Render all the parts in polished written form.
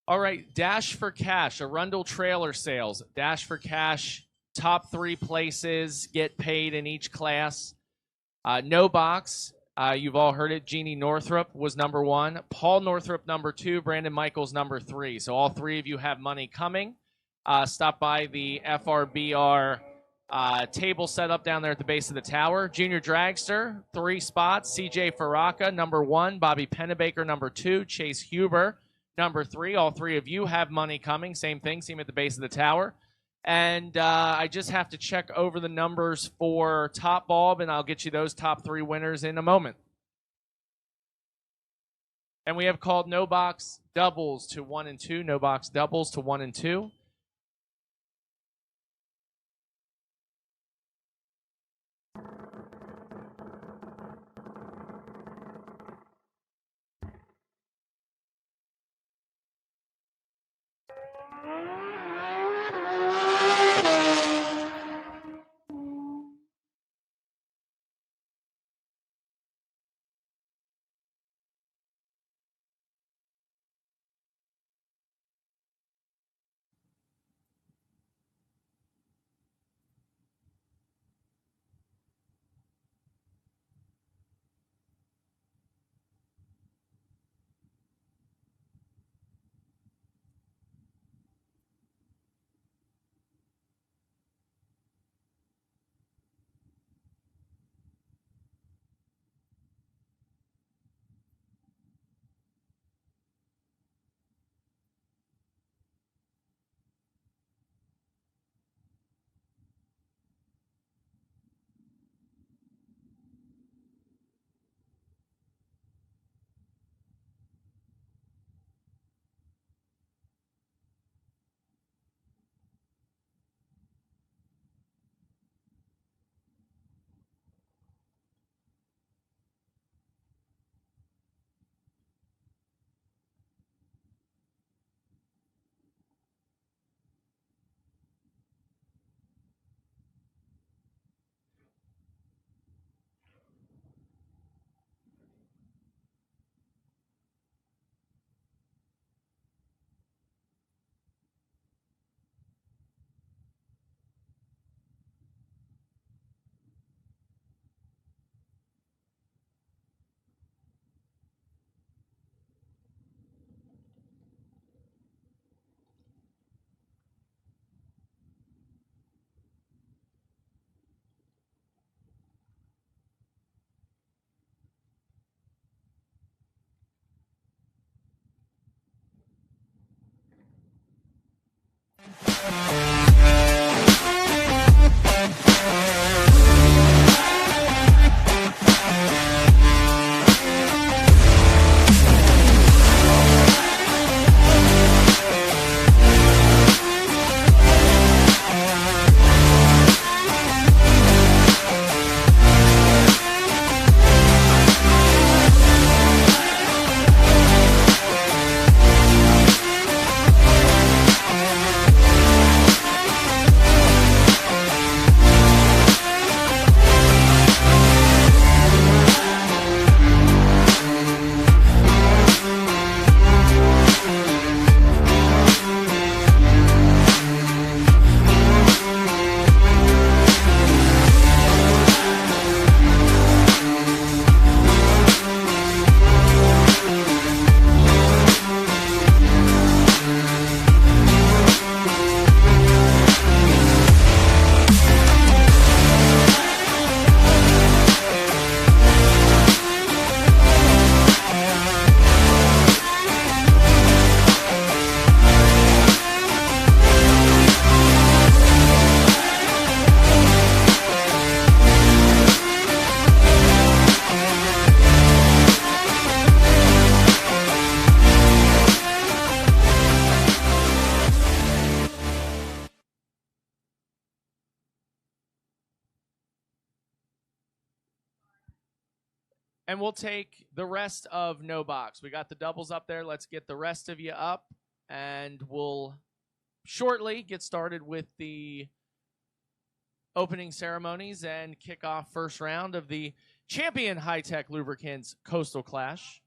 All right, Dash for Cash, Arundel trailer sales. Dash for Cash, top 3 places get paid in each class. No box, you've all heard it. Jeannie Northrup was number 1. Paul Northrup number 2. Brandon Michaels number 3. So all 3 of you have money coming. Stop by the FRBR table set up down there at the base of the tower. Junior Dragster, 3 spots. CJ Faraka, number 1. Bobby Pennebaker, number 2. Chase Huber, number 3. All 3 of you have money coming. Same thing. See him at the base of the tower. And I just have to check over the numbers for Top Bulb, and I'll get you those top 3 winners in a moment. And we have called no box doubles to 1 and 2. No box doubles to 1 and 2. And we'll take the rest of no box. We got the doubles up there. Let's get the rest of you up, and we'll shortly get started with the opening ceremonies and kick off first round of the Champion High-Tech Lubricants Coastal Clash.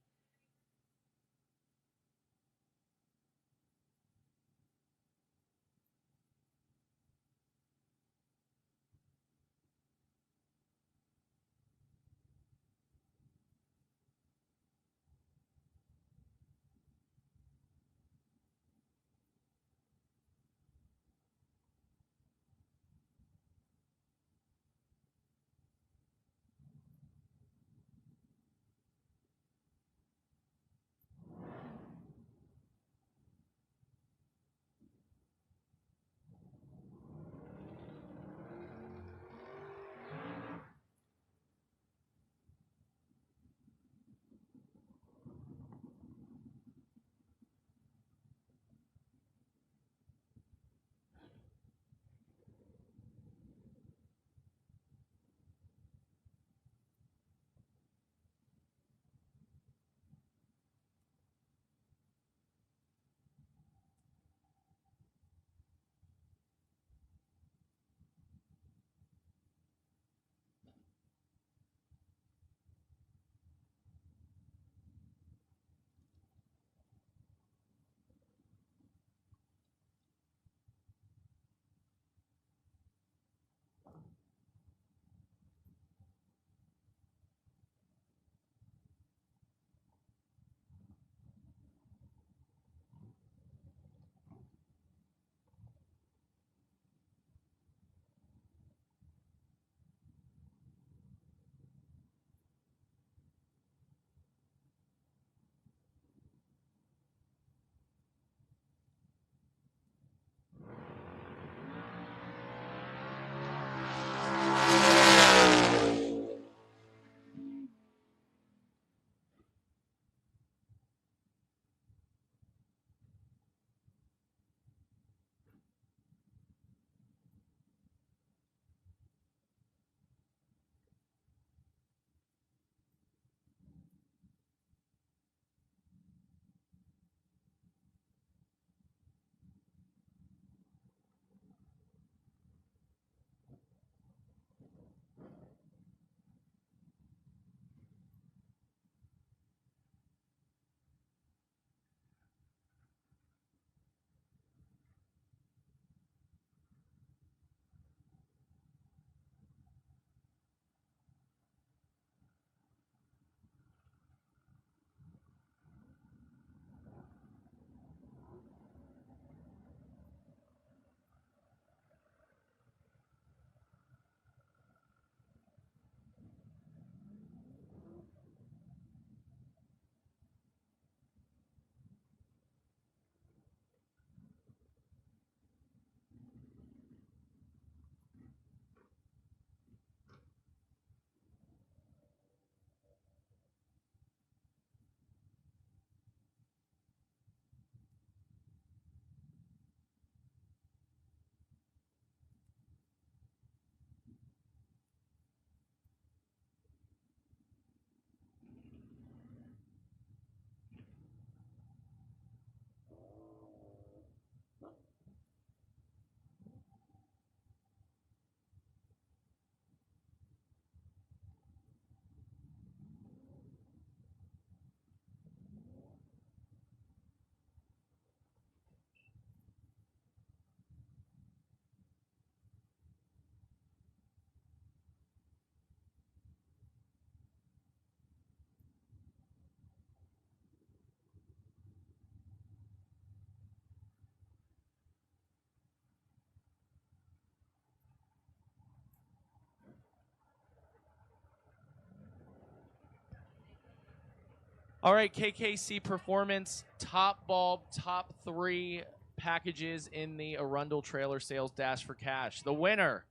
All right, KKC Performance, top bulb, top 3 packages in the Arundel Trailer Sales Dash for Cash. The winner,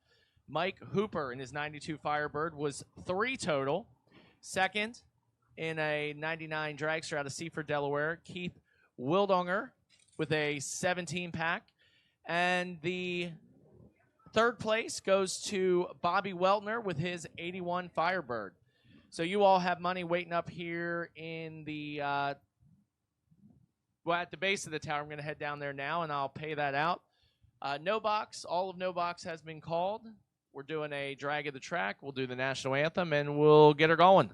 Mike Hooper in his 92 Firebird, was 3 total. Second, in a 99 Dragster out of Seaford, Delaware, Keith Wildonger with a 17 pack. And the third place goes to Bobby Weltner with his 81 Firebird. So you all have money waiting up here in the, at the base of the tower. I'm going to head down there now, and I'll pay that out. No box. All of no box has been called. We're doing a drag of the track. We'll do the national anthem, and we'll get her going.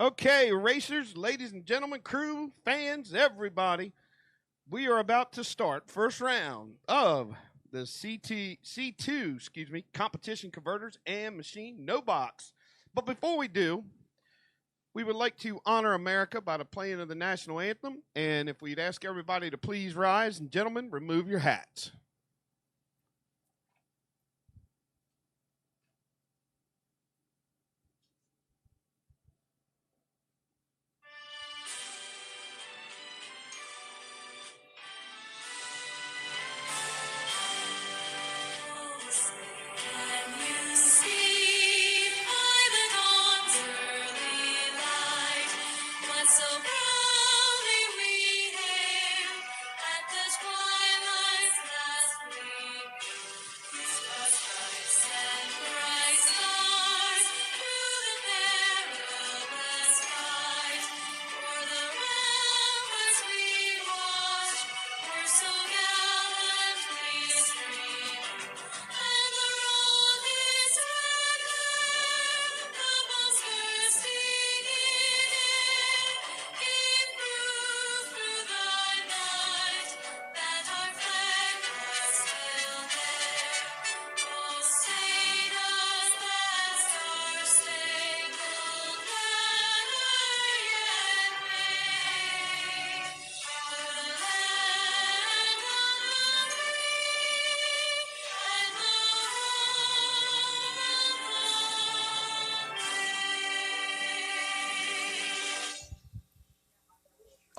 Okay, racers, ladies and gentlemen, crew, fans, everybody, we are about to start first round of the C2 competition converters and machine no box. But before we do, we would like to honor America by the playing of the national anthem. And if we'd ask everybody to please rise, and gentlemen, remove your hats.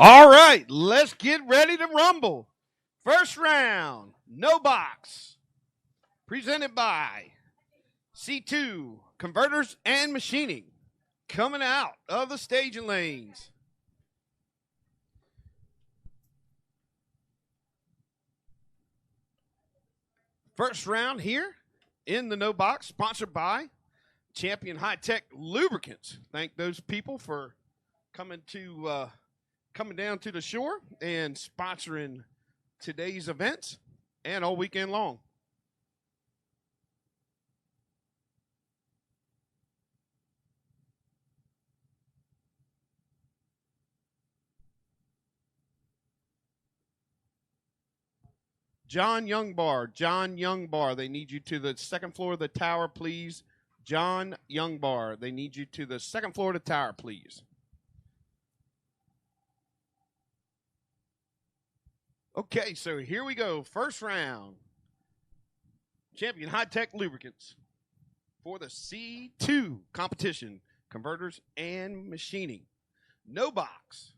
All right, let's get ready to rumble. First round, no box, presented by C2 Converters and Machining, coming out of the staging lanes. First round here in the no box, sponsored by Champion High Tech Lubricants. Thank those people for coming down to the shore and sponsoring today's events and all weekend long. John Youngbar, they need you to the second floor of the tower, please. John Youngbar, they need you to the second floor of the tower, please. Okay, so here we go. First round. Champion High Tech Lubricants for the C2 competition, converters and machining. No box.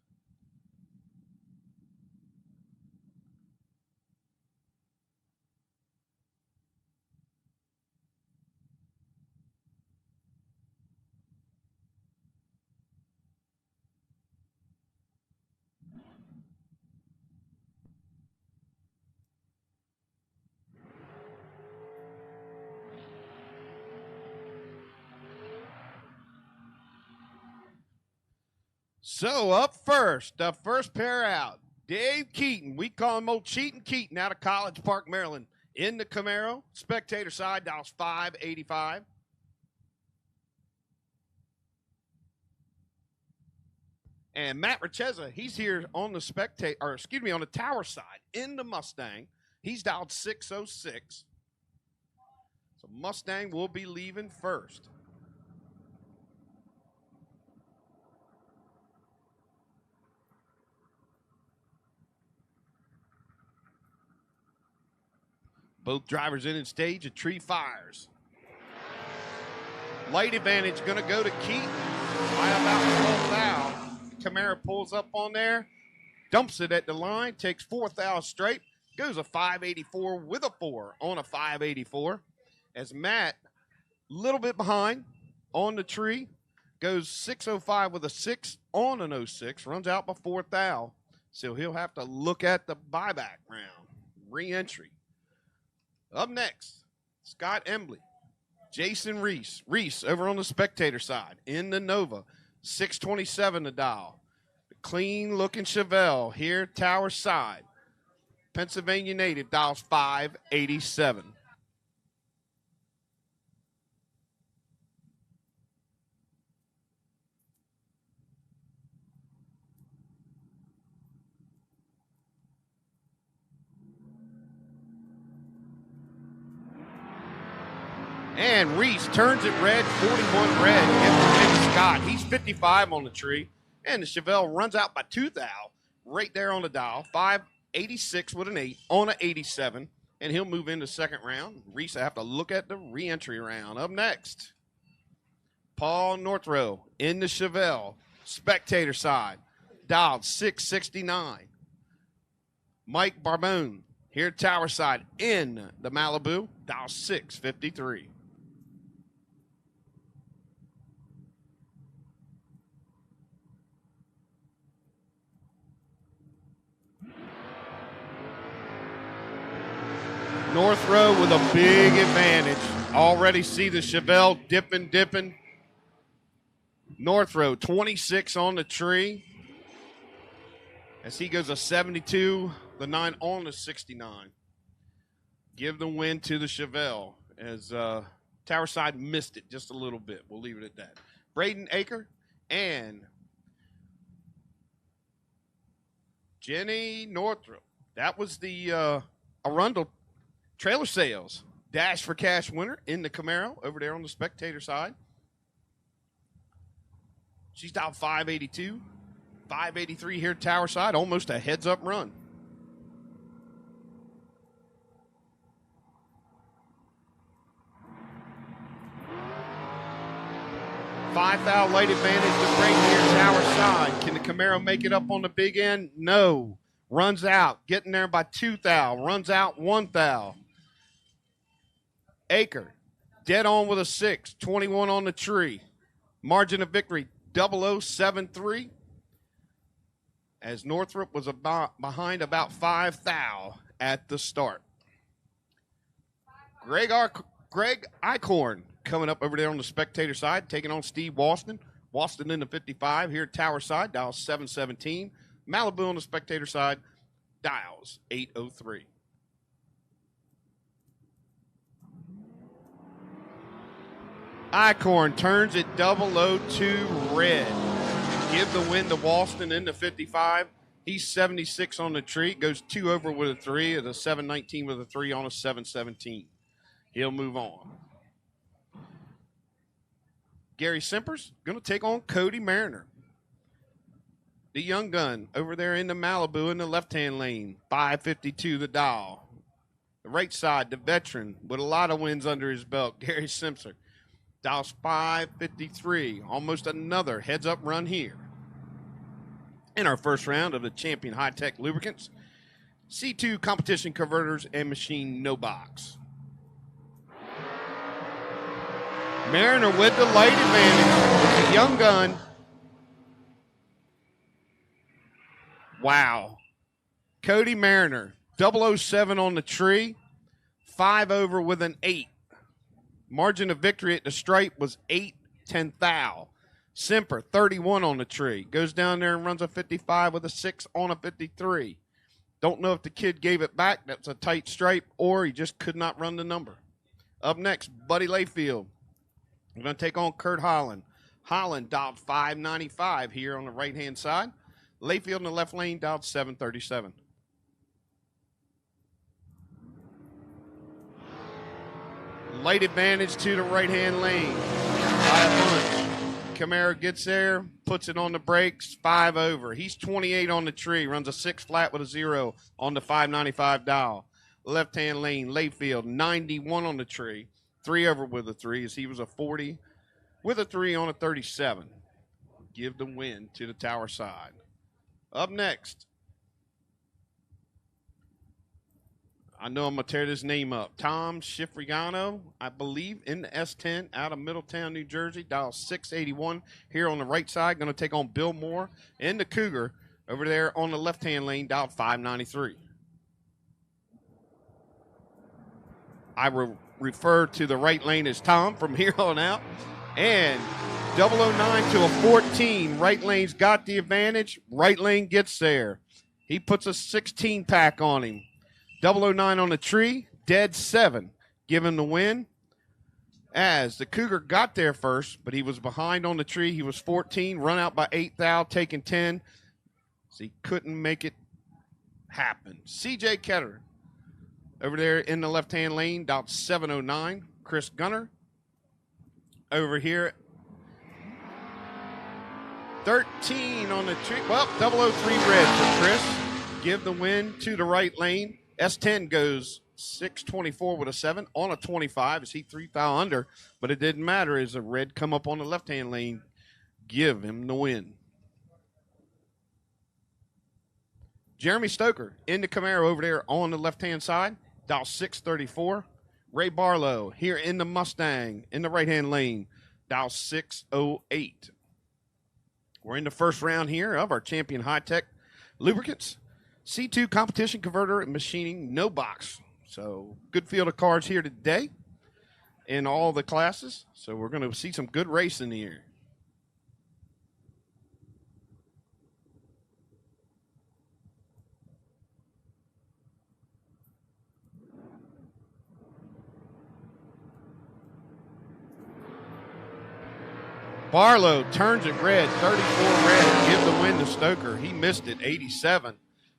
So up first, the first pair out, Dave Keaton. We call him old Cheatin' Keaton out of College Park, Maryland. In the Camaro, spectator side, dials 585. And Matt Richeza, he's here on the on the tower side in the Mustang. He's dialed 606. So Mustang will be leaving first. Both drivers in and stage, a tree fires. Light advantage going to go to Keaton by about 12 thou. Camaro pulls up on there, dumps it at the line, takes 4 thou straight, goes a 584 with a 4 on a 584. As Matt, a little bit behind on the tree, goes 605 with a 6 on an 06, runs out by 4 thou. So he'll have to look at the buyback round, re-entry. Up next, Scott Embley, Jason Reese. Reese over on the spectator side in the Nova, 627 to dial. The clean-looking Chevelle here, tower side. Pennsylvania native, dials 587. And Reese turns it red, 41 red. Gives Scott. He's 55 on the tree. And the Chevelle runs out by 2 thou right there on the dial. 586 with an 8 on an 87. And he'll move into second round. Reese will have to look at the re-entry round. Up next, Paul Northrow in the Chevelle. Spectator side. Dialed 669. Mike Barbone here tower side in the Malibu. Dial 653. North row with a big advantage. Already see the Chevelle dipping. North row, 26 on the tree. As he goes a 72, the 9 on the 69. Give the win to the Chevelle as tower side missed it just a little bit. We'll leave it at that. Braden Aker and Jenny Northrop. That was the Arundel trailer sales dash for cash winner in the Camaro over there on the spectator side. She's down 582, 583 here tower side, almost a heads up run. $5,000 light advantage to bring here tower side. Can the Camaro make it up on the big end? No. Runs out, getting there by 2,000, runs out 1,000. Aker, dead on with a 6, 21 on the tree. Margin of victory, 0073. As Northrop was behind about 5,000 at the start. Greg Eichhorn coming up over there on the spectator side, taking on Steve Walston. Walston in the 55 here tower side, dials 717. Malibu on the spectator side, dials 803. Eichhorn turns it 002 red. Give the win to Walston in the 55. He's 76 on the tree. Goes 2 over with a 3. At a 719 with a 3 on a 717. He'll move on. Gary Simpers going to take on Cody Mariner. The young gun over there in the Malibu in the left-hand lane. 552 the dial. The right side, the veteran with a lot of wins under his belt, Gary Simpson. Dials 553. Almost another heads-up run here. In our first round of the Champion High-Tech Lubricants, C2 Competition Converters and Machine No Box. Mariner with the light advantage with the young gun. Wow. Cody Mariner, 007 on the tree, 5 over with an 8. Margin of victory at the stripe was 8/10 thou. Semper, 31 on the tree. Goes down there and runs a 55 with a 6 on a 53. Don't know if the kid gave it back. That's a tight stripe, or he just could not run the number. Up next, Buddy Layfield. We're going to take on Kurt Holland. Holland dialed 595 here on the right-hand side. Layfield in the left lane dialed 737. Light advantage to the right-hand lane. By a bunch. Camaro gets there, puts it on the brakes, 5 over. He's 28 on the tree, runs a 6 flat with a 0 on the 595 dial. Left-hand lane, Layfield, 91 on the tree, 3 over with a 3 as he was a 40 with a 3 on a 37. Give the win to the tower side. Up next, I know I'm going to tear this name up. Tom Schifrigano, I believe, in the S10 out of Middletown, New Jersey. Dial 681 here on the right side. Going to take on Bill Moore in the Cougar over there on the left-hand lane. Dial 593. I will refer to the right lane as Tom from here on out. And 009 to a 14. Right lane's got the advantage. Right lane gets there. He puts a 16-pack on him. 009 on the tree, dead 7, giving the win. As the Cougar got there first, but he was behind on the tree. He was 14, run out by 8 thou, taking 10. So he couldn't make it happen. CJ Ketter over there in the left-hand lane, dialed 709. Chris Gunner over here. 13 on the tree. Well, 003 red for Chris. Give the win to the right lane. S10 goes 624 with a 7 on a 25 as he 3 foul under, but it didn't matter as the red come up on the left-hand lane. Give him the win. Jeremy Stoker in the Camaro over there on the left-hand side. Dial 634. Ray Barlow here in the Mustang in the right-hand lane. Dial 608. We're in the first round here of our Champion High-Tech Lubricants. C2 competition converter and machining, no box. So good field of cars here today in all the classes. So we're going to see some good racing here. Barlow turns it red, 34 red, give the win to Stoker. He missed it, 87.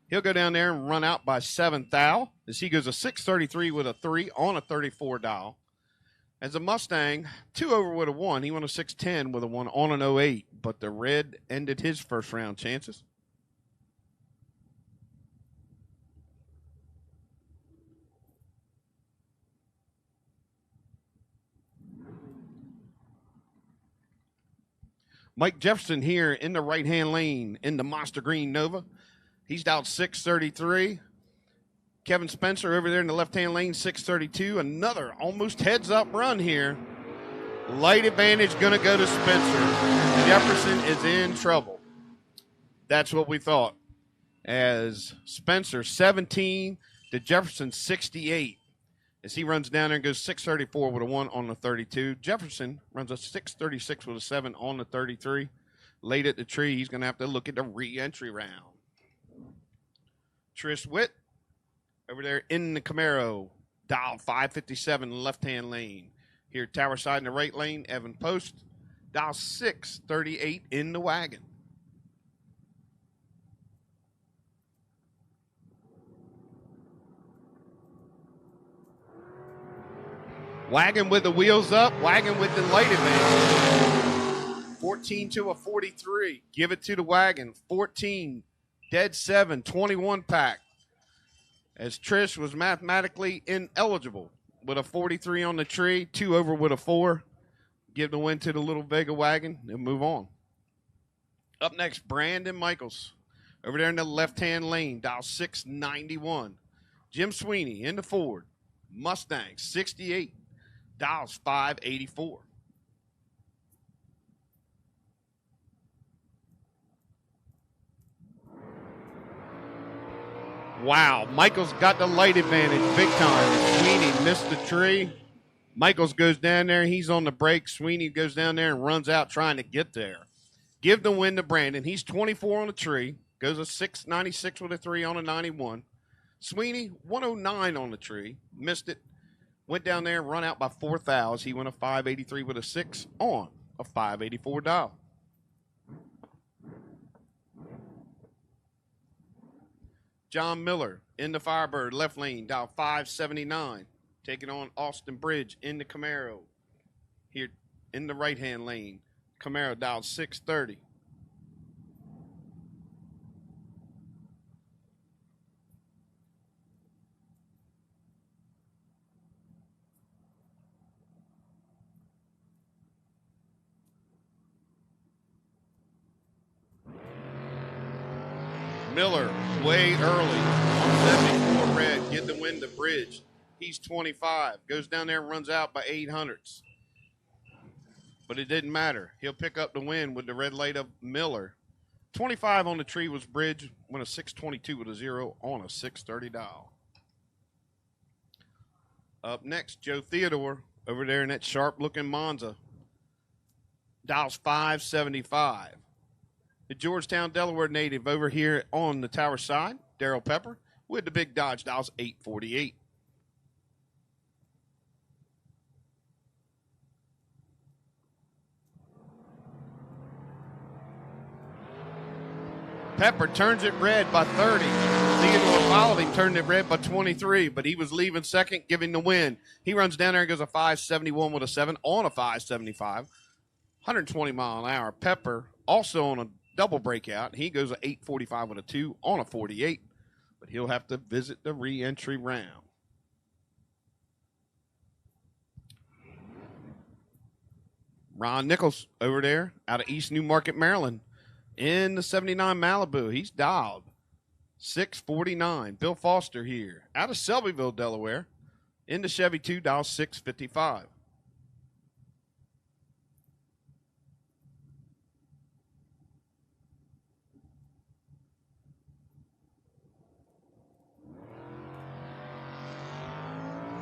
He'll go down there and run out by 7 thou as he goes a 633 with a 3 on a 34 dial. As a Mustang, 2 over with a 1. He won a 610 with a 1 on an 08, but the red ended his first round chances. Mike Jefferson here in the right-hand lane in the Monster Green Nova. He's dialed 633. Kevin Spencer over there in the left-hand lane, 632. Another almost heads-up run here. Light advantage going to go to Spencer. Jefferson is in trouble. That's what we thought. As Spencer, 17 to Jefferson, 68. As he runs down there and goes 634 with a 1 on the 32. Jefferson runs a 636 with a 7 on the 33. Late at the tree, he's going to have to look at the re-entry round. Trish Witt over there in the Camaro. Dial 557 left-hand lane. Here, Tower Side in the right lane. Evan Post. Dial 638 in the wagon. Wagon with the wheels up, wagon with the light advantage. 14 to a 43. Give it to the wagon. 14, dead 7, 21 pack. As Trish was mathematically ineligible with a 43 on the tree, 2 over with a 4. Give the win to the little Vega wagon and move on. Up next, Brandon Michaels. Over there in the left-hand lane, dial 691. Jim Sweeney in the Ford. Mustang, 68. Dials 584. Wow, Michaels got the light advantage big time. Sweeney missed the tree. Michaels goes down there. He's on the brake. Sweeney goes down there and runs out trying to get there. Give the win to Brandon. He's 24 on the tree. Goes a 696 with a 3 on a 91. Sweeney, 109 on the tree. Missed it. Went down there and run out by 4 thous. He went a 583 with a 6 on a 584 dial. John Miller in the Firebird, left lane, dial 579. Taking on Austin Bridge in the Camaro. Here in the right-hand lane, Camaro dial 630. Miller, way early, on 74 red, get the win to Bridge. He's 25, goes down there and runs out by 800ths. But it didn't matter. He'll pick up the win with the red light of Miller. 25 on the tree was Bridge, went a 622 with a 0 on a 630 dial. Up next, Joe Theodore, over there in that sharp-looking Monza. Dials 575. The Georgetown, Delaware native over here on the Tower side, Daryl Pepper, with the big Dodge, dials 848. Pepper turns it red by 30. Theodore followed him, turned it red by 23, but he was leaving second, giving the win. He runs down there and goes a 571 with a 7 on a 575. 120 mile an hour. Pepper also on a double breakout. He goes a 845 with a 2 on a 48, but he'll have to visit the re-entry round. Ron Nichols over there out of East New Market, Maryland in the 79 Malibu. He's dialed 649. Bill Foster here out of Selbyville, Delaware in the Chevy 2, dial 655.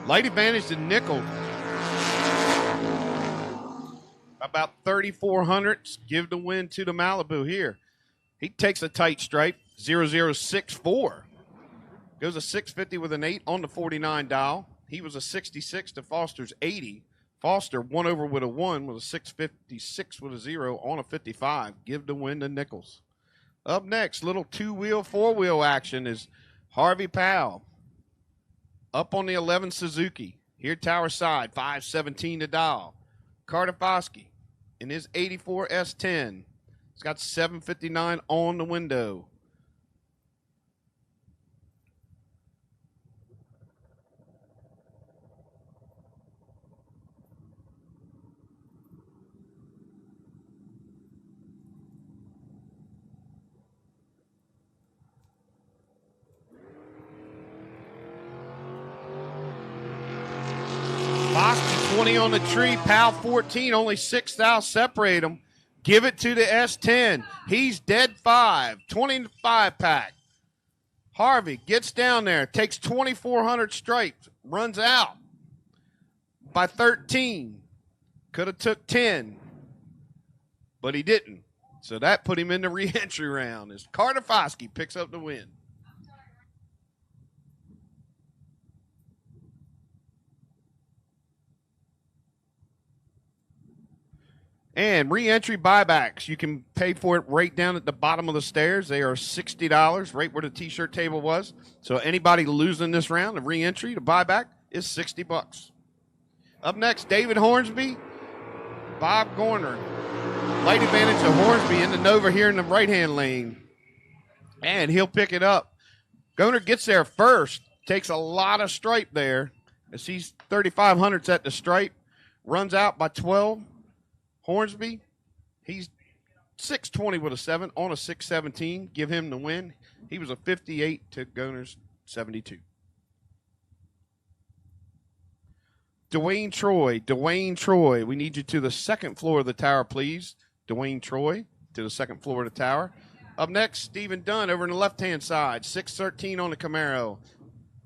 Light advantage to Nichols. About 3,400. Give the win to the Malibu here. He takes a tight stripe, 0064. Goes a 650 with an 8 on the 49 dial. He was a 66 to Foster's 80. Foster won over with a 1 with a 656 with a 0 on a 55. Give the win to Nichols. Up next, little 2-wheel, 4-wheel action is Harvey Powell. Up on the 11 Suzuki. Here tower side, 517 to dial. Carter Foskey in his 84 S10. It's got 759 on the window. Foskey 20 on the tree, Powell 14, only 6 thou separate them. Give it to the S10. He's dead 5, 25 pack. Harvey gets down there, takes 2,400 stripes, runs out by 13. Could have took 10, but he didn't. So that put him in the re-entry round as Carter Foskey picks up the win. And re-entry buybacks, you can pay for it right down at the bottom of the stairs. They are $60, right where the T-shirt table was. So anybody losing this round, the re-entry, the buyback is $60. Up next, David Hornsby, Bob Gorner. Light advantage of Hornsby in the Nova here in the right-hand lane. And he'll pick it up. Gorner gets there first, takes a lot of stripe there. As he's 3,500s at the stripe, runs out by 12. Hornsby, he's 620 with a 7 on a 617. Give him the win. He was a 58 to Goner's 72. Dwayne Troy, we need you to the second floor of the tower, please. Dwayne Troy to the second floor of the tower. Up next, Stephen Dunn over on the left-hand side, 613 on the Camaro.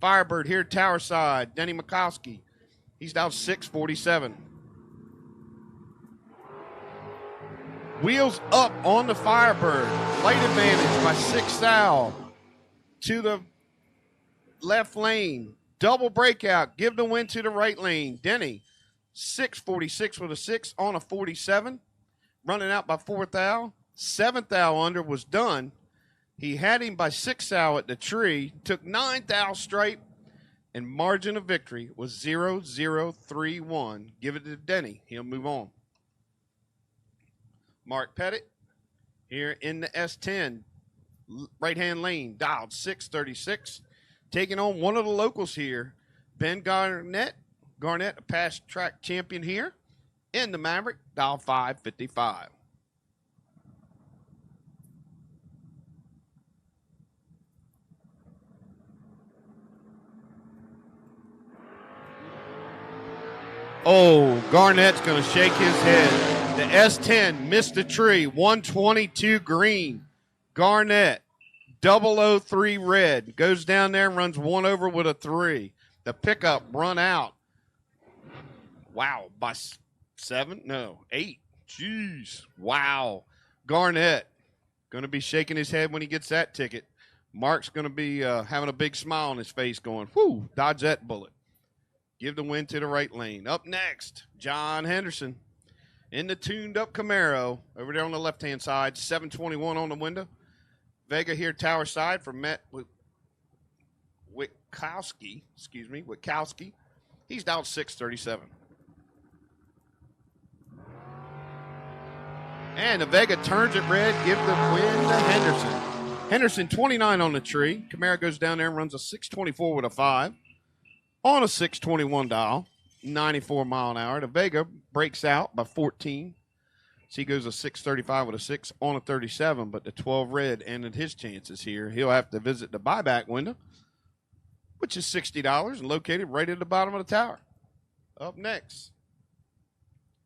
Firebird here, tower side, Denny Mikowski. He's down 647. Wheels up on the Firebird. Light advantage by 6 thou to the left lane. Double breakout. Give the win to the right lane. Denny, 646 with a 6 on a 47. Running out by 4 thou. 7 thou under was done. He had him by 6 thou at the tree. Took 9 thou stripe. And margin of victory was 0-0-3-1. Give it to Denny. He'll move on. Mark Pettit here in the S10, right-hand lane, dialed 636. Taking on one of the locals here, Ben Garnett, a past track champion here in the Maverick, dial 555. Oh, Garnett's going to shake his head. The S10 missed the tree, 122 green. Garnett, 003 red, goes down there and runs one over with a 3. The pickup run out. Wow, by 7? No, 8. Jeez, wow. Garnett going to be shaking his head when he gets that ticket. Mark's going to be having a big smile on his face going, whew, dodge that bullet. Give the win to the right lane. Up next, John Henderson. In the tuned-up Camaro, over there on the left-hand side, 721 on the window. Vega here, tower side, for met with Witkowski. He's down 637. And the Vega turns it red, give the win to Henderson. Henderson, 29 on the tree. Camaro goes down there and runs a 624 with a 5 on a 621 dial, 94 mile an hour. The Vega breaks out by 14. So he goes a 635 with a 6 on a 37, but the 12 red ended his chances here. He'll have to visit the buyback window, which is $60 and located right at the bottom of the tower. Up next,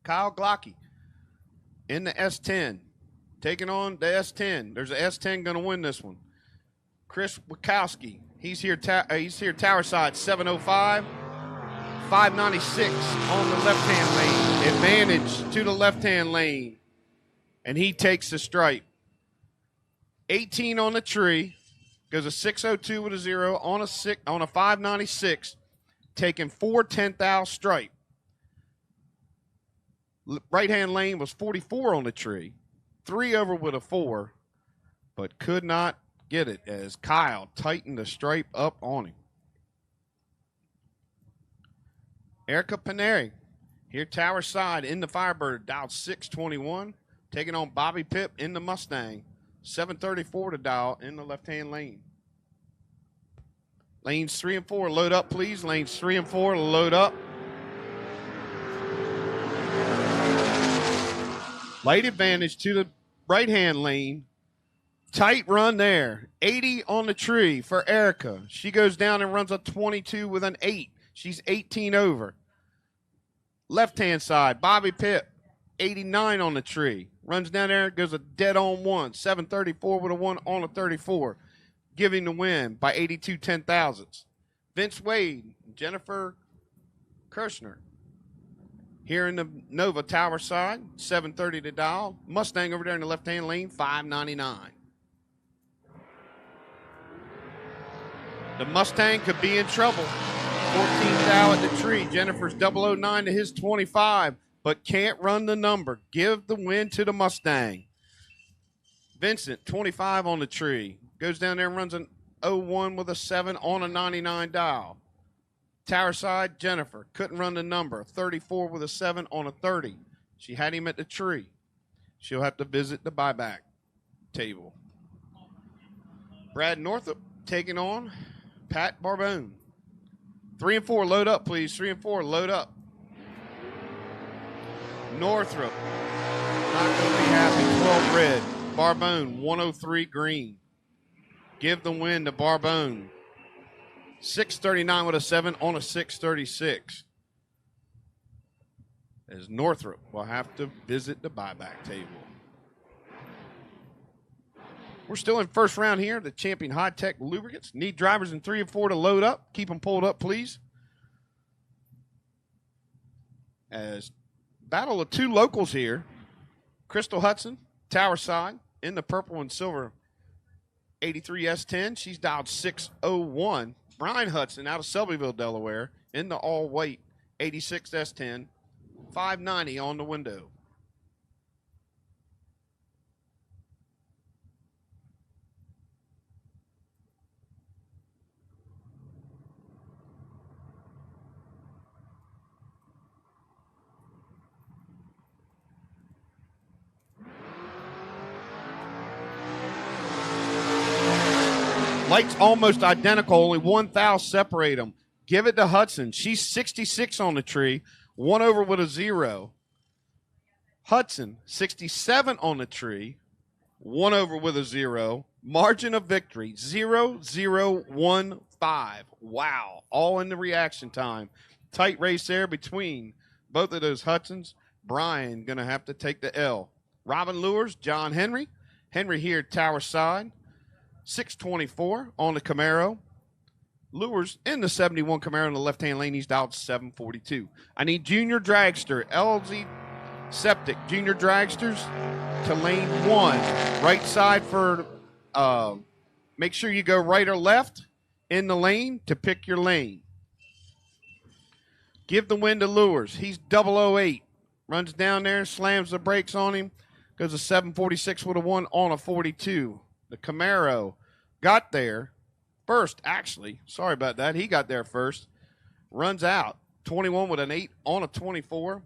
Kyle Glocky in the S10, taking on the S10. There's an S10 going to win this one. Chris Witkowski, he's here tower side, 705. 596 on the left-hand lane. Advantage to the left-hand lane. And he takes the stripe. 18 on the tree. Goes a 602 with a 0 on a 596. Taking 4 10th stripe. Right-hand lane was 44 on the tree. 3 over with a 4. But could not get it as Kyle tightened the stripe up on him. Erica Paneri, here tower side in the Firebird, dialed 621, taking on Bobby Pip in the Mustang, 734 to dial in the left-hand lane. Lanes 3 and 4, load up, please. Lanes 3 and 4, load up. Light advantage to the right-hand lane. Tight run there. 80 on the tree for Erica. She goes down and runs a 22 with an 8. She's 18 over. Left-hand side, Bobby Pitt, 89 on the tree. Runs down there, goes a dead-on 1. 734 with a 1 on a 34. Giving the win by 82 10,000ths. Vince Wade, Jennifer Kirshner. Here in the Nova tower side, 730 to dial. Mustang over there in the left-hand lane, 599. The Mustang could be in trouble. 14th thou at the tree. Jennifer's 009 to his 25, but can't run the number. Give the win to the Mustang. Vincent, 25 on the tree. Goes down there and runs an 01 with a 7 on a 99 dial. Tower side, Jennifer. Couldn't run the number. 34 with a 7 on a 30. She had him at the tree. She'll have to visit the buyback table. Brad Northup taking on Pat Barbone. 3 and 4, load up, please. 3 and 4, load up. Northrop, not going to be happy. 12 red. Barbone, 103 green. Give the win to Barbone. 639 with a 7 on a 636. As Northrop will have to visit the buyback table. We're still in first round here. The Champion High Tech Lubricants. Need drivers in 3 and 4 to load up. Keep them pulled up, please. As battle of 2 locals here. Crystal Hudson, tower side, in the purple and silver 83 S10. She's dialed 601. Brian Hudson out of Selbyville, Delaware, in the all-white 86 S10. 590 on the window. Lights almost identical, only 1 thou separate them. Give it to Hudson. She's 66 on the tree, 1 over with a 0. Hudson, 67 on the tree, 1 over with a 0. Margin of victory, 0-0-1-5. Wow, all in the reaction time. Tight race there between both of those Hudsons. Brian going to have to take the L. Robin Lures, John Henry. Henry here, tower side. 624 on the Camaro. Lures in the 71 Camaro in the left-hand lane. He's dialed 742. I need junior dragster, LZ Septic, junior dragsters to lane 1. Right side for, make sure you go right or left in the lane to pick your lane. Give the win to Lures. He's 008. Runs down there, slams the brakes on him. Goes a 746 with a 1 on a 42. The Camaro got there first, actually. Sorry about that. He got there first. Runs out. 21 with an 8 on a 24.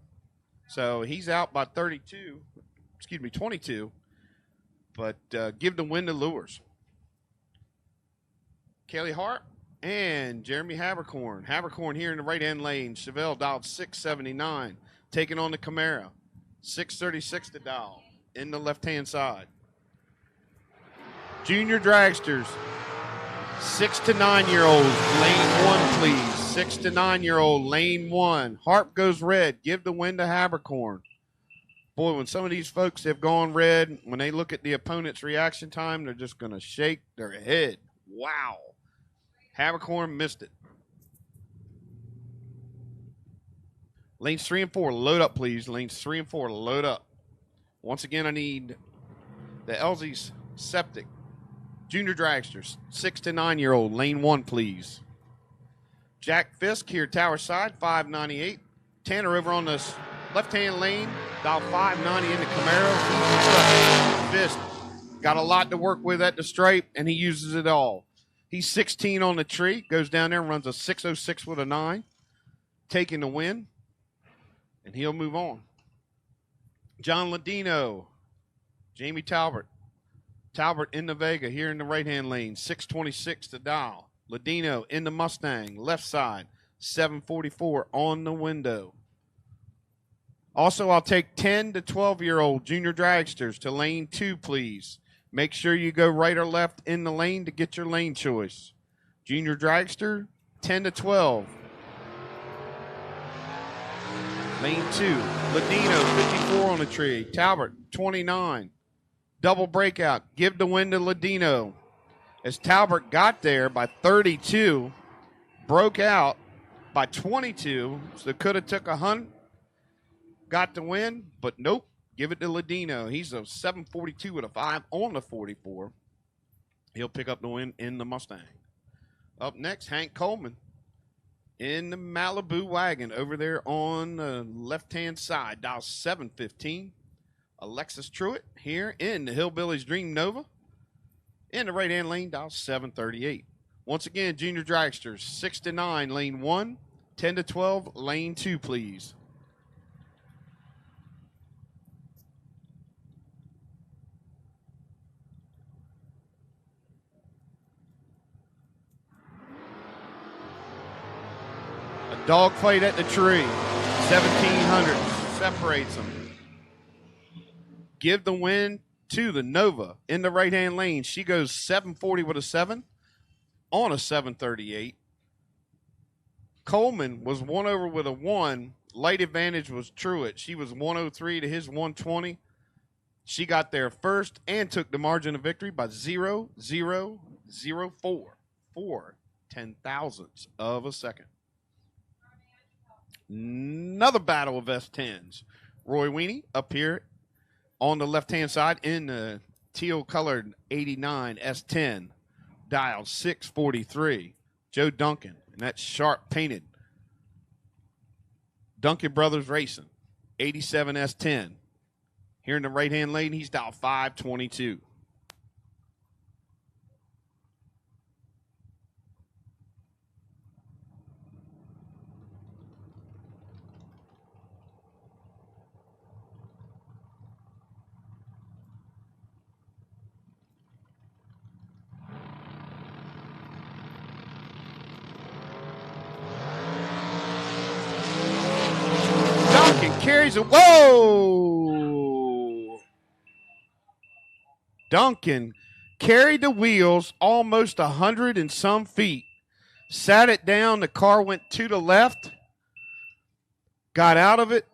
So he's out by 22. Excuse me, 22. But give the win to Lures. Kelly Hart and Jeremy Habercorn. Habercorn here in the right-hand lane. Chevelle dialed 679. Taking on the Camaro. 636 to dial in the left-hand side. Junior dragsters. 6 to 9-year-olds. Lane 1, please. 6 to 9-year-old. Lane 1. Harp goes red. Give the win to Habercorn. Boy, when some of these folks have gone red, when they look at the opponent's reaction time, they're just going to shake their head. Wow. Habercorn missed it. Lanes 3 and 4, load up, please. Lanes 3 and 4, load up. Once again, I need the Elsie's Septic. Junior dragsters, 6 to 9-year-old, lane 1, please. Jack Fisk here, tower side, 598. Tanner over on this left-hand lane, dial 590 in the Camaro. Fisk got a lot to work with at the stripe, and he uses it all. He's 16 on the tree, goes down there and runs a 606 with a 9, taking the win, and he'll move on. John Ladino, Jamie Talbot. Talbot in the Vega here in the right-hand lane, 626 to dial. Ladino in the Mustang, left side, 744 on the window. Also, I'll take 10 to 12-year-old junior dragsters to lane 2, please. Make sure you go right or left in the lane to get your lane choice. Junior dragster, 10 to 12. Lane 2, Ladino, 54 on the tree. Talbot, 29. Double breakout. Give the win to Ladino. As Talbot got there by 32, broke out by 22, so could have took a hunt. Got the win, but nope. Give it to Ladino. He's a 742 with a 5 on the 44. He'll pick up the win in the Mustang. Up next, Hank Coleman in the Malibu wagon over there on the left-hand side. Dial 715. Alexis Truitt here in the Hillbillies Dream Nova. In the right-hand lane, dial 738. Once again, junior dragsters, 6 to 9, lane 1. 10 to 12, lane 2, please. Dogfight at the tree. 1,700 separates them. Give the win to the Nova in the right-hand lane. She goes 740 with a 7 on a 738. Coleman was 1 over with a 1. Light advantage was Truitt. She was 103 to his 120. She got there first and took the margin of victory by 0.0004. 4 10,000ths of a second. Another battle of S10s. Roy Weenie up here on the left-hand side in the teal-colored 89 S10. Dial 643. Joe Duncan, and that's sharp painted. Duncan Brothers Racing, 87 S10. Here in the right-hand lane, he's dial 522. Carries it. Whoa! Duncan carried the wheels almost 100 and some feet. Sat it down. The car went to the left. Got out of it.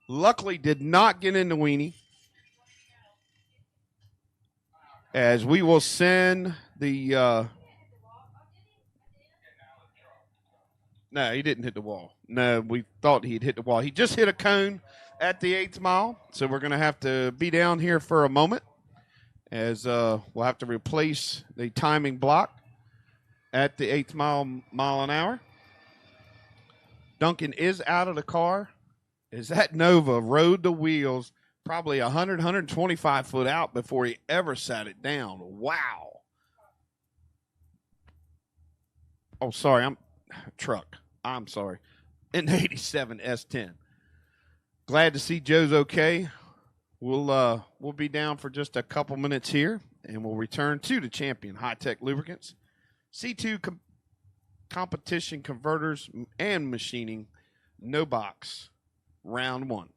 Luckily did not get into Weenie. As we will send the... No, he didn't hit the wall. No, we thought he'd hit the wall. He just hit a cone at the 8th mile, so we're going to have to be down here for a moment as we'll have to replace the timing block at the 8th mile an hour. Duncan is out of the car as that Nova rode the wheels probably 100, 125 foot out before he ever sat it down. Wow. Oh, sorry, I'm sorry. In the 87 S10. Glad to see Joe's okay. We'll be down for just a couple minutes here, and we'll return to the champion, High-Tech Lubricants. C2 competition converters and machining, no box, round 1.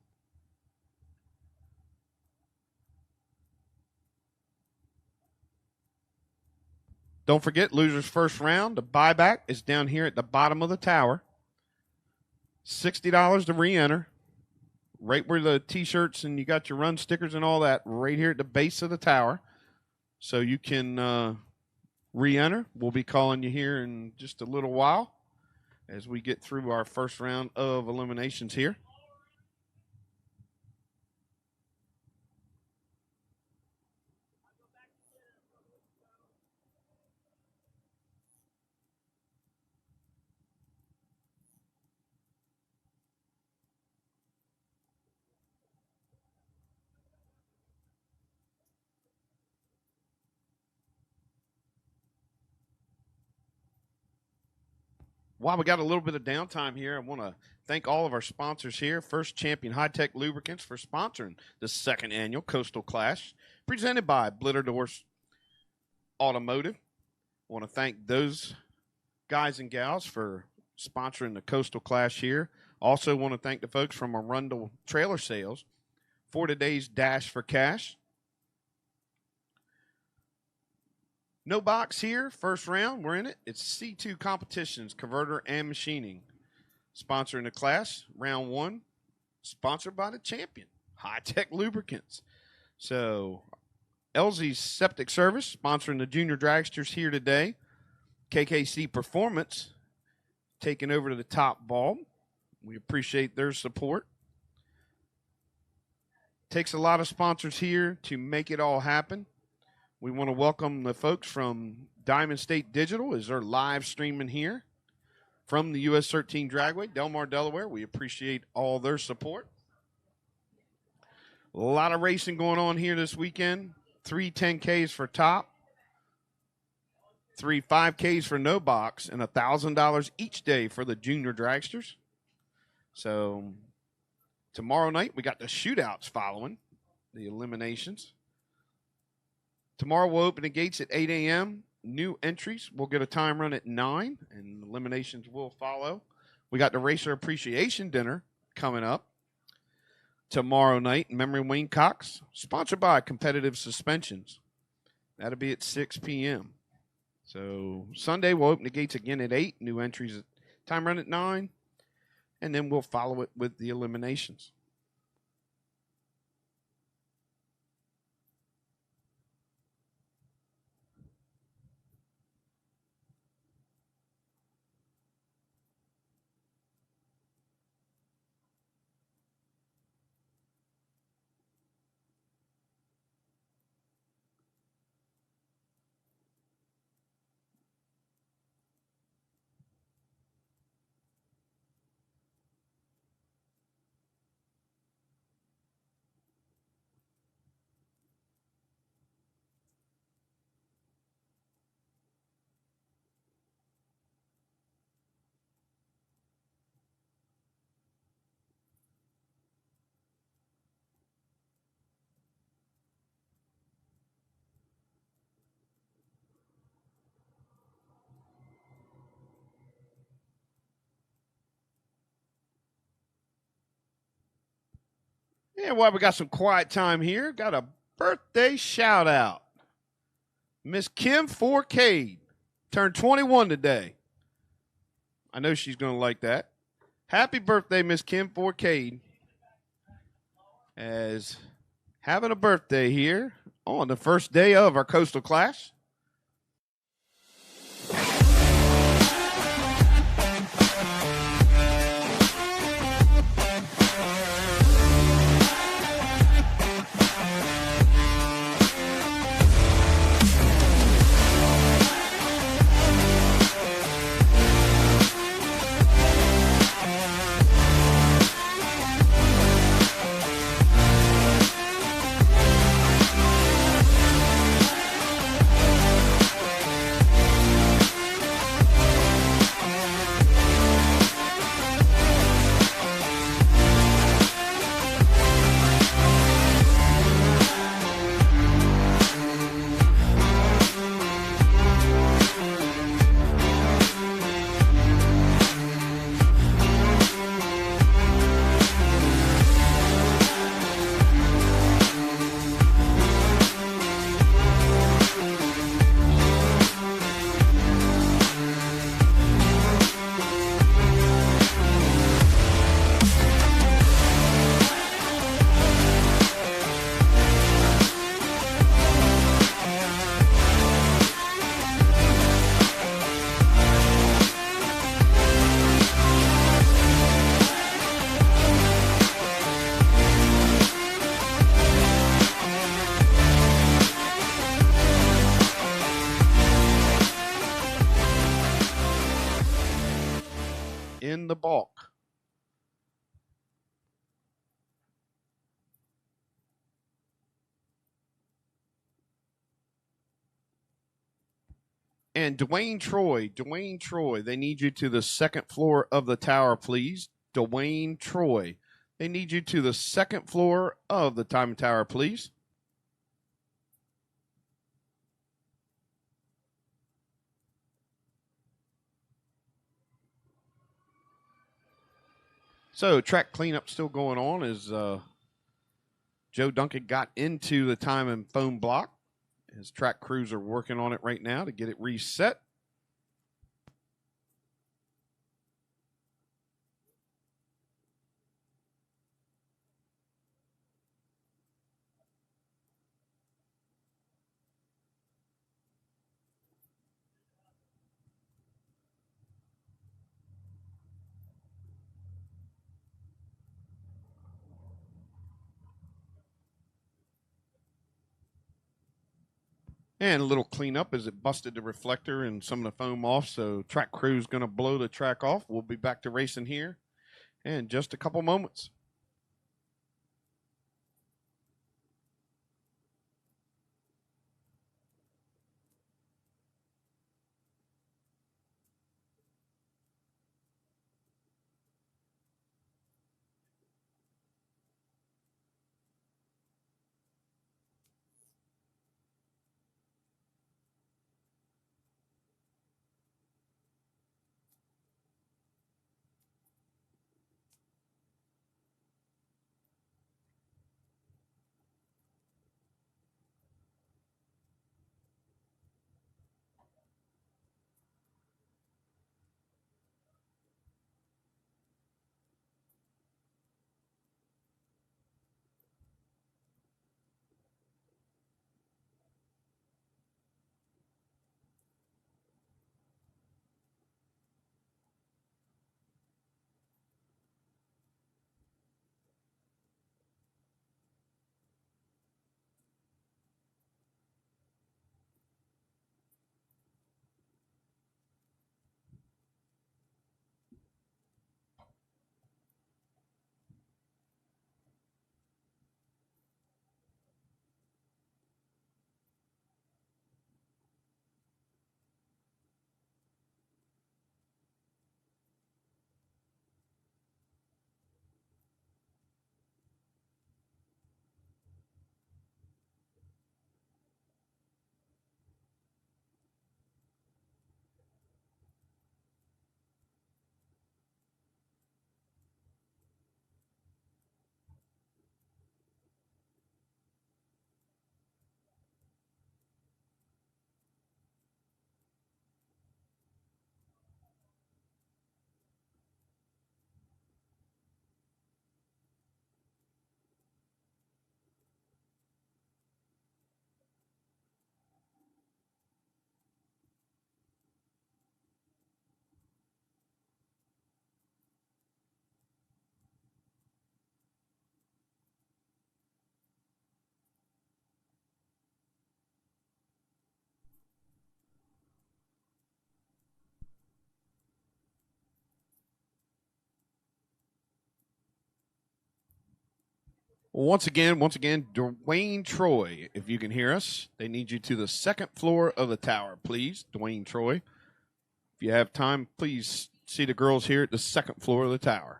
Don't forget, loser's first round, the buyback is down here at the bottom of the tower. $60 to re-enter. Right where the T-shirts and you got your run stickers and all that, right here at the base of the tower. So you can re-enter. We'll be calling you here in just a little while as we get through our first round of eliminations here. While we got a little bit of downtime here, I want to thank all of our sponsors here. First, Champion High-Tech Lubricants for sponsoring the second annual Coastal Clash, presented by Blittersdorf Automotive. I want to thank those guys and gals for sponsoring the Coastal Clash here. Also want to thank the folks from Arundel Trailer Sales for today's Dash for Cash. No box here, first round, we're in it. It's C2 Competitions, Converter and Machining. Sponsoring the class, round 1, sponsored by the champion, High-Tech Lubricants. So, LZ's Septic Service, sponsoring the Junior Dragsters here today. KKC Performance, taking over to the top bulb. We appreciate their support. Takes a lot of sponsors here to make it all happen. We want to welcome the folks from Diamond State Digital as they're live streaming here from the US 13 Dragway, Delmar, Delaware. We appreciate all their support. A lot of racing going on here this weekend. 3 10Ks for top, 3 5Ks for no box, and $1,000 each day for the junior dragsters. So tomorrow night we got the shootouts following the eliminations. Tomorrow we'll open the gates at 8 a.m. New entries. We'll get a time run at 9, and eliminations will follow. We got the Racer Appreciation Dinner coming up tomorrow night in memory of Wayne Cox, sponsored by Competitive Suspensions. That'll be at 6 p.m. So Sunday we'll open the gates again at 8. New entries at time run at 9, and then we'll follow it with the eliminations. Yeah, well, we got some quiet time here. Got a birthday shout out. Miss Kim Forcade turned 21 today. I know she's going to like that. Happy birthday, Miss Kim Forcade. As having a birthday here on the first day of our Coastal Clash. the balk. And Dwayne Troy, they need you to the second floor of the tower, please. Dwayne Troy, they need you to the second floor of the time tower, please. So track cleanup still going on as Joe Duncan got into the time and foam block. His track crews are working on it right now to get it reset. And a little cleanup as it busted the reflector and some of the foam off. So track crew's going to blow the track off. We'll be back to racing here in just a couple moments. Once again, Dwayne Troy, if you can hear us, they need you to the second floor of the tower, please. Dwayne Troy. If you have time, please see the girls here at the second floor of the tower.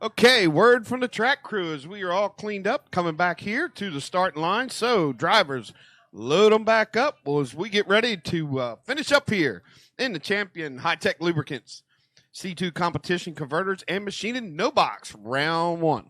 Okay, word from the track crew as we are all cleaned up, coming back here to the starting line. So, drivers, load them back up as we get ready to finish up here in the champion high-tech lubricants, C2 competition converters, and machining no box, round one.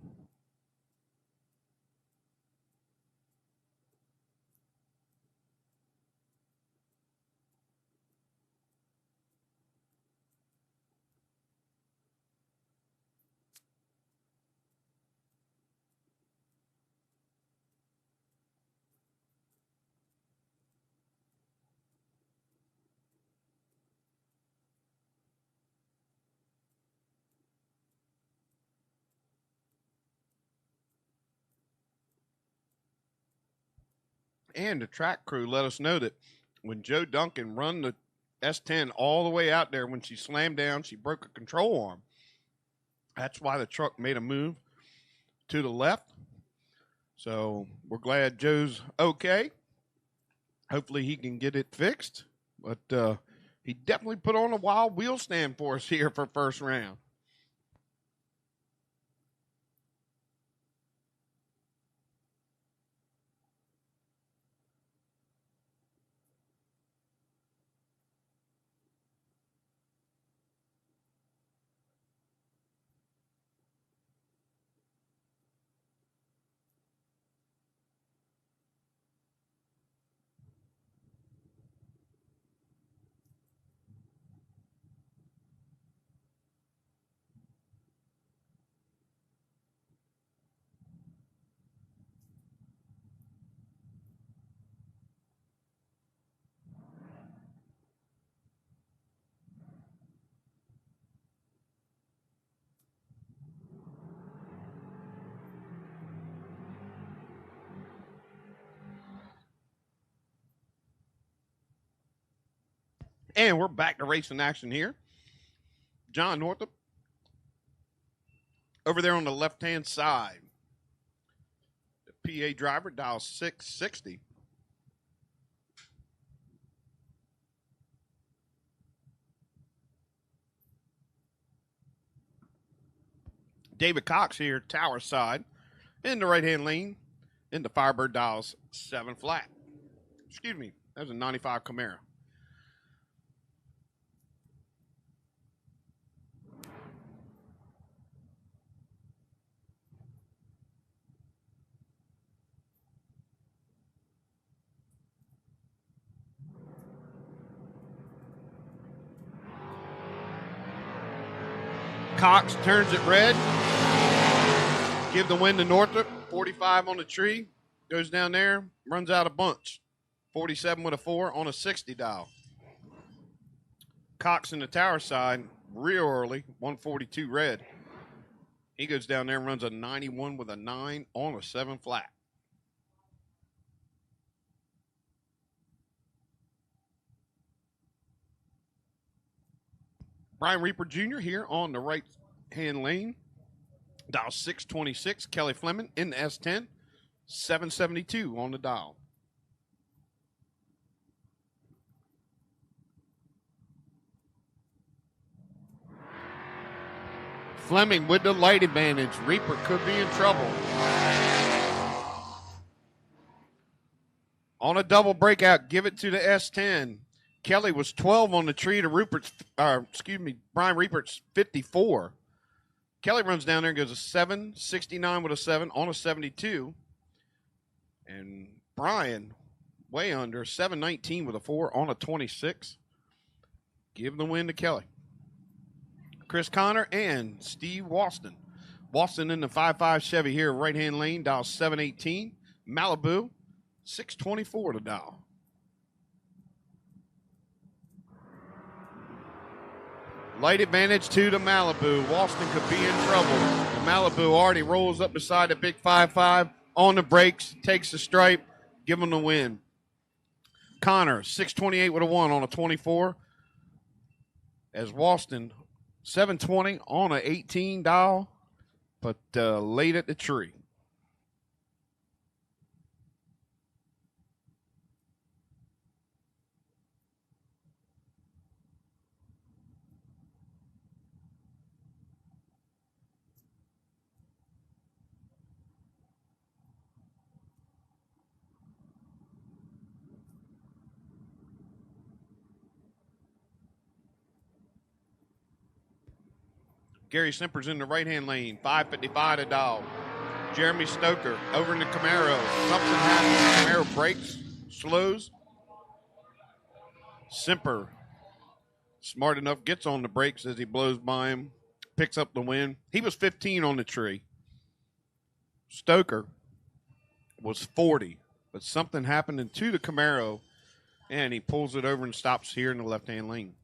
And the track crew let us know that when Joe Duncan run the S10 all the way out there, when she slammed down, she broke a control arm. That's why the truck made a move to the left. So we're glad Joe's okay. Hopefully he can get it fixed. But he definitely put on a wild wheel stand for us here for first round. And we're back to racing action here. John Northup over there on the left-hand side. The PA driver dials 660. David Cox here, tower side, in the right-hand lane, in the Firebird dials 7 flat. Excuse me, that was a 95 Camaro. Cox turns it red. Give the win to Northup. 45 on the tree. Goes down there. Runs out a bunch. 47 with a 4 on a 60 dial. Cox in the tower side. Real early. 142 red. He goes down there and runs a 91 with a 9 on a 7 flat. Brian Reaper Jr. here on the right-hand lane. Dial 626. Kelly Fleming in the S10. 772 on the dial. Fleming with the light advantage. Reaper could be in trouble. On a double breakout, give it to the S10. Kelly was 12 on the tree to Brian Reaper's 54. Kelly runs down there and goes a 769 with a 7 on a 72. And Brian, way under, 719 with a 4 on a 26. Give the win to Kelly. Chris Connor and Steve Walston. Walston in the 5.5 Chevy here, right-hand lane, dial 718. Malibu, 624 to dial. Light advantage to the Malibu. Walston could be in trouble. The Malibu already rolls up beside the big 5.5 on the brakes, takes the stripe, give him the win. Connor, 628 with a 1 on a 24. As Walston, 720 on a 18 dial, but late at the tree. Gary Semper's in the right-hand lane, 5:55 to dial. Jeremy Stoker over in the Camaro. Something happens. Camaro brakes, slows. Semper, smart enough, gets on the brakes as he blows by him, picks up the win. He was 15 on the tree. Stoker was 40, but something happened into the Camaro, and he pulls it over and stops here in the left-hand lane.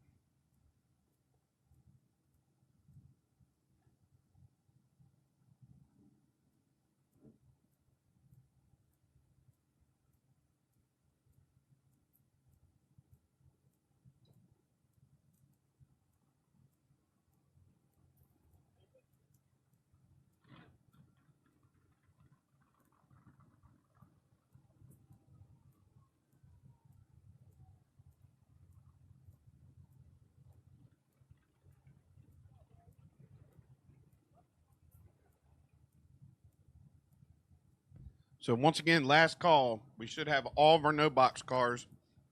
So once again, last call. We should have all of our no-box cars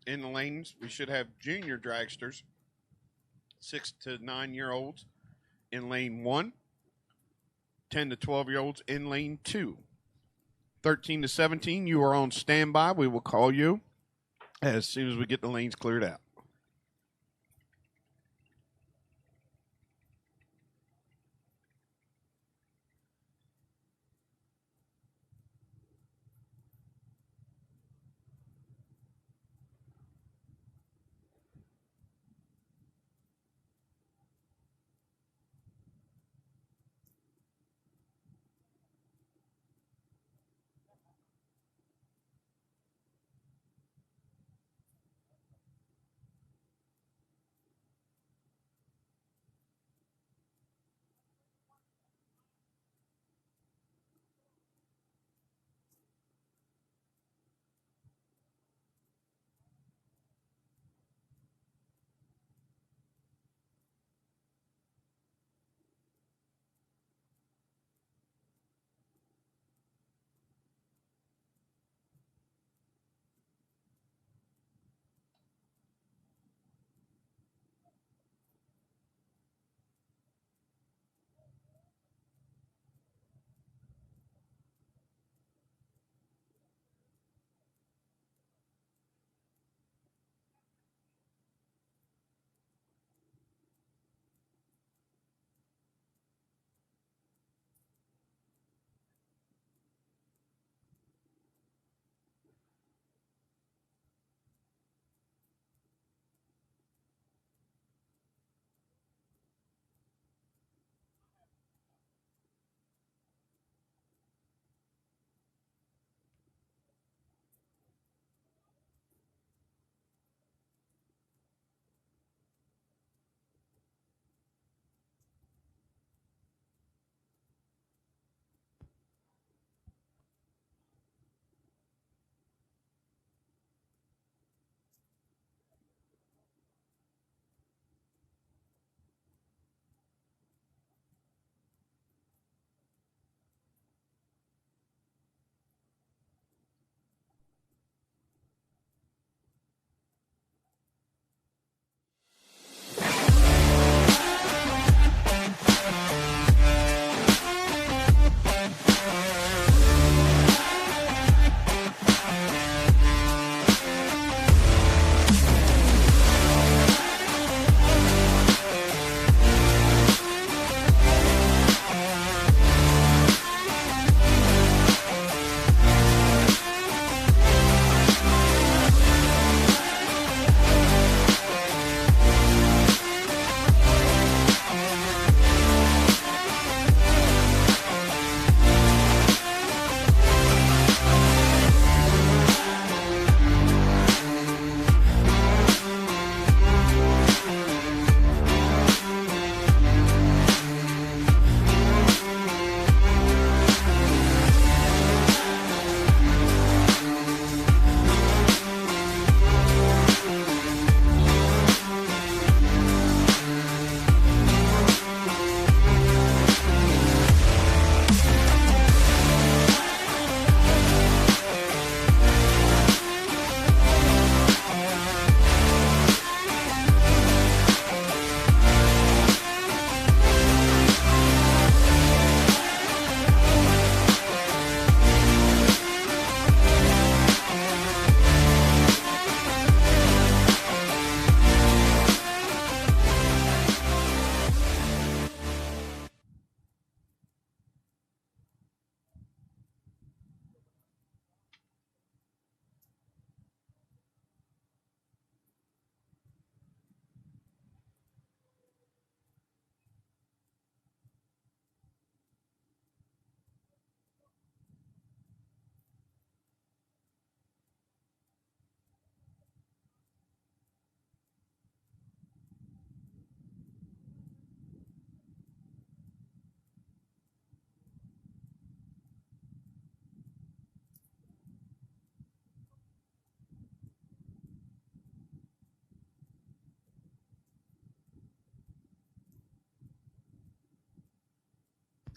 in the lanes. We should have junior dragsters, 6 to 9-year-olds in lane 1, 10 to 12-year-olds in lane 2. 13 to 17, you are on standby. We will call you as soon as we get the lanes cleared out.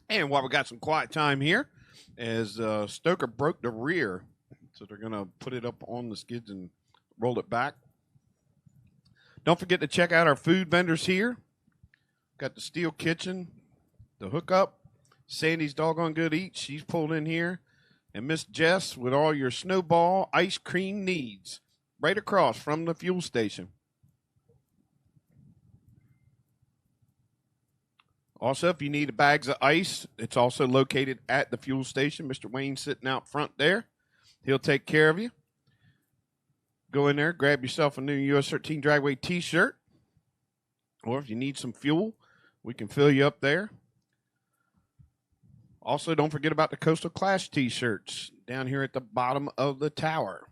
And while we got some quiet time here, as Stoker broke the rear, so they're going to put it up on the skids and roll it back. Don't forget to check out our food vendors here. Got the Steel Kitchen, the hookup, Sandy's Doggone Good Eats. She's pulled in here. And Miss Jess with all your snowball ice cream needs right across from the fuel station. Also, if you need bags of ice, it's also located at the fuel station. Mr. Wayne's sitting out front there. He'll take care of you. Go in there, grab yourself a new US 13 Dragway t-shirt. Or if you need some fuel, we can fill you up there. Also, don't forget about the Coastal Clash t-shirts down here at the bottom of the tower.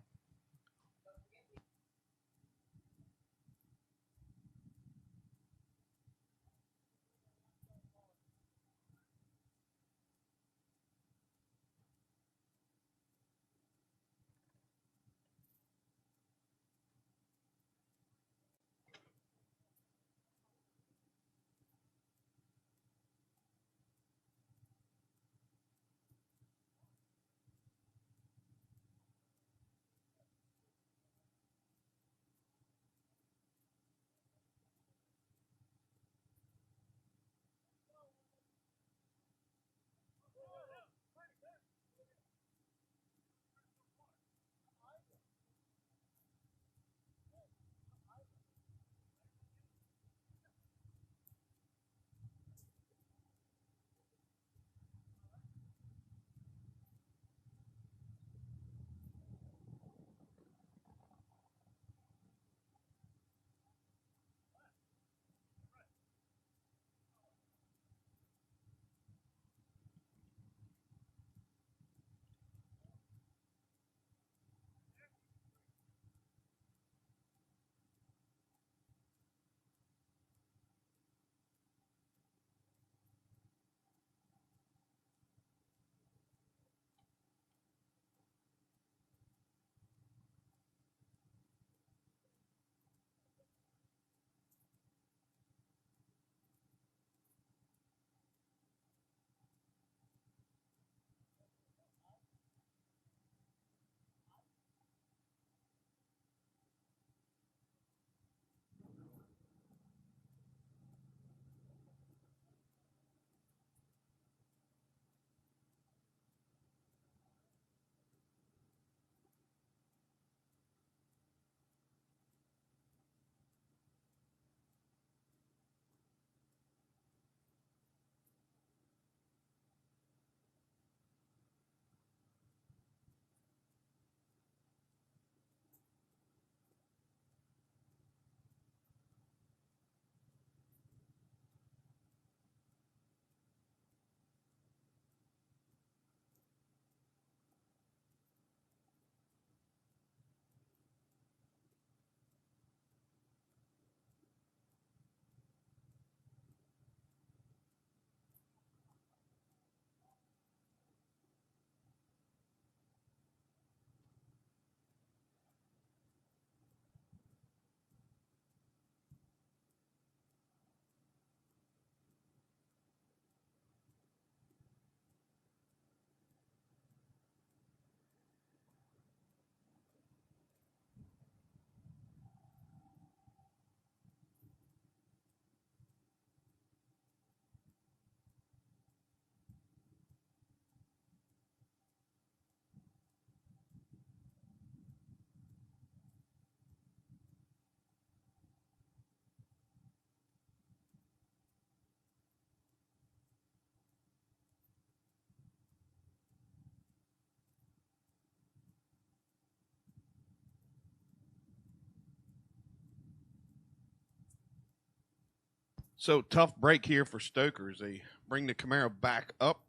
So tough break here for Stokers. They bring the Camaro back up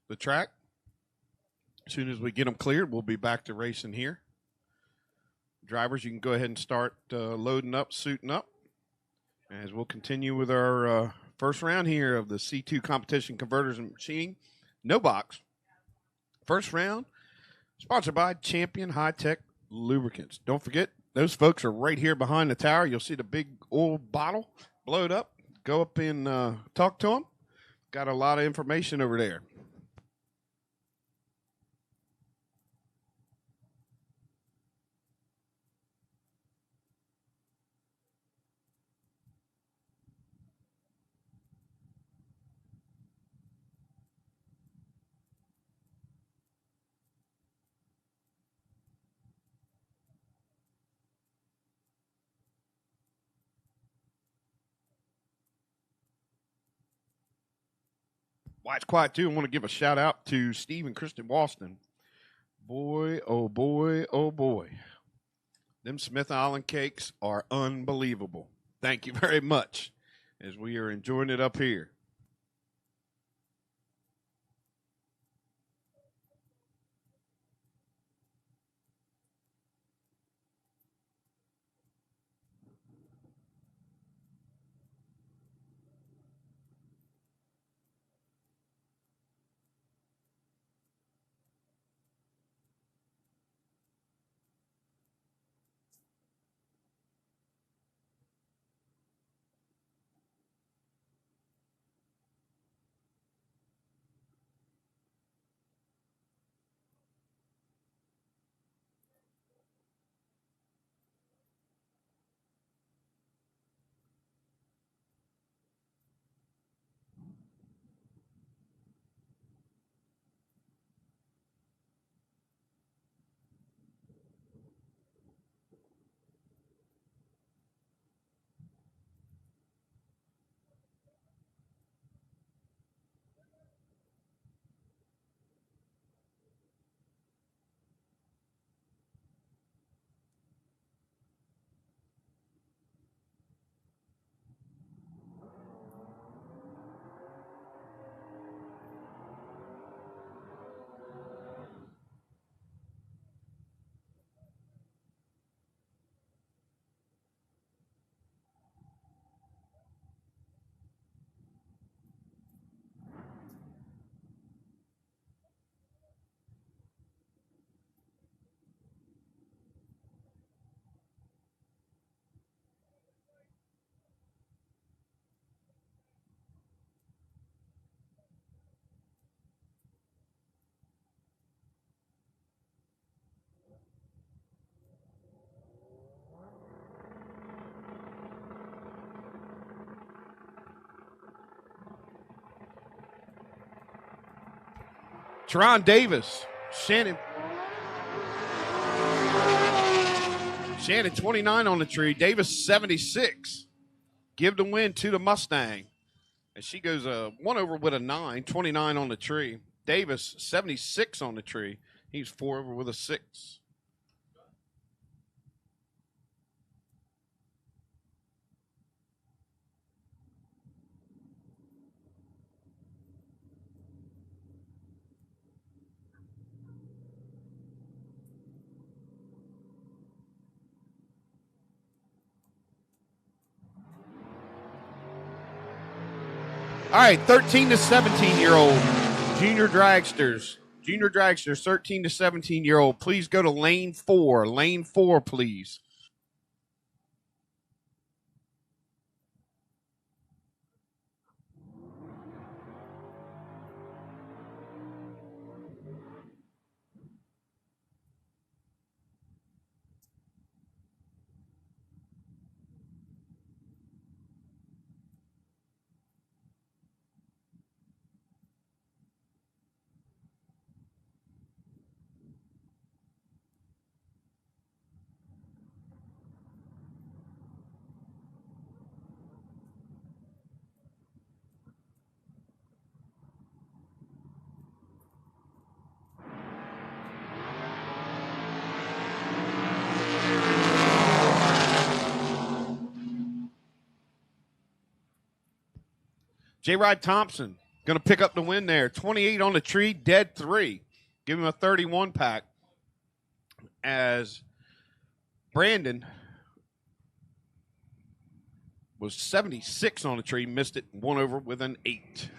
the track. As soon as we get them cleared, we'll be back to racing here. Drivers, you can go ahead and start loading up, suiting up, as we'll continue with our first round here of the C2 Competition Converters and Machining. No box. First round, sponsored by Champion High Tech Lubricants. Don't forget, those folks are right here behind the tower. You'll see the big oil bottle blowed up. Go up and talk to them. got a lot of information over there. Why it's quiet too. I want to give a shout out to Steve and Kristen Walston. Boy, oh boy, oh boy. Them Smith Island cakes are unbelievable. Thank you very much as we are enjoying it up here. Teron Davis, Shannon 29 on the tree. Davis 76. Give the win to the Mustang. And she goes one over with a 9, 29 on the tree. Davis 76 on the tree. He's 4 over with a 6. All right, 13 to 17-year-old junior dragsters. Junior dragsters, 13 to 17-year-old. Please go to lane 4. Lane 4, please. J. Rod Thompson going to pick up the win there. 28 on the tree, dead 3. Give him a 31 pack. As Brandon was 76 on the tree, missed it, 1 over with an 8.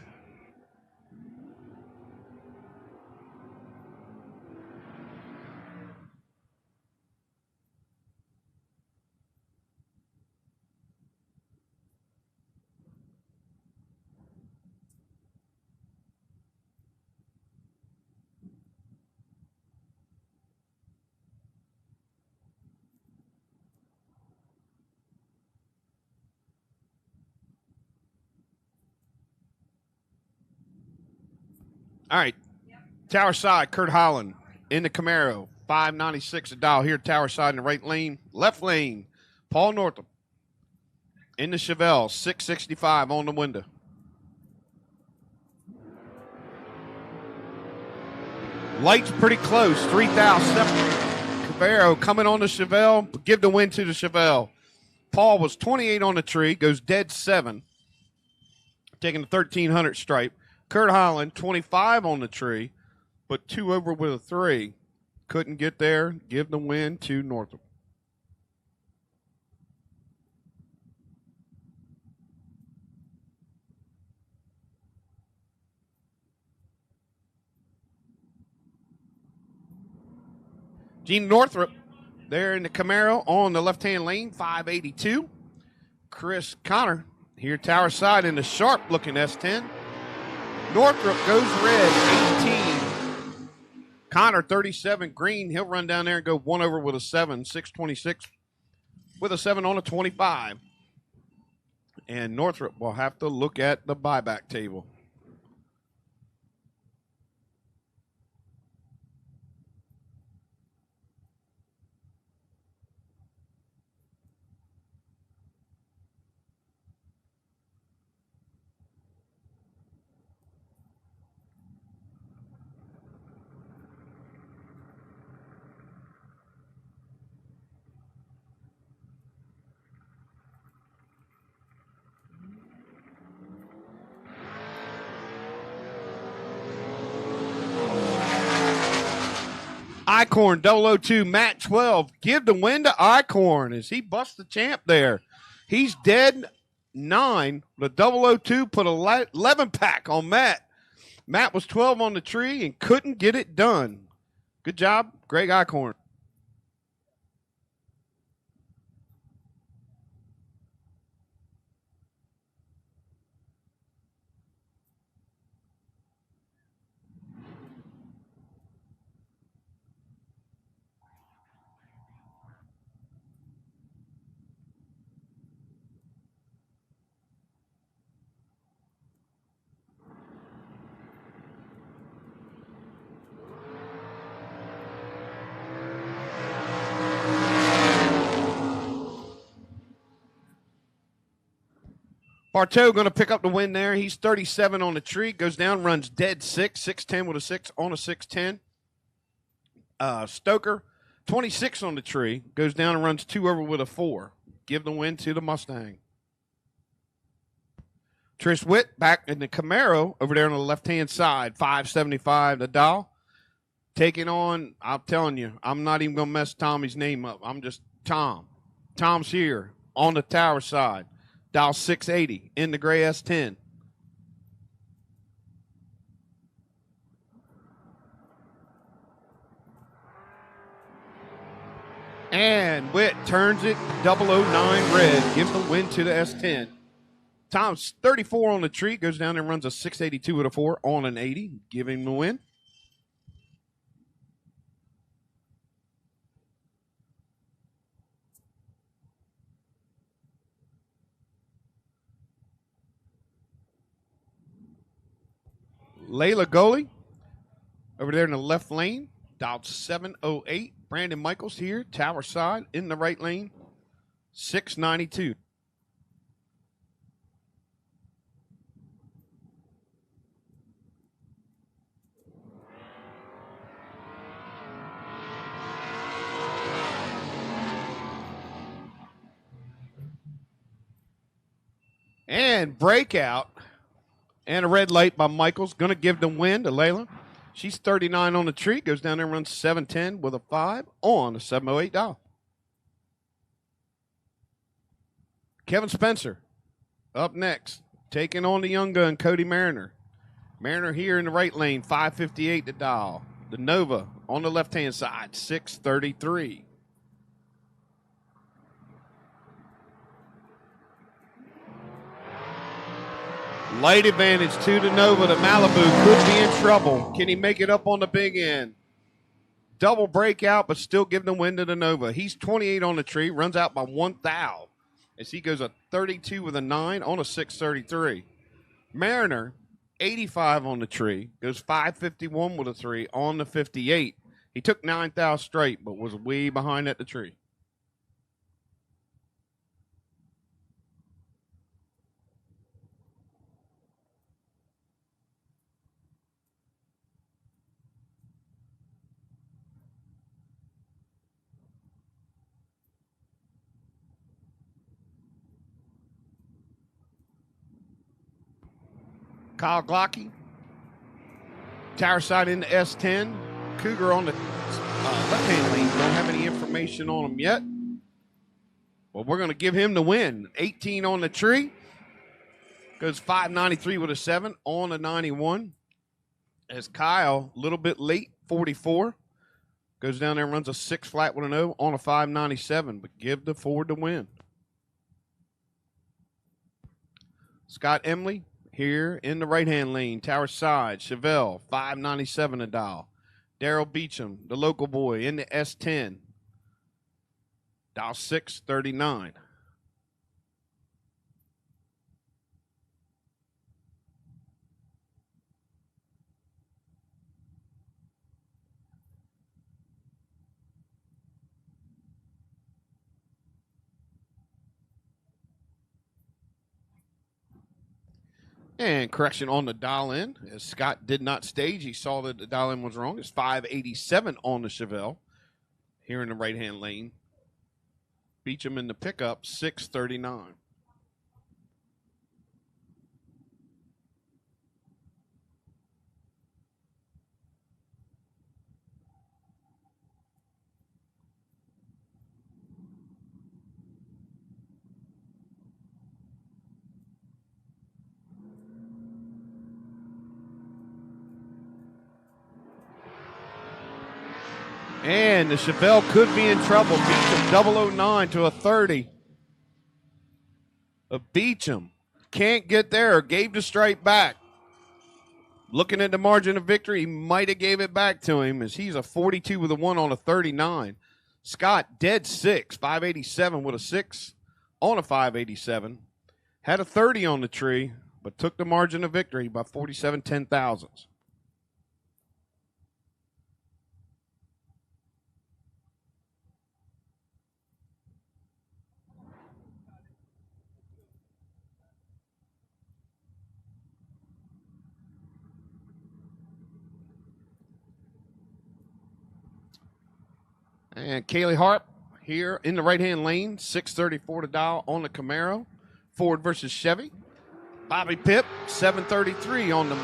All right. Tower side, Kurt Holland in the Camaro. 596 a dial here. Tower side in the right lane. Left lane, Paul Northrup. In the Chevelle, 665 on the window. Lights pretty close, 3,000 separate. Camaro coming on the Chevelle. Give the win to the Chevelle. Paul was 28 on the tree, goes dead 7. Taking the 1,300 stripe. Kurt Holland, 25 on the tree, but 2 over with a 3. Couldn't get there. Give the win to Northrup. Gene Northrup there in the Camaro on the left-hand lane, 582. Chris Connor here, tower side in the sharp-looking S10. Northrup goes red, 18. Connor, 37, green. He'll run down there and go 1 over with a 7, 626 with a 7 on a 25. And Northrup will have to look at the buyback table. Icorn 002, Matt 12. Give the win to Icorn as he busts the champ there. He's dead 9. The 002 put 11 pack on Matt. Matt was 12 on the tree and couldn't get it done. Good job, Greg Icorn. Bartow going to pick up the win there. He's 37 on the tree. Goes down, runs dead 6. 610 with a 6 on a 610. Stoker, 26 on the tree. Goes down and runs 2 over with a 4. Give the win to the Mustang. Trish Witt back in the Camaro over there on the left-hand side. 575 the dial. Taking on, I'm telling you, I'm not even going to mess Tommy's name up. I'm just Tom. Tom's here on the tower side. Dial 680 in the gray S10. And Witt turns it 009 red. Gives the win to the S10. Tom's 34 on the tree. Goes down and runs a 682 with a 4 on an 80. Give him the win. Layla Goley over there in the left lane, dialed 708. Brandon Michaels here, tower side in the right lane, 692. And breakout. And a red light by Michaels. Going to give the win to Layla. She's 39 on the tree. Goes down there and runs 710 with a 5 on a 708 dial. Kevin Spencer up next. Taking on the young gun, Cody Mariner. Mariner here in the right lane, 558 to dial. The Nova on the left-hand side, 633. Light advantage to the Nova. The Malibu could be in trouble. Can he make it up on the big end? Double breakout, but still giving the win to the Nova. He's 28 on the tree, runs out by 1 thou as he goes a 32 with a 9 on a 633. Mariner 85 on the tree. Goes 551 with a 3 on the 58. He took 9,000 straight, but was way behind at the tree. Kyle Glocky. Tower side in the S10. Cougar on the left-hand lane. Don't have any information on him yet. Well, we're going to give him the win. 18 on the tree. Goes 593 with a 7 on the 91. As Kyle, a little bit late, 44. Goes down there and runs a 6 flat with an O on a 597. But give the Ford the win. Scott Emley. Here in the right-hand lane, Tower side, Chevelle, 597 a dial. Daryl Beecham, the local boy, in the S10, dial 639. And correction on the dial in, as Scott did not stage. He saw that the dial in was wrong. It's 587 on the Chevelle. Here in the right-hand lane. Beecham in the pickup, 639. And the Chevelle could be in trouble. Beecham 009 to a 30. Beecham can't get there. Gave the straight back. Looking at the margin of victory, he might have gave it back to him as he's a 42 with a 1 on a 39. Scott dead 6, 587 with a 6 on a 587. Had a 30 on the tree, but took the margin of victory by 47 10,000ths. And Kaylee Harp here in the right-hand lane, 634 to dial on the Camaro. Ford versus Chevy. Bobby Pipp, 733 on the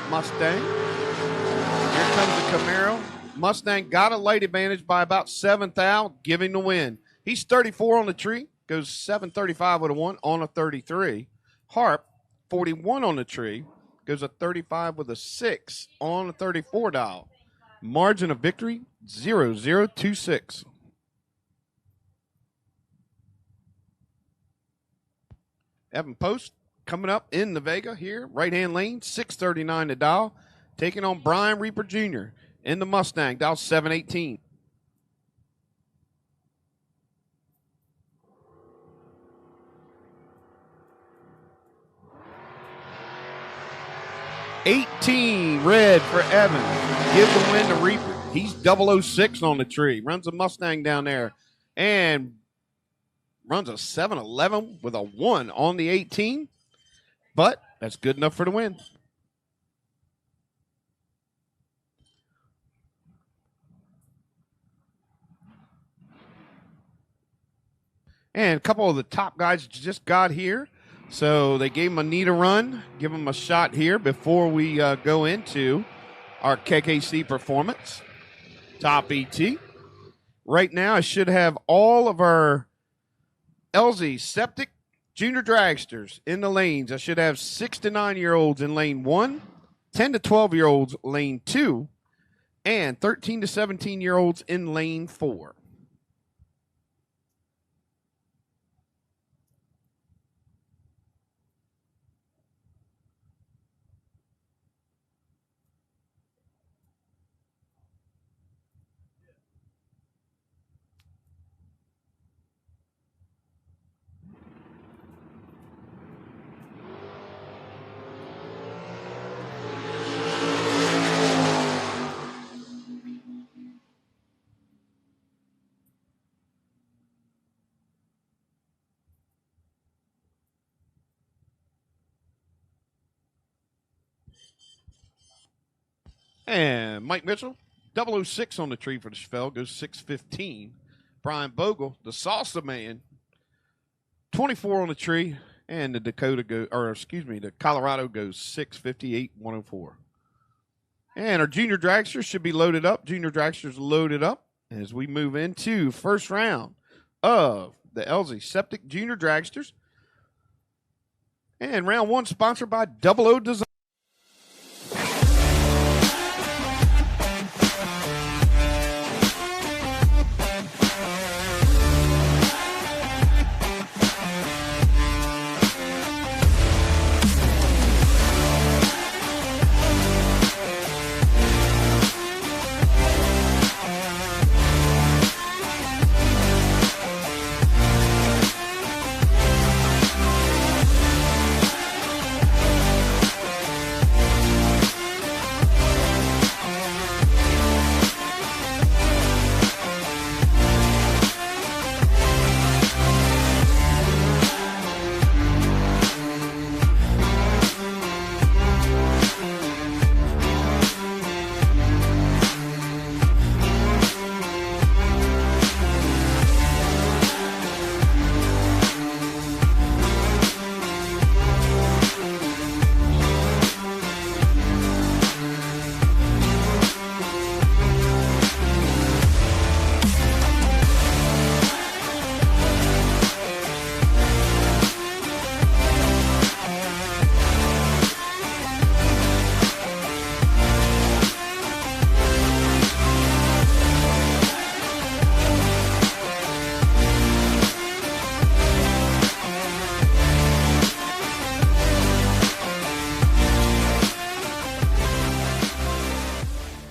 Mustang. Here comes the Camaro. Mustang got a light advantage by about 7,000, giving the win. He's 34 on the tree, goes 735 with a 1 on a 33. Harp, 41 on the tree, goes a 35 with a 6 on a 34 dial. Margin of victory, 0026. Evan Post coming up in the Vega here, right-hand lane, 639 to dial, taking on Brian Reaper Jr. in the Mustang, dial 718. $18 red for Evan. Give the win to Reaper. He's 006 on the tree. Runs a Mustang down there and runs a 7-11 with a 1 on the 18. But that's good enough for the win. And a couple of the top guys just got here. So they gave him a neat run, give him a shot here before we go into our KKC performance. Top ET. Right now, I should have all of our LZ Septic Junior Dragsters in the lanes. I should have 6 to 9-year-olds in lane 1, 10 to 12-year-olds lane 2, and 13 to 17-year-olds in lane 4. And Mike Mitchell, 006 on the tree for the Chevelle, goes 615. Brian Bogle, the Salsa Man, 24 on the tree, and the the Colorado goes 658, 104. And our junior dragsters should be loaded up. Junior dragsters loaded up as we move into first round of the LZ Septic Junior Dragsters. And round one sponsored by Double O Design.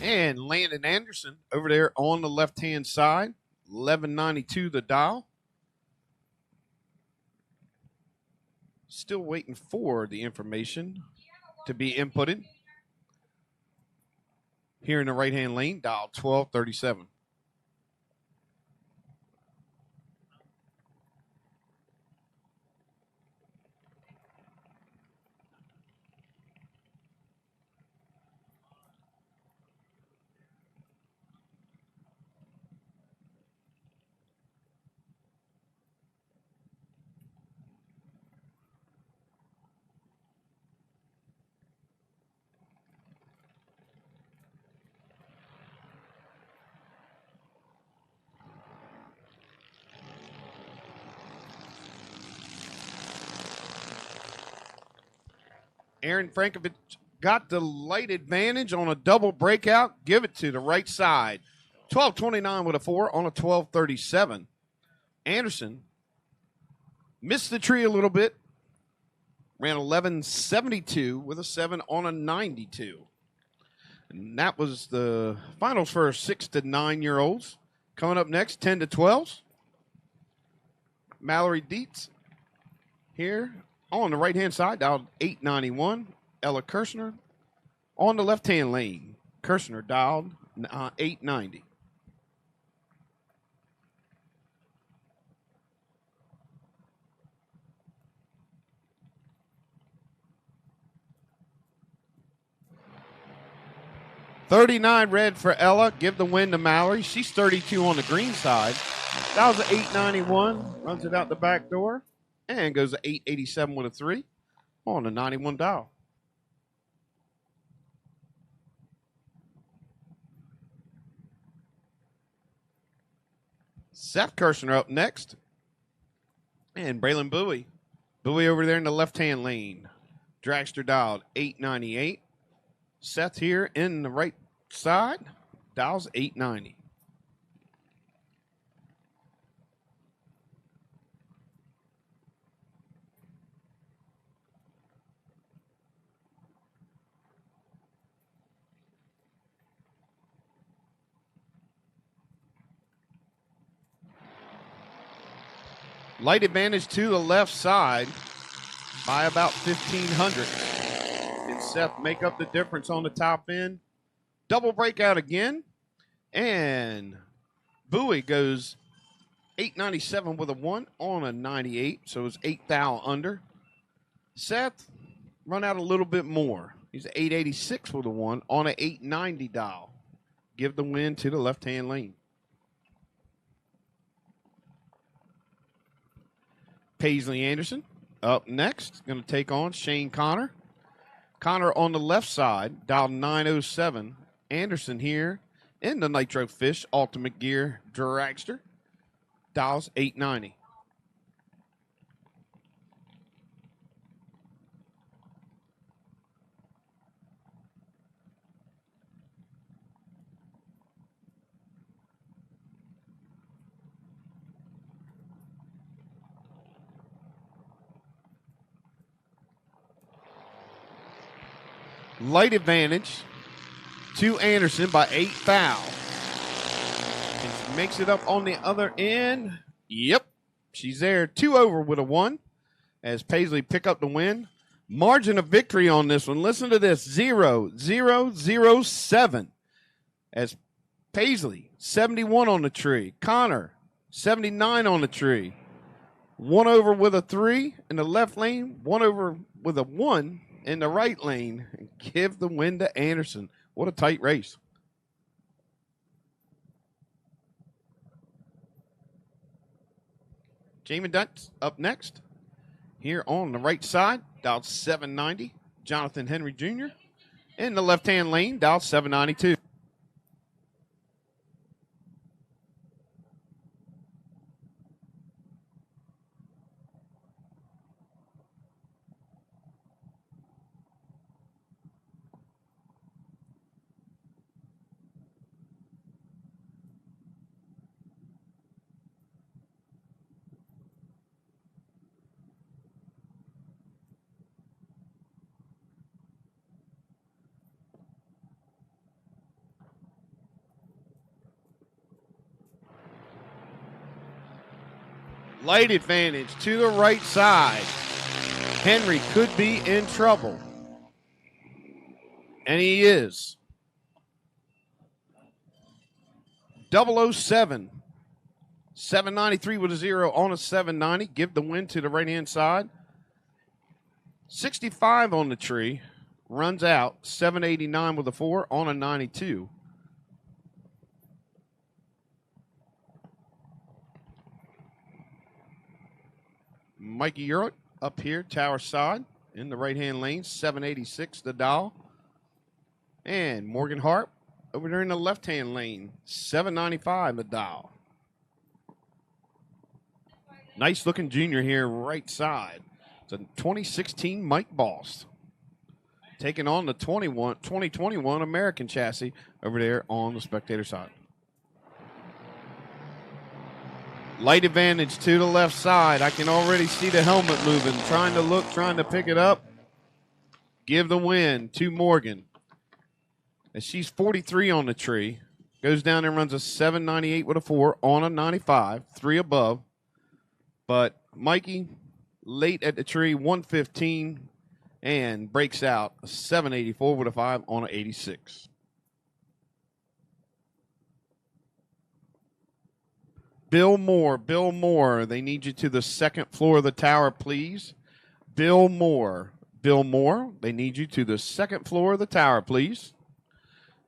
And Landon Anderson over there on the left-hand side, 1192 the dial. Still waiting for the information to be inputted. Here in the right-hand lane, dial 1237. Aaron Frankovich got the light advantage on a double breakout. Give it to the right side. 1229 with a 4 on a 1237. Anderson missed the tree a little bit. Ran 1172 with a 7 on a 92. And that was the finals for 6 to 9-year-olds. Coming up next, 10 to 12s. Mallory Dietz here on the right-hand side, dialed 891. Ella Kirshner on the left-hand lane. Kirshner dialed 890. $39 red for Ella. Give the win to Mallory. She's 32 on the green side. That was an 891. Runs it out the back door. And goes to 887 with a 3 on the 91 dial. Seth Kirshner up next. And Braylon Bowie. Bowie over there in the left-hand lane. Dragster dialed 898. Seth here in the right side. Dials 890. Light advantage to the left side by about 1,500. And Seth make up the difference on the top end. Double breakout again. And Bowie goes 897 with a 1 on a 98. So it's 8 thou under. Seth run out a little bit more. He's 886 with a 1 on an 890 dial. Give the win to the left-hand lane. Paisley Anderson up next. Going to take on Shane Connor. Connor on the left side, dial 907. Anderson here in the Nitro Fish Ultimate Gear Dragster, dials 890. Light advantage to Anderson by 8 foul. And makes it up on the other end. Yep, she's there. 2 over with a 1 as Paisley pick up the win. Margin of victory on this one. Listen to this, 0-0-0-7. As Paisley, 71 on the tree. Connor, 79 on the tree. 1 over with a 3 in the left lane. 1 over with a 1 in the right lane. Give the win to Anderson. What a tight race. Jamie Duntz up next. Here on the right side, dialed 790. Jonathan Henry Jr. In the left-hand lane, dialed 792. Light advantage to the right side. Henry could be in trouble. And he is. 007. 793 with a 0 on a 790. Give the win to the right-hand side. 65 on the tree. Runs out. 789 with a 4 on a 92. Mikey Ehrlich up here, tower side, in the right-hand lane, 786 the dial. And Morgan Hart over there in the left-hand lane, 795 the dial. Nice-looking junior here, right side. It's a 2016 Mike Boss. Taking on the 2021 American chassis over there on the spectator side. Light advantage to the left side. I can already see the helmet moving. Trying to look, trying to pick it up. Give the win to Morgan. And she's 43 on the tree. Goes down there and runs a 798 with a 4 on a 95. 3 above. But Mikey, late at the tree, 115. And breaks out a 784 with a 5 on an 86. Bill Moore, they need you to the second floor of the tower, please. Bill Moore, they need you to the second floor of the tower, please.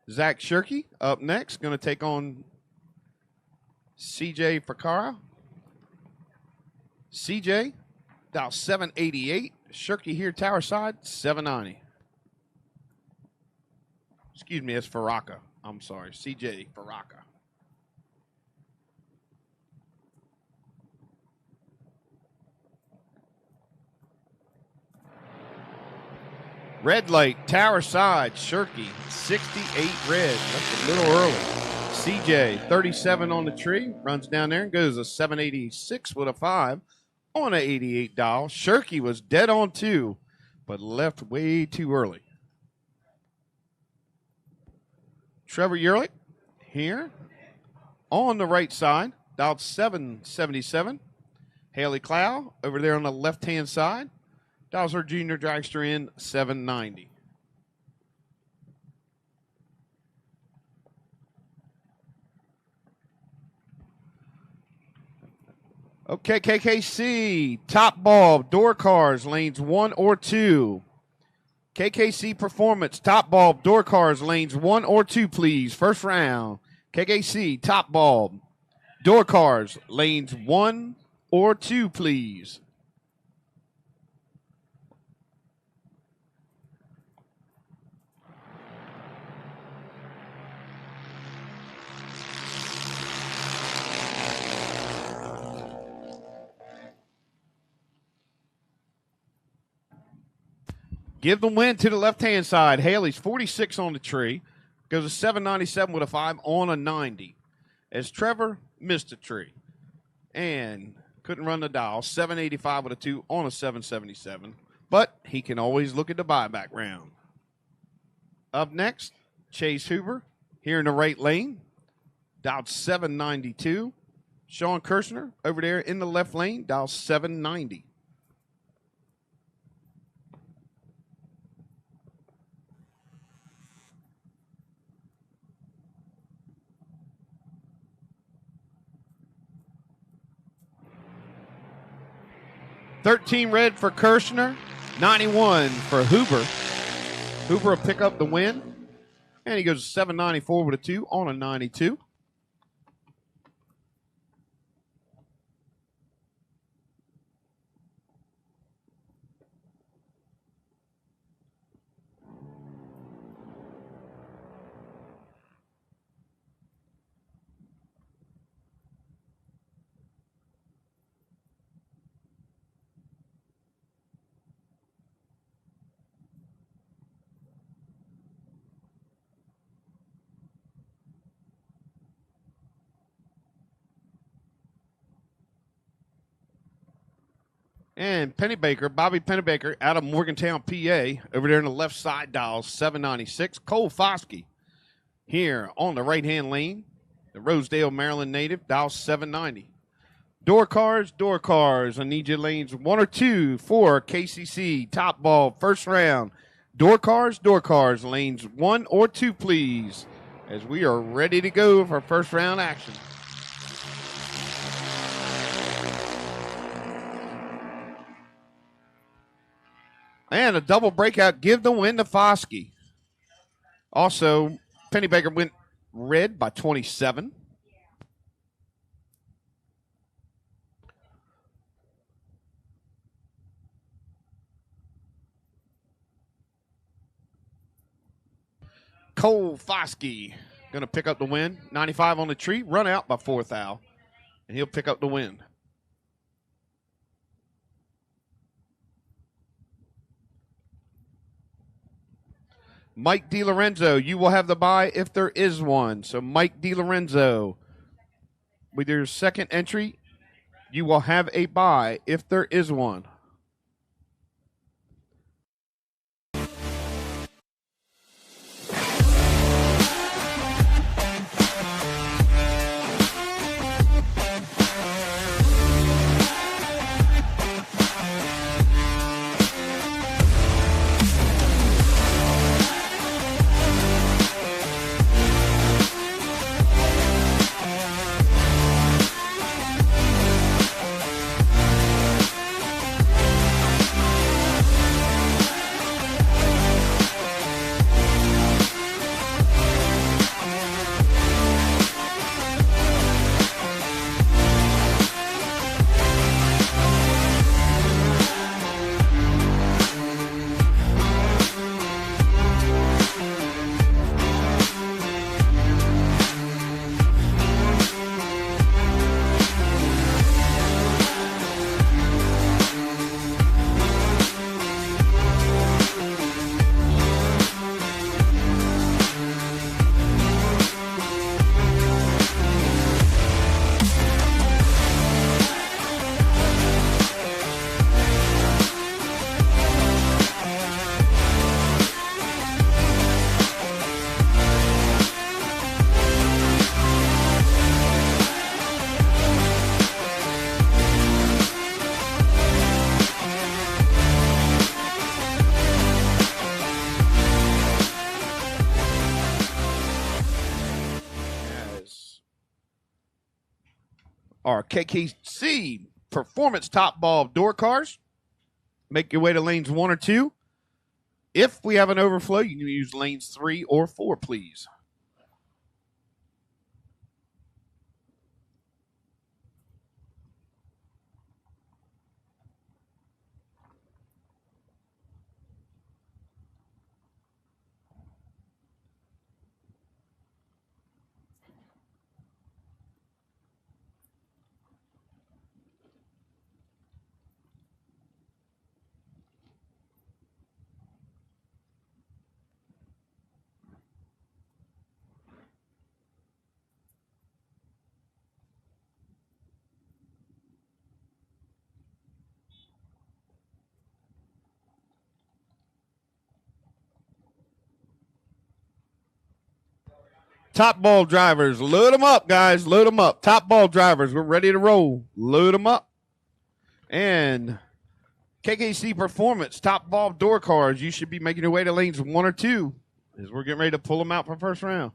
Zach Shirky up next, going to take on CJ Fakara. CJ, dial 788. Shirky here, tower side, 790. Excuse me, it's Faraka. I'm sorry, CJ Faraka. Red light, tower side, Shirky, 68 red. That's a little early. CJ, 37 on the tree, runs down there and goes a 786 with a 5 on an 88 dial. Shirky was dead on 2, but left way too early. Trevor Ehrlich here on the right side, dialed 777. Haley Clow over there on the left-hand side. Dials her junior dragster in 790. Okay, KKC, top ball, door cars, lanes 1 or 2. KKC Performance, top bulb, door cars, lanes 1 or 2, please. First round. KKC, top bulb, door cars, lanes 1 or 2, please. Give the win to the left-hand side. Haley's 46 on the tree. Goes a 797 with a 5 on a 90. As Trevor missed a tree and couldn't run the dial. 785 with a 2 on a 777. But he can always look at the buyback round. Up next, Chase Huber here in the right lane. Dialed 792. Sean Kirshner over there in the left lane. Dialed 790. $13 red for Kirshner, 91 for Huber. Huber will pick up the win, and he goes 794 with a 2 on a 92. And Pennybaker, Bobby Pennybaker out of Morgantown, PA, over there in the left side dial, 796. Cole Foskey here on the right-hand lane, the Rosedale, Maryland native, dial 790. Door cars, I need your lanes 1 or 2 for KCC, top ball, first round. Door cars, lanes 1 or 2, please, as we are ready to go for first round action. And a double breakout, give the win to Foskey. Also, Pennybaker went red by 27. Cole Foskey going to pick up the win. 95 on the tree, run out by 4th thou, and he'll pick up the win. Mike DiLorenzo, you will have the bye if there is one. So Mike DiLorenzo, with your second entry, you will have a bye if there is one. Our KKC Performance top ball door cars. Make your way to lanes 1 or 2. If we have an overflow, you can use lanes 3 or 4, please. Top ball drivers, load them up, guys. Load them up. Top ball drivers, we're ready to roll. Load them up. And KKC Performance, top ball door cars. You should be making your way to lanes 1 or 2 as we're getting ready to pull them out for first round.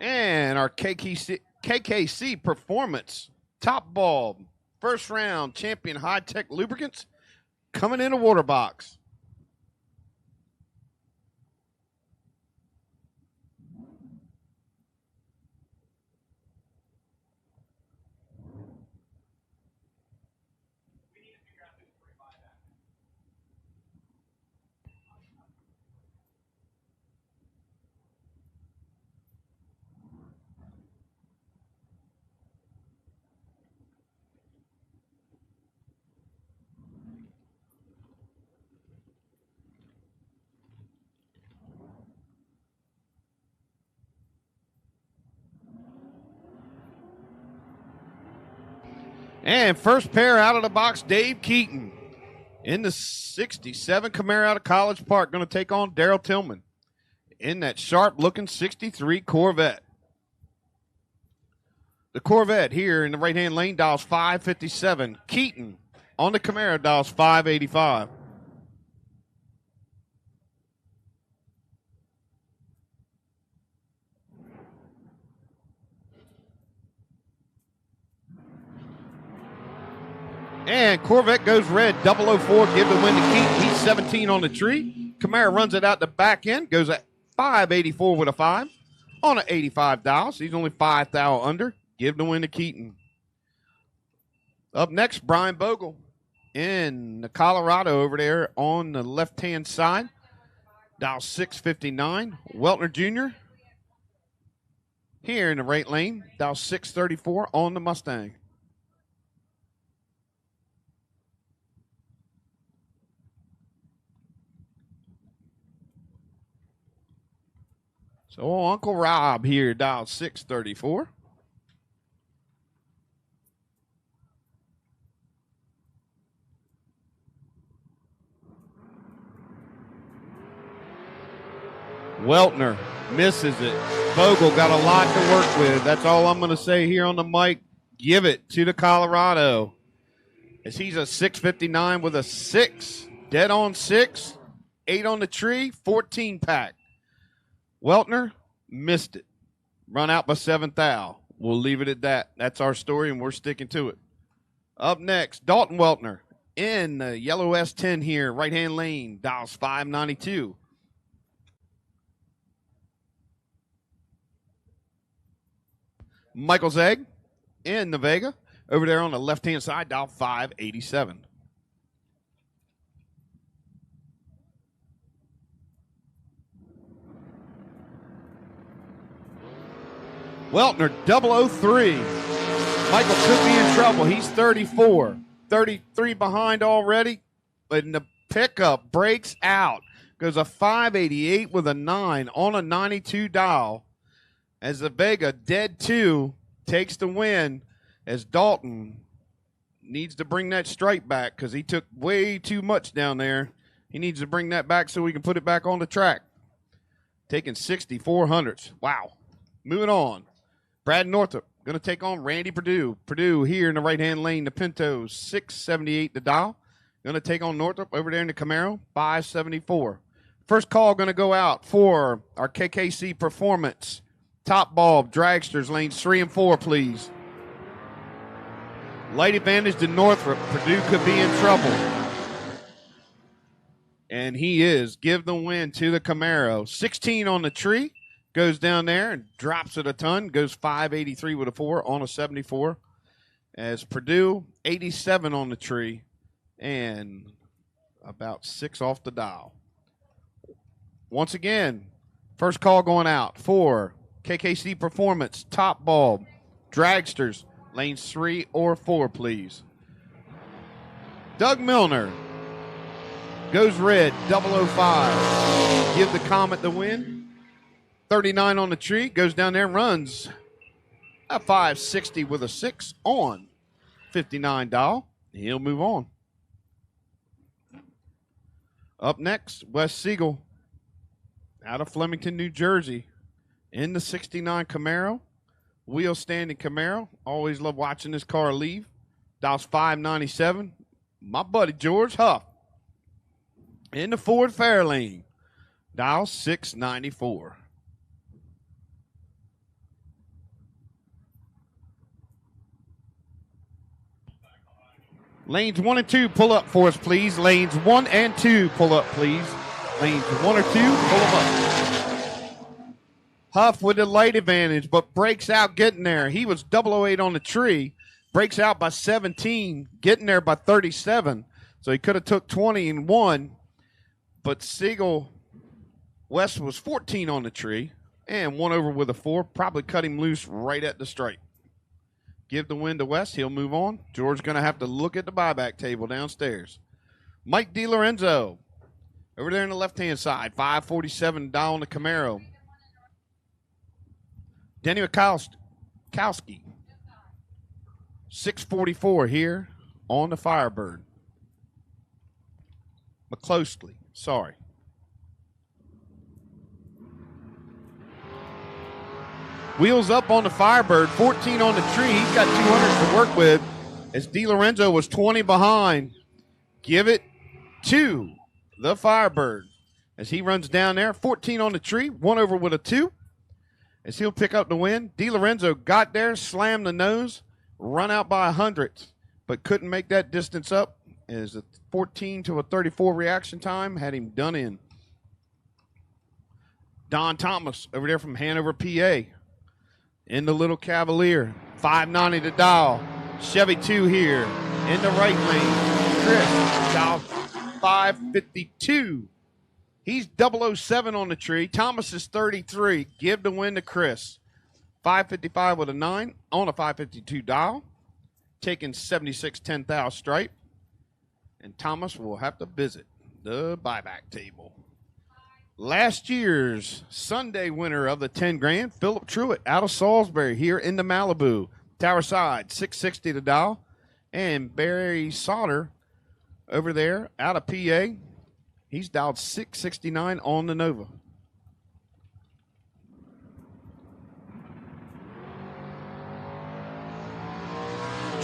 And our KKC Performance top ball first round champion high-tech lubricants coming in a water box. And first pair out of the box, Dave Keaton in the 67 Camaro out of College Park, going to take on Daryl Tillman in that sharp-looking 63 Corvette. The Corvette here in the right-hand lane dials 557. Keaton on the Camaro dials 585. And Corvette goes red, 004, give the win to Keaton. He's 17 on the tree. Camaro runs it out the back end, goes at 584 with a 5 on an 85 dial. So he's only 5 thou under. Give the win to Keaton. Up next, Brian Bogle in the Colorado over there on the left-hand side. Dial 659. Weltner Jr. here in the right lane. Dial 634 on the Mustang. So Uncle Rob here, dial 634. Weltner misses it. Bogle got a lot to work with. That's all I'm going to say here on the mic. Give it to the Colorado. As he's a 659 with a 6. Dead on 6. 8 on the tree. 14 pack. Weltner missed it. Run out by 7th thou. We'll leave it at that. That's our story, and we're sticking to it. Up next, Dalton Weltner in the yellow S10 here, right-hand lane, dials 592. Michael Zegg in the Vega. Over there on the left-hand side, dial 587. Weltner, 003. Michael could be in trouble. He's 34. 33 behind already. But in the pickup, breaks out. Goes a 588 with a 9 on a 92 dial. As the Vega, dead 2, takes the win. As Dalton needs to bring that stripe back because he took way too much down there. He needs to bring that back so we can put it back on the track. Taking 6400s. Wow. Moving on. Brad Northup going to take on Randy Perdue. Perdue here in the right-hand lane, the Pinto, 678 the dial. Going to take on Northup over there in the Camaro, 574. First call going to go out for our KKC Performance. Top bulb, dragsters, lanes 3 and 4, please. Light advantage to Northrop. Perdue could be in trouble. And he is. Give the win to the Camaro. 16 on the tree. Goes down there and drops it a ton. Goes 583 with a 4 on a 74. As Perdue, 87 on the tree. And about 6 off the dial. Once again, first call going out for KKC Performance. Top bulb, dragsters. Lanes 3 or 4, please. Doug Milner goes red, 005. Give the Comet the win. 39 on the tree. Goes down there and runs a 560 with a 6 on 59 dial. He'll move on. Up next, Wes Siegel out of Flemington, New Jersey in the 69 Camaro. Wheel standing Camaro. Always love watching this car leave. Dials 597. My buddy George Huff in the Ford Fairlane. Dial 694. Lanes 1 and 2, pull up for us, please. Lanes 1 and 2, pull up, please. Lanes 1 or 2, pull them up. Huff with the light advantage, but breaks out getting there. He was 008 on the tree. Breaks out by 17, getting there by 37. So he could have took 20 and won. But Siegel West was 14 on the tree and won over with a 4. Probably cut him loose right at the stripe. Give the win to West. He'll move on. George going to have to look at the buyback table downstairs. Mike DiLorenzo over there on the left-hand side. 547 down the Camaro. Denny Mikowski. 644 here on the Firebird. McCloskey, sorry. Wheels up on the Firebird, 14 on the tree. He's got 200 to work with as DiLorenzo was 20 behind. Give it to the Firebird as he runs down there. 14 on the tree, one over with a 2 as he'll pick up the win. DiLorenzo got there, slammed the nose, run out by 100, but couldn't make that distance up as a 14 to a 34 reaction time had him done in. Don Thomas over there from Hanover, PA. In the little Cavalier, 590 to dial. Chevy 2 here in the right lane. Chris, dial 552. He's 007 on the tree. Thomas is 33. Give the win to Chris. 555 with a 9 on a 552 dial. Taking 76 10,000 stripe. And Thomas will have to visit the buyback table. Last year's Sunday winner of the 10 grand, Philip Truitt out of Salisbury here in the Malibu. Tower side, 660 to dial. And Barry Sauter over there out of PA. He's dialed 669 on the Nova.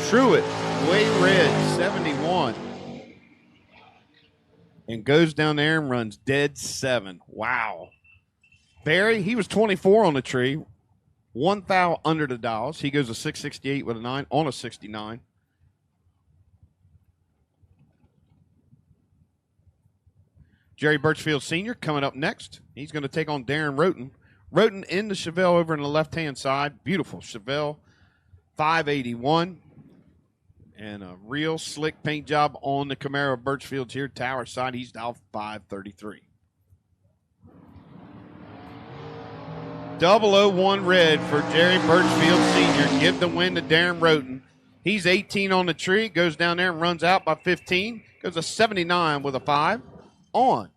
Truitt, way red, 71. And goes down there and runs dead 7. Wow. Barry, he was 24 on the tree. 1 thou under the dials. He goes a 668 with a 9 on a 69. Jerry Birchfield Sr. coming up next. He's going to take on Darren Roten. Roten in the Chevelle over on the left-hand side. Beautiful Chevelle 581. And a real slick paint job on the Camaro Birchfields here. Tower side, he's dialed 533. 001 red for Jerry Birchfield Sr. Give the win to Darren Roten. He's 18 on the tree. Goes down there and runs out by 15. Goes a 79 with a 5 on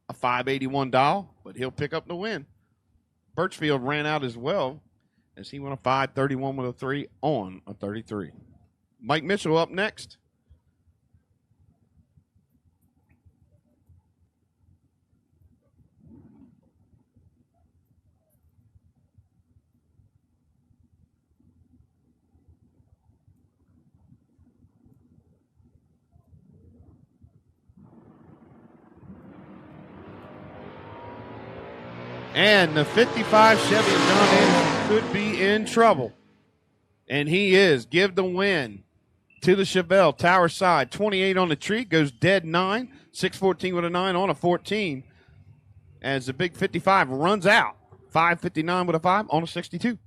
a 581 dial, but he'll pick up the win. Birchfield ran out as well as he went a 531 with a 3 on a 33. Mike Mitchell up next. And the 55 Chevy of John Anderson could be in trouble. And he is. Give the win to the Chevelle Tower side. 28 on the tree. Goes dead 9. 614 with a 9 on a 14. As the big 55 runs out. 559 with a 5 on a 62.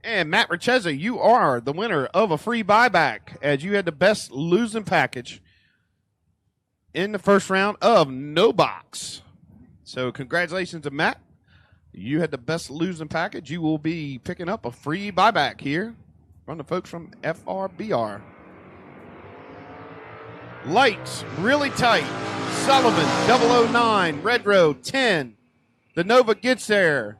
And Matt Richezza, you are the winner of a free buyback as you had the best losing package in the first round of No Box. So congratulations to Matt. You had the best losing package. You will be picking up a free buyback here from the folks from FRBR. Lights, really tight. Sullivan, 009, Red Road, 10. The Nova gets there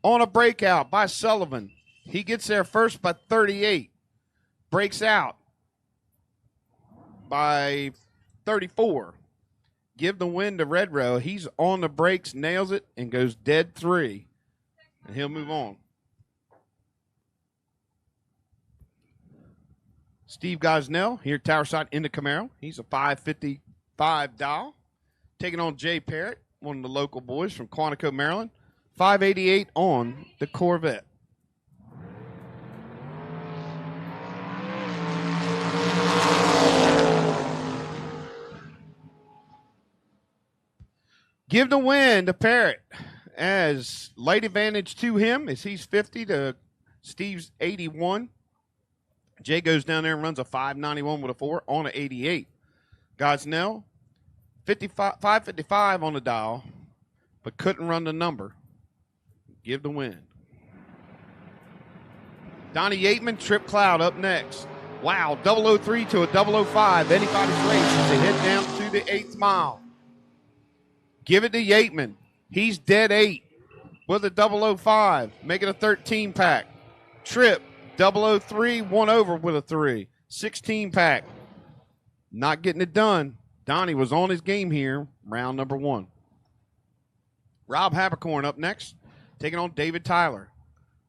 on a breakout by Sullivan. He gets there first by 38. Breaks out by 34. Give the win to Red Row. He's on the brakes, nails it, and goes dead 3. And he'll move on. Steve Gosnell here, Tower side into Camaro. He's a 555 dial. Taking on Jay Parrott, one of the local boys from Quantico, Maryland. 588 on the Corvette. Give the win to Parrott as light advantage to him as he's 50 to Steve's 81. Jay goes down there and runs a 591 with a 4 on an 88. Gosnell, 555 on the dial, but couldn't run the number. Give the win. Donnie Yateman, Trip Cloud up next. Wow, 003 to a 005. Anybody's race as they head down to the 8th mile. Give it to Yateman. He's dead 8 with a 005. Make it a 13 pack. Trip, 003, 1 over with a 3. 16 pack. Not getting it done. Donnie was on his game here, round number 1. Rob Habercorn up next, taking on David Tyler.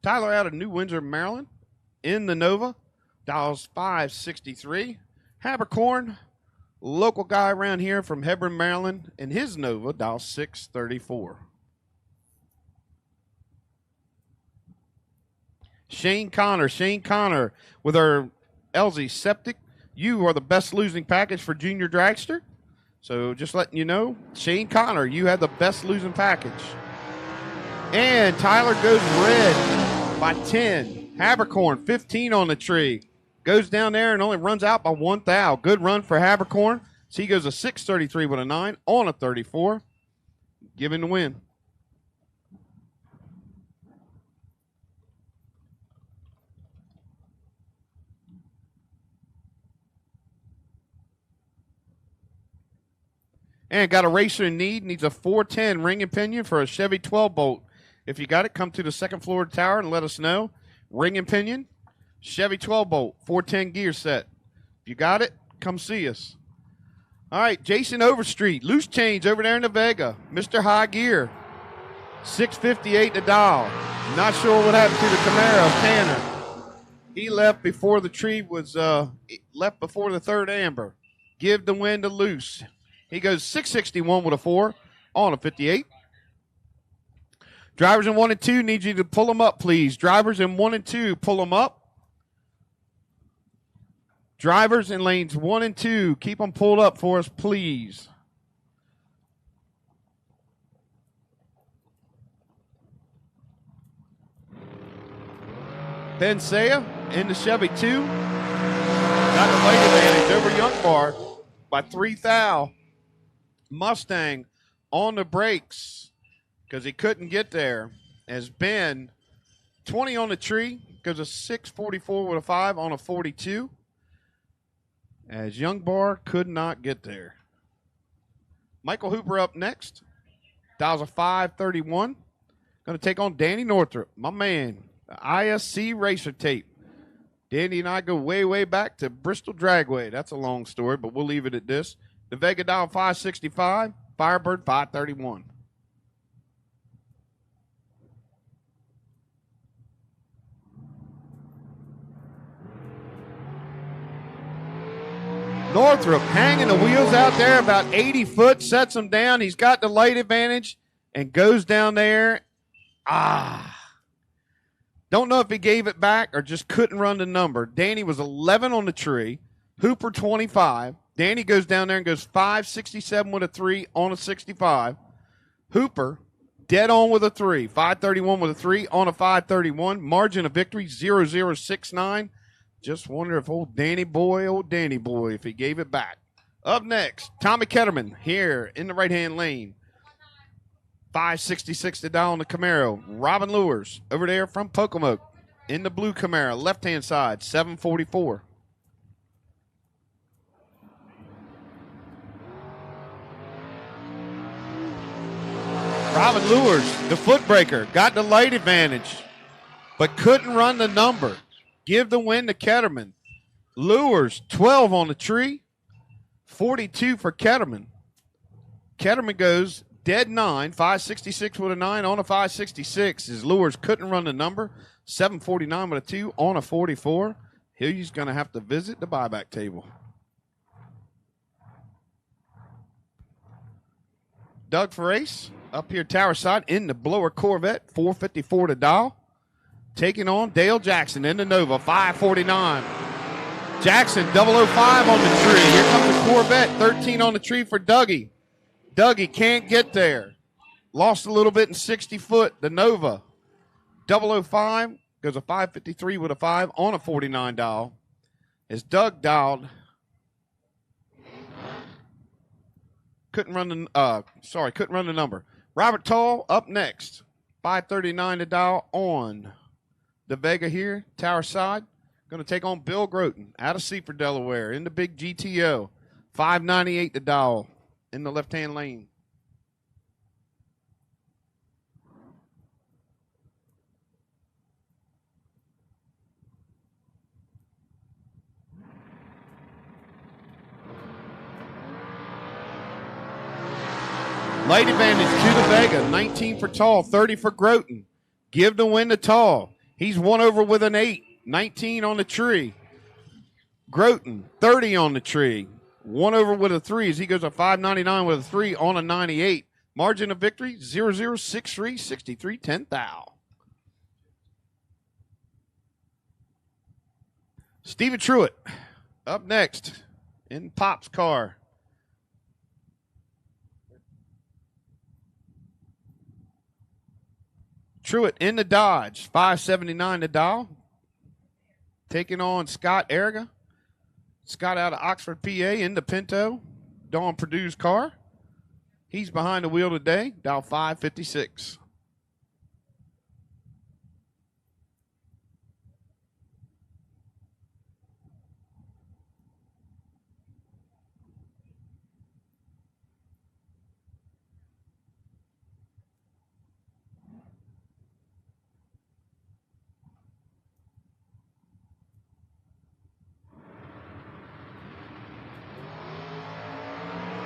Tyler out of New Windsor, Maryland, in the Nova. Dials 563. Habercorn, local guy around here from Hebron, Maryland, and his Nova, dials 634. Shane Connor with our LZ Septic. You are the best losing package for Junior Dragster. So just letting you know, Shane Connor, you had the best losing package. And Tyler goes red by 10. Habercorn, 15 on the tree. Goes down there and only runs out by 1 thou. Good run for Habercorn. So he goes a 633 with a 9 on a 34. Give him the win. And got a racer in need. Needs a 410 ring and pinion for a Chevy 12 bolt. If you got it, come to the second floor of the tower and let us know. Ring and pinion, Chevy 12 bolt, 410 gear set. If you got it, come see us. All right, Jason Overstreet, loose change over there in the Vega. Mr. High Gear, 658 the dial. Not sure what happened to the Camaro, Tanner. He left before the tree was left before the third amber. Give the win to Loose. He goes 661 with a 4 on a 58. Drivers in 1 and 2, need you to pull them up, please. Drivers in 1 and 2, pull them up. Drivers in lanes 1 and 2, keep them pulled up for us, please. Ben Saya in the Chevy 2. Got the late advantage over Youngbar by 3 thou. Mustang on the brakes because he couldn't get there. As Ben, 20 on the tree, goes a 644 with a 5 on a 42. As Youngbar could not get there. Michael Hooper up next. Dials a 531. Going to take on Danny Northrup, my man. The ISC racer tape. Danny and I go way, way back to Bristol Dragway. That's a long story, but we'll leave it at this. The Vega dial 565, Firebird 531. Northrup hanging the wheels out there about 80 foot, sets them down. He's got the light advantage and goes down there. Don't know if he gave it back or just couldn't run the number. Danny was 11 on the tree. Hooper 25. Danny goes down there and goes 567 with a 3 on a 65. Hooper dead on with a 3. 531 with a 3 on a 531. Margin of victory 0069. Just wonder if old Danny boy, if he gave it back. Up next, Tommy Ketterman here in the right-hand lane. 566 to dial on the Camaro. Robin Lewis over there from Pocomoke in the blue Camaro, left-hand side, 744. Robin Lewis, the footbreaker, got the light advantage, but couldn't run the number. Give the win to Ketterman. Lewis, 12 on the tree, 42 for Ketterman. Ketterman goes dead 9, 566 with a 9 on a 566. His Lures couldn't run the number. 749 with a 2 on a 44. He's going to have to visit the buyback table. Doug Ferace up here tower side in the blower Corvette, 454 to dial. Taking on Dale Jackson in the Nova, 549. Jackson, 005 on the tree. Here comes the Corvette, 13 on the tree for Dougie. Dougie can't get there. Lost a little bit in 60 foot. The Nova, 005, goes a 553 with a 5 on a 49 dial. As Doug dialed, couldn't run the number. Robert Tall up next, 539 to dial on the Vega here, tower side. Going to take on Bill Groton out of Seaford, Delaware, in the big GTO, 598 to dial in the left-hand lane. Light advantage to the Vega, 19 for Tall, 30 for Groton. Give the win to Tall. He's one over with an 8, 19 on the tree. Groton, 30 on the tree. One over with a 3 as he goes a 599 with a 3 on a 98. Margin of victory, 0063, 63, 10 thou. Stephen Truitt up next in Pop's car. Truitt in the Dodge, 579 to dial. Taking on Scott Erga. Scott out of Oxford, PA, in the Pinto, Dawn Purdue's car. He's behind the wheel today, dial 556.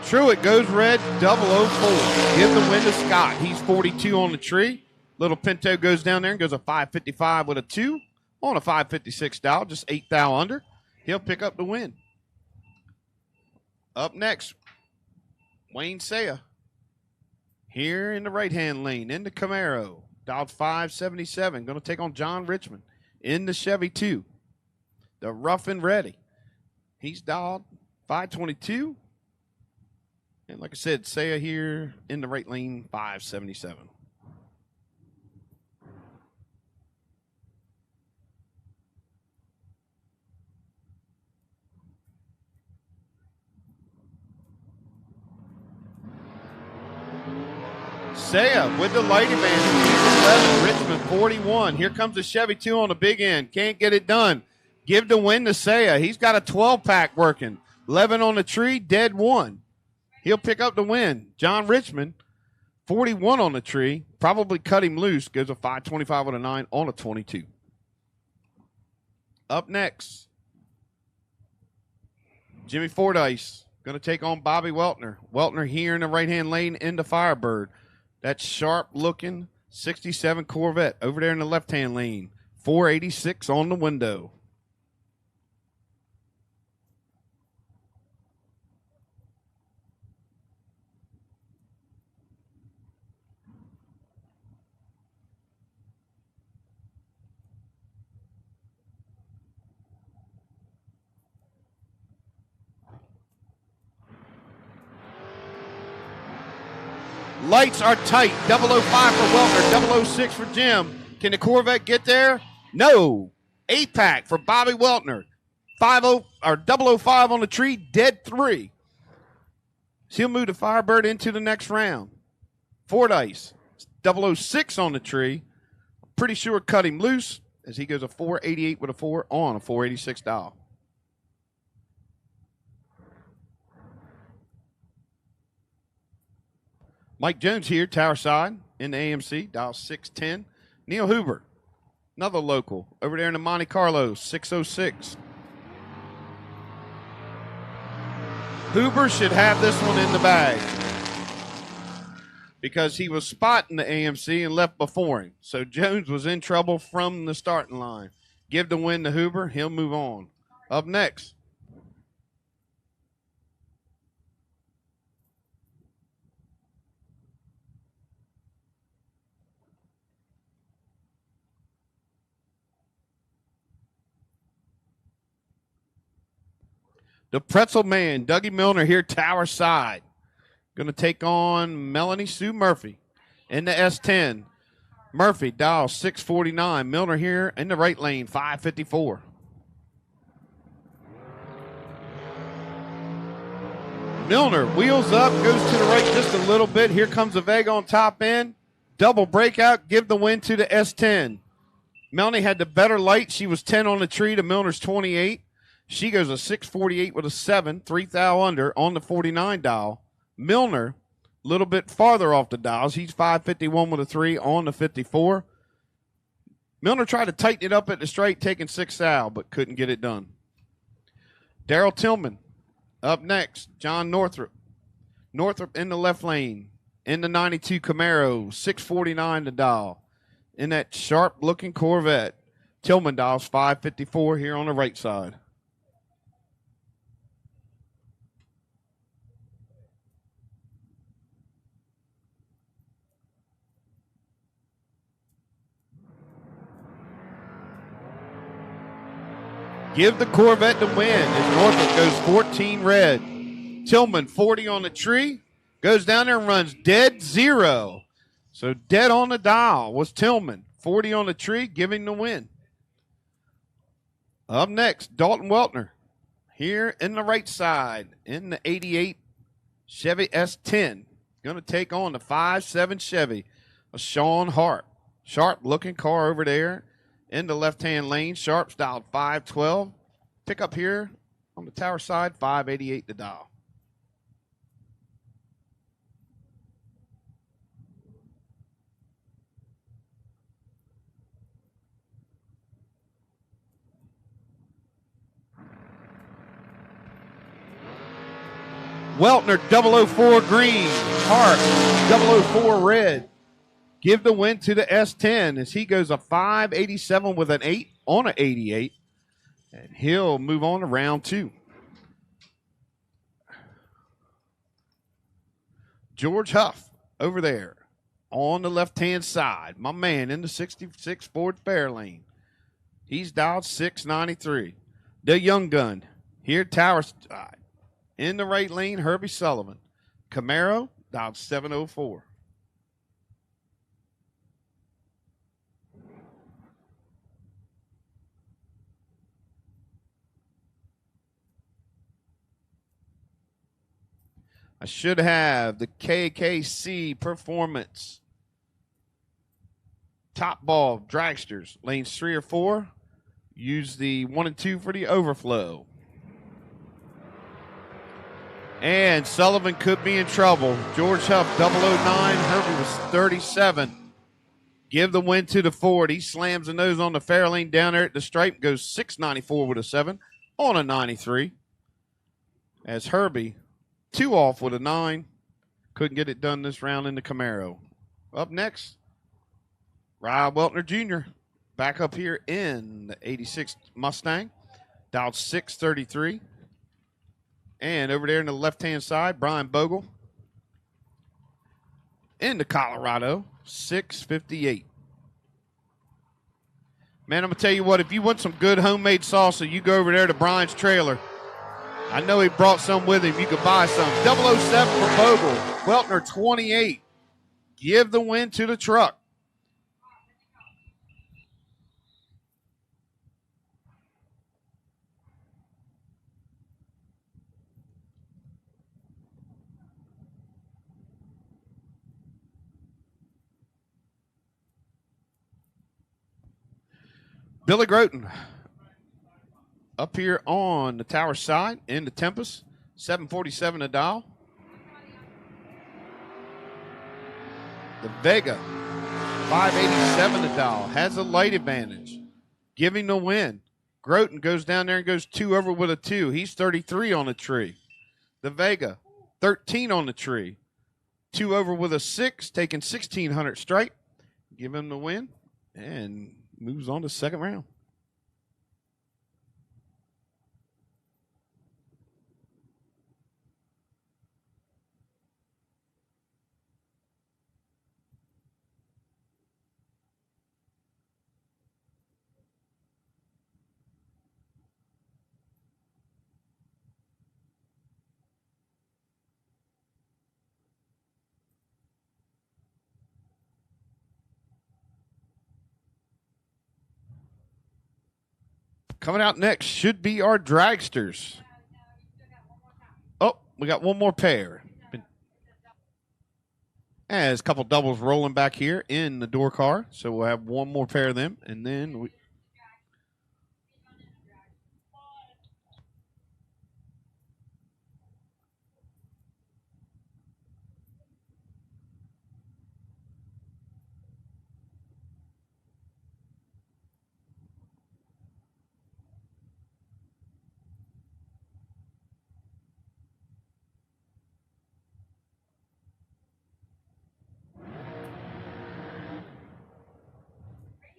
Truitt goes red, 004. Give the win to Scott. He's 42 on the tree. Little Pinto goes down there and goes a 555 with a 2 on a 556 dial, just 8 thou under. He'll pick up the win. Up next, Wayne Saya. Here in the right-hand lane, in the Camaro. dialed 577. Going to take on John Richmond in the Chevy 2. The rough and ready. He's dialed 522. And like I said, Saya here in the right lane, 577. Saya with the lighty band, 11, Richmond 41. Here comes the Chevy 2 on the big end. Can't get it done. Give the win to Saya. He's got a 12-pack working. 11 on the tree, dead 1. He'll pick up the win. John Richmond, 41 on the tree. Probably cut him loose. Goes a 525 with a 9 on a 22. Up next, Jimmy Fordyce going to take on Bobby Weltner. Weltner here in the right-hand lane into Firebird. That sharp-looking 67 Corvette over there in the left-hand lane. 486 on the window. Lights are tight. 005 for Weltner, 006 for Jim. Can the Corvette get there? No. 8-pack for Bobby Weltner. 005 on the tree, dead 3. So he'll move the Firebird into the next round. Fordyce, 006 on the tree. Pretty sure cut him loose as he goes a 488 with a 4 on a 486 dial. Mike Jones here, Tower Side in the AMC, dial 610. Neil Huber, another local, over there in the Monte Carlo, 606. Huber should have this one in the bag because he was spotting the AMC and left before him. So Jones was in trouble from the starting line. Give the win to Huber. He'll move on. Up next, the Pretzel Man, Dougie Milner here, Tower Side. Going to take on Melanie Sue Murphy in the S10. Murphy, dial 649. Milner here in the right lane, 554. Milner wheels up, goes to the right just a little bit. Here comes the Vega on top end. Double breakout, give the win to the S10. Melanie had the better light. She was 10 on the tree to Milner's 28. She goes a 648 with a 7, 3 thou under on the 49 dial. Milner, a little bit farther off the dials. He's 551 with a 3 on the 54. Milner tried to tighten it up at the straight, taking 6 thou, but couldn't get it done. Daryl Tillman up next. John Northrup. Northrup in the left lane. In the 92 Camaro, 649 to dial. In that sharp-looking Corvette. Tillman dials 554 here on the right side. Give the Corvette the win as Norfolk goes 14 red. Tillman 40 on the tree. Goes down there and runs dead 0. So dead on the dial was Tillman. 40 on the tree, giving the win. Up next, Dalton Weltner. Here in the right side in the 88 Chevy S10. Going to take on the 5.7 Chevy of Sean Hart. Sharp looking car over there. In the left-hand lane, Sharp's dialed 512. Pick up here on the Tower Side, 588 to dial. Weltner, 004 green. Hart, 004 red. Give the win to the S10 as he goes a 587 with an 8 on an 88. And he'll move on to round 2. George Huff over there on the left-hand side. My man in the 66 Ford Fair lane. He's dialed 693. The young gun here, Tower side. In the right lane, Herbie Sullivan. Camaro, dialed 704. I should have the KKC Performance. Top ball, dragsters, lanes 3 or 4. Use the 1 and 2 for the overflow. And Sullivan could be in trouble. George Huff, 009. Herbie was 37. Give the win to the Ford. He slams the nose on the fair lane down there at the stripe. Goes 694 with a 7 on a 93. As Herbie, 2 off with a 9. Couldn't get it done this round in the Camaro. Up next, Rob Weltner Jr. back up here in the 86 Mustang. Dialed 633. And over there in the left-hand side, Brian Bogle. In the Colorado, 658. Man, I'm going to tell you what, if you want some good homemade salsa, you go over there to Brian's trailer. I know he brought some with him. You could buy some. 007 for Bogle. Weltner, 28. Give the win to the truck. Billy Groton up here on the tower side in the Tempest, 747 a dial. The Vega, 587 a dial, has a light advantage, giving the win. Groton goes down there and goes 2 over with a 2. He's 33 on the tree. The Vega, 13 on the tree. 2 over with a 6, taking 1,600 straight. Give him the win and moves on to second round. Coming out next should be our dragsters. Oh, we got one more pair. As a couple doubles rolling back here in the door car. So we'll have one more pair of them. And then we...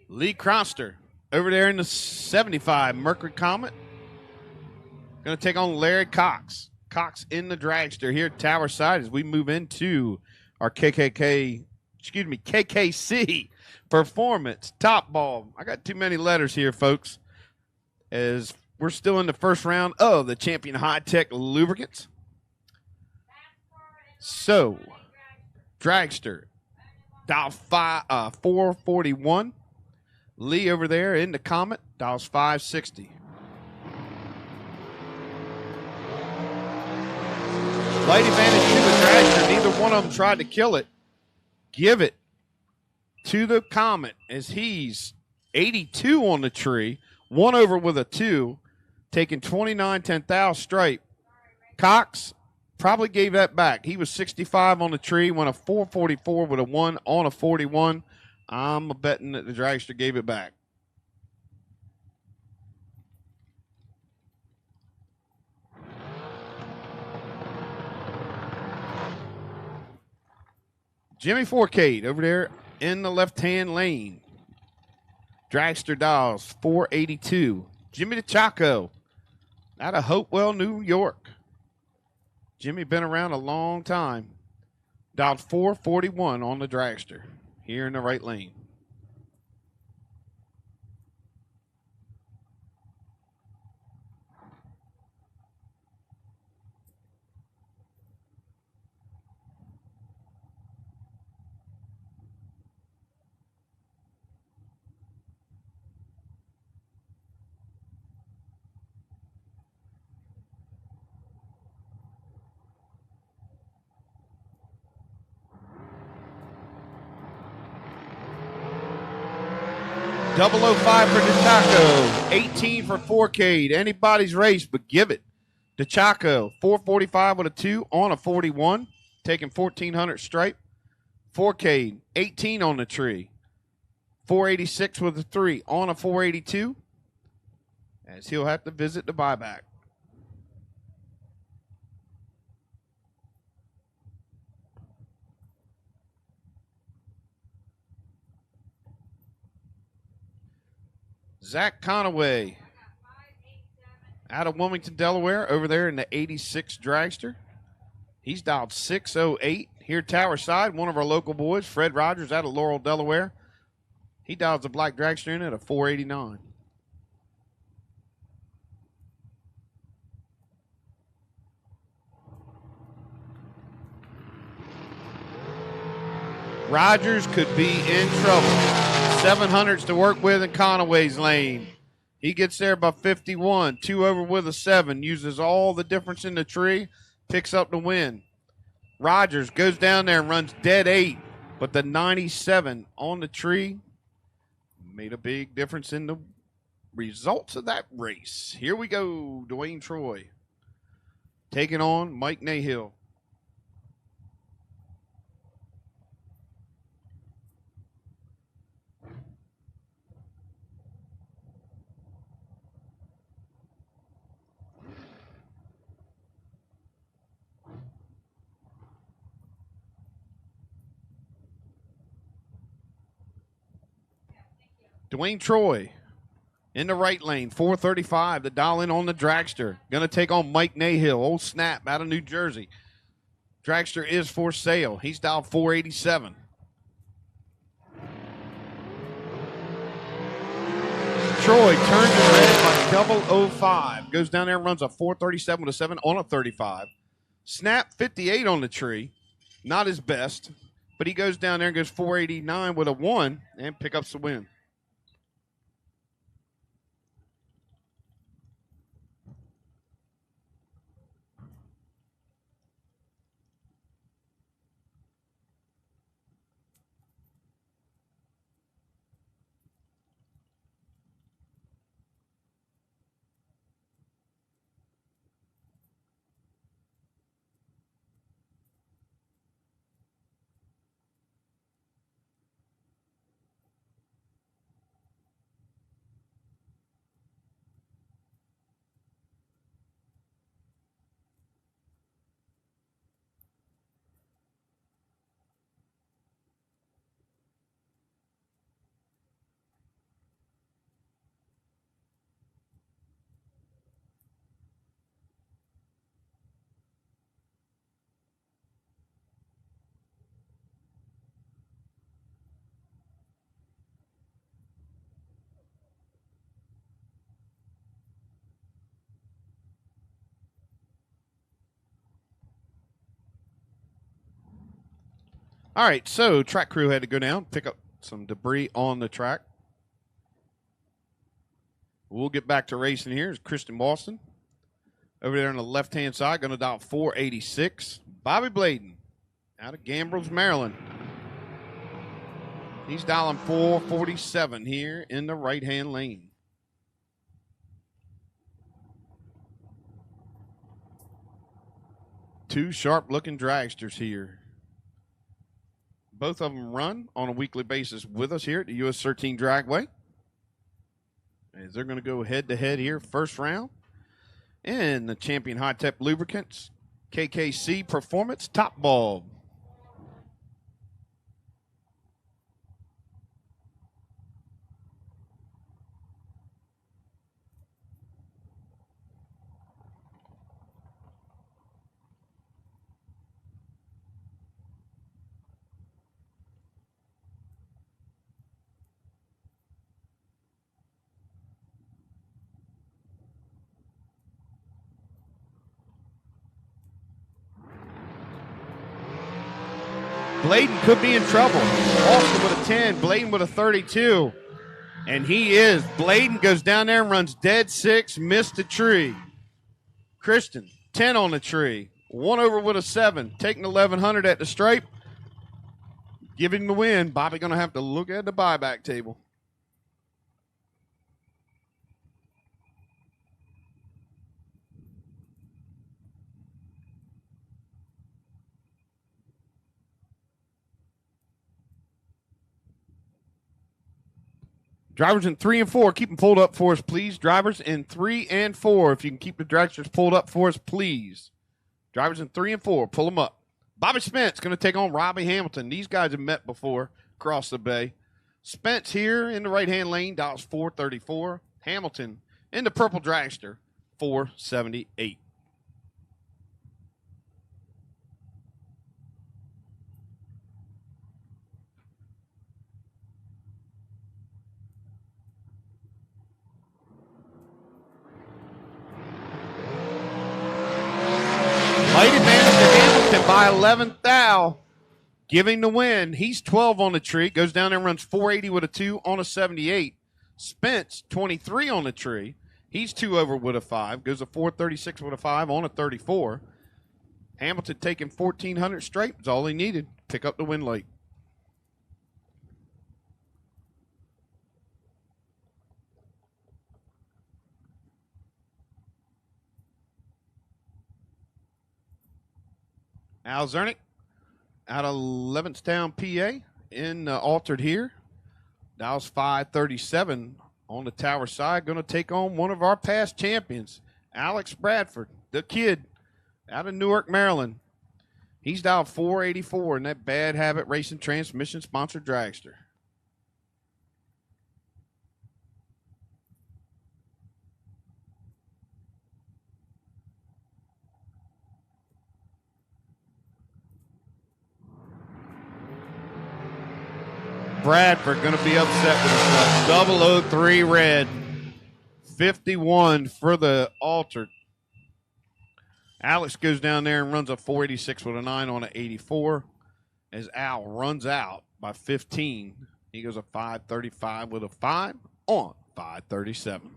Lee Cronster over there in the 75 Mercury Comet. Going to take on Larry Cox. Cox in the dragster here at Tower Side as we move into our KKC Performance Top Ball. I got too many letters here, folks, as we're still in the first round of the Champion High Tech Lubricants. So, dragster, dial 441. Lee over there in the Comet, dials 560. Light advantage to the dragster. Neither one of them tried to kill it. Give it to the Comet as he's 82 on the tree. 1 over with a 2, taking 29 10,000 straight. Cox probably gave that back. He was 65 on the tree, went a 444 with a 1 on a 41. I'm betting that the dragster gave it back. Jimmy Forcade over there in the left-hand lane. Dragster dials 482. Jimmy DeChaco out of Hopewell, New York. Jimmy been around a long time. Dialed 441 on the dragster here in the right lane. Double 05 for DeChaco, 18 for 4K. Anybody's race, but give it. DeChaco, 445 with a 2 on a 41, taking 1400 stripe. 4K, 18 on the tree. 486 with a 3 on a 482, as he'll have to visit the buyback. Zach Conaway out of Wilmington, Delaware, over there in the 86 dragster. He's dialed 608. Here, Tower Side, one of our local boys, Fred Rogers out of Laurel, Delaware. He dials the black dragster in at a 489. Rogers could be in trouble. 700s to work with in Conaway's lane. He gets there by 51. 2 over with a 7. Uses all the difference in the tree. Picks up the win. Rogers goes down there and runs dead 8. But the 97 on the tree made a big difference in the results of that race. Here we go. Dwayne Troy taking on Mike Nahill. Dwayne Troy in the right lane, 435, the dial in on the dragster. Going to take on Mike Nahill, old snap out of New Jersey. Dragster is for sale. He's dialed 487. Troy turns it red by 005. Goes down there and runs a 437 with a 7 on a 35. Snap 58 on the tree. Not his best, but he goes down there and goes 489 with a 1 and pick up the win. All right, so track crew had to go down, pick up some debris on the track. We'll get back to racing here. It's Christian Boston. Over there on the left-hand side, going to dial 486. Bobby Bladen out of Gambrills, Maryland. He's dialing 447 here in the right-hand lane. Two sharp-looking dragsters here. Both of them run on a weekly basis with us here at the US 13 Dragway. As they're going to go head-to-head here first round. And the champion high-tech lubricants, KKC Performance Top Bulb. Bladen could be in trouble. Austin with a 10, Bladen with a 32. And he is. Bladen goes down there and runs dead 6, missed the tree. Christian, 10 on the tree. 1 over with a 7, taking 1,100 at the stripe. Giving the win. Bobby going to have to look at the buyback table. Drivers in 3 and 4, keep them pulled up for us, please. Drivers in 3 and 4, if you can keep the dragsters pulled up for us, please. Drivers in 3 and 4, pull them up. Bobby Spence going to take on Robbie Hamilton. These guys have met before across the bay. Spence here in the right-hand lane, dials 434. Hamilton in the purple dragster, 478. Light advantage to Hamilton by 11th thou, giving the win. He's 12 on the tree, goes down there and runs 480 with a 2 on a 78. Spence, 23 on the tree. He's 2 over with a 5, goes a 436 with a 5 on a 34. Hamilton taking 1,400 straight. That's all he needed. Pick up the win late. Al Zernick out of Levittstown, PA, in altered here. Dials 537 on the tower side. Going to take on one of our past champions, Alex Bradford, the kid out of Newark, Maryland. He's dialed 484 in that Bad Habit Racing Transmission sponsored dragster. Bradford going to be upset with himself. 003 red. 51 for the altered. Alex goes down there and runs a 486 with a 9 on an 84. As Al runs out by 15, he goes a 535 with a 5 on 537.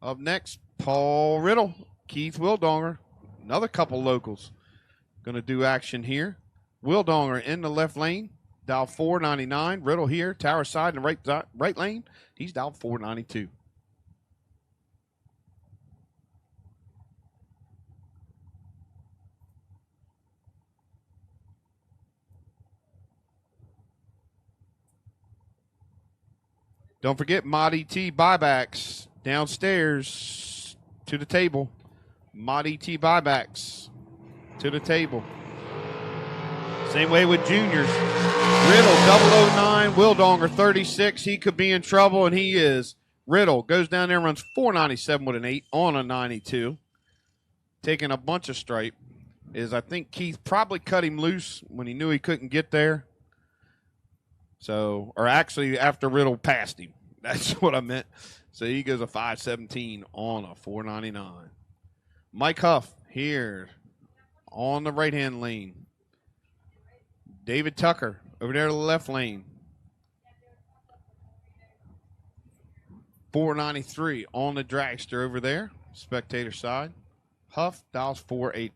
Up next, Paul Riddle, Keith Wildonger, another couple locals going to do action here. Wildonger in the left lane. Dial 499. Riddle here, tower side in the right lane. He's dialed 492. Don't forget Mod ET buybacks downstairs to the table. Mod ET buybacks to the table. Same way with juniors. Riddle, 009, Wildonger, 36. He could be in trouble, and he is. Riddle goes down there and runs 497 with an 8 on a 92. Taking a bunch of stripe. I think Keith probably cut him loose when he knew he couldn't get there. So, or actually after Riddle passed him. That's what I meant. So he goes a 517 on a 499. Mike Huff here on the right-hand lane. David Tucker over there to the left lane. 493 on the dragster over there, spectator side. Huff dials 48.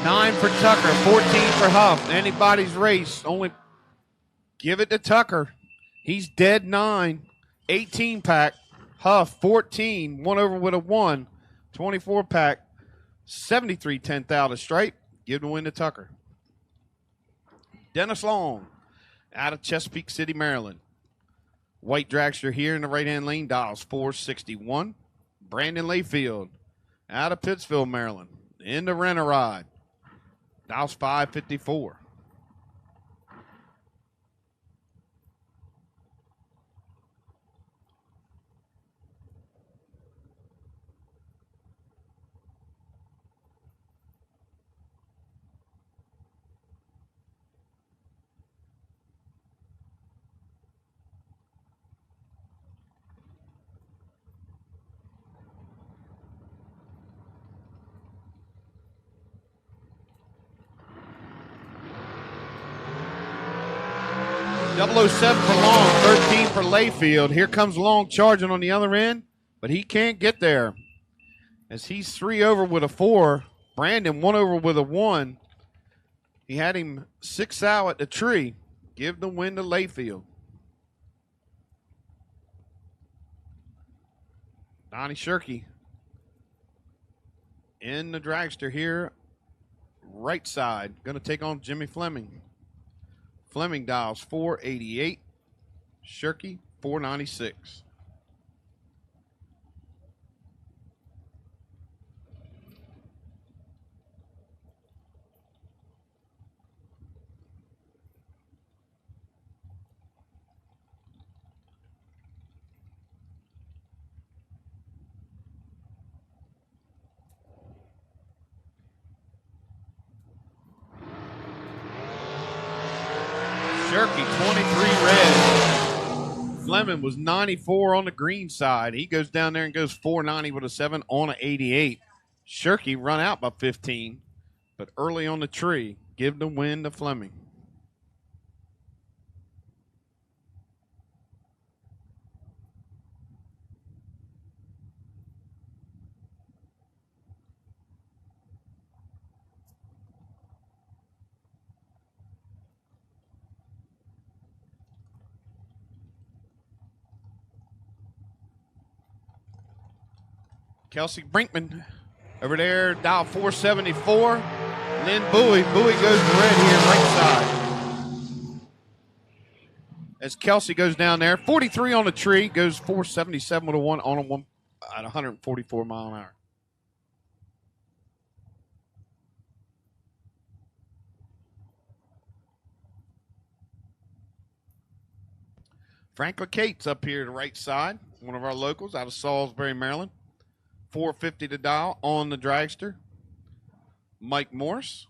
Nine for Tucker, 14 for Huff. Anybody's race. Only give it to Tucker. He's dead 9. 18 pack. Huff, 14. 1 over with a 1. 24 pack. 73 10th out of stripe. Give the win to Tucker. Dennis Long out of Chesapeake City, Maryland. White dragster here in the right-hand lane. Dials 461. Brandon Layfield out of Pittsville, Maryland. In the rent-a-ride. Dials 554. 007 for Long, 13 for Layfield. Here comes Long charging on the other end, but he can't get there. As he's 3 over with a 4. Brandon 1 over with a 1. He had him 6 out at the tree. Give the win to Layfield. Donnie Shirky in the dragster here, right side. Going to take on Jimmy Fleming. Fleming dials 488. Shirky 496. Shirky, 23 red. Fleming was 94 on the green side. He goes down there and goes 490 with a 7 on an 88. Shirky run out by 15, but early on the tree, give the win to Fleming. Kelsey Brinkman over there, dial 474. Lynn Bowie. Bowie goes to red here, right side. As Kelsey goes down there, 43 on the tree, goes 477 with a 1 on a 1 at 144 mile an hour. Franklin Cates up here to the right side, one of our locals out of Salisbury, Maryland. 450 to dial on the dragster. Mike Morse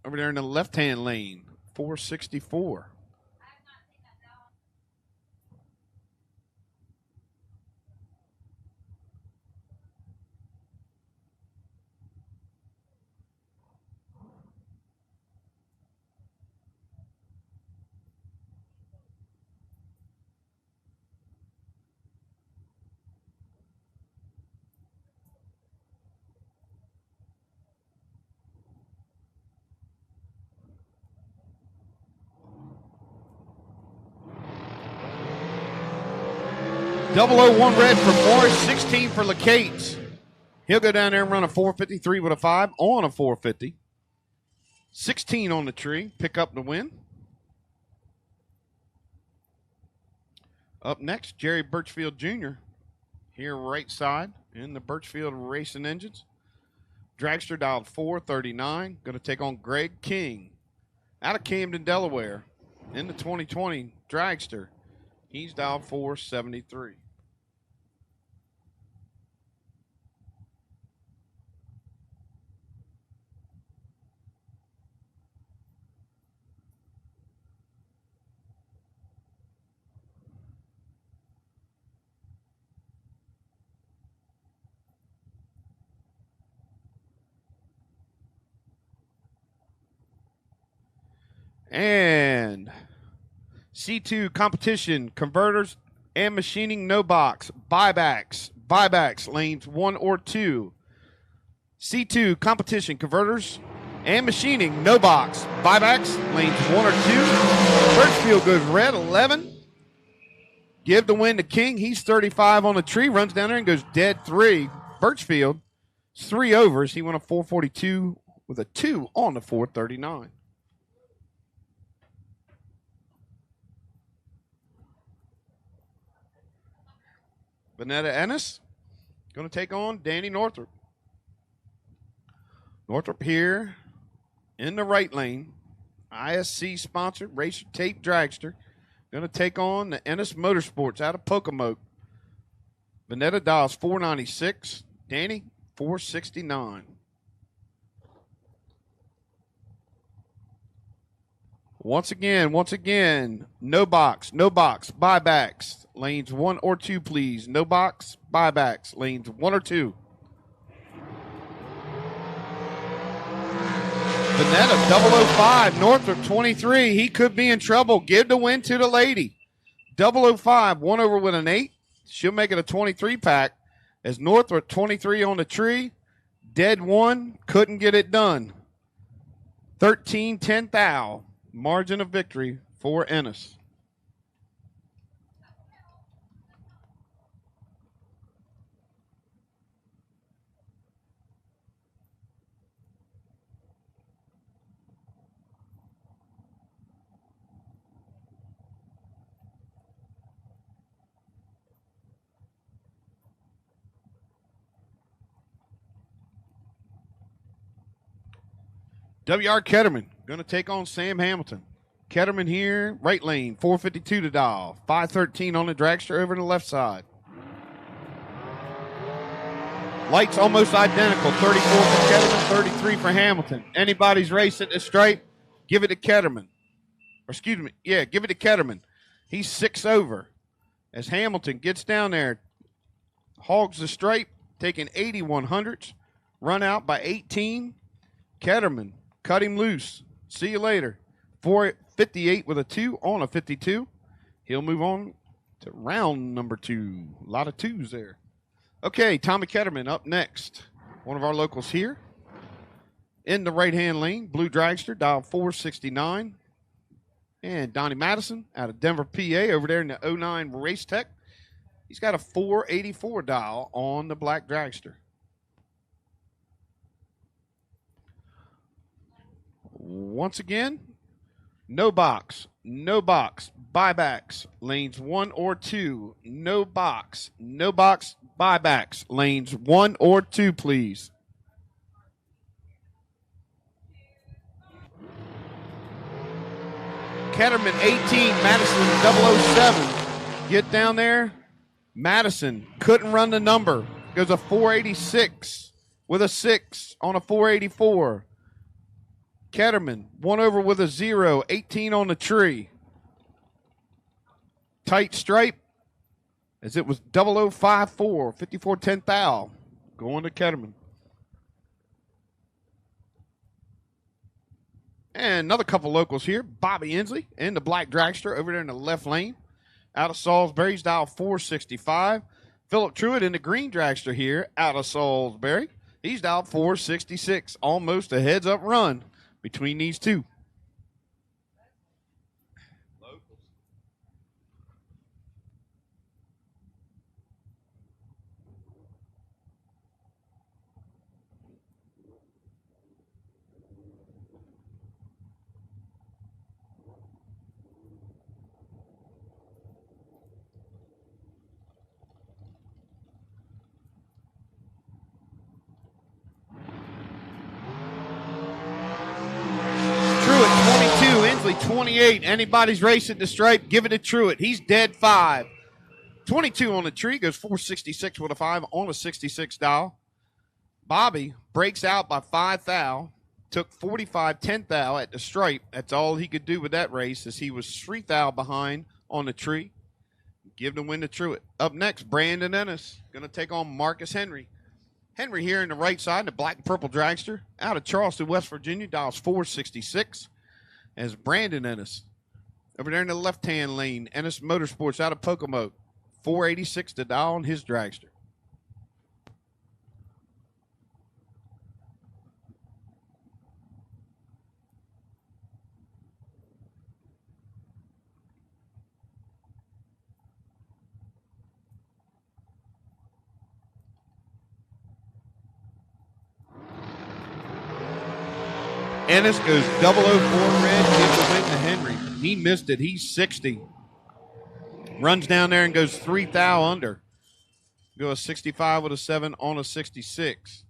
over there in the left-hand lane, 464. .001 red for Morris, 16 for LeCates. He'll go down there and run a 453 with a 5 on a 450. 16 on the tree, pick up the win. Up next, Jerry Birchfield Jr. here right side in the Birchfield Racing Engines. Dragster dialed 439, going to take on Greg King out of Camden, Delaware in the 2020 Dragster. He's dialed 473. And C2 competition, converters and machining, no box, buybacks, lanes 1 or 2. C2 competition, converters and machining, no box, buybacks, lanes 1 or 2. Birchfield goes red, 11. Give the win to King. He's 35 on the tree, runs down there and goes dead 3. Birchfield, 3 overs. He won a 442 with a 2 on the 439. Vanetta Ennis going to take on Danny Northrop. Northrop here in the right lane. ISC sponsored Racer Tape Dragster. Going to take on the Ennis Motorsports out of Pocomoke. Vanetta dials 496. Danny 469. Once again, no box, buybacks, lanes 1 or 2, please. No box, buybacks, lanes 1 or 2. Vanetta, 005, Northrop, 23. He could be in trouble. Give the win to the lady. 005, one over with an 8. She'll make it a 23 pack. As Northrop, 23 on the tree. Dead one, couldn't get it done. 13-10 thou. Margin of victory for Ennis. W.R. Ketterman going to take on Sam Hamilton. Ketterman here, right lane, 452 to dial. 513 on the dragster over to the left side. Lights almost identical. 34 for Ketterman, 33 for Hamilton. Anybody's race at the stripe, give it to Ketterman. Or excuse me, yeah, give it to Ketterman. He's 6 over. As Hamilton gets down there, hogs the stripe, taking 8100s. Run out by 18. Ketterman, cut him loose. See you later. 458 with a 2 on a 52. He'll move on to round number 2. A lot of 2s there. Okay, Tommy Ketterman up next. One of our locals here. In the right-hand lane, blue dragster, dial 469. And Donnie Madison out of Denver, PA, over there in the 09 Race Tech. He's got a 484 dial on the black dragster. Once again, no box, buybacks, lanes 1 or 2. No box, buybacks, lanes 1 or 2, please. Ketterman 18, Madison 007. Get down there. Madison couldn't run the number. Goes a 486 with a 6 on a 484. Ketterman, 1 over with a 0, 18 on the tree. Tight stripe, as it was 0054, 54-10 thou. Going to Ketterman. And another couple locals here. Bobby Inslee in the black dragster over there in the left lane. Out of Salisbury's dial 465. Philip Truitt in the green dragster here out of Salisbury. He's dialed 466. Almost a heads-up run between these two. Truitt, 22. Inslee, 28. Anybody's racing the stripe, give it to Truitt. He's dead 5. 22 on the tree, goes 466 with a 5 on a 66 dial. Bobby breaks out by 5 thou. Took 45-10 thou at the stripe. That's all he could do with that race, as he was 3 thou behind on the tree. Give the win to Truitt. Up next, Brandon Ennis going to take on Marcus Henry. Henry here in the right side, the black and purple dragster, out of Charleston, West Virginia, dials 466. As Brandon Ennis over there in the left-hand lane, Ennis Motorsports out of Pocomoke, 486 to dial on his dragster. Ennis goes 004 red, gives the win to Henry. He missed it. He's 60. Runs down there and goes 3 thou under. Go a 65 with a 7 on a 66.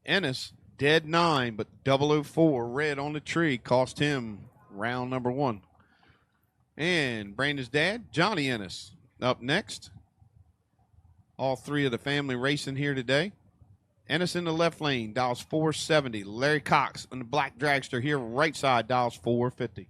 Ennis, dead 9, but 004 red on the tree cost him round number 1. And Brandon's dad, Johnny Ennis, up next. All 3 of the family racing here today. Ennis in the left lane, dials 470. Larry Cox in the black dragster here, right side, dials 450.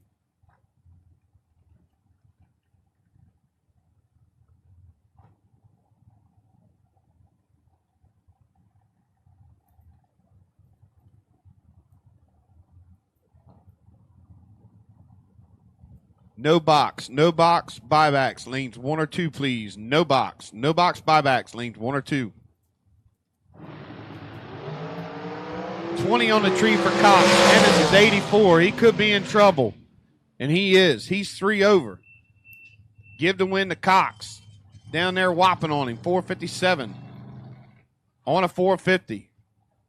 No box. No box. Buybacks. Lanes 1 or 2, please. No box. No box. Buybacks. Lanes 1 or 2. 20 on the tree for Cox. Ennis is 84. He could be in trouble. And he is. He's 3 over. Give the win to Cox. Down there whopping on him. 457. On a 450.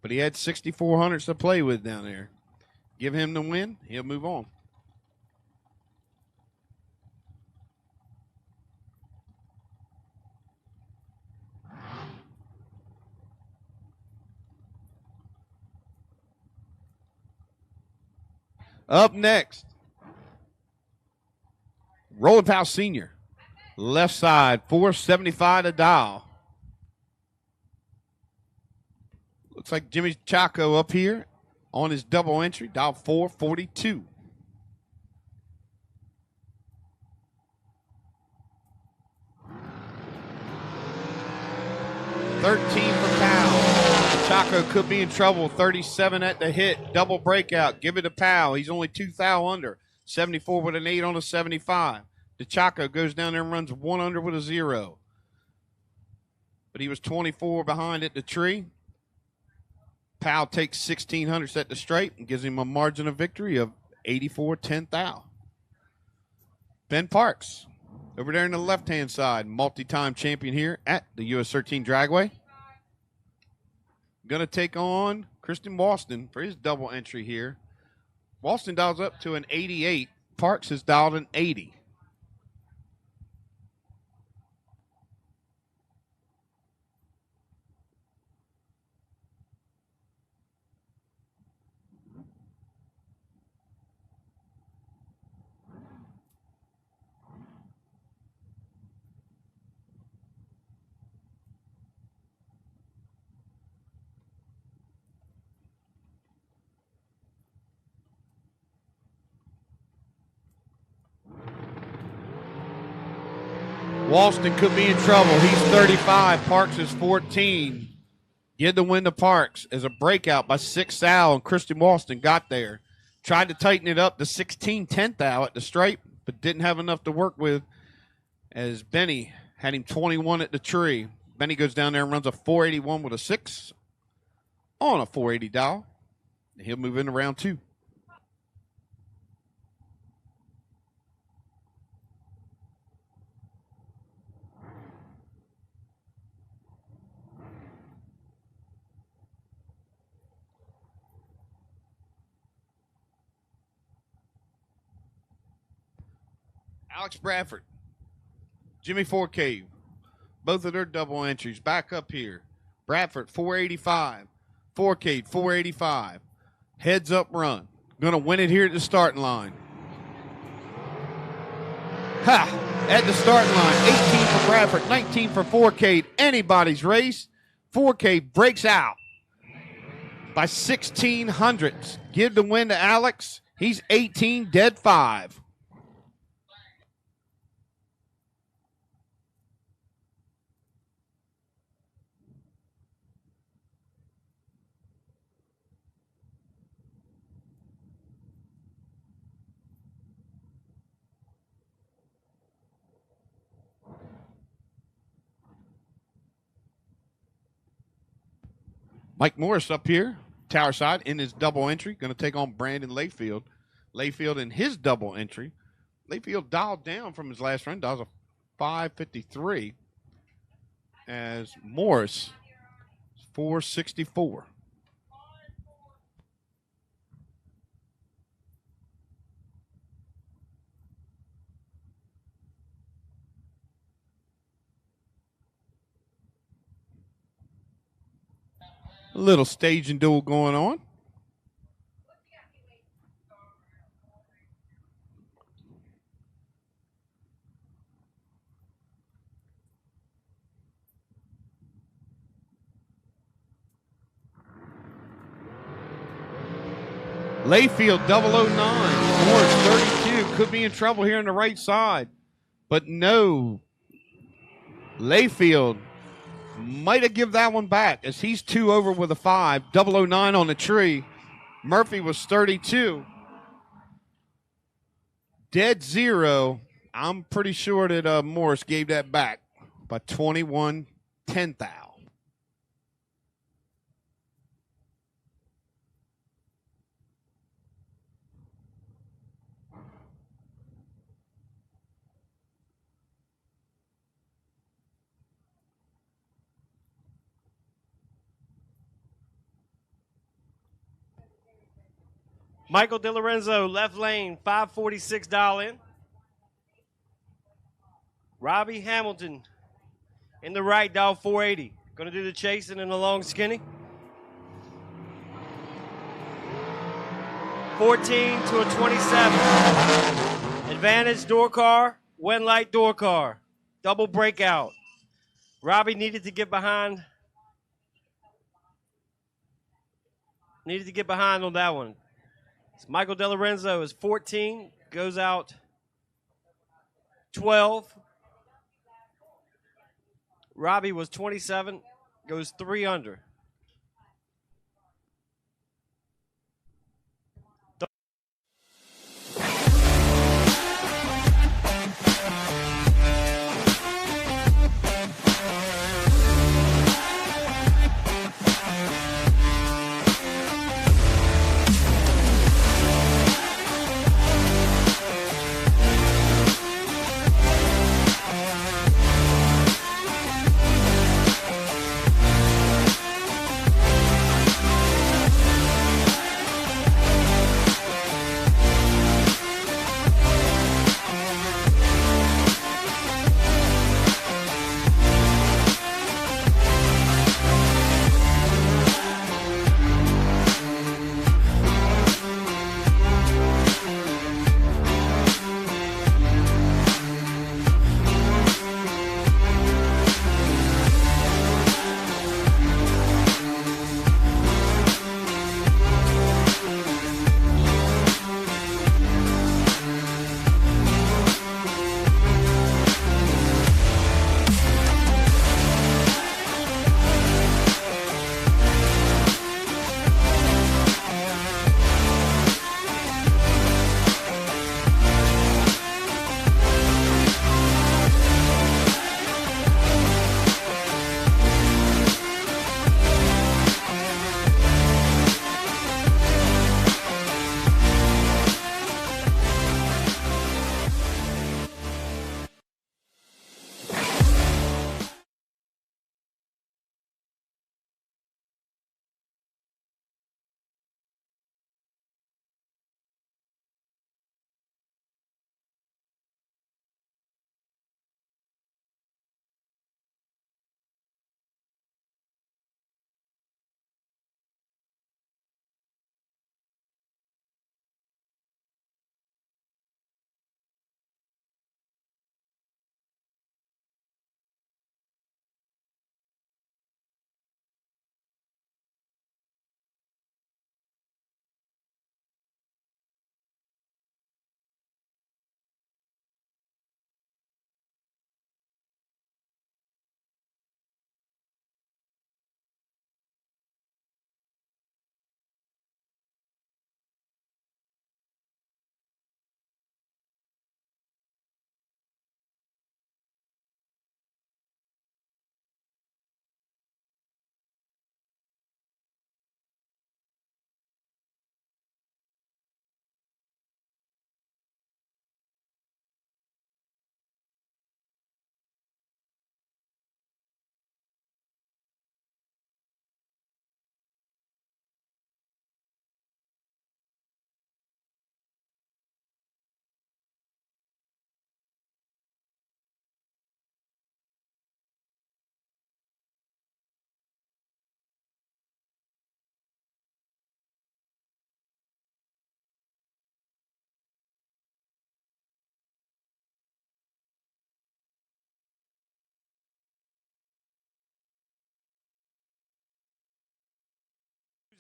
But he had 6,400s to play with down there. Give him the win. He'll move on. Up next, Rolling Powell Sr. Left side, 475 to dial. Looks like Jimmy Chaco up here on his double entry, dial 442. $13 for Powell. Chaco could be in trouble. 37 at the hit. Double breakout. Give it to Powell. He's only 2 thou under. 74 with an 8 on a 75. DeChaco goes down there and runs 1 under with a 0. But he was 24 behind at the tree. Powell takes 1,600 at the straight and gives him a margin of victory of 84 10 thou. Ben Parks over there on the left-hand side, multi-time champion here at the US 13 Dragway. Going to take on Christian Walston for his double entry here. Walston dials up to an 88. Parks has dialed an 80. Walston could be in trouble. He's 35. Parks is 14. Give the win to Parks as a breakout by 6 thou, and Christian Walston got there. Tried to tighten it up to 16 10 thou at the stripe, but didn't have enough to work with as Benny had him 21 at the tree. Benny goes down there and runs a 481 with a 6 on a 480 dial. And he'll move into round 2. Alex Bradford, Jimmy Forcade, both of their double entries. Back up here. Bradford, 485. Forcade, 485. Heads up run. Going to win it here at the starting line. Ha! At the starting line. 18 for Bradford, 19 for Forcade. Anybody's race. Forcade breaks out by 1,600. Give the win to Alex. He's 18, dead 5. Mike Morris up here, tower side, in his double entry. Going to take on Brandon Layfield. Layfield in his double entry. Layfield dialed down from his last run. Dials a 553 as Morris 464. A little staging duel going on. Layfield 009. Morris 32. Could be in trouble here on the right side. But no. Layfield might have given that one back as he's 2 over with a 5. 009 on the tree. Murphy was 32. dead zero. I'm pretty sure that Morris gave that back by 21 10 thou. Michael DiLorenzo, left lane, 546 dial in. Robbie Hamilton in the right, dial 480. Going to do the chasing in the long skinny. 14 to a 27. Advantage door car, Wen light door car. Double breakout. Robbie needed to get behind. Needed to get behind on that one. So Michael DiLorenzo is 14, goes out 12. Robbie was 27, goes 3 under.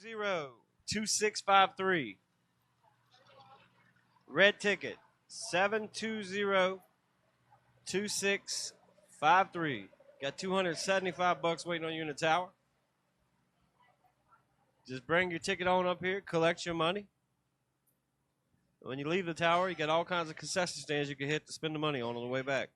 Zero 2653. Red ticket 7202653. Got $275 waiting on you in the tower. Just bring your ticket on up here, collect your money. When you leave the tower, you got all kinds of concession stands you can hit to spend the money on the way back.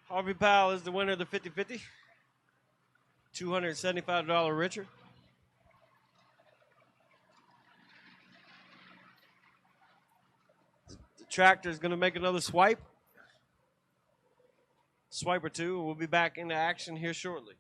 Harvey Powell is the winner of the 50-50. $275 richer. The tractor is going to make another swipe. Swipe or two. We'll be back into action here shortly.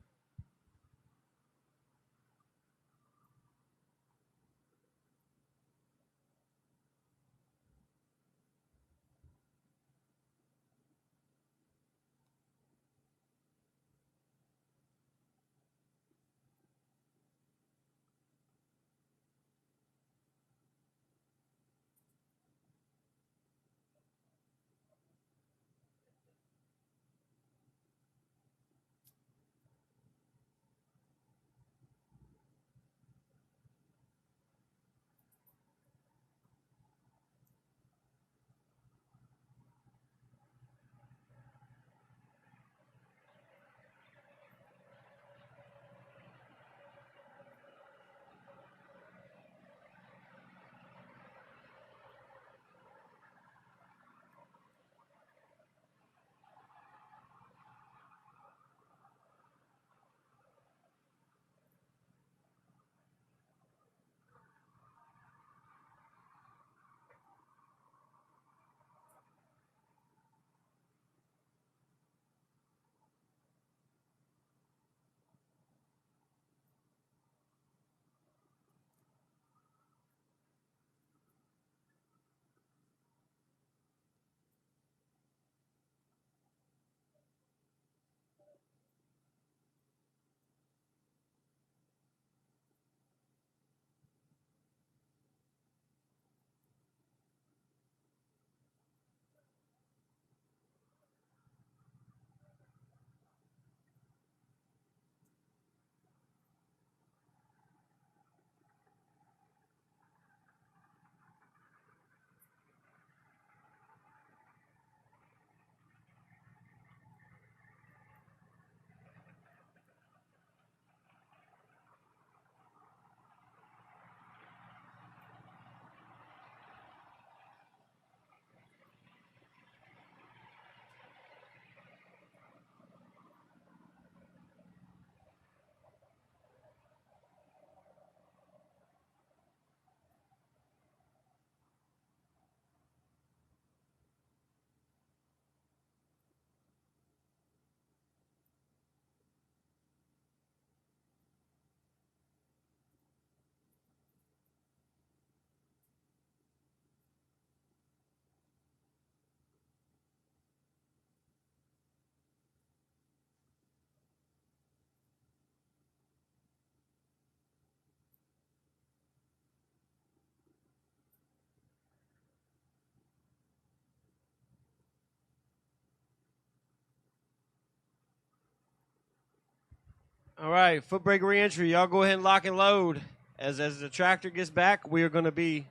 All right, foot brake re-entry. Y'all go ahead and lock and load. As the tractor gets back, we are going to be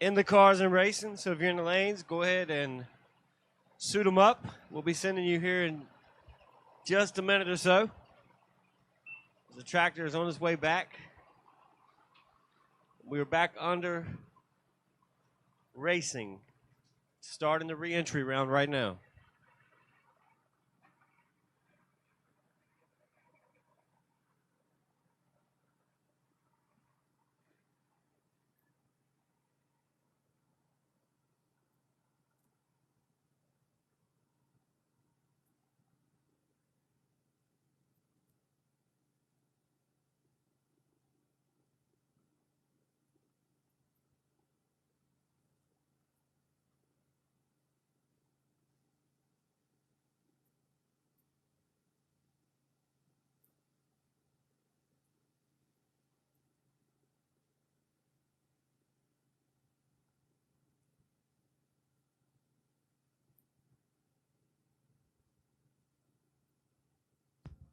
in the cars and racing. So if you're in the lanes, go ahead and suit them up. We'll be sending you here in just a minute or so. The tractor is on its way back. We are back under racing, starting the re-entry round right now.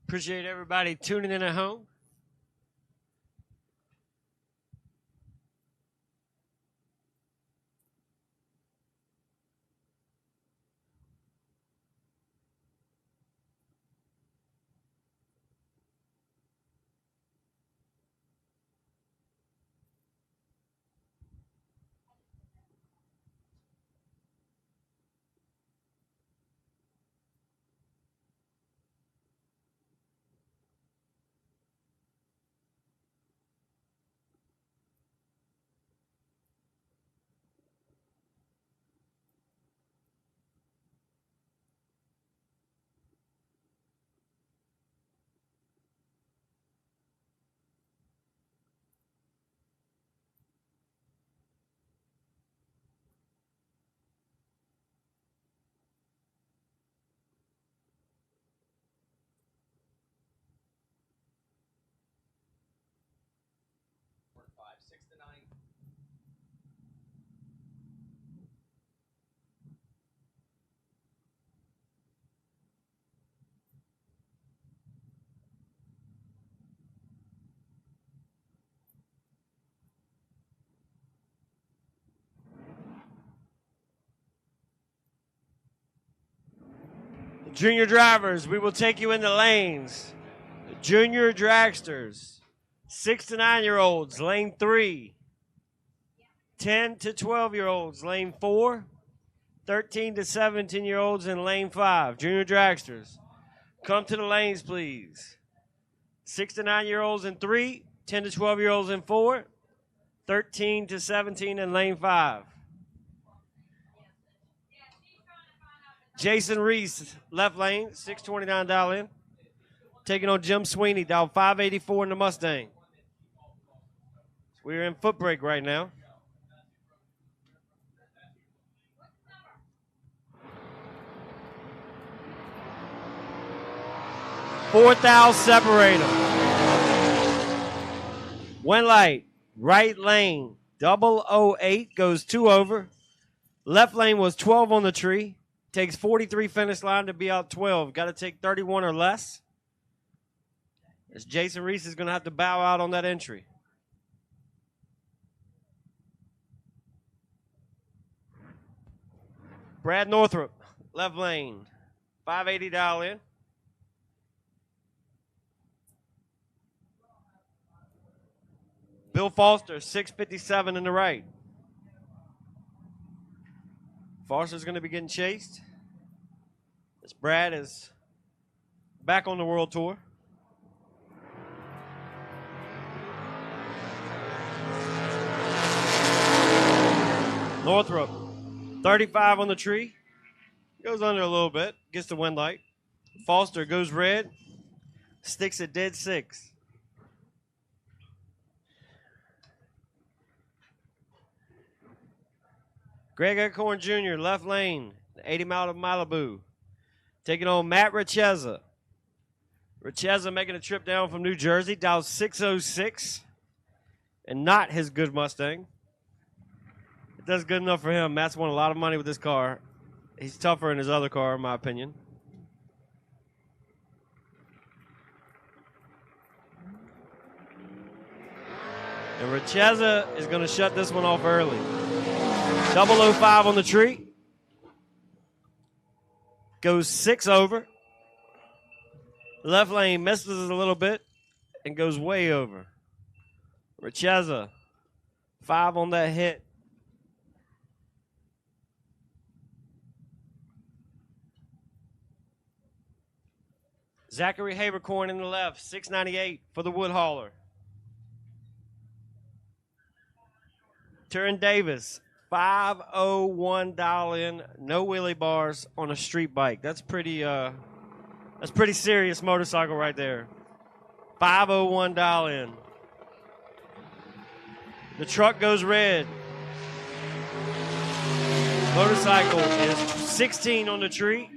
Appreciate everybody tuning in at home. Junior drivers, we will take you in the lanes. Junior dragsters, 6 to 9-year-olds, lane 3. 10 to 12-year-olds, lane 4. 13 to 17-year-olds in lane 5. Junior dragsters, come to the lanes, please. 6 to 9-year-olds in 3. 10 to 12-year-olds in 4. 13 to 17 in lane 5. Jason Reese, left lane, $629 dial in. Taking on Jim Sweeney, dial 584 in the Mustang. We're in foot brake right now. Fourth thou separator. One light, right lane, 008 goes 2 over. Left lane was 12 on the tree. Takes 43 finish line to be out 12. Got to take 31 or less. As Jason Reese is going to have to bow out on that entry. Brad Northrup, left lane, 580 dial in. Bill Foster, 657 in the right. Foster's going to be getting chased. As Brad is back on the World Tour. Northrup, 35 on the tree. Goes under a little bit. Gets the wind light. Foster goes red. Sticks at dead 6. Greg Ecorn Jr., left lane, 80 mile of Malibu. Taking on Matt Richeza. Richeza making a trip down from New Jersey, dial 606. And not his good Mustang. It does good enough for him. Matt's won a lot of money with this car. He's tougher in his other car, in my opinion. And Richeza is going to shut this one off early. 005 on the tree. Goes 6 over. Left lane misses a little bit and goes way over. Richeza, 5 on that hit. Zachary Habercorn in the left, 698 for the wood hauler. Turin Davis, 501 in, no wheelie bars on a street bike. That's pretty serious motorcycle right there. 501 in. The truck goes red. Motorcycle is 16 on the tree.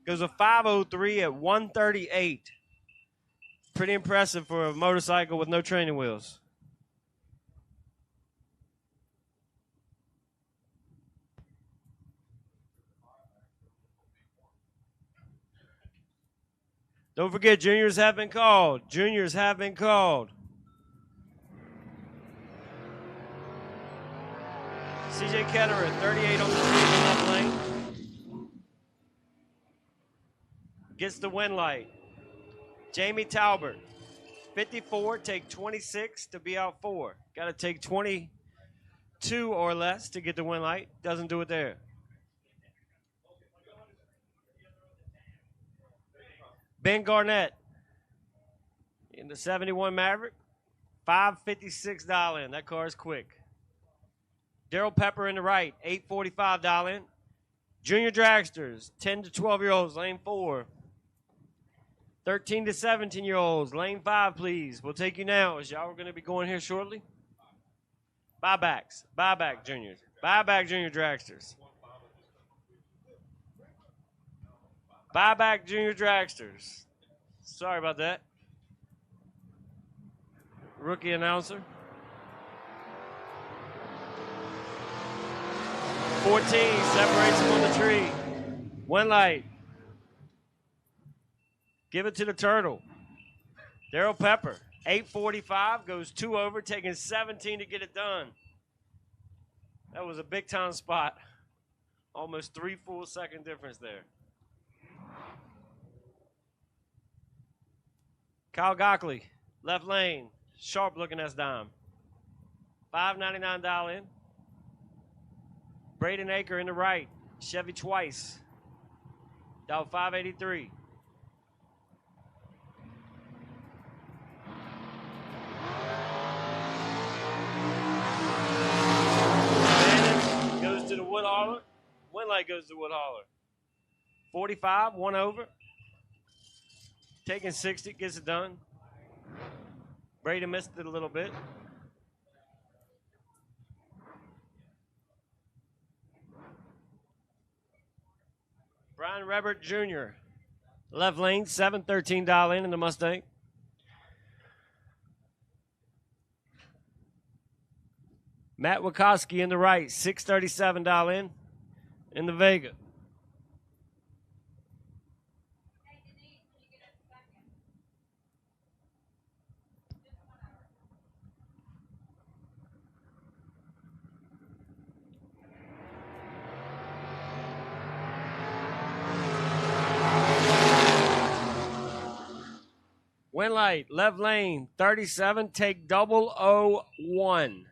Goes a 503 at 138. Pretty impressive for a motorcycle with no training wheels. Don't forget, juniors have been called. Juniors have been called. CJ Ketterer, 38 on the tree in the left lane. Gets the win light. Jamie Talbert, 54, take 26 to be out 4. Got to take 22 or less to get the win light. Doesn't do it there. Ben Garnett in the 71 Maverick, $556 in. That car is quick. Daryl Pepper in the right, $845 in. Junior dragsters, 10 to 12-year-olds, lane 4. 13 to 17-year-olds, lane 5, please. We'll take you now, as y'all are going to be going here shortly. Buybacks, buyback juniors, buyback junior dragsters. Buyback junior dragsters. Sorry about that. Rookie announcer. 14 separates him on the tree. One light. Give it to the turtle. Daryl Pepper, 845, goes 2 over, taking 17 to get it done. That was a big time spot. Almost 3 full second difference there. Kyle Gockley, left lane, sharp looking as dime. $599 in. Braden Aker in the right, Chevy twice. Down 583. Bannon goes to the wood hauler. Winlight goes to wood hauler. 45, 1 over. Taking 60, gets it done. Brady missed it a little bit. Brian Rebert Jr., left lane, $713 in the Mustang. Matt Wachowski in the right, $637 in the Vega. Winlight, left lane, 37, take 001.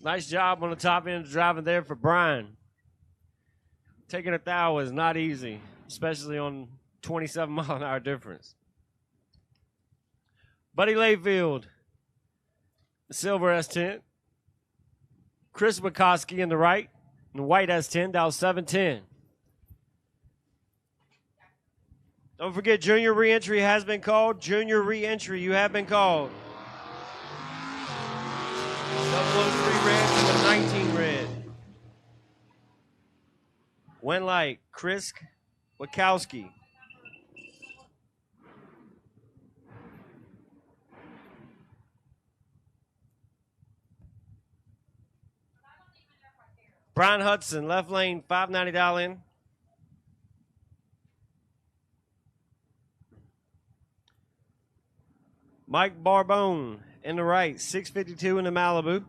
Nice job on the top end of driving there for Brian. Taking a thou is not easy, especially on 27-mile-an-hour difference. Buddy Layfield, silver S10. Chris Wachowski in the right, and white S10, down 710. Don't forget, junior re-entry has been called. Junior re-entry, you have been called. 003 red to the 19 red. Winlight, Chris Wachowski. Brian Hudson, left lane, $590 in. Mike Barbone in the right, 652 in the Malibu.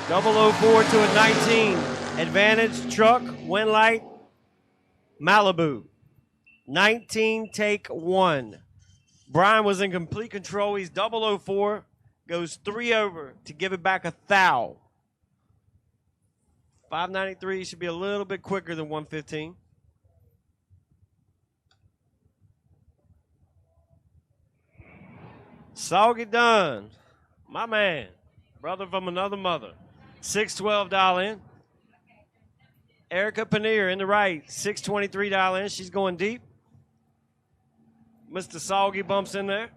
.004 to a 19. Advantage, truck, wind light, Malibu. 19, take 1. Brian was in complete control. He's .004, goes 3 over to give it back a thou. 593 should be a little bit quicker than 115. Soggy Dunn, my man, brother from another mother. $612 in. Erica Paneer in the right, $623 in. She's going deep. Mr. Soggy bumps in there.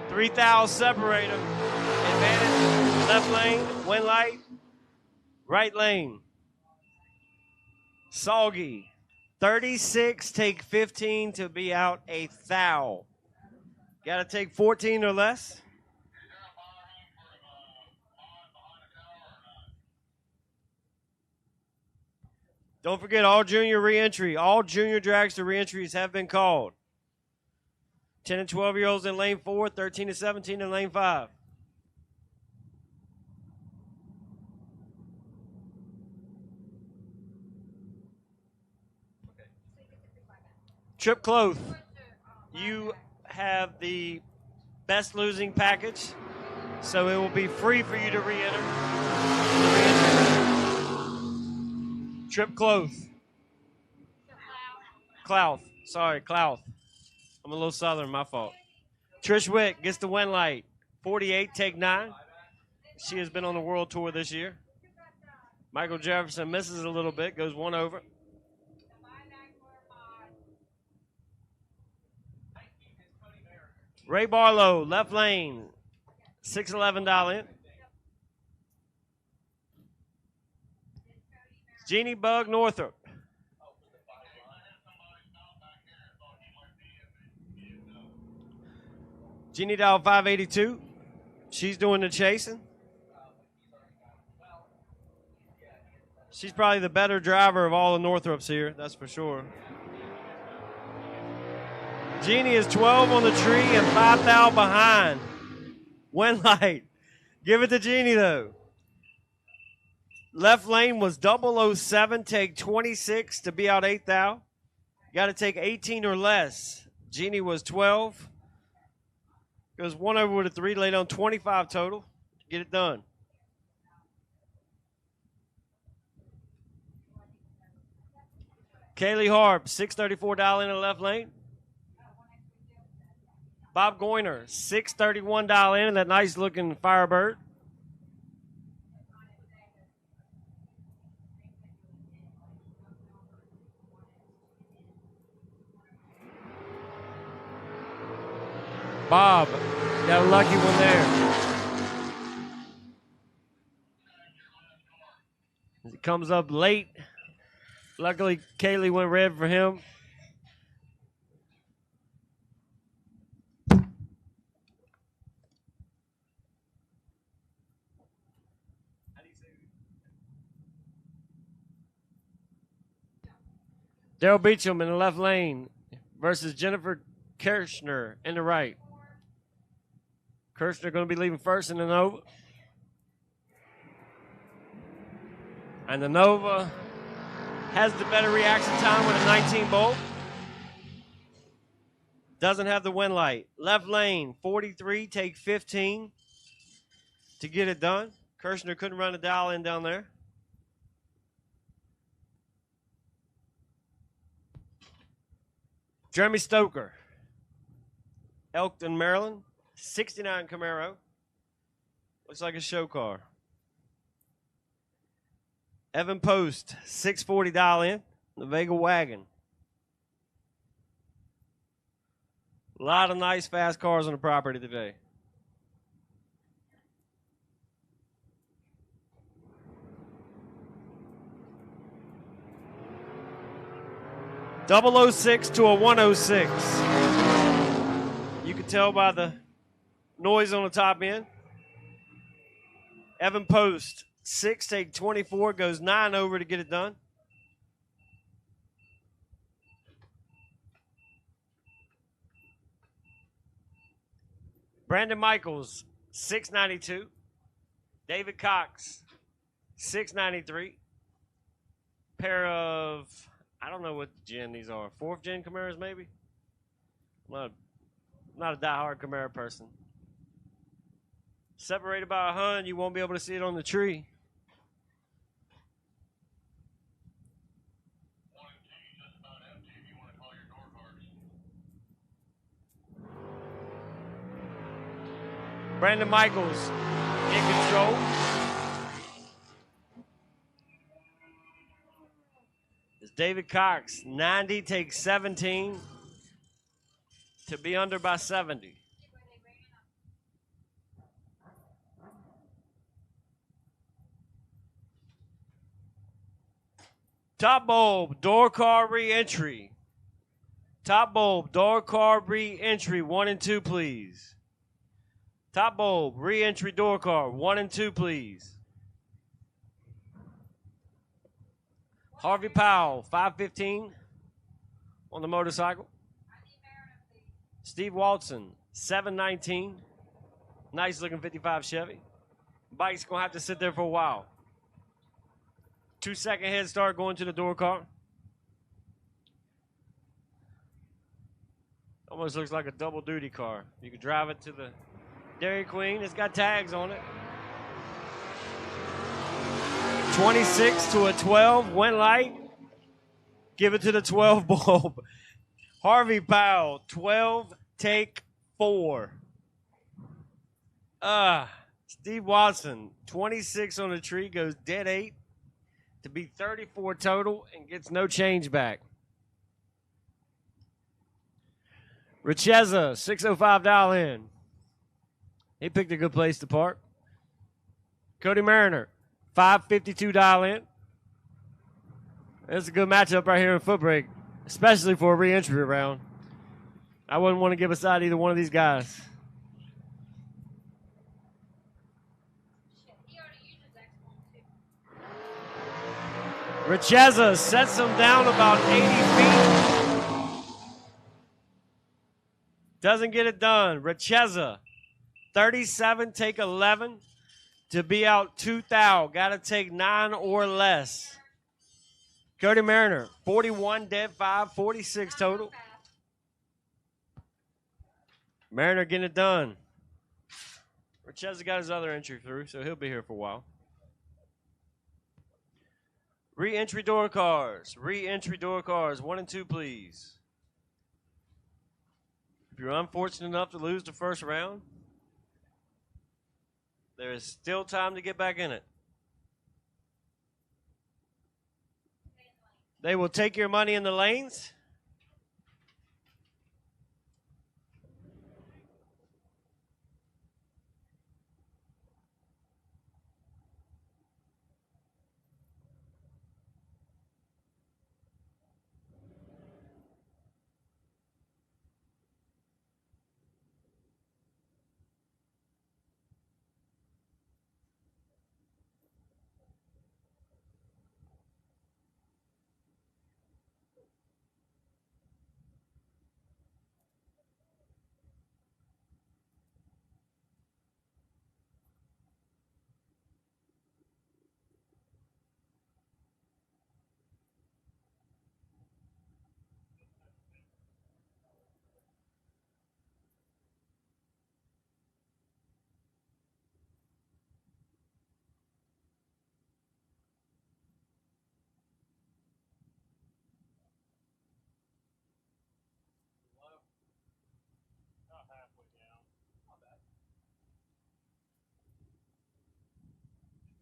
3,000 separator. Advantage, left lane, wind light, right lane. Soggy, 36, take 15 to be out a thou. Got to take 14 or less. Don't forget, all junior reentry, all junior dragster reentries have been called. 10 and 12-year-olds in lane 4, 13 to 17 in lane 5. Trip Cloth, you have the best losing package, so it will be free for you to re-enter. Trip Cloth. Clouth. Sorry, Clouth. I'm a little southern, my fault. Trish Witt gets the wind light. 48, take 9. She has been on the world tour this year. Michael Jefferson misses a little bit, goes 1 over. Ray Barlow, left lane, $611 in. Jeannie Bug Northrop. Jeannie Dow 582. She's doing the chasing. She's probably the better driver of all the Northrops here, that's for sure. Jeannie is 12 on the tree and 5,000 behind. Wind light. Give it to Jeannie, though. Left lane was 007, take 26 to be out 8,000. Got to take 18 or less. Jeannie was 12. Goes 1 over with a 3, laid on 25 total. Get it done. Kaylee Harp, $634 in the left lane. Bob Goiner, $631 in that nice looking Firebird. Bob, got a lucky one there. It comes up late. Luckily, Kaylee went red for him. Daryl Beecham in the left lane versus Jennifer Kirshner in the right. Kirshner going to be leaving first in the Nova. And the Nova has the better reaction time with a 19 bolt. Doesn't have the wind light. Left lane, 43, take 15 to get it done. Kirshner couldn't run a dial in down there. Jeremy Stoker, Elkton, Maryland, 69 Camaro. Looks like a show car. Evan Post, $640 in, the Vega wagon. A lot of nice fast cars on the property today. .006 to a 106. You can tell by the noise on the top end. Evan Post, 6, take 24, goes 9 over to get it done. Brandon Michaels, 692. David Cox, 693. Pair of, I don't know what gen these are. 4th gen Camaros, maybe? I'm not a diehard Camaro person. Separated by a Hun, you won't be able to see it on the tree. Brandon Michaels in control. It's David Cox, 90, takes 17 to be under by 70. Top bulb, door car re-entry. Top bulb, door car re-entry, 1 and 2, please. Top bulb, re-entry door car, 1 and 2, please. Harvey Powell, 515 on the motorcycle. Steve Walton, 719. Nice looking 55 Chevy. Bike's gonna have to sit there for a while. 2-second head start going to the door car. Almost looks like a double duty car. You can drive it to the Dairy Queen. It's got tags on it. 26 to a 12. Went light. Give it to the 12 bulb. Harvey Powell, 12, take 4. Steve Watson, 26 on the tree, goes dead 8 to be 34 total and gets no change back. Richeza, 605 dial in. He picked a good place to park. Cody Mariner, 552 dial in. It's a good matchup right here in foot brake, especially for a re-entry round. I wouldn't want to give a side either one of these guys. Richeza sets him down about 80 feet. Doesn't get it done. Richeza, 37, take 11 to be out 2,000. Got to take 9 or less. Cody Mariner, 41, dead 5, 46 total. Mariner getting it done. Richeza got his other entry through, so he'll be here for a while. Re-entry door cars. Re-entry door cars. 1 and 2, please. If you're unfortunate enough to lose the first round, there is still time to get back in it. They will take your money in the lanes.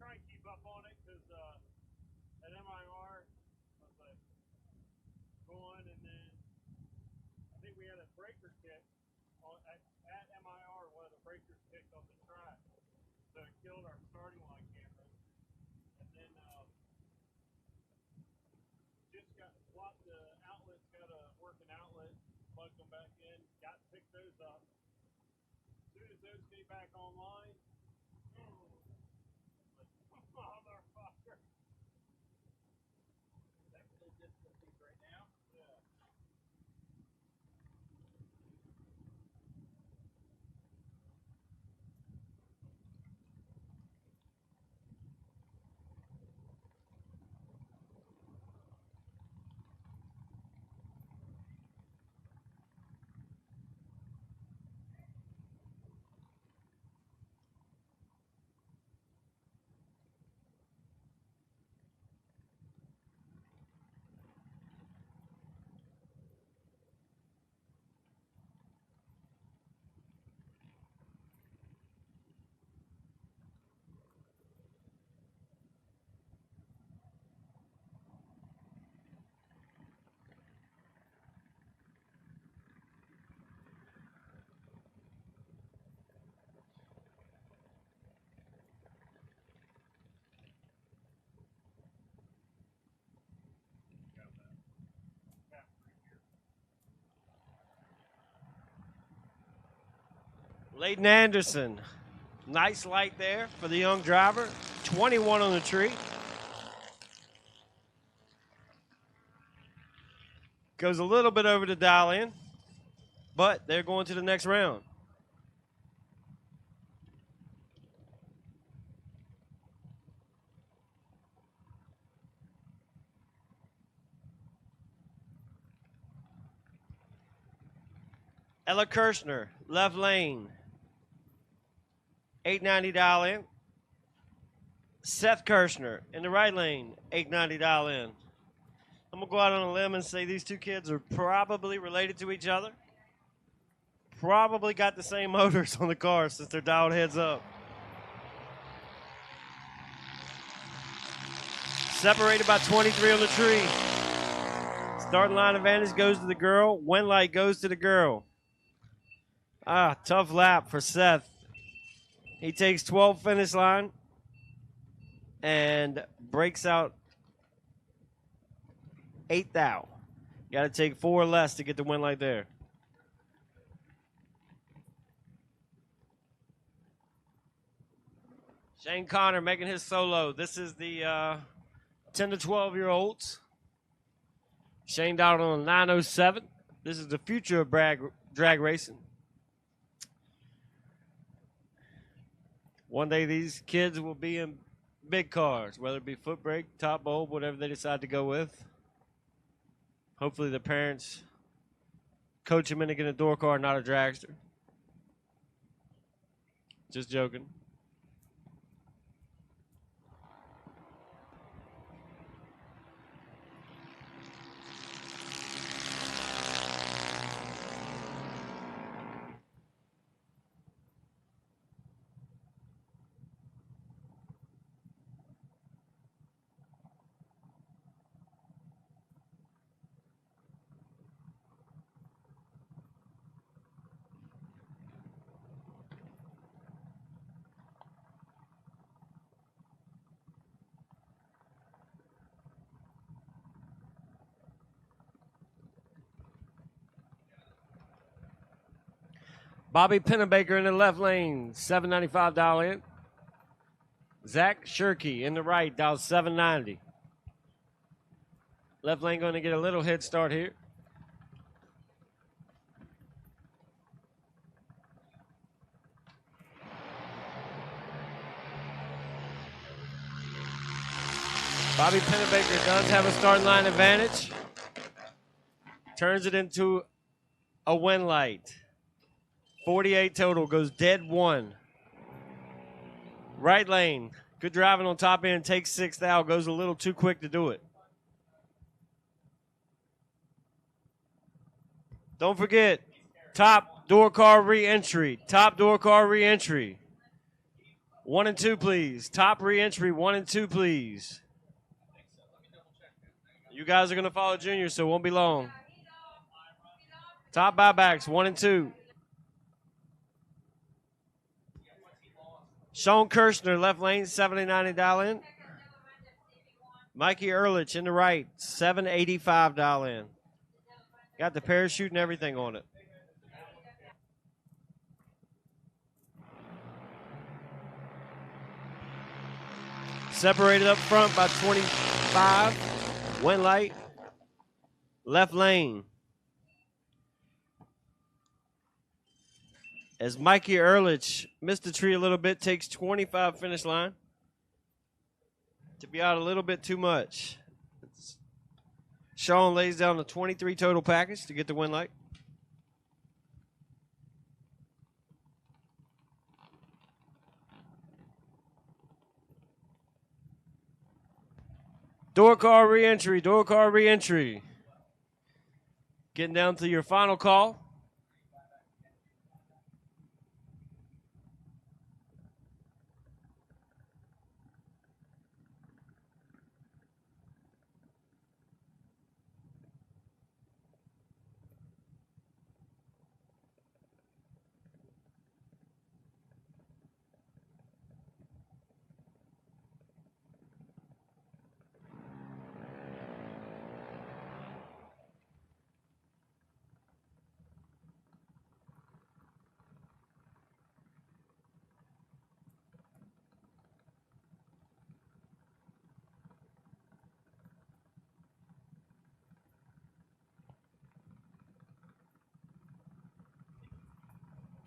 Try and keep up on it because at MIR was like going, and then I think we had a breaker kick at MIR. One of the breakers kicked off the track, so it killed our starting line camera. And then just got swapped the outlets, got a working outlet, plugged them back in, picked those up. As soon as those came back online. Oh, Leighton Anderson. Nice light there for the young driver. 21 on the tree. Goes a little bit over the dial in, but they're going to the next round. Ella Kirshner, left lane. $890 dial in. Seth Kirshner in the right lane, $890 dial in. I'm going to go out on a limb and say these two kids are probably related to each other. Probably got the same motors on the car since they're dialed heads up. Separated by 23 on the tree. Starting line advantage goes to the girl. Win light goes to the girl. Tough lap for Seth. He takes 12 finish line and breaks out 8 thou. Got to take 4 less to get the win light there. Shane Connor making his solo. This is the 10 to 12-year-olds. Shane down on a 907. This is the future of drag racing. One day these kids will be in big cars, whether it be foot brake, top bulb, whatever they decide to go with. Hopefully the parents coach them into getting a door car, not a dragster. Just joking. Bobby Pennebaker in the left lane, $795 dial in. Zach Shirkey in the right, dial $790. Left lane going to get a little head start here. Bobby Pennebaker does have a starting line advantage. Turns it into a win light. 48 total, goes dead 1. Right lane, good driving on top end, takes 6 thou, goes a little too quick to do it. Don't forget, top door car re-entry. Top door car re-entry. 1 and 2, please. Top re-entry, 1 and 2, please. You guys are going to follow Junior, so it won't be long. Top buybacks, 1 and 2. Sean Kirshner, left lane, $70.90 dial in. Mikey Ehrlich in the right, $785 dial in. Got the parachute and everything on it. Separated up front by 25. Win light. Left lane. As Mikey Ehrlich missed the tree a little bit, takes 25 finish line. To be out a little bit too much. Sean lays down the 23 total package to get the win light. Door car re-entry, door car re-entry. Getting down to your final call.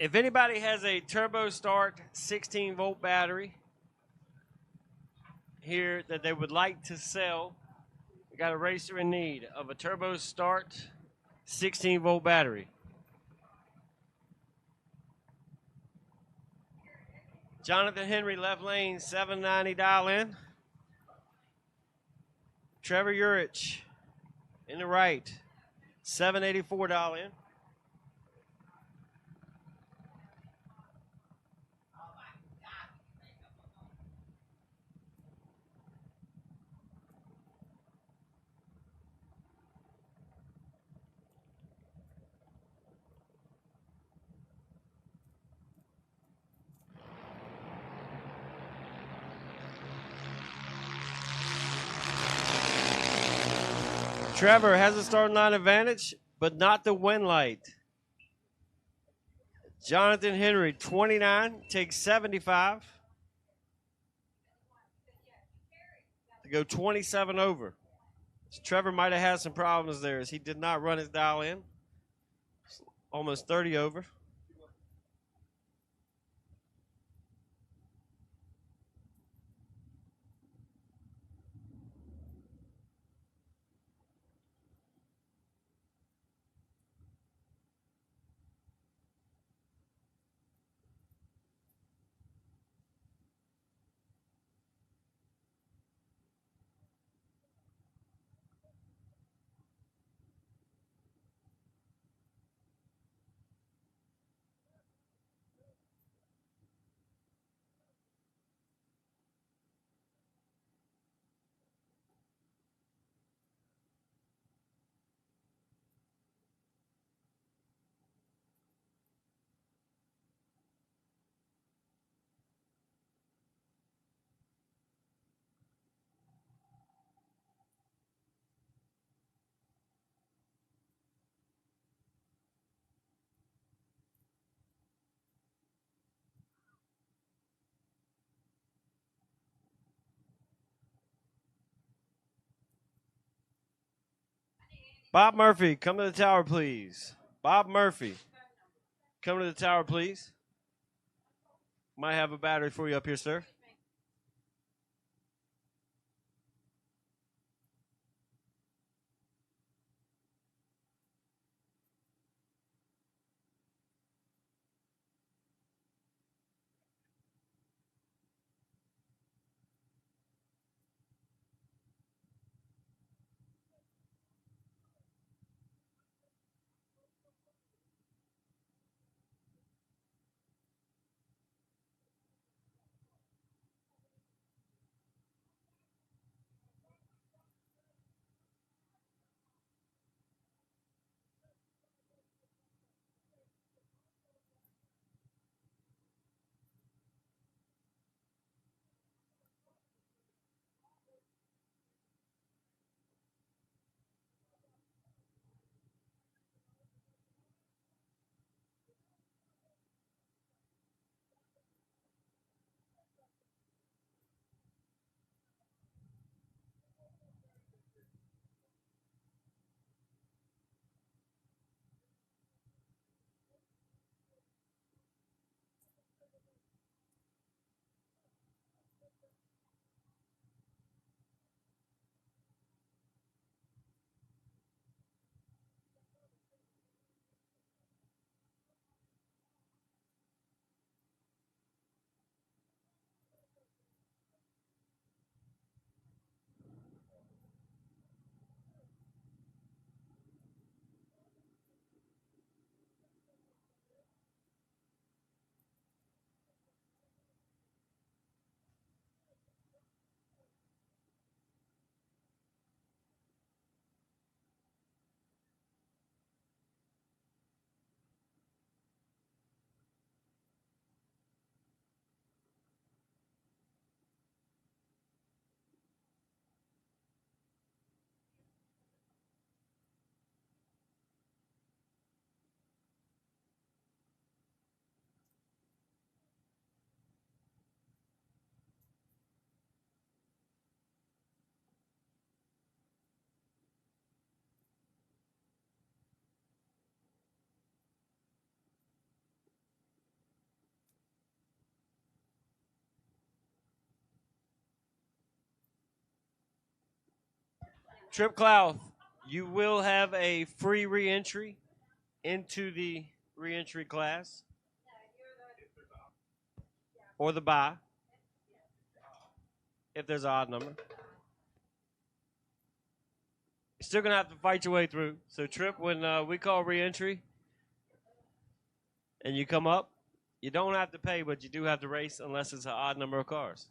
If anybody has a Turbo Start 16-volt battery here that they would like to sell, we got a racer in need of a Turbo Start 16-volt battery. Jonathan Henry, left lane, $790 dial in. Trevor Urich in the right, $784 dial in. Trevor has a starting line advantage, but not the win light. Jonathan Henry, 29, takes 75 to go 27 over. So Trevor might have had some problems there as he did not run his dial in. Almost 30 over. Bob Murphy, come to the tower, please. Bob Murphy, come to the tower, please. Might have a battery for you up here, sir. Trip Cloud, you will have a free re-entry into the re-entry class or the bye if there's an odd number. You're still going to have to fight your way through. So, Trip, when we call re-entry and you come up, you don't have to pay, but you do have to race unless it's an odd number of cars.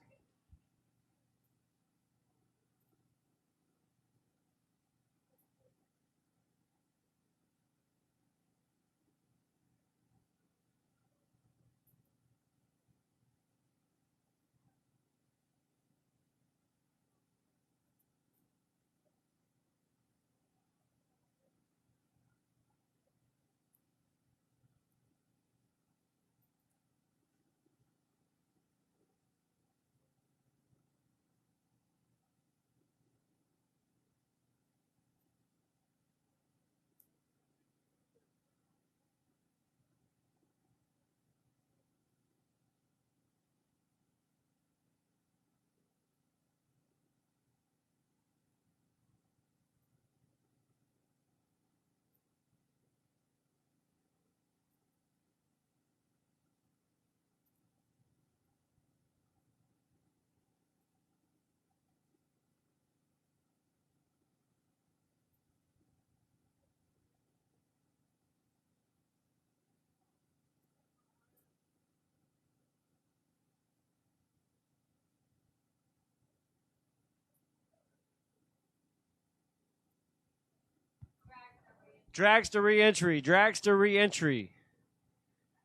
Dragster re-entry. Dragster re-entry.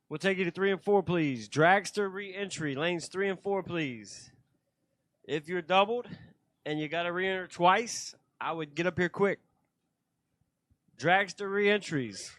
We'll take you to 3 and 4, please. Dragster re-entry. Lanes 3 and 4, please. If you're doubled and you got to re-enter twice, I would get up here quick. Dragster re-entries.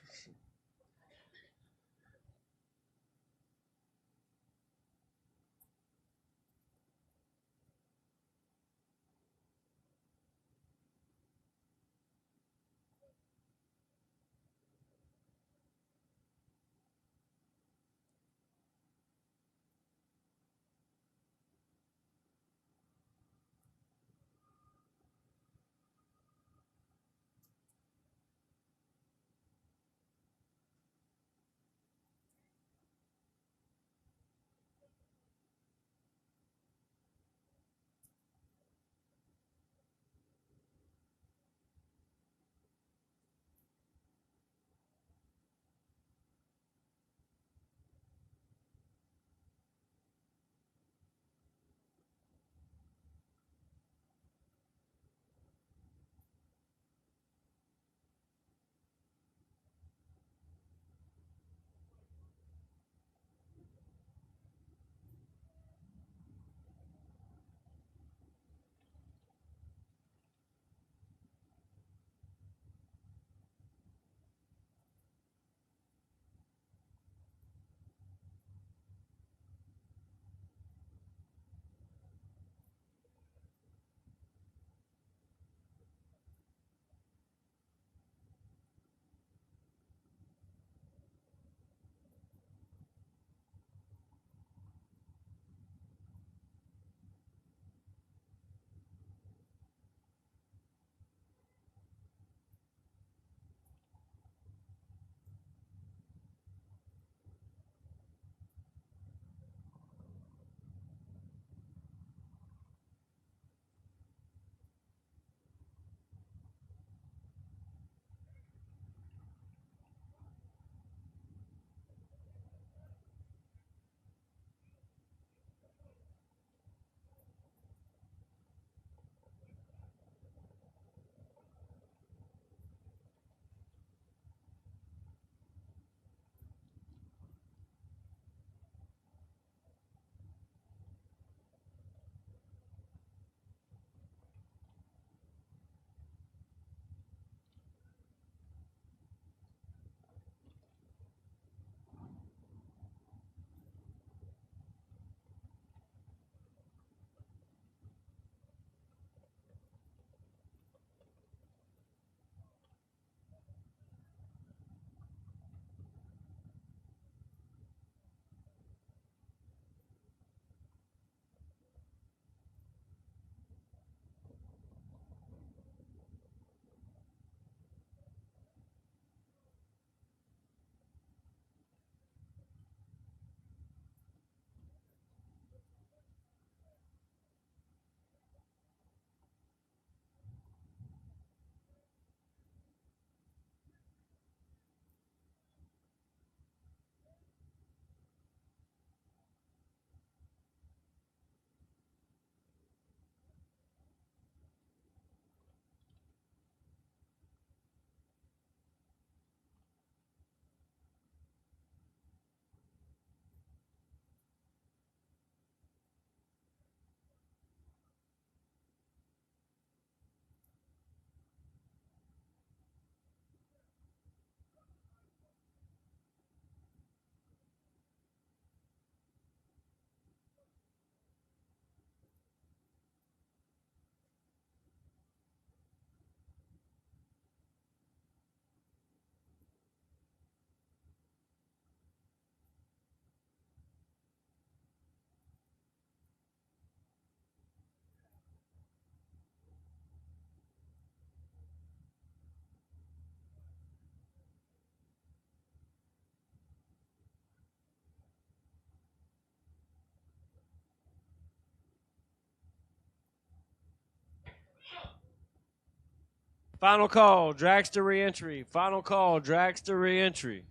Final call, dragster re-entry. Final call, dragster re-entry.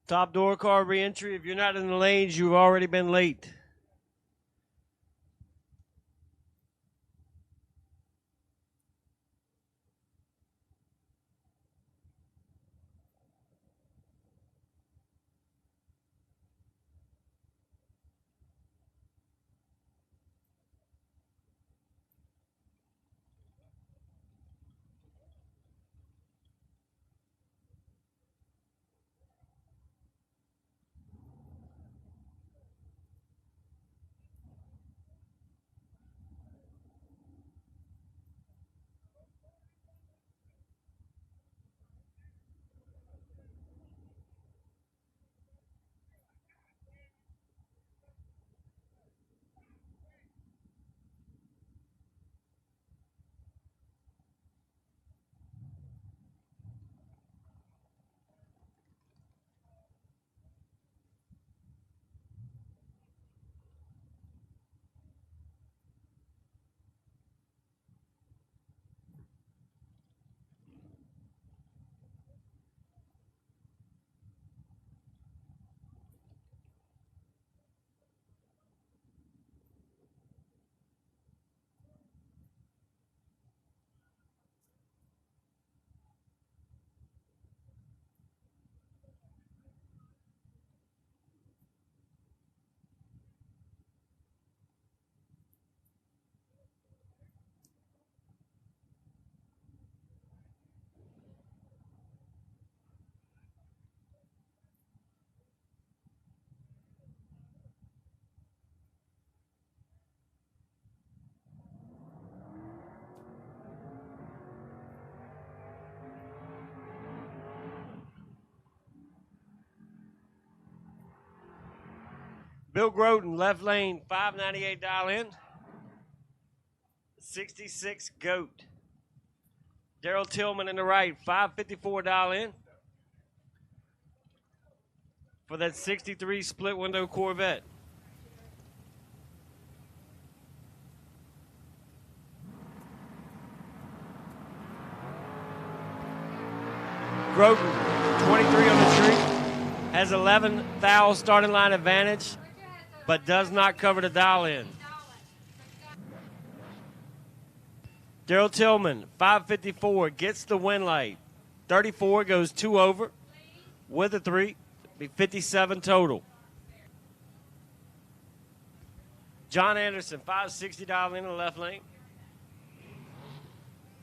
Top door car re-entry. If you're not in the lanes, you've already been late. Bill Groden, left lane, $598 dial in. 66 Goat. Daryl Tillman in the right, $554 dial in. For that 63 split window Corvette. Groden, 23 on the tree. Has 11 thou starting line advantage, but does not cover the dial in. Daryl Tillman, 554, gets the win light. 34 goes 2 over with a 3, be 57 total. John Anderson, $560 in the left lane.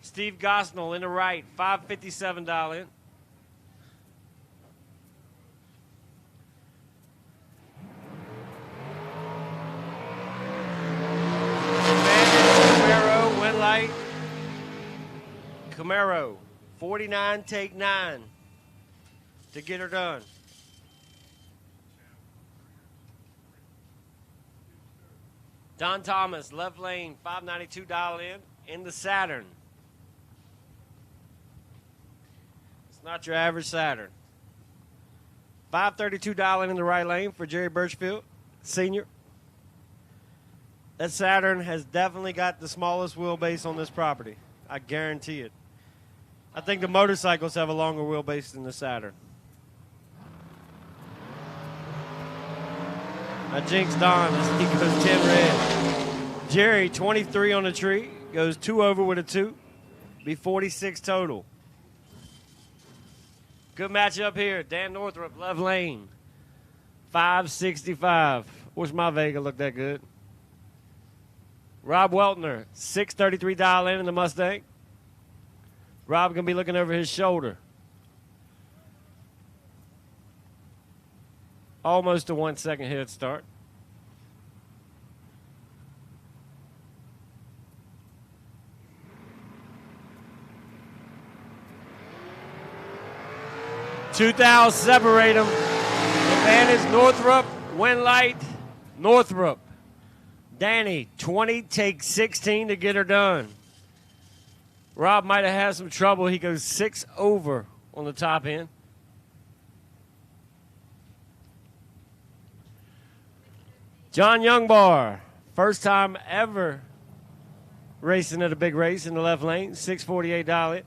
Steve Gosnell in the right, $557 in. Camaro, win light. Camaro, 49, take 9 to get her done. Don Thomas, left lane, $592 dial in the Saturn. It's not your average Saturn. $532 dial in the right lane for Jerry Birchfield, senior. That Saturn has definitely got the smallest wheelbase on this property. I guarantee it. I think the motorcycles have a longer wheelbase than the Saturn. I jinxed Don as he goes 10 red. Jerry, 23 on the tree, goes 2 over with a 2. Be 46 total. Good matchup here. Dan Northrup, left lane. 565. Wish my Vega looked that good. Rob Weltner, 633 dial in the Mustang. Rob going to be looking over his shoulder. Almost a 1 second head start. Two thou separate them. Advantage Northrup, win light, Northrup. Danny, 20, take 16 to get her done. Rob might have had some trouble. He goes 6 over on the top end. John Youngbar, First time ever racing at a big race in the left lane, $648.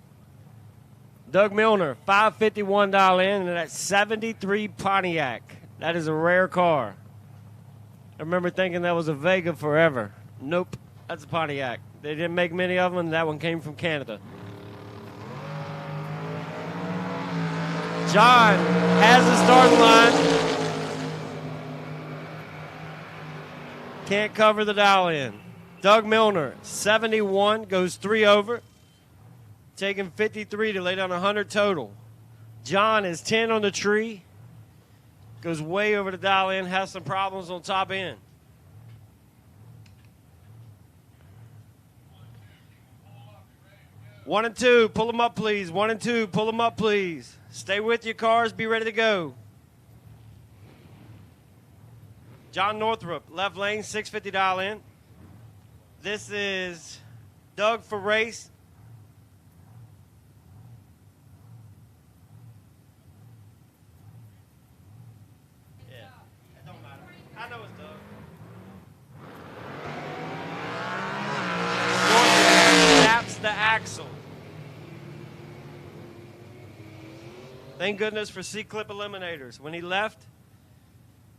Doug Milner, $551 in, and that's 73 Pontiac. That is a rare car. I remember thinking that was a Vega forever. Nope, that's a Pontiac. They didn't make many of them, and that one came from Canada. John has the starting line. Can't cover the dial in. Doug Milner, 71, goes 3 over. Taking 53 to lay down 100 total. John is 10 on the tree. Goes way over the dial in, has some problems on top end. One and two, pull them up, please. 1 and 2, pull them up, please. Stay with your cars, be ready to go. John Northrup, left lane, $650 in. This is Doug for race. Yeah, it don't matter. I know it's Doug. Northrup snaps the axle. Thank goodness for C-clip eliminators. When he left,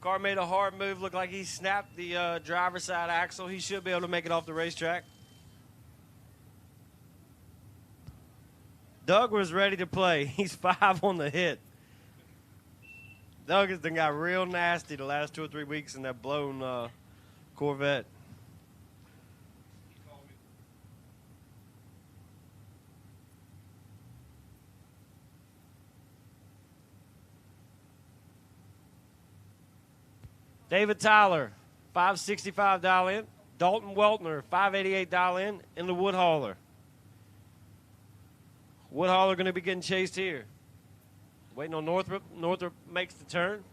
car made a hard move. Looked like he snapped the driver's side axle. He should be able to make it off the racetrack. Doug was ready to play. He's 5 on the hit. Doug has done got real nasty the last 2 or 3 weeks in that blown Corvette. David Tyler, $565 in. Dalton Weltner, $588 in the Wood Hauler. Wood Hauler going to be getting chased here. Waiting on Northrup. Northrup makes the turn.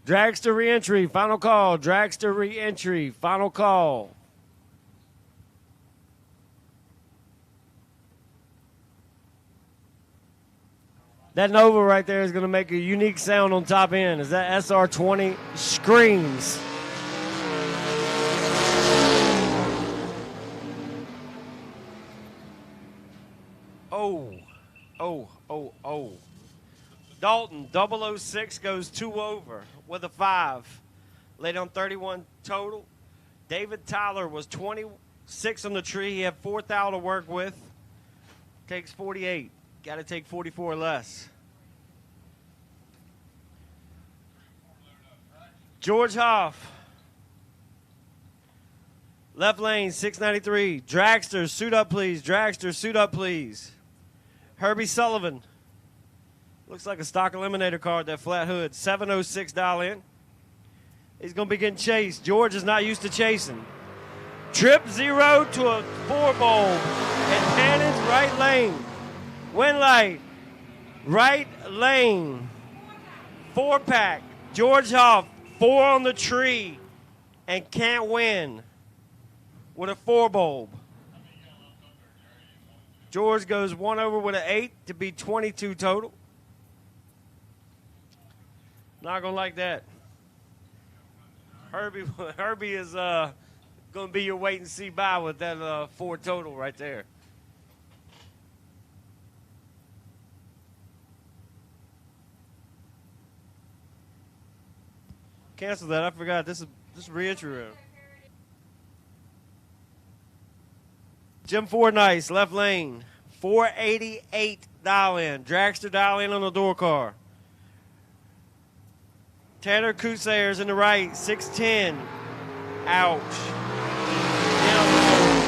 Dragster re-entry, final call. Dragster re-entry, final call. That Nova right there is going to make a unique sound on top end as that SR20 screams. Oh. Dalton, 006 goes 2 over with a 5. Laid on 31 total. David Tyler was 26 on the tree. He had 4 thou to work with. Takes 48. Got to take 44 less. George Hoff. Left lane, 693. Dragster, suit up, please. Dragster, suit up, please. Herbie Sullivan. Looks like a stock eliminator card, that flat hood. $706 in. He's going to be getting chased. George is not used to chasing. Trip 0 to a 4 bulb. And Tannen's right lane. Win light, right lane, 4-pack. George Hoff, 4 on the tree, and can't win with a 4 bulb. George goes 1 over with an 8 to be 22 total. Not gonna like that. Herbie is gonna be your wait and see buy with that 4 total right there. Cancel that. I forgot. This is re-entry round. Jim Fordyce, left lane. $488 in. Dragster dial in on the door car. Tanner Kusair's in the right. 610. Ouch.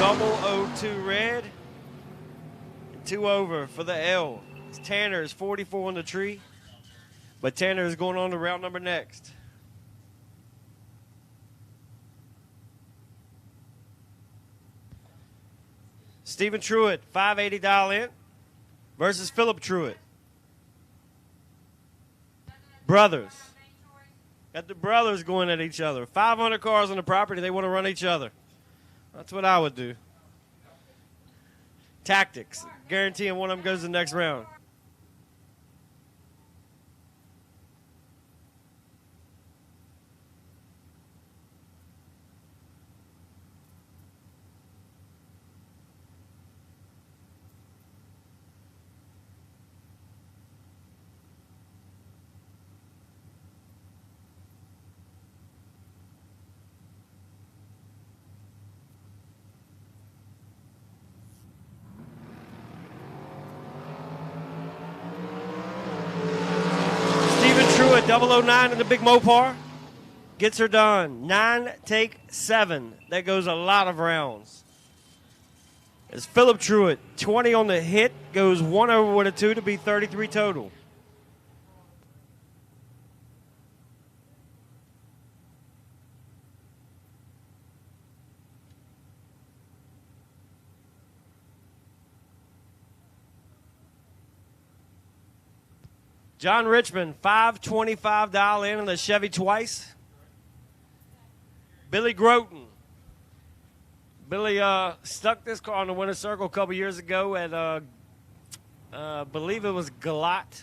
Down 002 red. And 2 over for the L. Tanner is 44 on the tree. But Tanner is going on to round number next. Stephen Truitt, $580 in versus Philip Truitt. Brothers. Got the brothers going at each other. 500 cars on the property. They want to run each other. That's what I would do. Tactics. Guaranteeing one of them goes to the next round. 009 in the big Mopar. Gets her done. 9, take 7. That goes a lot of rounds. It's Philip Truitt. 20 on the hit. Goes 1 over with a 2 to be 33 total. John Richmond, $525 dial in on the Chevy twice. Billy Groton. Billy stuck this car on the winner's circle a couple years ago at, I believe it was Galat.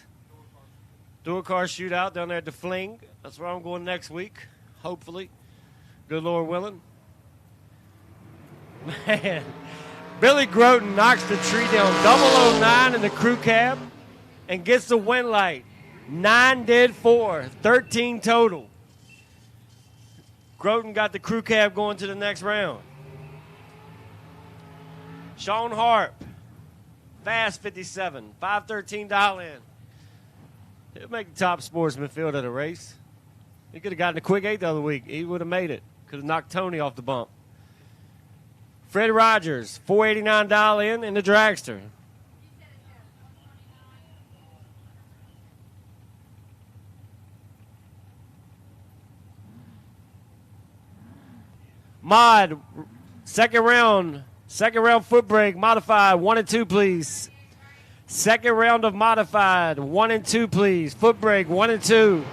Do a car shootout down there at the Fling. That's where I'm going next week, hopefully. Good Lord willing. Man, Billy Groton knocks the tree down 009 in the crew cab and gets the win light. 9 did 4, 13 total. Groton got the crew cab going to the next round. Sean Harp, Fast 57, $513 dial in. He'll make the top sportsman field at a race. He could have gotten a quick 8 the other week. He would have made it. Could have knocked Tony off the bump. Fred Rogers, $489 dial in the dragster. Mod, second round foot brake, modified, 1 and 2, please. Second round of modified, 1 and 2, please. Foot brake, 1 and 2.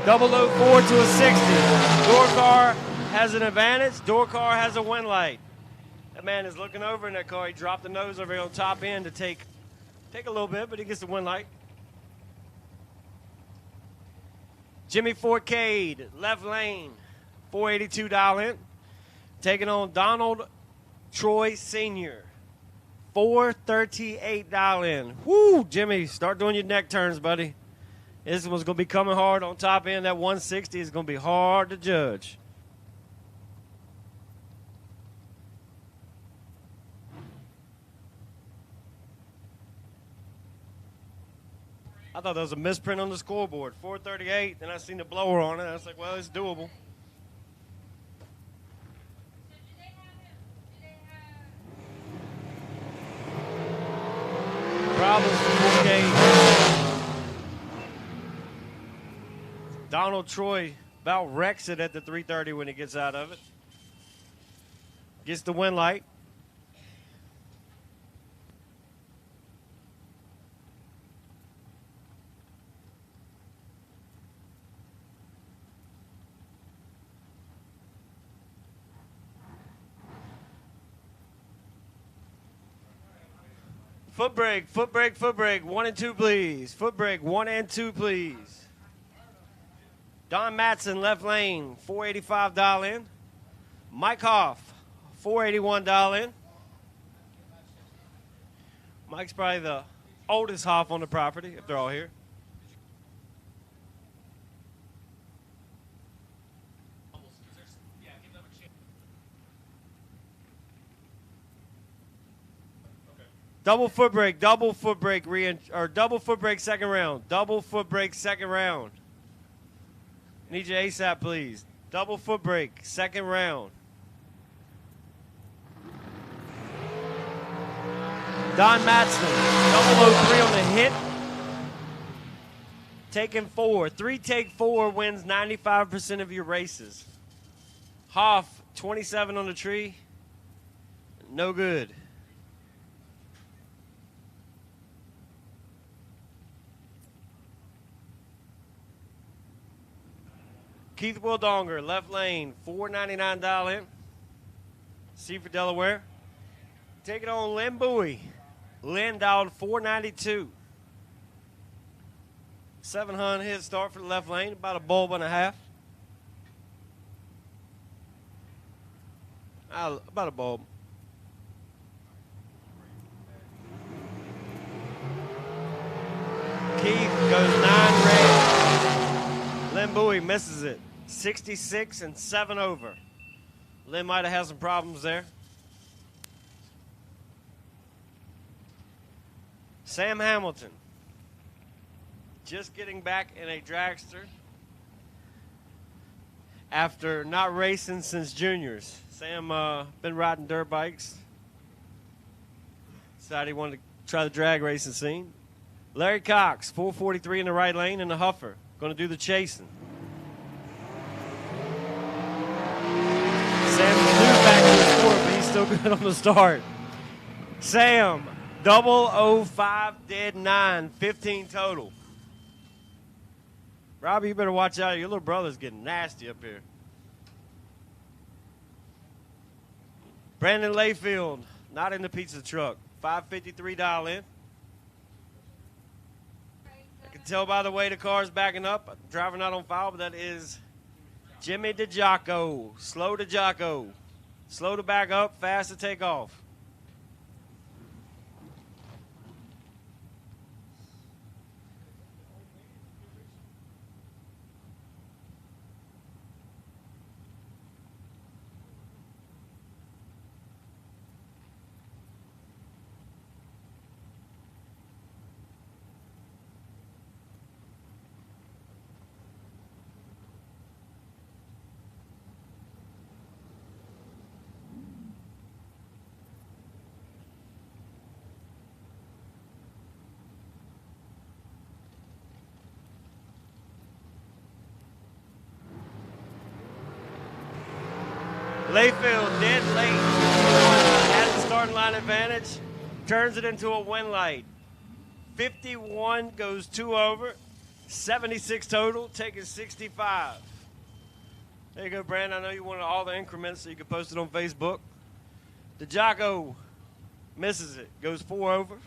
004 to a 60. Door car has an advantage. Door car has a win light. That man is looking over in that car. He dropped the nose over here on top end to take a little bit, but he gets the win light. Jimmy Forcade, left lane. $482 dial in. Taking on Donald Troy Sr. $438 dial in. Woo, Jimmy, start doing your neck turns, buddy. This one's going to be coming hard on top end. That 160 is going to be hard to judge. I thought that was a misprint on the scoreboard. 438, then I seen the blower on it. I was like, well, it's doable. Problems for 4K. Donald Troy about wrecks it at the 330 when he gets out of it. Gets the win light. Foot brake, foot brake, foot brake. 1 and 2, please. Foot brake, 1 and 2, please. Don Matson, left lane, $485 dial in. Mike Hoff, $481 dial in. Mike's probably the oldest Hoff on the property, if they're all here. Double foot brake, double foot brake, double foot brake second round. Double foot brake second round. Need your ASAP, please. Double foot brake, second round. Don Matson, 003 on the hit. Taking 4. 3 take 4 wins 95% of your races. Hoff, 27 on the tree. No good. Keith Wildonger, left lane, $499 dial in. C for Delaware. Taking on Lynn Bowie. Lynn dialed $492. 700 hit start for the left lane, about a bulb and a half. About a bulb. Keith goes 9 red. Lynn Bowie misses it. 66 and 7 over. Lynn might have had some problems there. Sam Hamilton. just getting back in a dragster after not racing since juniors. Sam been riding dirt bikes. Decided he wanted to try the drag racing scene. Larry Cox, 443 in the right lane in the Huffer. Going to do the chasing. Sam's new back to the sport, but he's still good on the start. Sam, 005 dead 9, 15 total. Robbie, you better watch out. Your little brother's getting nasty up here. Brandon Layfield, not in the pizza truck. 553 dial in. I can tell by the way the car's backing up. Driver not on file, but that is Jimmy DeJocko. Slow DeJocko. Slow to back up, fast to take off. Layfield dead late. Has the starting line advantage. Turns it into a win light. 51 goes 2 over. 76 total, taking 65. There you go, Brandon. I know you wanted all the increments so you could post it on Facebook. DeJocko misses it. Goes 4 over.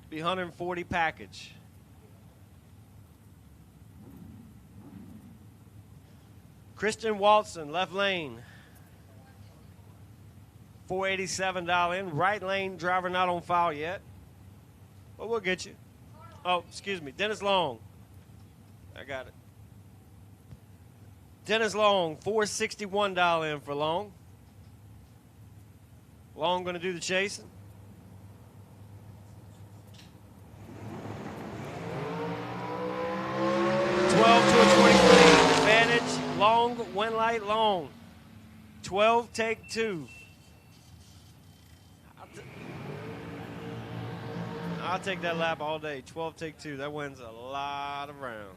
Be 140 package. Christian Walton, left lane. 487 dial in. Right lane, driver not on file yet. But we'll get you. Oh, excuse me. Dennis Long. I got it. Dennis Long, 461 dial in for Long. Long going to do the chasing. Long, win light, Long. 12, take 2. I'll take that lap all day. 12, take 2. That wins a lot of rounds.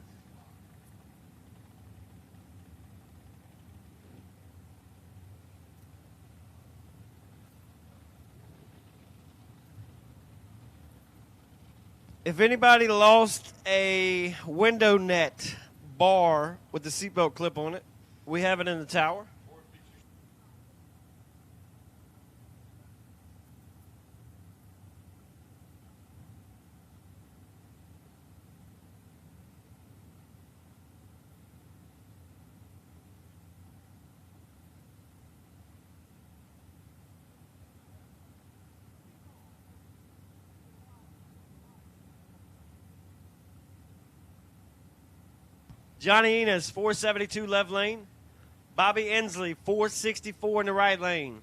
If anybody lost a window net bar with the seatbelt clip on it, we have it in the tower. Johnny Enos, 472 left lane. Bobby Inslee, 464 in the right lane.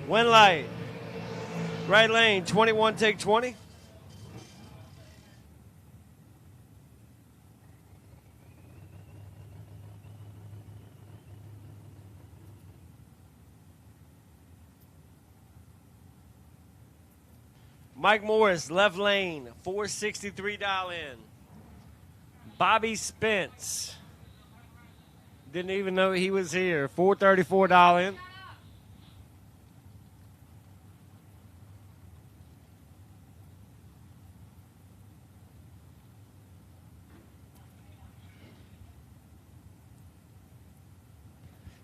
Win light. Right lane, 21, take 20. Mike Morris, left lane, 463 dial in. Bobby Spence. Didn't even know he was here. 434 dial in.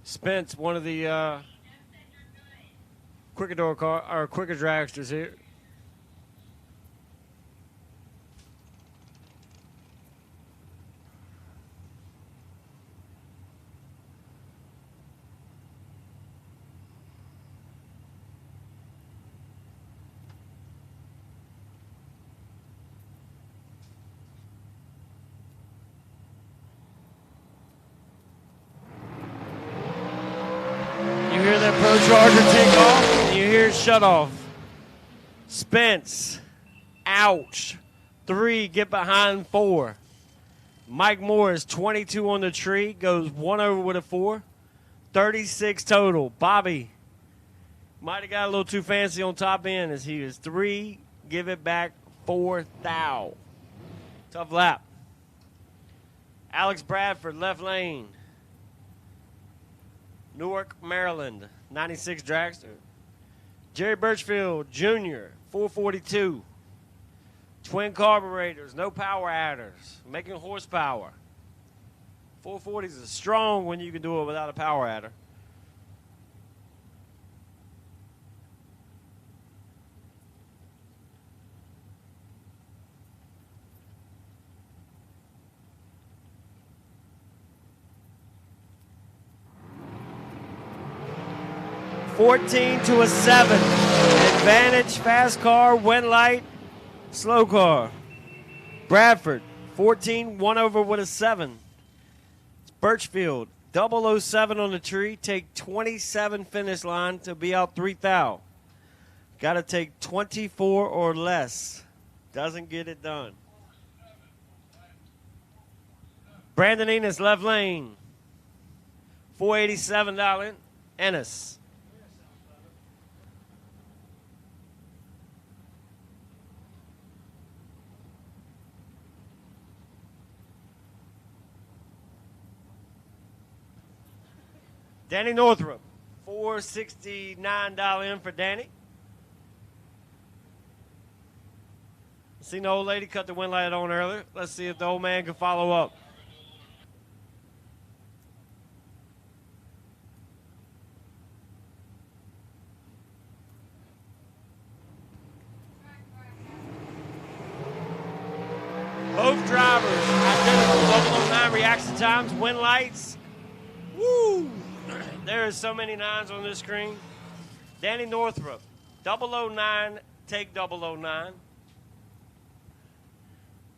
Spence, one of the quicker dragsters here. Turbocharger take off, and you hear shut off. Spence, ouch. 3, get behind 4. Mike Morris, 22 on the tree, goes 1 over with a 4. 36 total. Bobby might have got a little too fancy on top end as he is 3, give it back 4 thou. Tough lap. Alex Bradford, left lane. Newark, Maryland, 96 dragster. Jerry Birchfield Jr., 442. Twin carburetors, no power adders, making horsepower. 440s is strong when you can do it without a power adder. $14 to a 7. Advantage, fast car, win light, slow car. Bradford, 14, 1 over with a 7. It's Birchfield, 007 on the tree. Take 27 finish line to be out 3 thou. Got to take 24 or less. Doesn't get it done. Brandon Enos, left lane. $487. Ennis. Danny Northrup, $469 in for Danny. Seen the old lady cut the wind light on earlier. Let's see if the old man can follow up. Both drivers, identical 009 reaction times, wind lights. Woo! There are so many 9s on this screen. Danny Northrup, 009, take 009.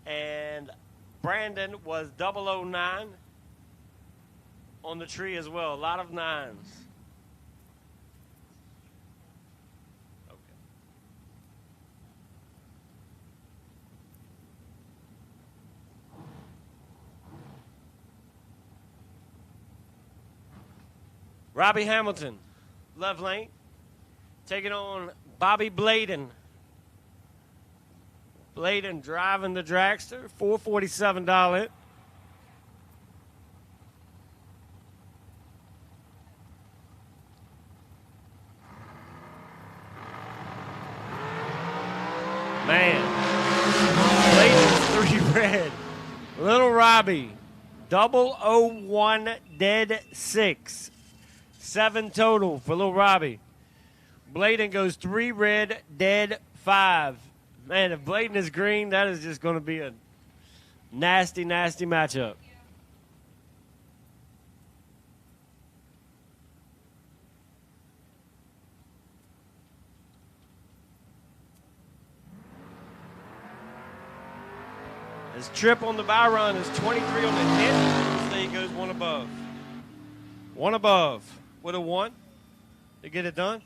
And Brandon was 009 on the tree as well. A lot of 9s. Okay. Robbie Hamilton, left lane, taking on Bobby Bladen. Bladen driving the dragster, $447. Man, Bladen's 3 red. Little Robbie, 001 dead 6. 7 total for Little Robbie. Bladen goes 3 red, dead 5. Man, if Bladen is green, that is just going to be a nasty, nasty matchup. His trip on the buy run is 23 on the hit. So he goes 1 above. 1 above with a 1 to get it done.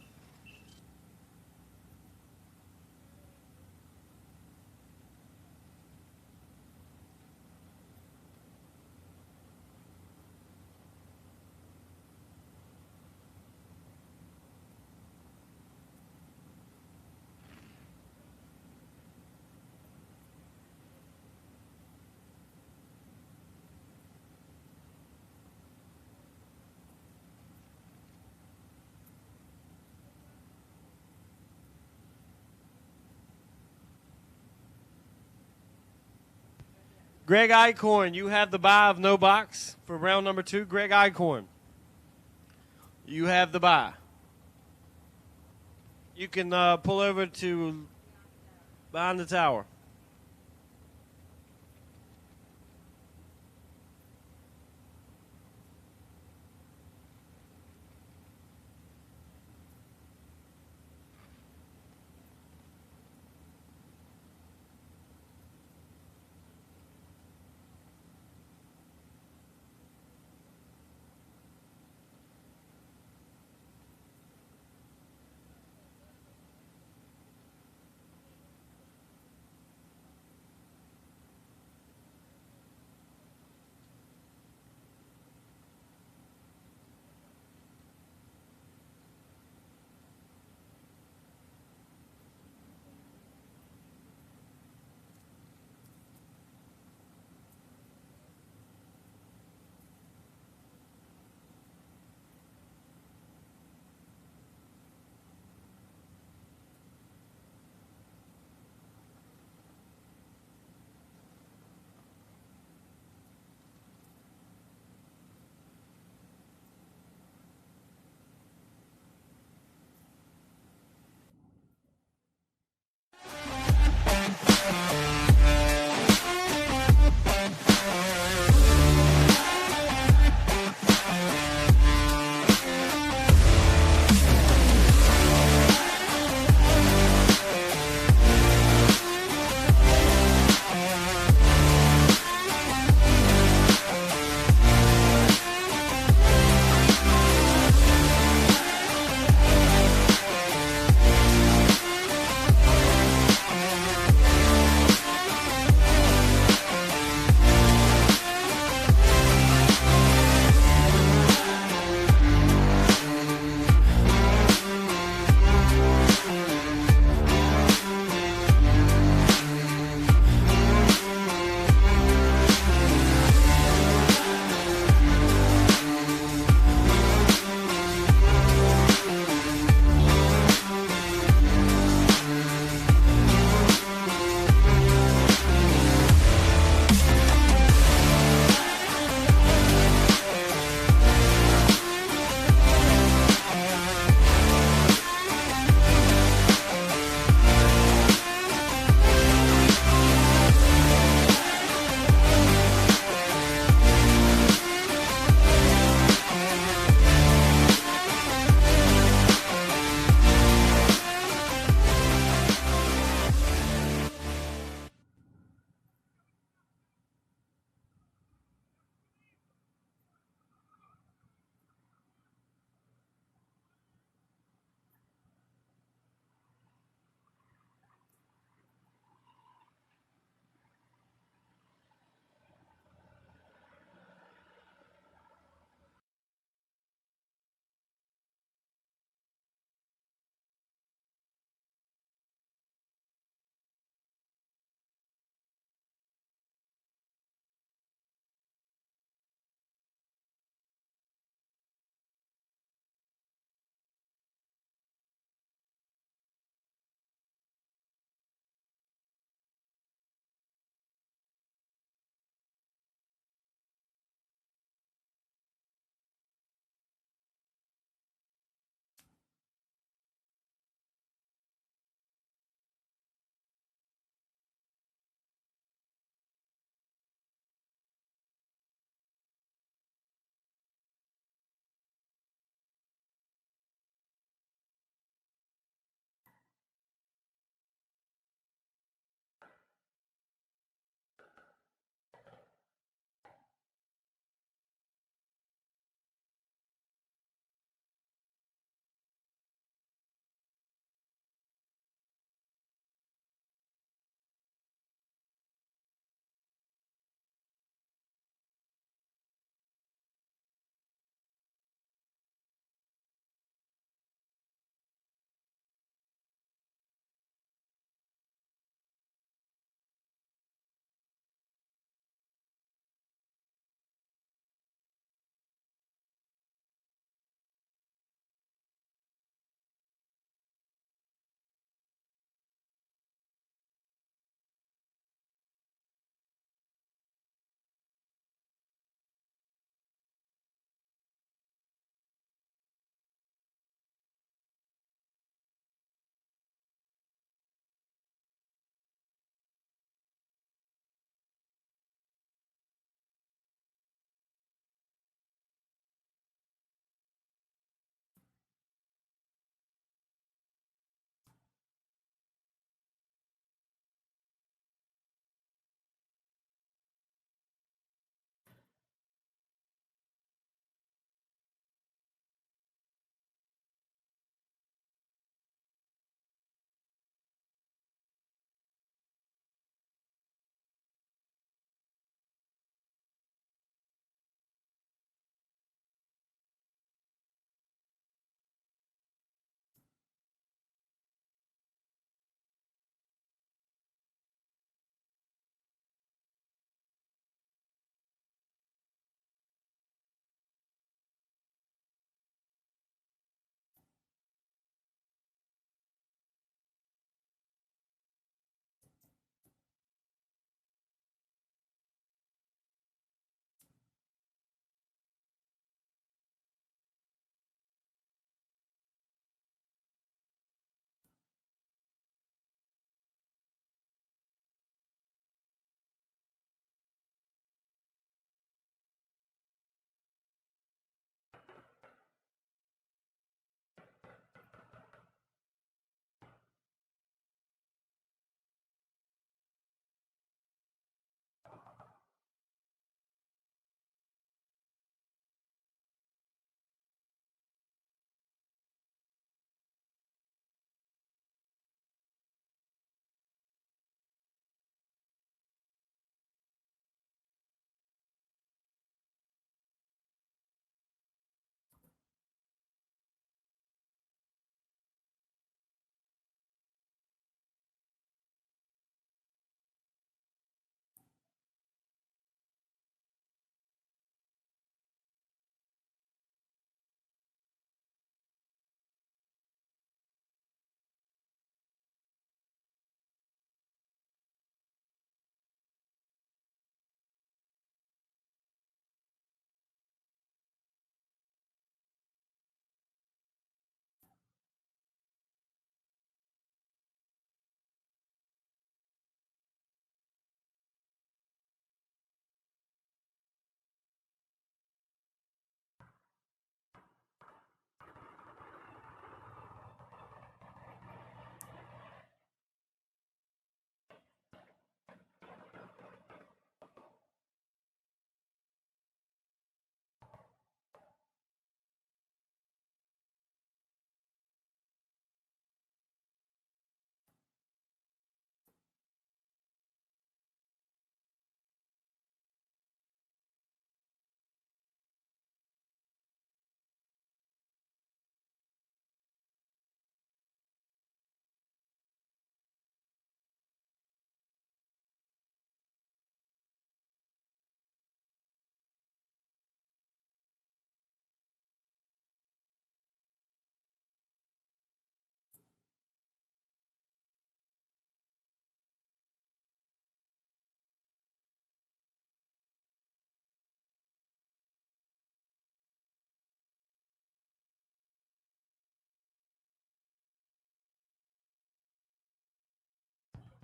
Greg Eichhorn, you have the buy of no box for round number 2. Greg Eichhorn, you have the buy. You can pull over to behind the tower.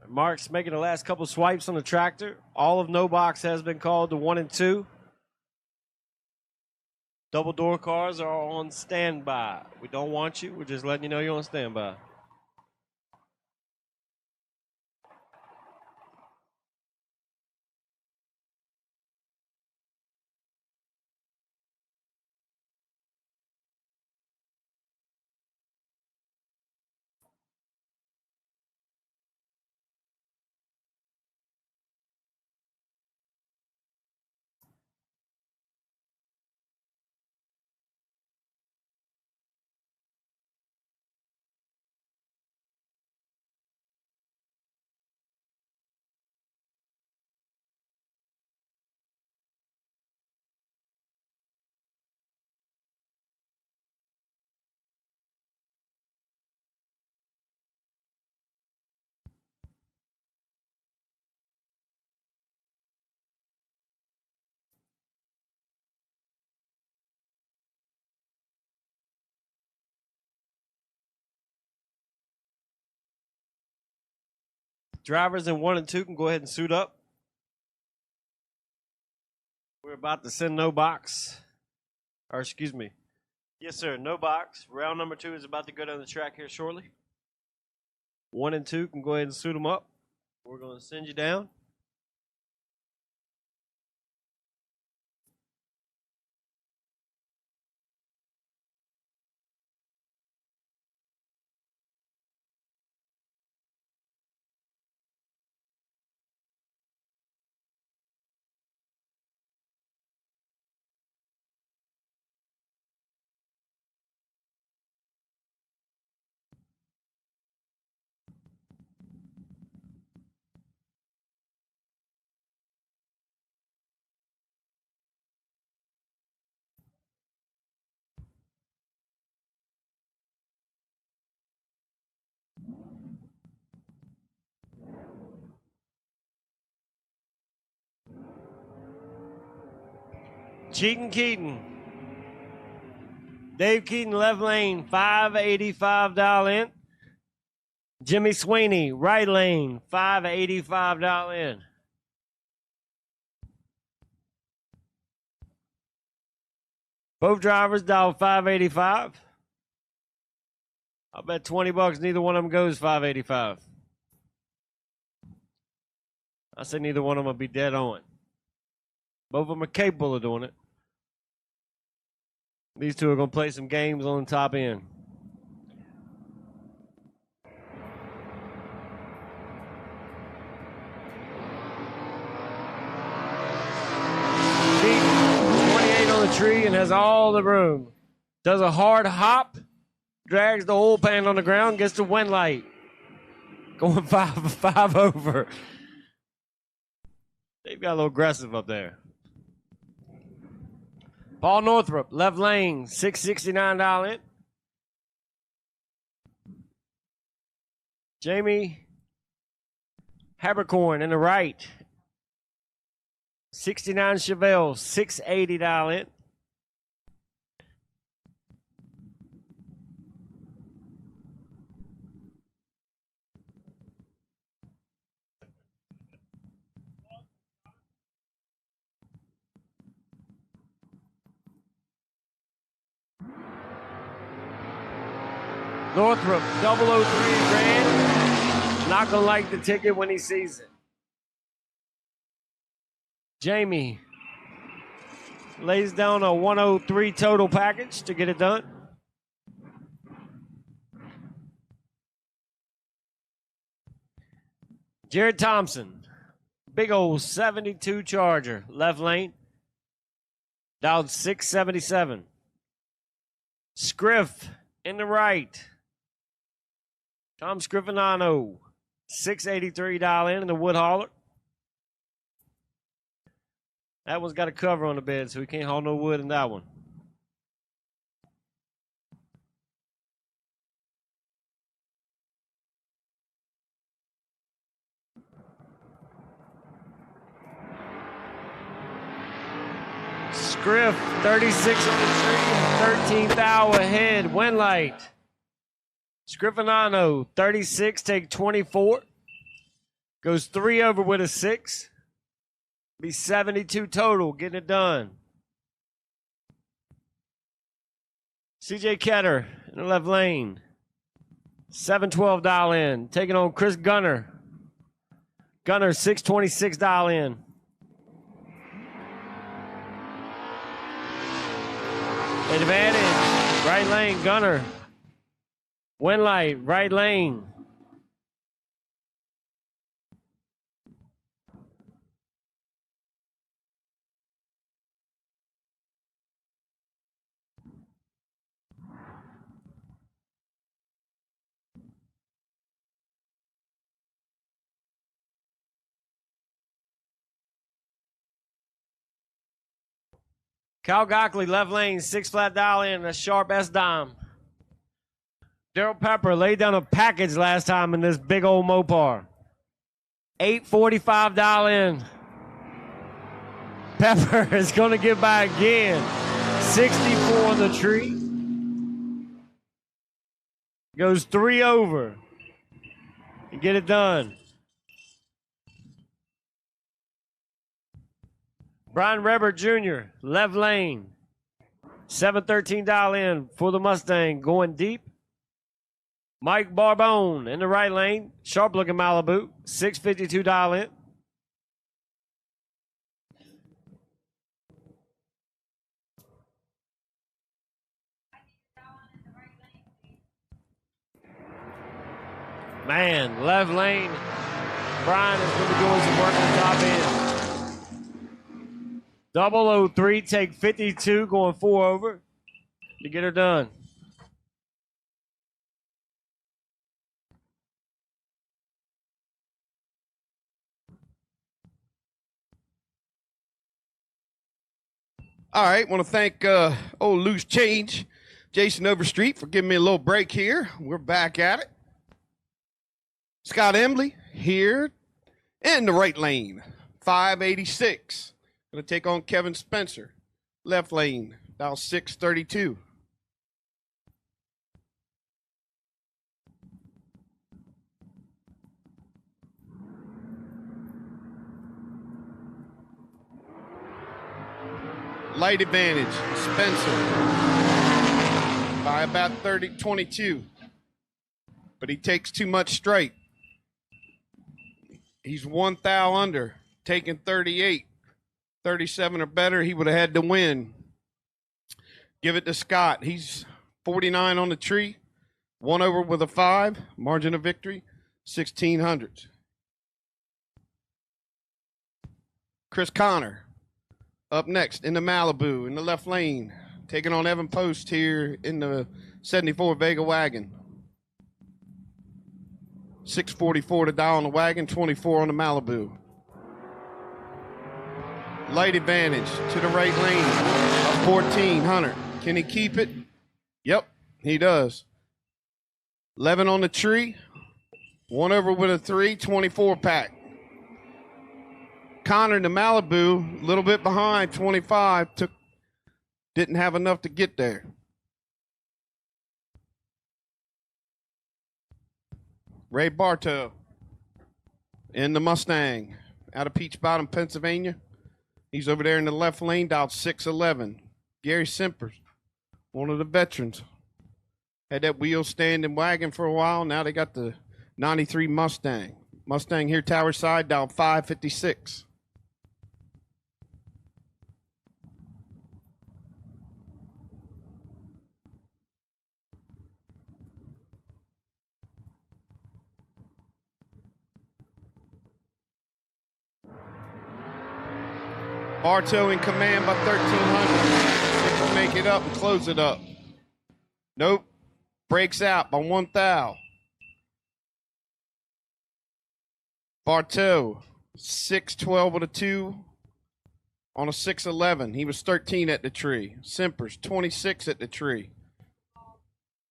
Mark's making the last couple swipes on the tractor. All of no box has been called to 1 and 2. Double door cars are on standby. We don't want you. We're just letting you know you're on standby. Drivers in 1 and 2 can go ahead and suit up. We're about to send no box. Or excuse me. Yes, sir, no box. Round number 2 is about to go down the track here shortly. 1 and 2 can go ahead and suit them up. We're going to send you down. Cheatin' Keaton. Dave Keaton, left lane, $585 in. Jimmy Sweeney, right lane, $585 in. Both drivers dial 585. I'll bet $20 neither one of them goes 585. I say neither one of them will be dead on. Both of them are capable of doing it. These two are going to play some games on the top end. Keaton, 28 on the tree and has all the room. Does a hard hop, drags the oil pan on the ground, gets the wind light. Going five over. They've got a little aggressive up there. Paul Northrup, left lane, $669 in. Jamie Habercorn in the right, 69 Chevelle, $680 in. Northrup, 003 grand. Not gonna like the ticket when he sees it. Jamie lays down a 103 total package to get it done. Jared Thompson, big old 72 Charger, left lane, dialed 677. Scriff in the right. Tom Scriffinano, $683 in the wood hauler. That one's got a cover on the bed, so we can't haul no wood in that one. Scriff, 36 on the tree, 13th hour ahead, wind light. Scriffinano, 36, take 24. Goes 3 over with a 6. Be 72 total. Getting it done. CJ Ketter in the left lane. $712 dial in. Taking on Chris Gunner. Gunner $626 dial in. Advantage. Right lane, Gunner. Winlight, right lane. Cal Gockley, left lane, 6 flat dial in, a sharp S dime. Daryl Pepper laid down a package last time in this big old Mopar. $845 dial in. Pepper is going to get by again. 64 on the tree. Goes 3 over. And get it done. Brian Rebert Jr., left lane. $713 dial in for the Mustang, going deep. Mike Barbone in the right lane, sharp looking Malibu, $652 dial in. Man, left lane. Brian is going to be doing some work on the top end. 003, take 52, going 4 over to get her done. All right, want to thank old Loose Change, Jason Overstreet, for giving me a little break here. We're back at it. Scott Embley here in the right lane, 586. Going to take on Kevin Spencer, left lane, dial 632. Light advantage, Spencer, by about 22. But he takes too much straight. He's 1 thou under, taking 38. 37 or better, he would have had to win. Give it to Scott. He's 49 on the tree, 1 over with a 5, margin of victory, 1600. Chris Connor up next in the Malibu in the left lane, taking on Evan Post here in the 74 Vega wagon. 644 to dial on the wagon, 24 on the Malibu. Light advantage to the right lane of 1400. Can he keep it? Yep, he does. 11 on the tree, 1 over with a 3, 24 pack. Connor in the Malibu, a little bit behind, 25, didn't have enough to get there. Ray Bartow in the Mustang out of Peach Bottom, Pennsylvania. He's over there in the left lane, dialed 611. Gary Simpers, one of the veterans. Had that wheel standing wagon for a while. Now they got the 93 Mustang. Mustang here, tower side, dialed 556. Bartow in command by 1,300. He'll make it up and close it up. Nope. Breaks out by 1 thou. Bartow, 612 with a 2 on a 611. He was 13 at the tree. Simpers, 26 at the tree.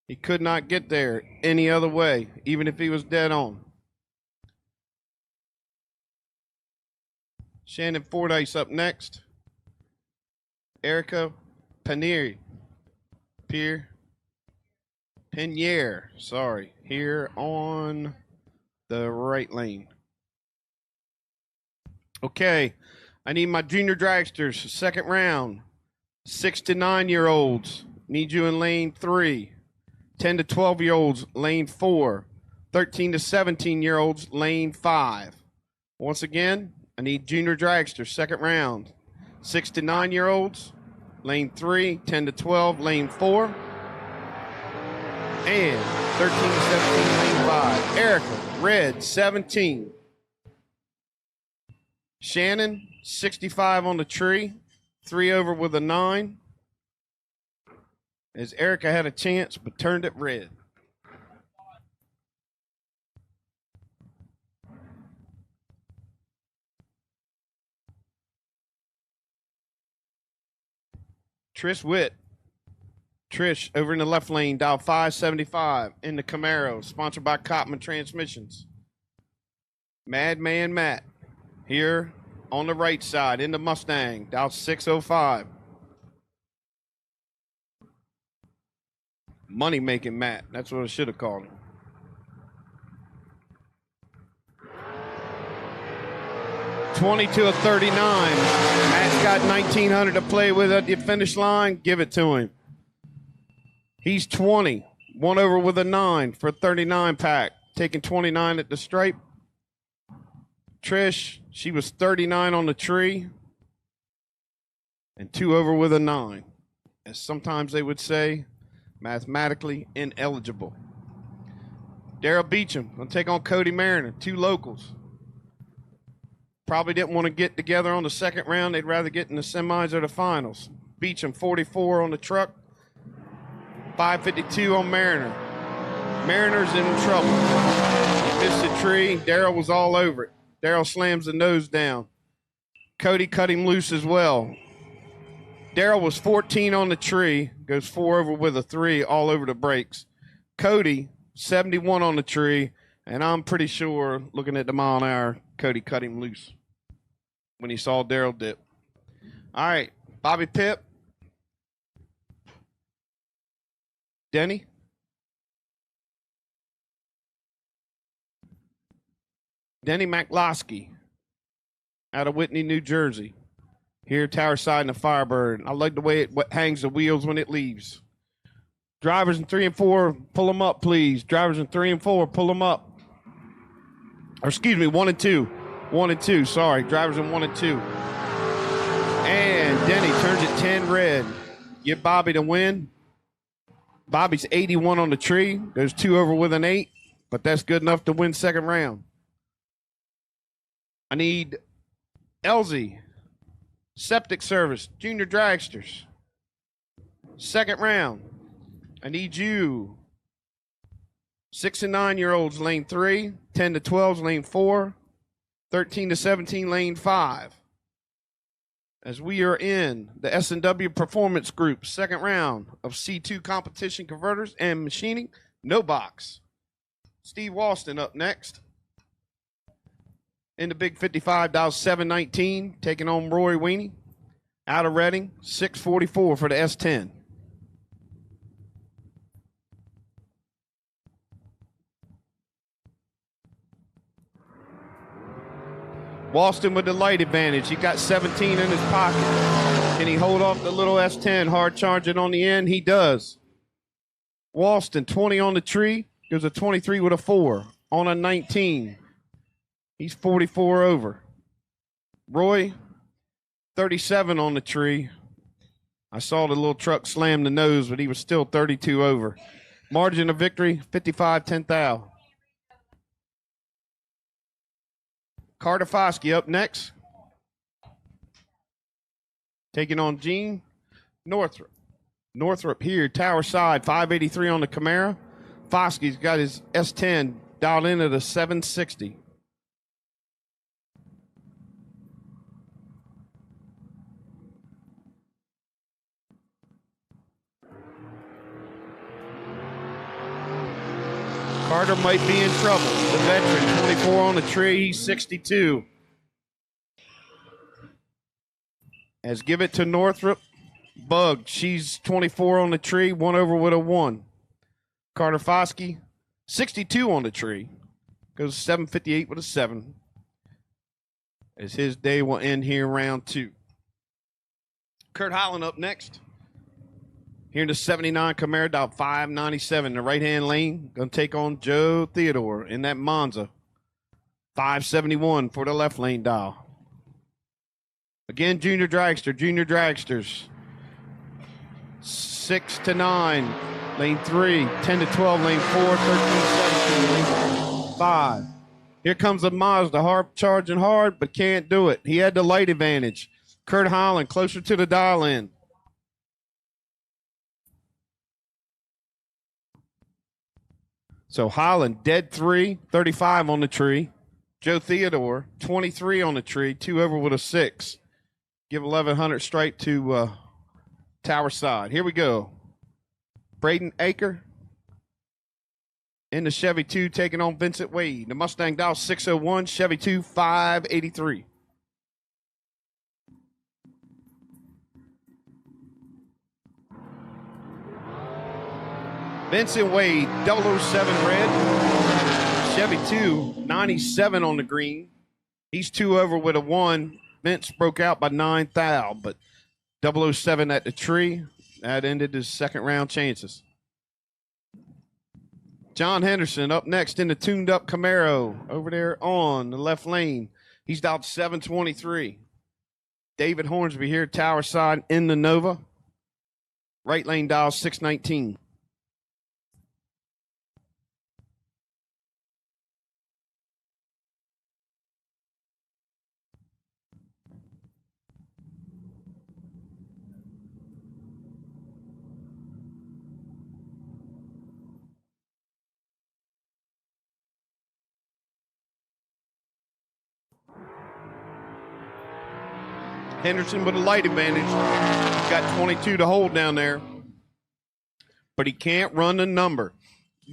He could not get there any other way, even if he was dead on. Shannon Fordyce up next. Erica Penier, sorry, here on the right lane. Okay, I need my junior dragsters, second round. 6 to 9-year-olds, need you in lane 3. 10 to 12-year-olds, lane 4. 13 to 17-year-olds, lane 5. Once again, I need junior dragsters, second round. 6 to 9-year-olds, lane 3. 10 to 12, lane 4. And 13 to 17, lane 5. Erica, red, 17. Shannon, 65 on the tree, 3 over with a 9. As Erica had a chance, but turned it red. Trish Witt. Trish, over in the left lane, dial 575 in the Camaro, sponsored by Cotman Transmissions. Madman Matt, here on the right side in the Mustang, dial 605. Money making Matt, that's what I should have called him. $20 to a 39. Matt's got 1,900 to play with at the finish line. Give it to him. He's 20. 1 over with a 9 for a 39 pack. Taking 29 at the stripe. Trish, she was 39 on the tree. And 2 over with a 9. As sometimes they would say, mathematically ineligible. Daryl Beecham going to take on Cody Mariner. 2 locals. Probably didn't want to get together on the second round. They'd rather get in the semis or the finals. Beecham, 44 on the truck. 552 on Mariner. Mariner's in trouble. He missed the tree. Daryl was all over it. Daryl slams the nose down. Cody cut him loose as well. Daryl was 14 on the tree. Goes 4 over with a 3 all over the brakes. Cody, 71 on the tree. And I'm pretty sure, looking at the mile an hour, Cody cut him loose when he saw Daryl dip. All right, Bobby Pipp. Denny. Denny McLosky out of Whitney, New Jersey. Here, Tower Side in the Firebird. I like the way it hangs the wheels when it leaves. Drivers in 3 and 4, pull them up, please. Drivers in 3 and 4, pull them up. Or excuse me, 1 and 2. 1 and 2, sorry. Drivers in 1 and 2. And Denny turns it 10 red. Give Bobby the win. Bobby's 81 on the tree. Goes 2 over with an 8. But that's good enough to win second round. I need Elsie. Septic Service. Junior Dragsters. Second round. I need you. 6 and 9-year-olds, lane 3. 10 to 12s, lane 4. 13 to 17, lane 5. As we are in the S&W Performance Group, second round of C2 competition converters and machining, no box. Steve Walston up next. In the big 55, dial 719, taking on Roy Weenie. Out of Reading, 644 for the S10. Walston with the light advantage. He got 17 in his pocket. Can he hold off the little S10 hard charging on the end? He does. Walston, 20 on the tree. Gives a 23 with a 4 on a 19. He's 44 over. Roy, 37 on the tree. I saw the little truck slam the nose, but he was still 32 over. Margin of victory, 55-10 thou. Carter Foskey up next. Taking on Gene Northrop. Northrop here, Tower Side, 583 on the Camaro. Foskey's got his S10 dialed in at a 760. Carter might be in trouble. The veteran, 24 on the tree, he's 62. As give it to Northrop. Bug, she's 24 on the tree, 1 over with a 1. Carter Foskey, 62 on the tree. Goes 758 with a 7. as his day will end here in round 2. Kurt Holland up next. Here in the 79 Camaro, dial 597, the right-hand lane. Going to take on Joe Theodore in that Monza. 571 for the left lane dial. Again, junior dragsters. 6 to 9, lane 3. 10 to 12, lane 4. 13, 17, lane 5. Here comes the Mazda, charging hard, but can't do it. He had the light advantage. Kurt Holland closer to the dial in. So Holland, dead 3, 35 on the tree. Joe Theodore, 23 on the tree, 2 over with a 6. Give 1100 straight to Tower Side. Here we go. Braden Aker in the Chevy 2 taking on Vincent Wade. The Mustang dial 601, Chevy 2, 583. Vincent Wade, 007 red. Chevy 2, 97 on the green. He's 2 over with a 1. Vince broke out by 9 thou, but 007 at the tree. That ended his second round chances. John Henderson up next in the tuned-up Camaro over there on the left lane. He's dialed 723. David Hornsby here, Tower Side in the Nova. Right lane dial 619. Henderson with a light advantage. He's got 22 to hold down there. But he can't run the number.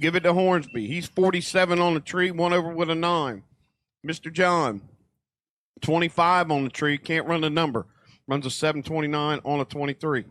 Give it to Hornsby. He's 47 on the tree, 1 over with a 9. Mr. John, 25 on the tree, can't run the number. Runs a 729 on a 23.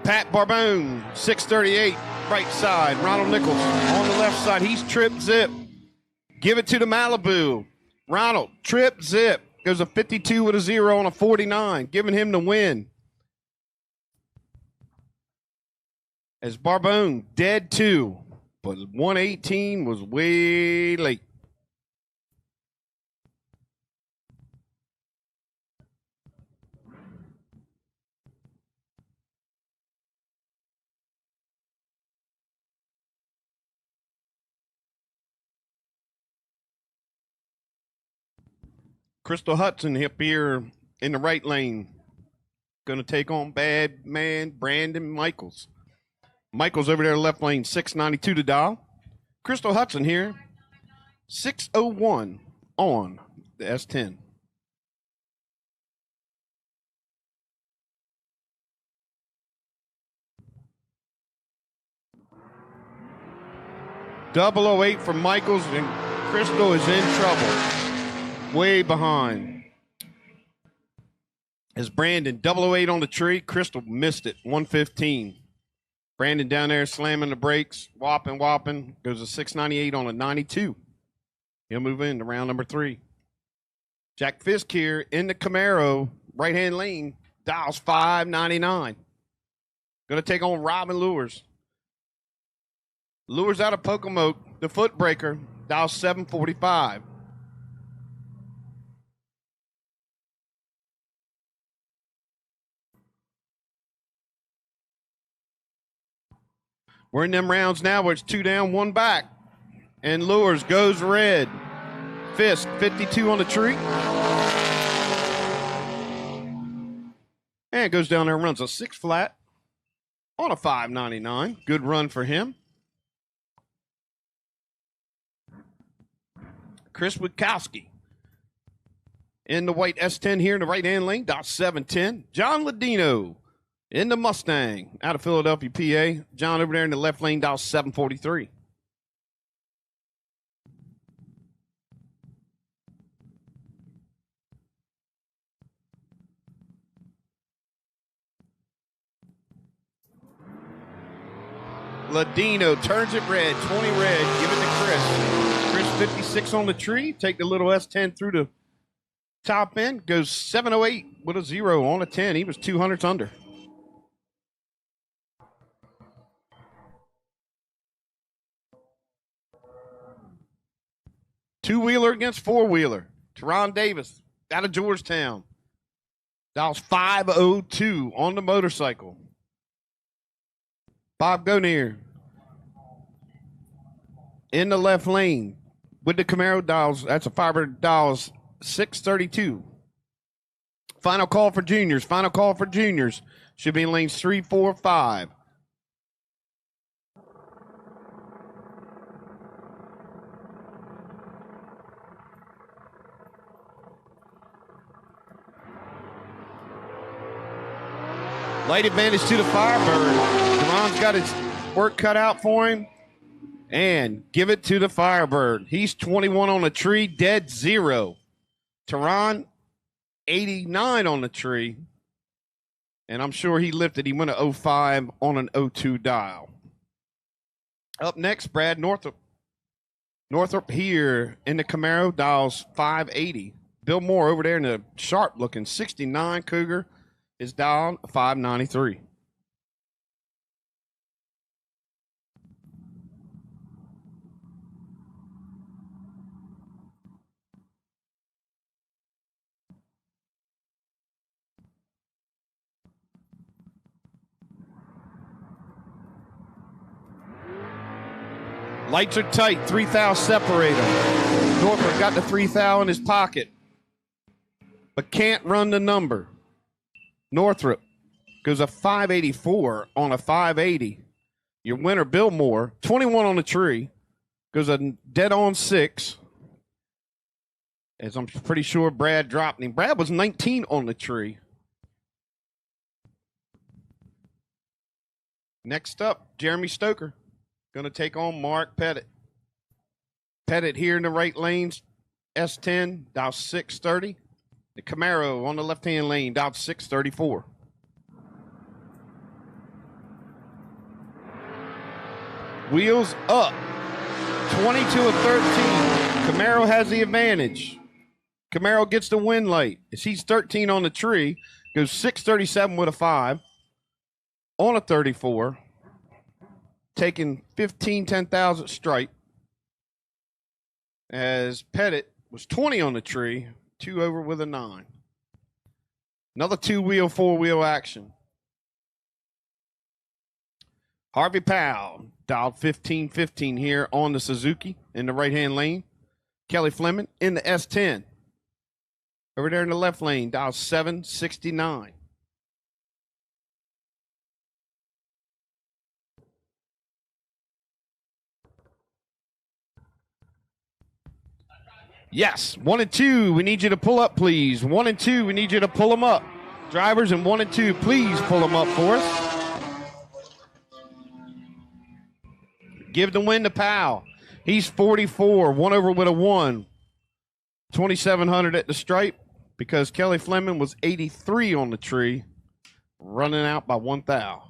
Pat Barbone, 638, right side. Ronald Nichols on the left side. He's trip zip. Give it to the Malibu. Ronald, trip zip. Goes a 52 with a 0 on a 49, giving him the win. As Barbone, dead 2, but 118 was way late. Crystal Hudson up here in the right lane. Going to take on bad man Brandon Michaels. Michaels over there left lane, 692 to dial. Crystal Hudson here, 601 on the S10. .008 for Michaels, and Crystal is in trouble. Way behind. As Brandon, 008 on the tree. Crystal missed it, 115. Brandon down there slamming the brakes, whopping. Goes a 698 on a 92. He'll move into round number 3. Jack Fisk here in the Camaro, right-hand lane, dials 599. Going to take on Robin Lures. Lures out of Pocomoke, the footbreaker, dials 745. We're in them rounds now where it's 2 down, 1 back. And Lures goes red. Fisk, 52 on the tree. And goes down there and runs a 6 flat on a 599. Good run for him. Chris Witkowski in the white S10 here in the right-hand lane, dot 710. John Ladino In the Mustang, out of Philadelphia, PA. John over there in the left lane, dial 743. Ladino turns it red, 20 red, give it to Chris. Chris 56 on the tree, take the little S10 through the top end, goes 708 with a 0 on a 10. He was 200s under. Two-wheeler against four-wheeler. Teron Davis out of Georgetown. Dials 502 on the motorcycle. Bob Gonier in the left lane with the Camaro dials. That's a FRBR dials 632. Final call for juniors. Final call for juniors. Should be in lanes 3, 4, 5. Light advantage to the Firebird. Devon's got his work cut out for him. And give it to the Firebird. He's 21 on the tree, dead 0. Teron, 89 on the tree. And I'm sure he lifted. He went a 05 on an 02 dial. Up next, Brad Northrop. Northrop here in the Camaro, dials 580. Bill Moore over there in the sharp-looking 69 Cougar is dialed 593. Lights are tight. 3 thou separate them. Norfolk got the 3 thou in his pocket, but can't run the number. Northrop goes a 584 on a 580. Your winner, Bill Moore, 21 on the tree, goes a dead on 6. As I'm pretty sure Brad dropped him. Brad was 19 on the tree. Next up, Jeremy Stoker. Going to take on Mark Pettit. Pettit here in the right lanes, S10, dial 630. The Camaro on the left-hand lane, dial 634. Wheels up, 22 of 13. Camaro has the advantage. Camaro gets the win light. As he's 13 on the tree, goes 637 with a 5 on a 34. Taking 15 10,000 stripe. As Pettit was 20 on the tree, 2 over with a 9. Another 2-wheel, 4-wheel action. Harvey Powell dialed 1515 here on the Suzuki in the right-hand lane. Kelly Fleming in the S10. Over there in the left lane, dialed 769. Yes, 1 and 2, we need you to pull up, please. 1 and 2, we need you to pull them up. Drivers in 1 and 2, please pull them up for us. Give the win to Powell. He's 44, 1 over with a 1. 2,700 at the stripe because Kelly Fleming was 83 on the tree, running out by 1 thou.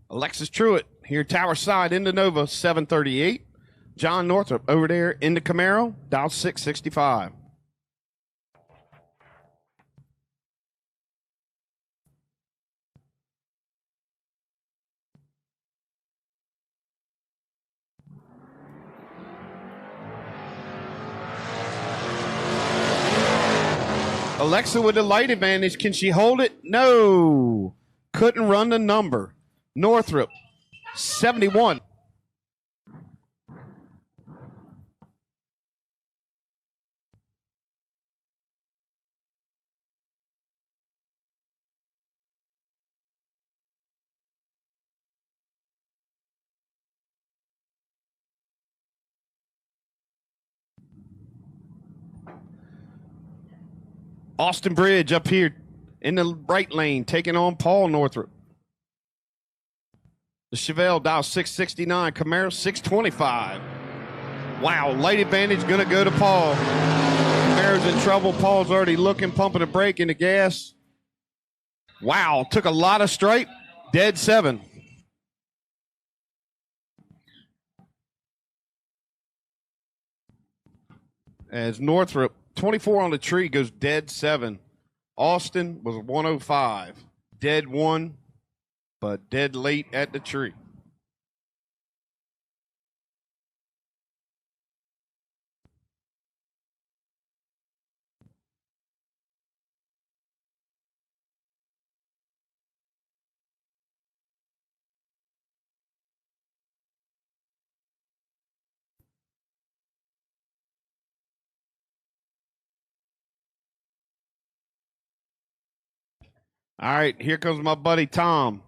Alexis Truitt here, Tower Side, into Nova, 738. John Northrop over there in the Camaro, dial 665. Alexa with the light advantage. Can she hold it? No. Couldn't run the number. Northrop, 71. Austin Bridge up here in the right lane, taking on Paul Northrup. The Chevelle dial 669, Camaro 625. Wow, light advantage going to go to Paul. Camaro's in trouble. Paul's already looking, pumping a brake in the gas. Wow, took a lot of stripe. Dead 7. As Northrop, 24 on the tree, goes dead 7. Austin was 105. Dead 1, but dead late at the tree. All right, here comes my buddy Tom.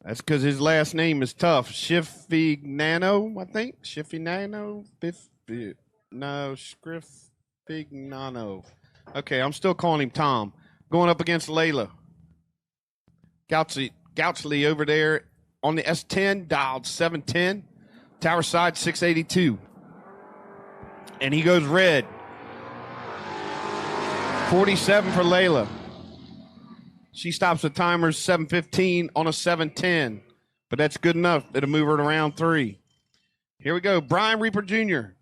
That's because his last name is tough. Schifignano, I think. Schifignano? No, Scrifignano. Okay, I'm still calling him Tom. Going up against Layla. Gouchley over there on the S10, dialed 710. Tower side 682. And he goes red. 47 for Layla. She stops the timers 7:15 on a 7:10, but that's good enough. It'll move her to round 3. Here we go. Brian Reaper Jr.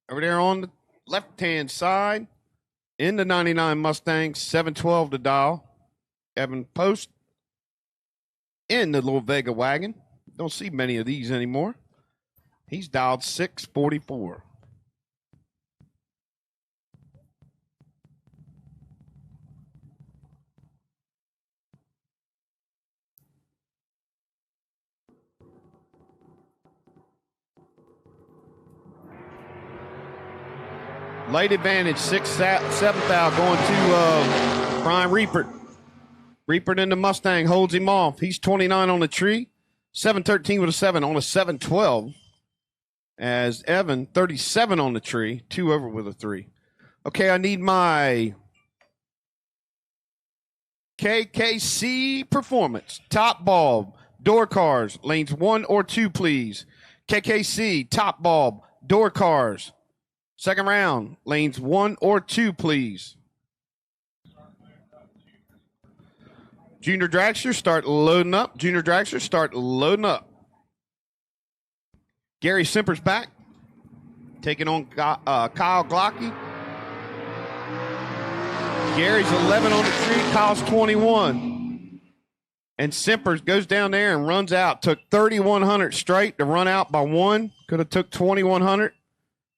over there on the left-hand side in the 99 Mustang, 712 to dial. Evan Post in the little Vega wagon. Don't see many of these anymore. He's dialed 644. Light advantage, 7th out, going to Brian Reapert. Reapert in the Mustang holds him off. He's 29 on the tree. 713 with a 7 on a 712. As Evan, 37 on the tree. 2 over with a 3. Okay, I need my KKC performance. Top bulb, door cars, lanes 1 or 2, please. KKC, top bulb, door cars. Second round, lanes 1 or 2, please. Junior Dragster, start loading up. Junior Dragster, start loading up. Gary Simper's back, taking on Kyle Glocky. Gary's 11 on the tree, Kyle's 21. And Simpers goes down there and runs out. Took 3,100 straight to run out by 1. Could have took 2,100.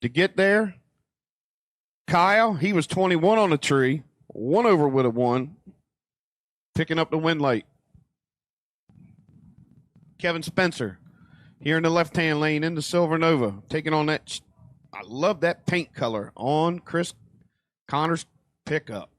To get there. Kyle, he was 21 on the tree, 1 over with a 1, picking up the win late. Kevin Spencer, here in the left-hand lane in the Silver Nova, taking on that. I love that paint color on Chris Connor's pickup.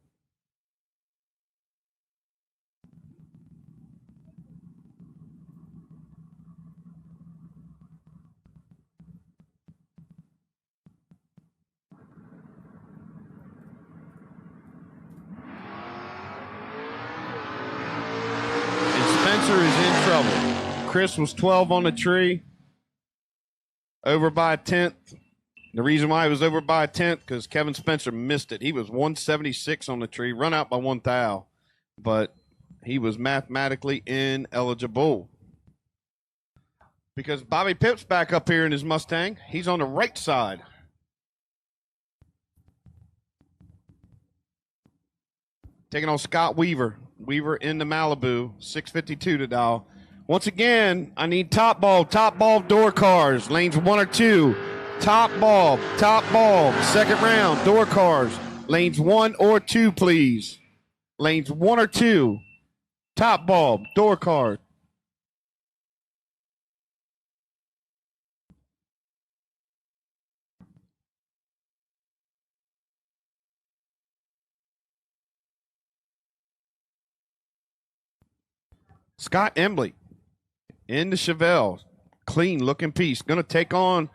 Spencer is in trouble. Chris was 12 on the tree, over by a 10th. The reason why he was over by a 10th because Kevin Spencer missed it. He was 176 on the tree, run out by 1 thou, but he was mathematically ineligible. Because Bobby Pipp's back up here in his Mustang. He's on the right side. Taking on Scott Weaver. Weaver in the Malibu, 652 to dial. Once again, I need top bulb door cars, lanes 1 or 2. Top bulb, second round, door cars, lanes 1 or 2, please. Lanes 1 or 2. Top bulb, door cars. Scott Embley in the Chevelle, clean looking piece. Going to take on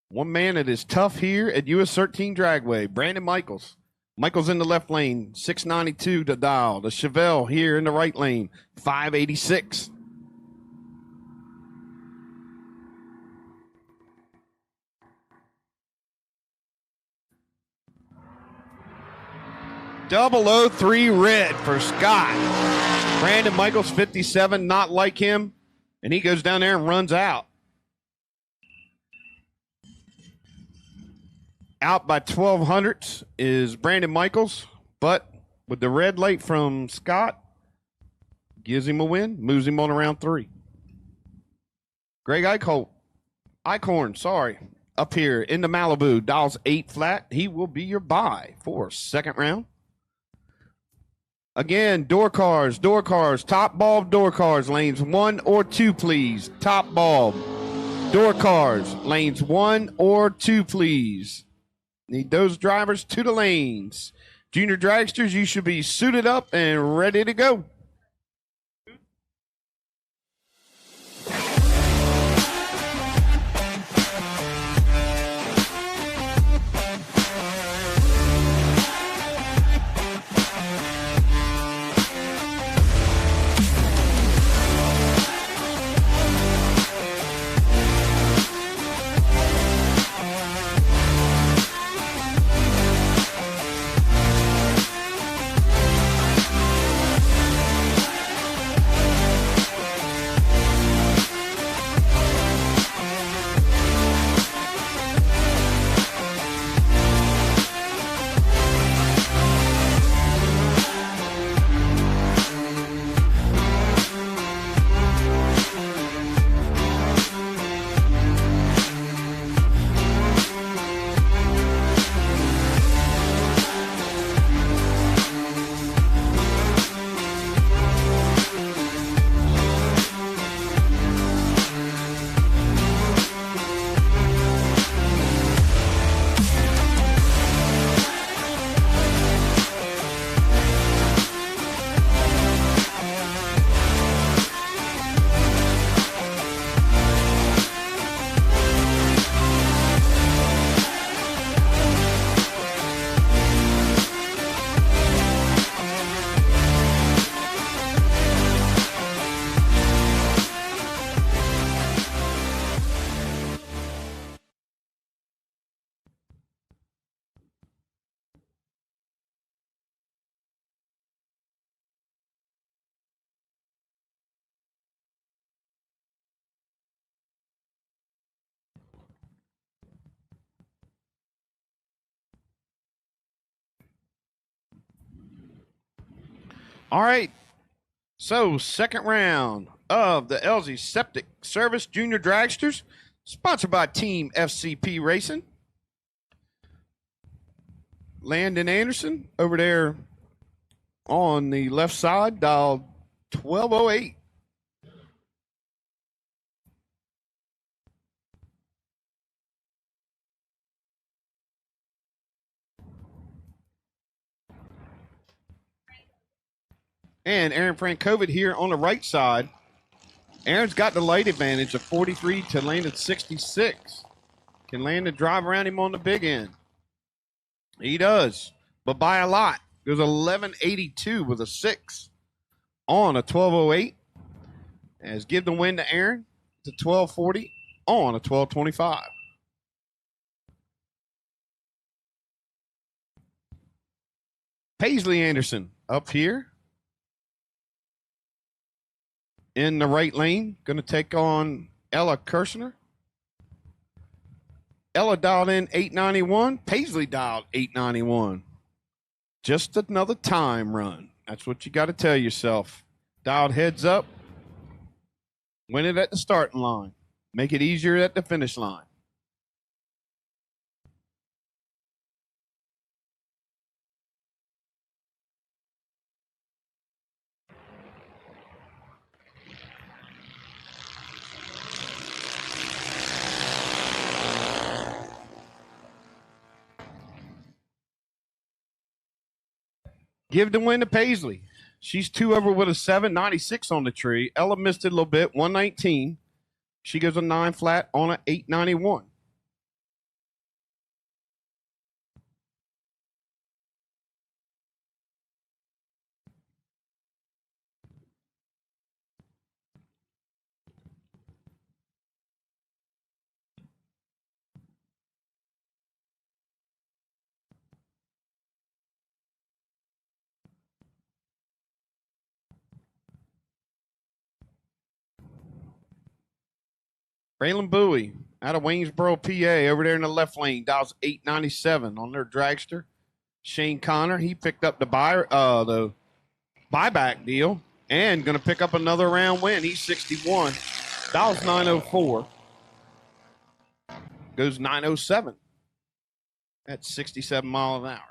one man that is tough here at US 13 Dragway, Brandon Michaels. Michael's in the left lane, 692 to dial. The Chevelle here in the right lane, 586. .003 red for Scott. Brandon Michaels, 57, not like him. And he goes down there and runs out. Out by 1200 is Brandon Michaels, but with the red light from Scott, gives him a win, moves him on around 3. Greg Eichhorn, up here in the Malibu, dials 8 flat. He will be your buy for second round. Again, door cars, top bulb door cars, lanes 1 or 2, please. Top bulb, door cars, lanes 1 or 2, please. Need those drivers to the lanes. Junior dragsters, you should be suited up and ready to go. All right. So, second round of the LZ Septic Service Junior Dragsters, sponsored by Team FCP Racing. Landon Anderson over there on the left side, dialed 1208. And Aaron Frankovic here on the right side. Aaron's got the light advantage of 43 to Landon 66. Can Landon drive around him on the big end? He does, but by a lot. Goes 1182 with a 6 on a 1208. As give the win to Aaron to 1240 on a 1225. Paisley Anderson up here in the right lane, going to take on Ella Kirshner. Ella dialed in 891. Paisley dialed 891. Just another time run. That's what you got to tell yourself. Dialed heads up. Win it at the starting line. Make it easier at the finish line. Give the win to Paisley. She's 2 over with a 796 on the tree. Ella missed it a little bit, 119. She goes a 9 flat on a 891. Braylon Bowie out of Waynesboro, PA, over there in the left lane. Dials 897 on their dragster. Shane Connor, he picked up the buyback deal and going to pick up another round win. He's 61. Dials 904. Goes 907 at 67 miles an hour.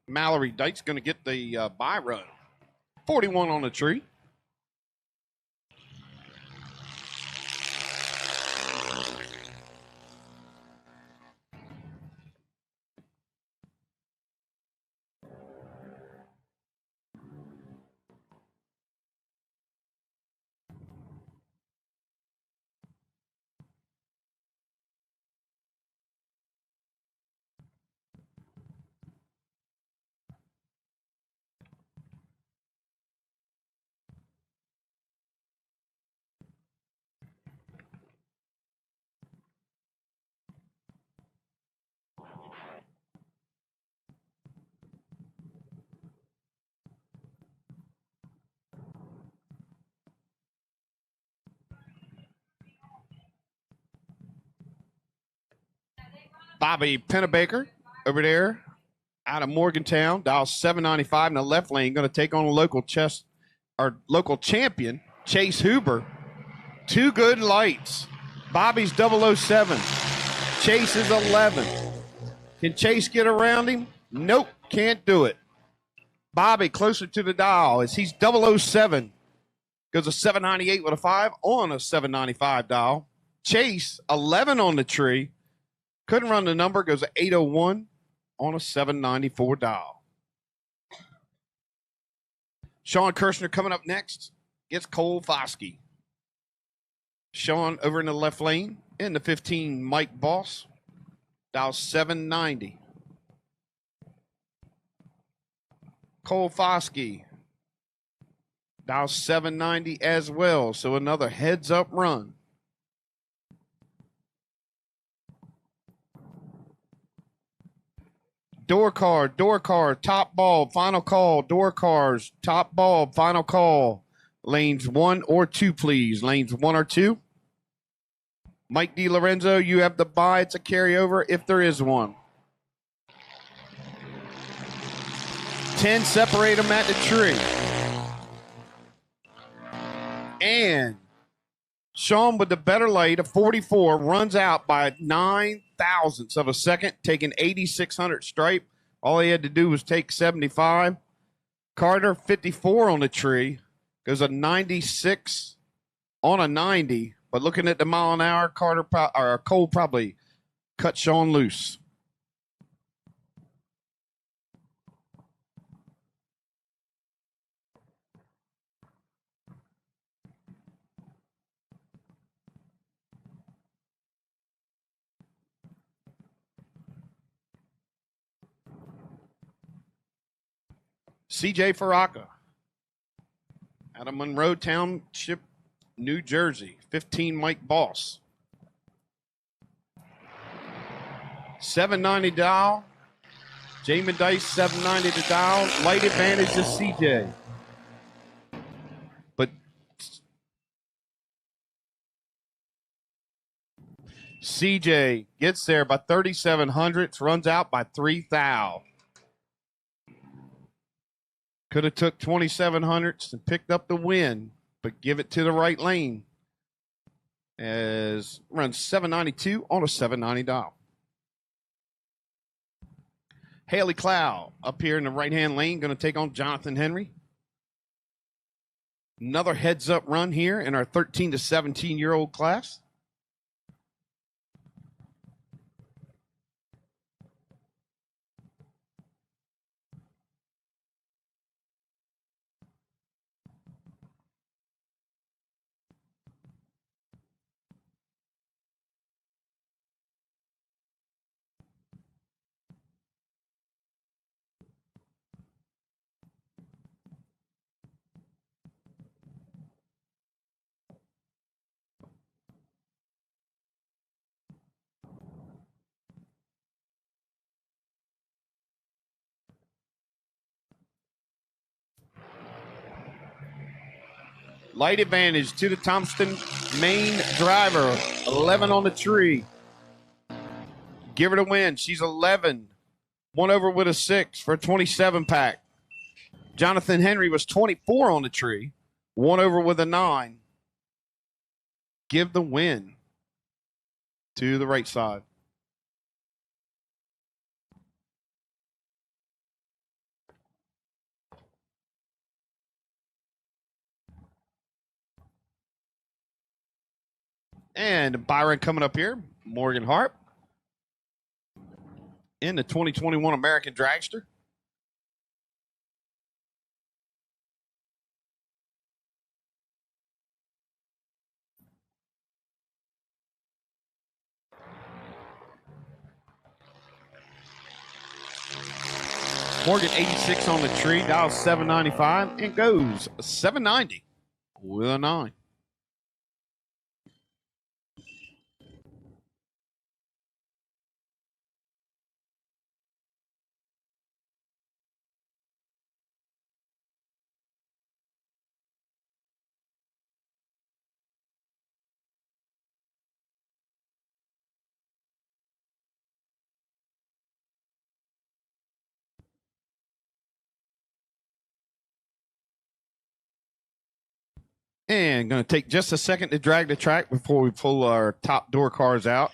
Mallory Dyke's going to get the buy run. 41 on the tree. Bobby Pennebaker over there out of Morgantown, dial 795 in the left lane, going to take on a local champion, Chase Huber. Two good lights. Bobby's 007. Chase is 11. Can Chase get around him? Nope, can't do it. Bobby closer to the dial as he's 007. Goes a 798 with a 5 on a 795 dial. Chase, 11 on the tree. Couldn't run the number. Goes a 801 on a 794 dial. Sean Kirshner coming up next. Gets Cole Foskey. Sean over in the left lane. In the 15, Mike Boss. Dial 790. Cole Foskey. Dial 790 as well. So another heads-up run. Door card, top bulb, final call. Door cars, top bulb, final call. Lanes 1 or 2, please. Lanes 1 or 2. Mike DiLorenzo, you have the buy. It's a carryover if there is one. 10 separate them at the tree. And Sean with the better light, a 44, runs out by 9 thousandths of a second, taking 8,600 stripe. All he had to do was take 75. Carter, 54 on the tree, goes a 96 on a 90. But looking at the mile an hour, Cole probably cut Sean loose. CJ Faraka out of Monroe Township, New Jersey. 15, Mike Boss. 790 dial. Jamin Dice, 790 to dial. Light advantage to CJ. But CJ gets there by 3,700, runs out by 3,000. Could have took 2,700 and picked up the win, but give it to the right lane. As runs 792 on a 790 dial. Haley Clow up here in the right-hand lane, going to take on Jonathan Henry. Another heads-up run here in our 13 to 17-year-old class. Light advantage to the Thompson main driver. 11 on the tree. Give her the win. She's 11. One over with a 6 for a 27 pack. Jonathan Henry was 24 on the tree. One over with a 9. Give the win to the right side. And Byron coming up here, Morgan Harp in the 2021 American Dragster. Morgan 86 on the tree, dials 795, and goes 790 with a 9. And going to take just a second to drag the track before we pull our top door cars out.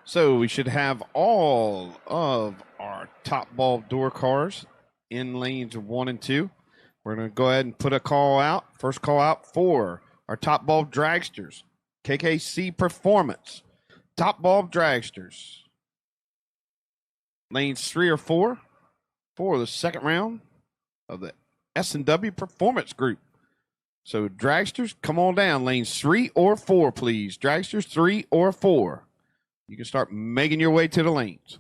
So we should have all of our top ball door cars in lanes 1 and 2. We're going to go ahead and put a call out. First call out for our top ball dragsters, KKC Performance. Top ball dragsters. Lanes 3 or 4 for the second round of the S&W Performance Group. So dragsters, come on down. Lanes 3 or 4, please. Dragsters 3 or 4. You can start making your way to the lanes.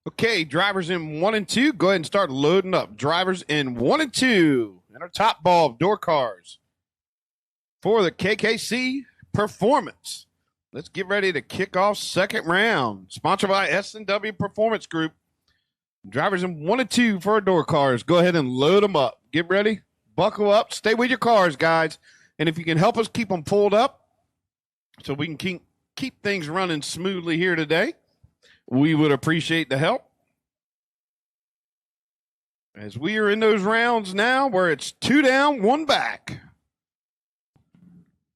Okay, drivers in 1 and 2. Go ahead and start loading up. Drivers in 1 and 2. And our top ball of door cars for the KKC Performance. Let's get ready to kick off second round. Sponsored by S&W Performance Group. Drivers in 1 and 2 for our door cars. Go ahead and load them up. Get ready. Buckle up. Stay with your cars, guys. And if you can help us keep them pulled up so we can keep things running smoothly here today, we would appreciate the help. As we are in those rounds now where it's 2 down, 1 back.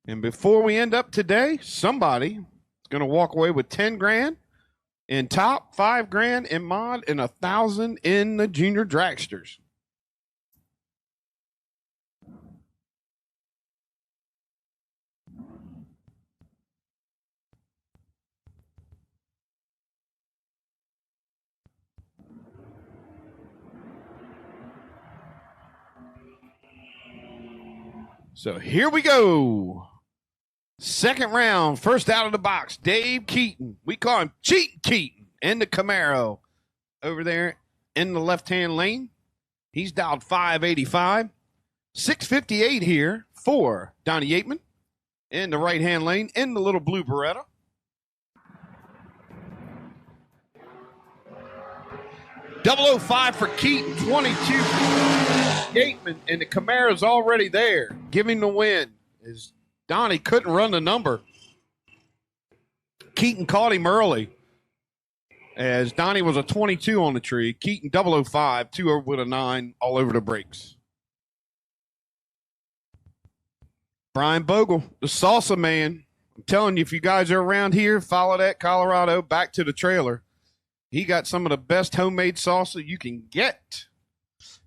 And before we end up today, somebody is going to walk away with 10 grand in top, 5 grand in mod, and 1,000 in the junior dragsters. So here we go. Second round, first out of the box, Dave Keaton. We call him Cheatin' Keaton in the Camaro over there in the left-hand lane. He's dialed 585. 658 here for Donnie Yateman in the right-hand lane in the little blue Beretta. .005 for Keaton, 22 for Yateman, and the Camaro's already there, giving the win. As Donnie couldn't run the number. Keaton caught him early. As Donnie was a 22 on the tree. Keaton 005, 2 over with a 9 all over the brakes. Brian Bogle, the salsa man. I'm telling you, if you guys are around here, follow that Colorado back to the trailer. He got some of the best homemade salsa you can get.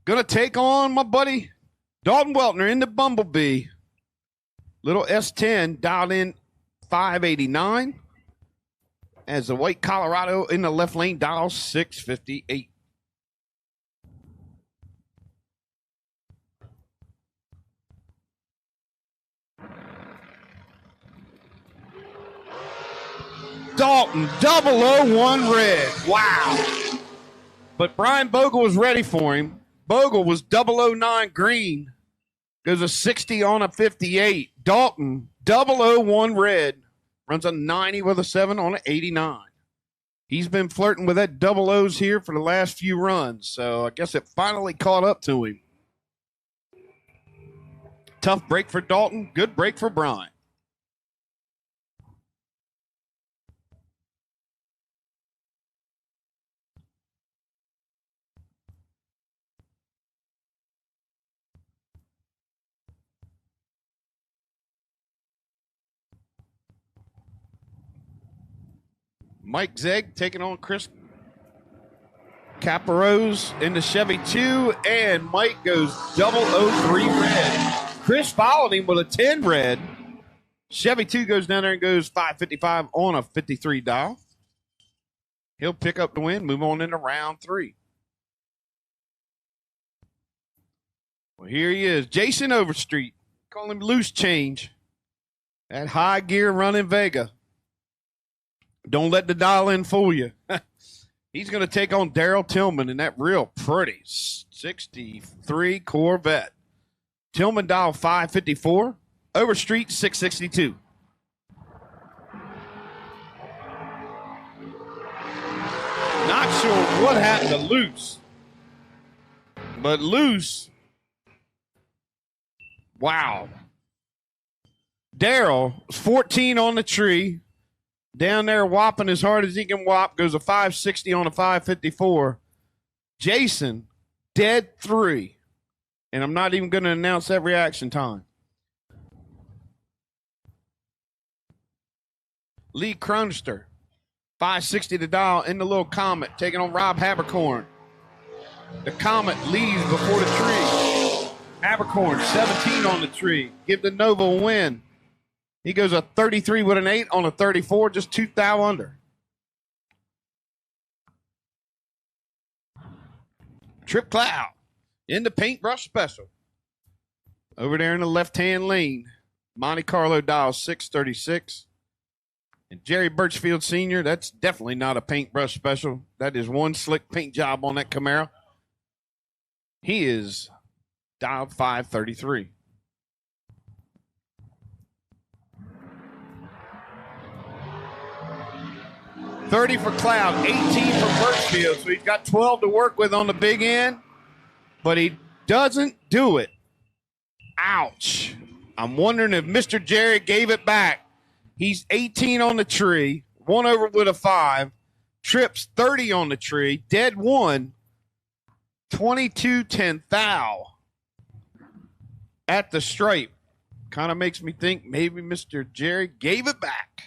Gonna take on my buddy Dalton Weltner in the Bumblebee. Little S10 dialed in 589. As the white Colorado in the left lane dials 658. Dalton, 001 red. Wow. But Brian Bogle was ready for him. Bogle was 009 green. Goes a 60 on a 58. Dalton, 001 red. Runs a 90 with a 7 on an 89. He's been flirting with that double O's here for the last few runs. So I guess it finally caught up to him. Tough break for Dalton. Good break for Brian. Mike Zegg taking on Chris Caparose in the Chevy 2, and Mike goes 003 red. Chris followed him with a 10 red. Chevy 2 goes down there and goes 555 on a 53 dial. He'll pick up the win, move on into round 3. Well, here he is, Jason Overstreet. Call him Loose Change. That high gear running Vega. Don't let the dial-in fool you. He's going to take on Daryl Tillman in that real pretty 63 Corvette. Tillman dial 554. Overstreet 662. Not sure what happened to Loose. But Loose, wow. Daryl, 14 on the tree. Down there whopping as hard as he can whop. Goes a 560 on a 554. Jason, dead 3. And I'm not even going to announce that reaction time. Lee Cronster, 560 to dial in the little Comet. Taking on Rob Habercorn. The Comet leaves before the tree. Habercorn, 17 on the tree. Give the Nova a win. He goes a 33 with an 8 on a 34, just 2 thou under. Trip Cloud in the paintbrush special. Over there in the left-hand lane, Monte Carlo dial 636. And Jerry Birchfield Sr., that's definitely not a paintbrush special. That is one slick paint job on that Camaro. He is dialed 533. $30 for Cloud, 18 for Birchfield. So he's got 12 to work with on the big end, but he doesn't do it. Ouch. I'm wondering if Mr. Jerry gave it back. He's 18 on the tree, 1 over with a 5, trips 30 on the tree, dead 1, 22-10 thou at the stripe. Kind of makes me think maybe Mr. Jerry gave it back.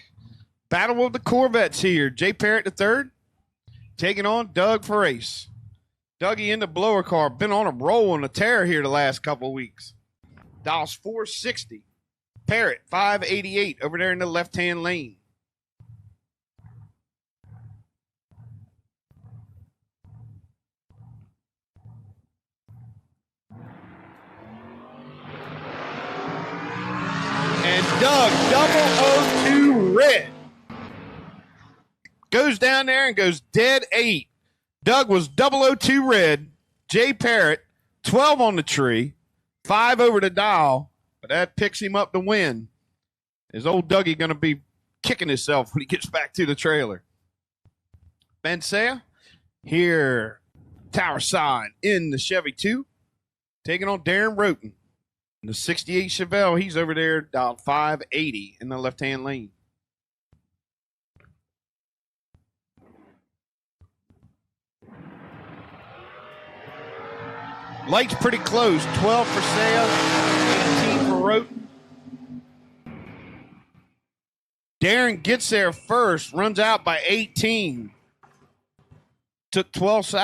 Battle of the Corvettes here. Jay Parrott III taking on Doug for ace. Dougie in the blower car. Been on a roll on a tear here the last couple of weeks. Dials 460. Parrott 588 over there in the left-hand lane. And Doug 002 red. Goes down there and goes dead 8. Doug was 002 red. Jay Parrott, 12 on the tree, 5 over the dial, but that picks him up to win. Is old Dougie going to be kicking himself when he gets back to the trailer? Bensea here, tower side in the Chevy 2, taking on Darren Roten. In the 68 Chevelle, he's over there, dialed 580 in the left-hand lane. Light's pretty close. 12 for Saya, 18 for Roten. Darren gets there first, runs out by 18. Took 12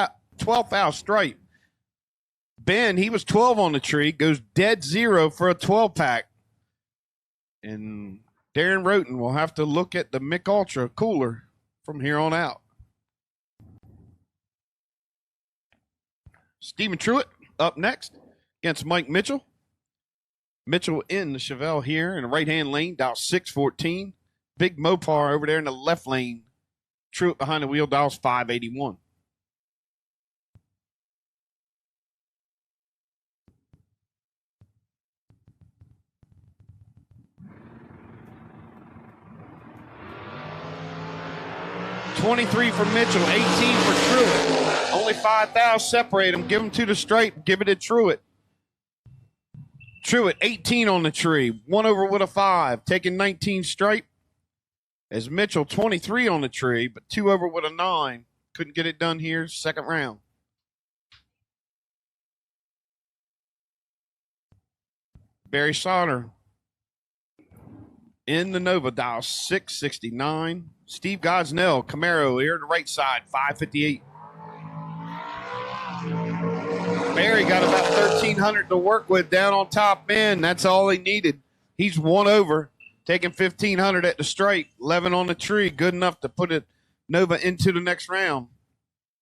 foul stripe. Ben, he was 12 on the tree, goes dead 0 for a 12-pack. And Darren Roten will have to look at the Mick Ultra cooler from here on out. Stephen Truitt up next against Mike Mitchell. Mitchell in the Chevelle here in the right-hand lane, dial 614. Big Mopar over there in the left lane. Truitt behind the wheel, dials 581. $23 for Mitchell, 18 for Truitt. Only 5,000 separate them. Give them to the stripe. Give it to Truitt. Truitt, 18 on the tree. 1 over with a 5. Taking 19 stripe. As Mitchell, 23 on the tree, but 2 over with a 9. Couldn't get it done here. Second round. Barry Sauter in the Nova, dial 669. Steve Gosnell, Camaro, here to the right side, 558. Barry got about 1,300 to work with down on top end. That's all he needed. He's 1 over, taking 1,500 at the stripe, 11 on the tree, good enough to put it Nova into the next round.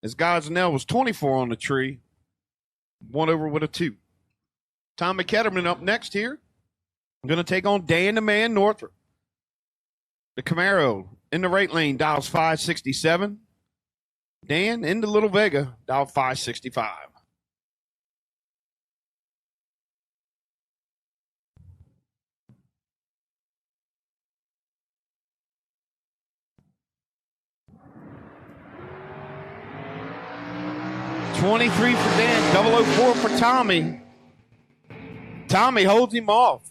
As Gosnell was 24 on the tree, 1 over with a 2. Tommy Ketterman up next here. I'm going to take on Dan the Man Northrop. The Camaro in the right lane, dials 567. Dan in the Little Vega, dial 565. $23 for Dan, 004 for Tommy. Tommy holds him off.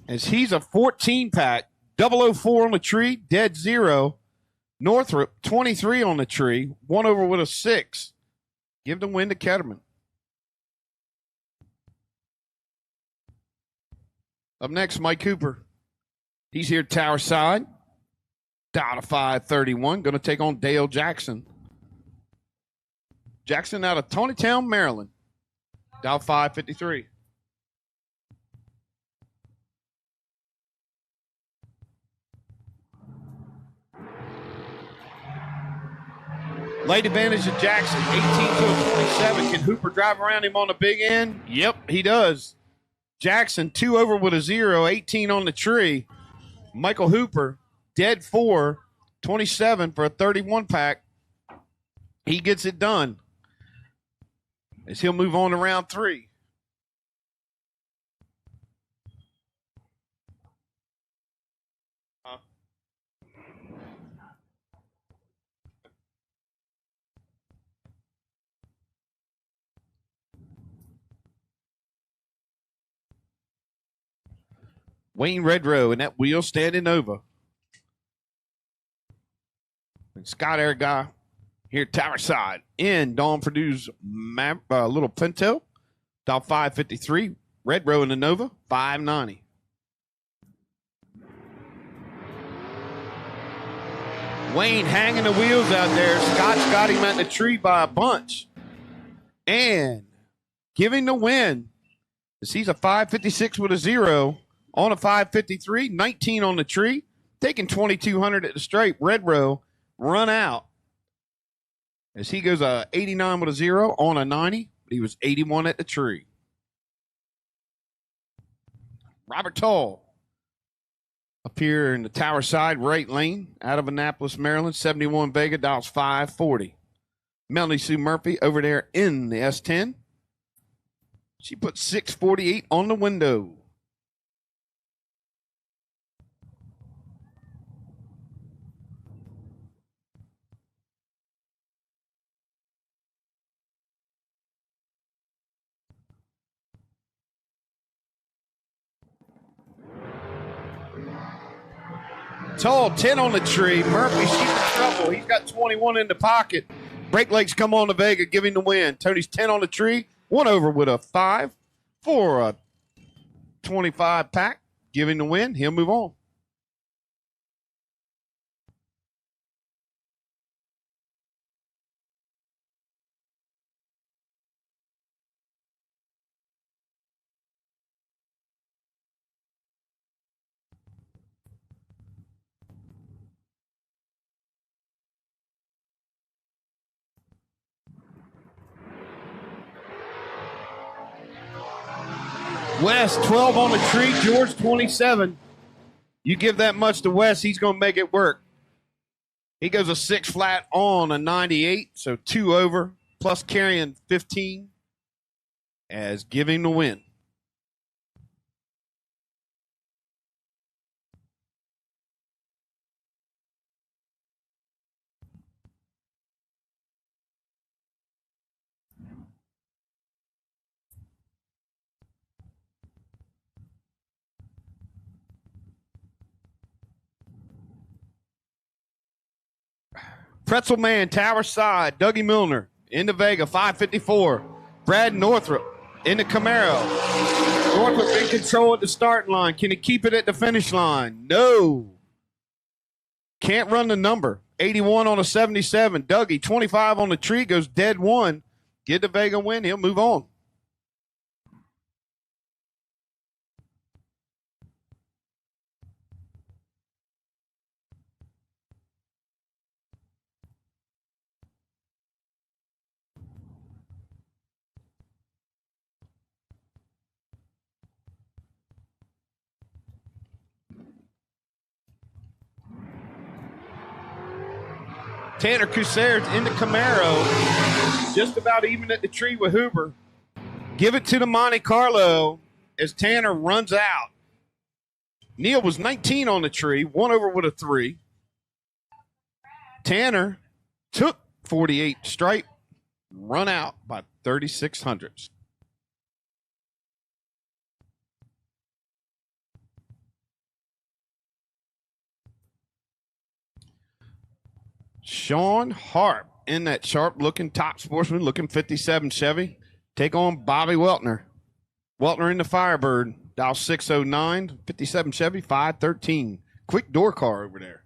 As he's a 14-pack, 004 on the tree, dead 0. Northrop, 23 on the tree, 1 over with a 6. Give the win to Ketterman. Up next, Mike Cooper. He's here tower side. Down to 531. Going to take on Dale Jackson. Jackson out of Tonytown, Maryland. Down 553. Late advantage to Jackson, 18 to a 27. Can Hooper drive around him on the big end? Yep, he does. Jackson, 2 over with a 0, 18 on the tree. Michael Hooper, dead 4, 27 for a 31 pack. He gets it done as he'll move on to round 3. Wayne Redrow and that wheel standing over. And Scott Aragon here tower side. In Dawn Purdue's little Pinto. Dial 553. Redrow in the Nova, 590. Wayne hanging the wheels out there. Scott's got him at the tree by a bunch. And giving the win. He's a 556 with a 0. On a 553, 19 on the tree, taking 2,200 at the straight. Redrow run out as he goes a 89 with a 0 on a 90. But he was 81 at the tree. Robert Tull up here in the tower side right lane out of Annapolis, Maryland. 71 Vega, dials 540. Melanie Sue Murphy over there in the S10. She put 648 on the window. Tull, 10 on the tree. Murphy, she's in trouble. He's got 21 in the pocket. Brake lights come on to Vega, giving the win. Tony's 10 on the tree. 1 over with a 5 for a 25 pack, giving the win. He'll move on. West, 12 on the tree. George, 27. You give that much to West, he's going to make it work. He goes a 6 flat on a 98, so 2 over, plus carrying 15 as giving the win. Pretzel Man, tower side. Dougie Milner into Vega, 554. Brad Northrup into Camaro. Northrup in control at the starting line. Can he keep it at the finish line? No. Can't run the number. 81 on a 77. Dougie, 25 on the tree, goes dead 1. Get the Vega win. He'll move on. Tanner Couser's in the Camaro, just about even at the tree with Huber. Give it to the Monte Carlo as Tanner runs out. Neil was 19 on the tree, 1 over with a 3. Tanner took 48 stripe, run out by 3,600. Sean Harp in that sharp-looking top sportsman, looking 57 Chevy. Take on Bobby Weltner. Weltner in the Firebird. Dial 609, 57 Chevy, 513. Quick door car over there.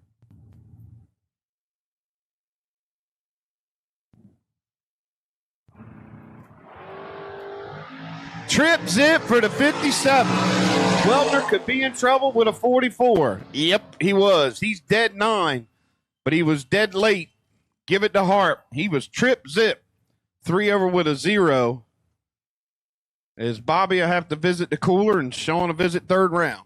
Trip zip for the 57. Weltner could be in trouble with a 44. Yep, he was. He's dead 9. But he was dead late. Give it to Harp. He was trip zip. 3 over with a 0. As Bobby will have to visit the cooler and Sean will visit third round.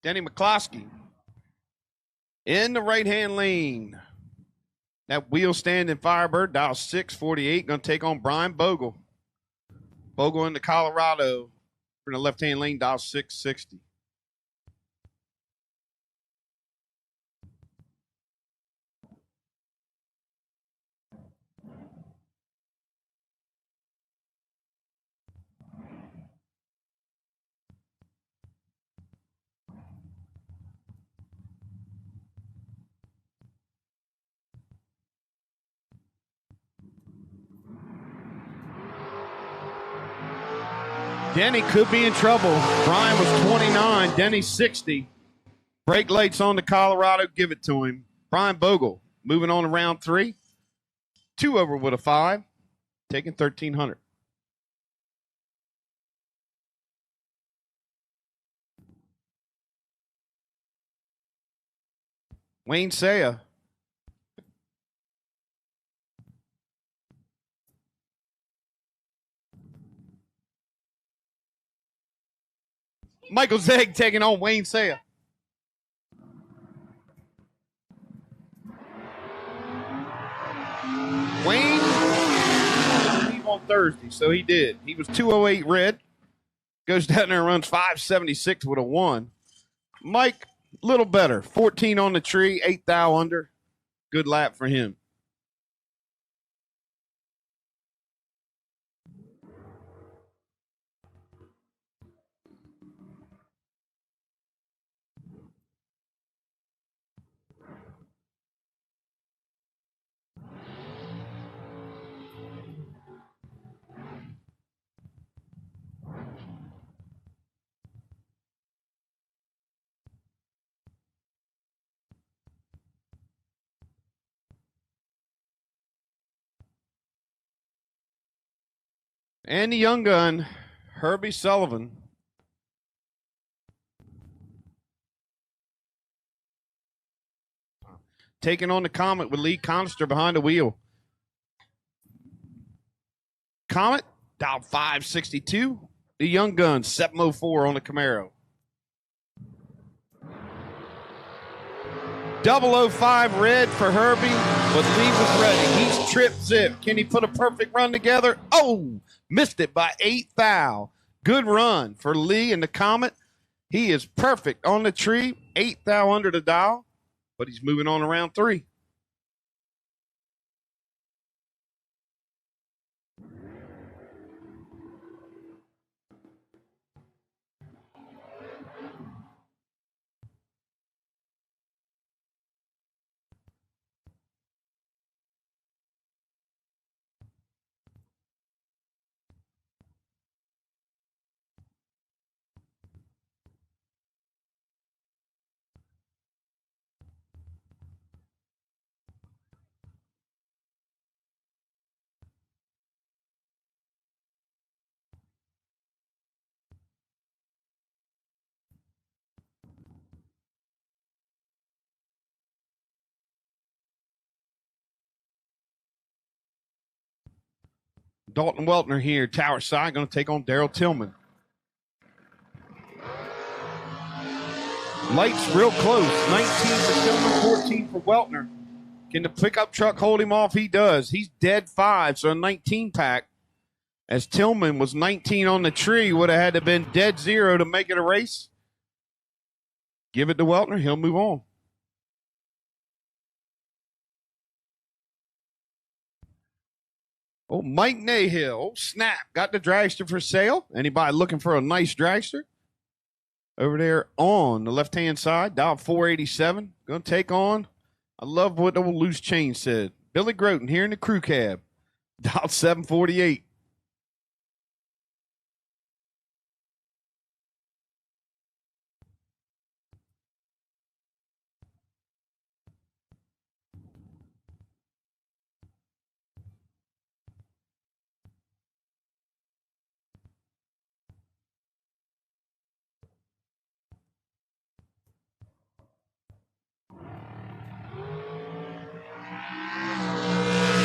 Denny McCloskey in the right-hand lane. That wheel stand in Firebird, dial 648, going to take on Brian Bogle. Bogle into Colorado in the left-hand lane, dial 660. Denny could be in trouble. Brian was 29. Denny's 60. Brake lights on to Colorado. Give it to him. Brian Bogle moving on to round 3. 2 over with a 5. Taking 1,300. Wayne Saya. Michael Zegg taking on Wayne Saya. Wayne leave on Thursday, so he did. He was 208 red. Goes down there and runs 576 with a 1. Mike, a little better. 14 on the tree, 8 thou under. Good lap for him. And the young gun, Herbie Sullivan. Taking on the Comet with Lee Conister behind the wheel. Comet, dial 562. The young gun, 704 on the Camaro. 005 red for Herbie, but Lee was ready. He's trip zip. Can he put a perfect run together? Oh, missed it by 8 thou. Good run for Lee and the Comet. He is perfect on the tree. 8 thou under the dial, but he's moving on to round 3. Dalton Weltner here, tower side, going to take on Daryl Tillman. Lights real close. 19 for Tillman, 14 for Weltner. Can the pickup truck hold him off? He does. He's dead 5, so a 19 pack. As Tillman was 19 on the tree, would have had to have been dead 0 to make it a race. Give it to Weltner. He'll move on. Oh, Mike Nahill. Oh, snap. Got the dragster for sale. Anybody looking for a nice dragster? Over there on the left-hand side, dial 487. Going to take on, I love what the old loose chain said, Billy Groten here in the crew cab. Dial 748.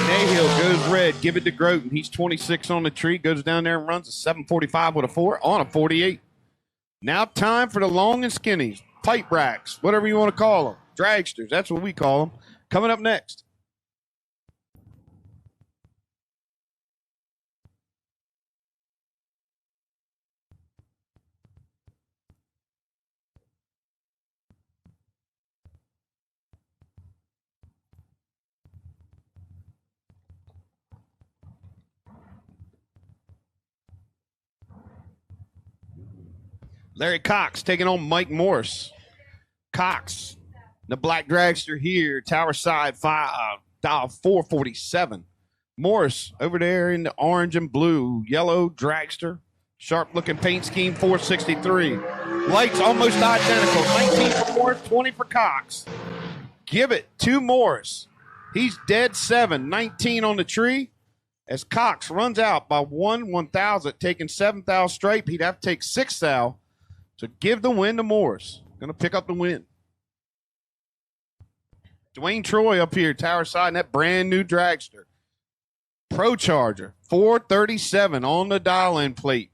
Nahill goes red. Give it to Groten. He's 26 on the tree. Goes down there and runs a 745 with a 4 on a 48. Now time for the long and skinnies. pipe racks, whatever you want to call them. Dragsters, that's what we call them. Coming up next. Larry Cox taking on Mike Morris. Cox, the black dragster here, Tower Side, dial 447. Morris over there in the orange and blue, yellow dragster, sharp-looking paint scheme, 463. Lights almost identical, 19 for Morris, 20 for Cox. Give it to Morris. He's dead 7, 19 on the tree. As Cox runs out by 1/1000, taking 7 thou straight, he'd have to take 6 thou. So give the win to Morris. Going to pick up the win. Dwayne Troy up here, Tower Side, in that brand new dragster. Pro Charger, 437 on the dial-in plate.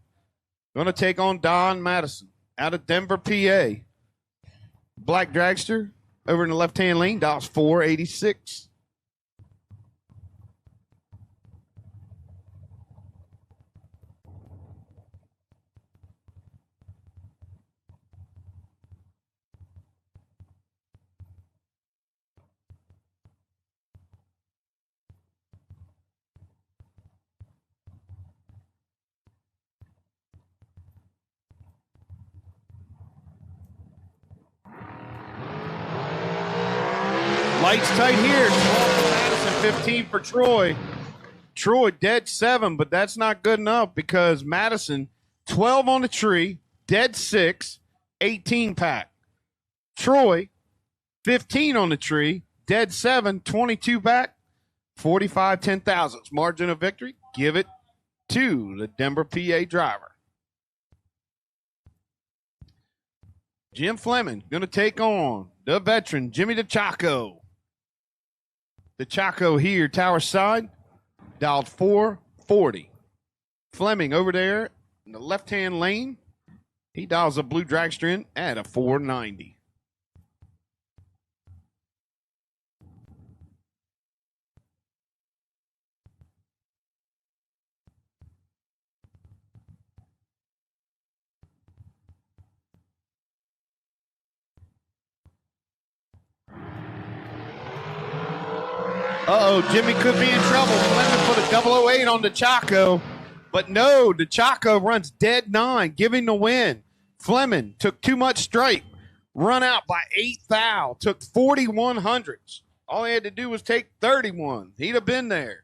Going to take on Don Madison out of Denver, PA. Black dragster over in the left-hand lane, dials 486. Lights tight here. 12 for Madison, 15 for Troy. Troy dead 7, but that's not good enough because Madison, 12 on the tree, dead 6, 18 pack. Troy, 15 on the tree, dead 7, 22 pack, 45 10,000ths. Margin of victory. Give it to the Denver, PA driver. Jim Fleming going to take on the veteran, Jimmy DeChaco. The Chaco here, Tower Side, dialed 440. Fleming over there in the left-hand lane. He dials a blue dragster in at a 490. Uh-oh, Jimmy could be in trouble. Fleming put a 008 on the Chaco. But no, the Chaco runs dead 9, giving the win. Fleming took too much straight. Run out by 8 thou. Took 4100s. All he had to do was take 31. He'd have been there.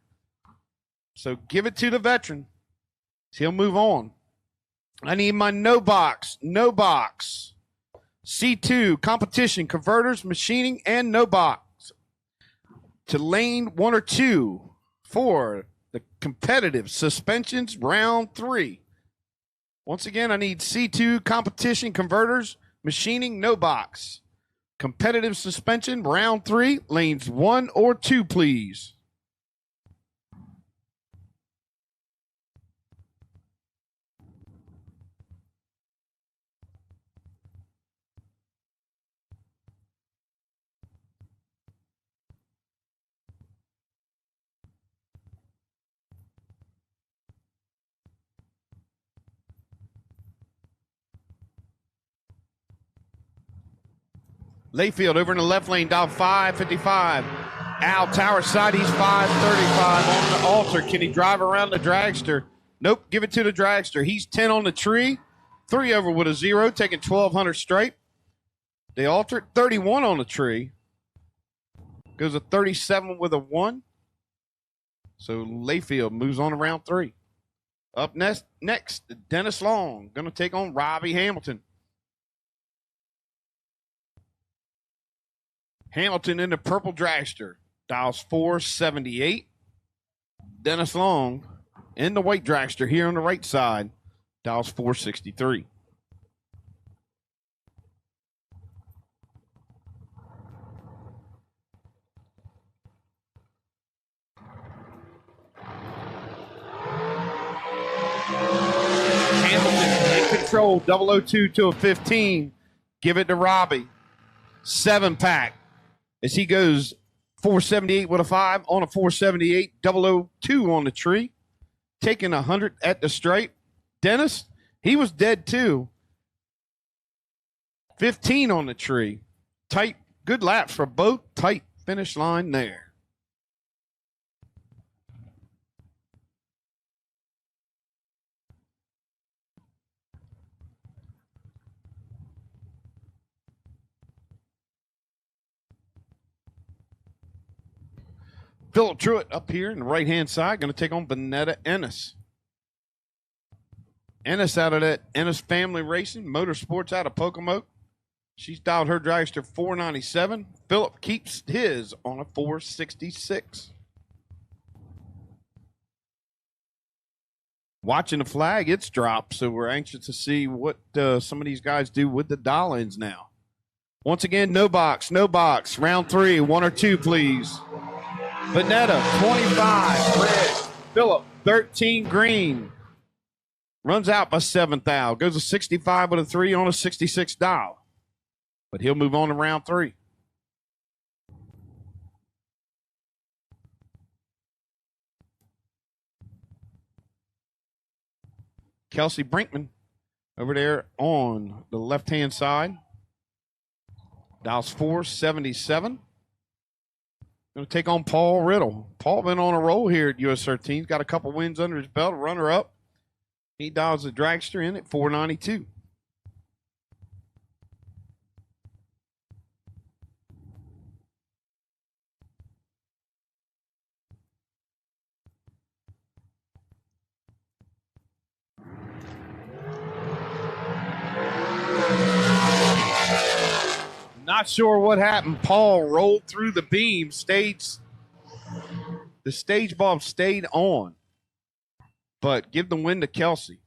So give it to the veteran. He'll move on. I need my no box. No box. C2, competition, converters, machining, and no box. To lane 1 or 2 for the competitive suspensions round 3. Once again, I need C2, competition, converters, machining, no box. Competitive suspension round 3, lanes 1 or 2, please. Layfield over in the left lane, dial 555. Al Tower Side, he's 535 on the altar. Can he drive around the dragster? Nope, give it to the dragster. He's 10 on the tree, 3 over with a 0, taking 1200 straight. They altered 31 on the tree. Goes a 37 with a 1. So Layfield moves on to round 3. Up next, Dennis Long going to take on Robbie Hamilton. Hamilton in the purple dragster, dials 478. Dennis Long in the white dragster here on the right side, dials 463. Hamilton in control, 002 to a 15. Give it to Robbie. 7-pack. As he goes 478 with a 5 on a 478, 002 on the tree. Taking 100 at the straight. Dennis, he was dead too. 15 on the tree. Tight, good laps for both. Tight finish line there. Philip Truitt up here in the right-hand side, going to take on Vanetta Ennis. Ennis out of that Ennis Family Racing, Motorsports out of Pocomoke. She's dialed her dragster 497. Philip keeps his on a 466. Watching the flag, it's dropped, so we're anxious to see what some of these guys do with the dial-ins now. Once again, no box, no box. Round 3, 1 or 2, please. Vanetta, 25, red. Philip, 13, green. Runs out by 7th thou. Goes a 65 with a 3 on a 66 dial. But he'll move on to round 3. Kelsey Brinkman over there on the left-hand side. Dials 477. Going to take on Paul Riddle. Paul been on a roll here at US 13. He's got a couple wins under his belt, a runner-up. He dials the dragster in at 492. Not sure what happened. Paul rolled through the beam, the stage bulb stayed on. But give the win to Kelsey.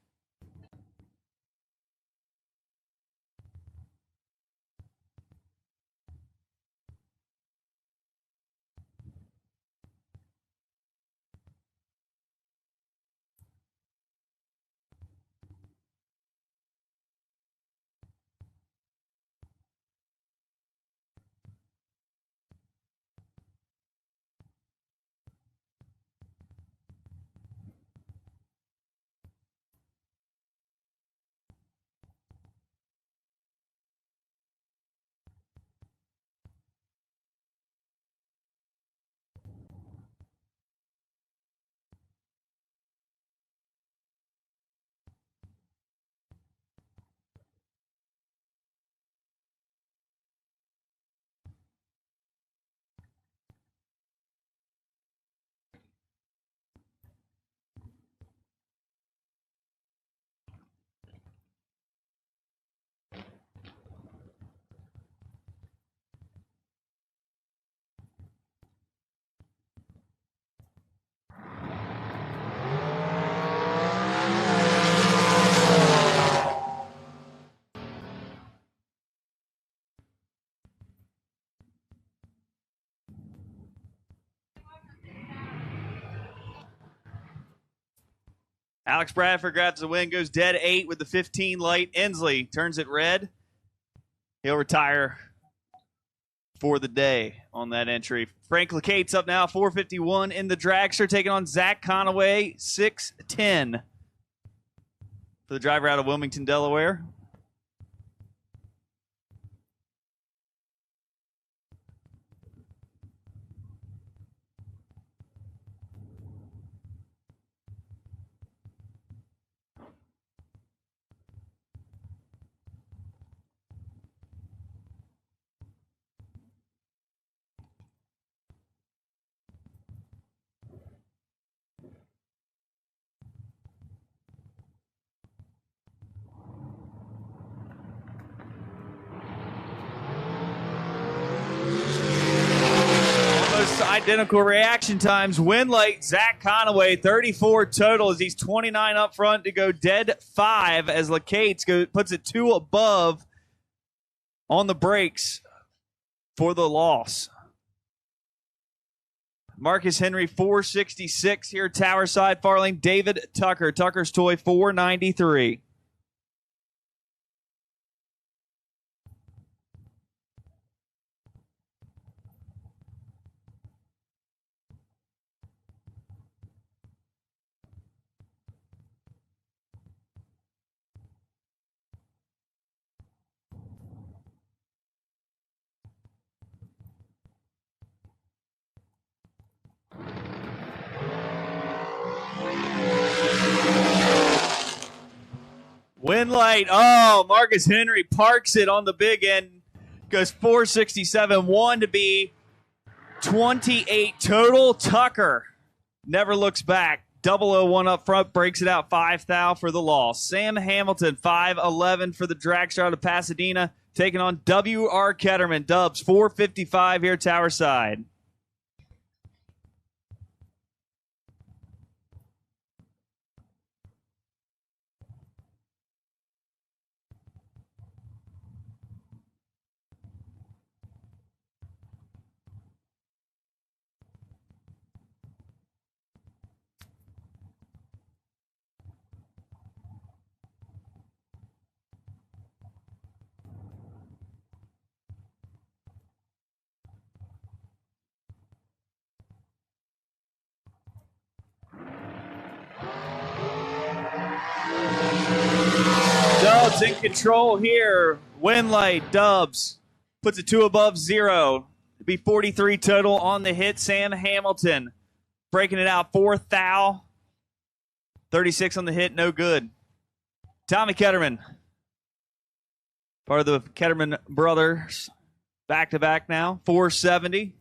Alex Bradford grabs the win, goes dead 8 with the 15 light. Inslee turns it red. He'll retire for the day on that entry. Frank Lecate's up now, 451 in the dragster, taking on Zach Conaway, 610 for the driver out of Wilmington, Delaware. Identical reaction times. Win late, Zach Conaway, 34 total as he's 29 up front to go dead 5 as Lecates puts it 2 above on the brakes for the loss. Marcus Henry, 466 here, tower side, far lane. David Tucker, Tucker's toy, 493. Win light. Oh, Marcus Henry parks it on the big end. Goes 467. 1 to be 28 total. Tucker never looks back. 001 up front, breaks it out. 5 thou for the loss. Sam Hamilton, 511 for the dragster out of Pasadena, taking on W.R. Ketterman. Dubs, 455 here, Tower Side. Dubs in control here. Win light. Dubs puts it 2 above 0. It'd be 43 total on the hit. Sam Hamilton breaking it out. 4 thou. 36 on the hit. No good. Tommy Ketterman, part of the Ketterman brothers, back-to-back now. 470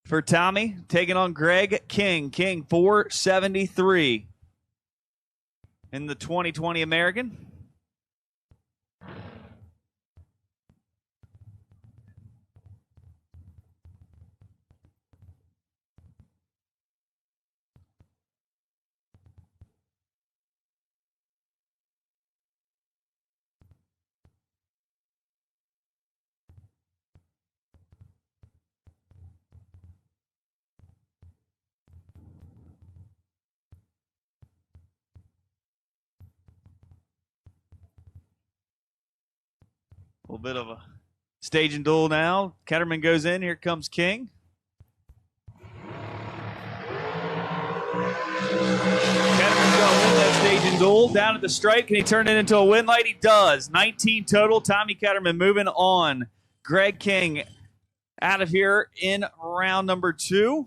for Tommy, taking on Greg King. King, 473 in the 2020 American. A little bit of a staging duel now. Ketterman goes in. Here comes King. Ketterman's going to win that staging duel. Down at the stripe. Can he turn it into a win light? He does. 19 total. Tommy Ketterman moving on. Greg King out of here in round number 2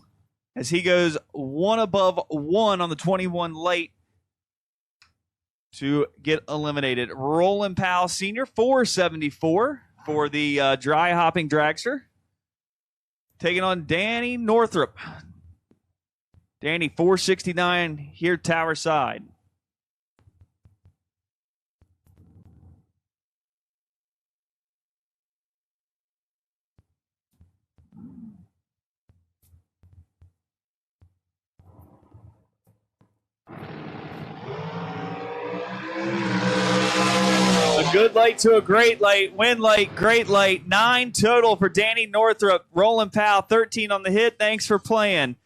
as he goes 1 above 1 on the 21 light to get eliminated. Roland Powell Sr., 474 for the dry hopping dragster. Taking on Danny Northrup. Danny, 469 here, Tower Side. A good light to a great light. Win light, great light. 9 total for Danny Northrup. Roland Powell, 13 on the hit. Thanks for playing.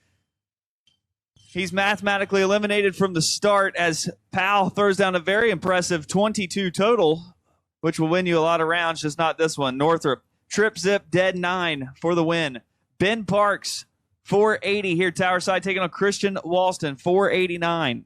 He's mathematically eliminated from the start as Powell throws down a very impressive 22 total, which will win you a lot of rounds, just not this one. Northrup, trip zip, dead 9 for the win. Ben Parks, 480 here, Tower Side, taking on Christian Walston, 489.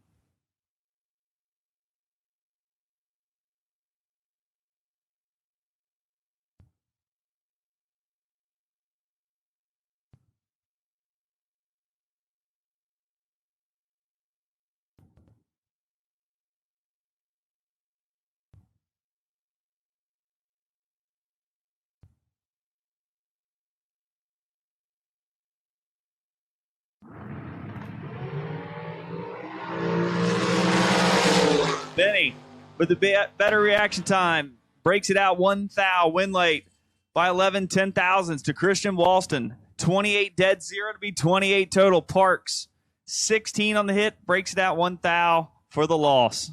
Benny with the better reaction time. Breaks it out 1 thou. Win late by 11 10,000s to Christian Walston. 28 dead, 0 to be 28 total. Parks, 16 on the hit. Breaks it out 1 thou for the loss.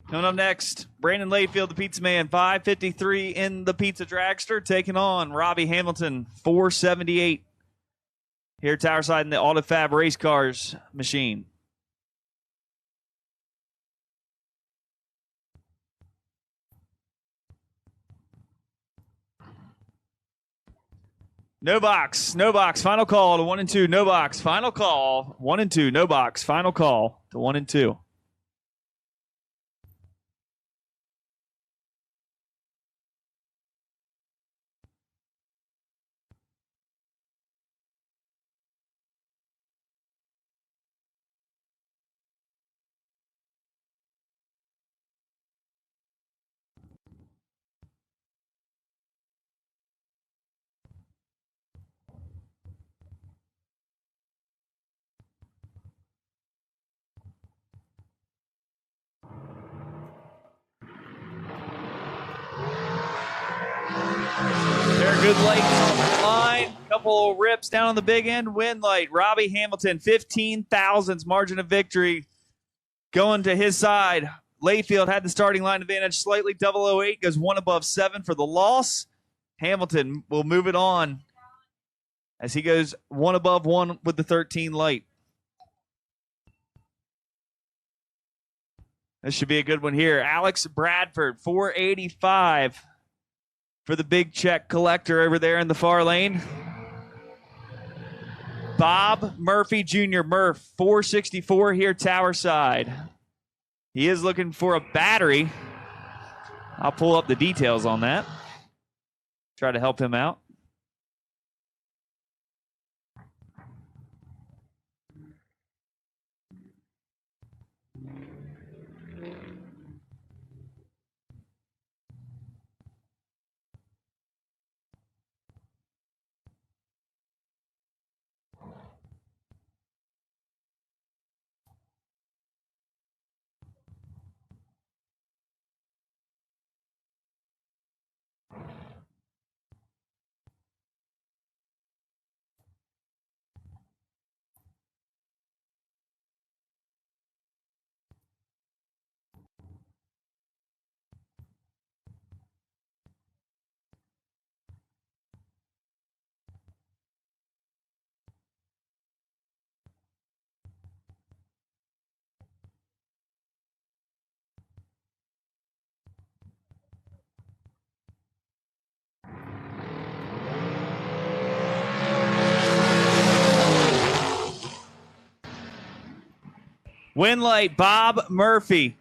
Coming up next, Brandon Layfield, the Pizza Man, 553 in the Pizza Dragster, taking on Robbie Hamilton, 478 here at Tower Side in the Autofab Race Cars machine. No box, final call to 1 and 2, no box, final call, 1 and 2, no box, final call to 1 and 2. Pair of good lights on the line. Couple rips down on the big end. Win light. Robbie Hamilton, 15 thousandths margin of victory going to his side. Layfield had the starting line advantage slightly. 008 goes one above 7 for the loss. Hamilton will move it on as he goes one above 1 with the 13 light. This should be a good one here. Alex Bradford, 485 for the big check collector over there in the far lane. Bob Murphy Jr., Murph, 464 here, tower side. He is looking for a battery. I'll pull up the details on that. Try to help him out. Win light, Bob Murphy.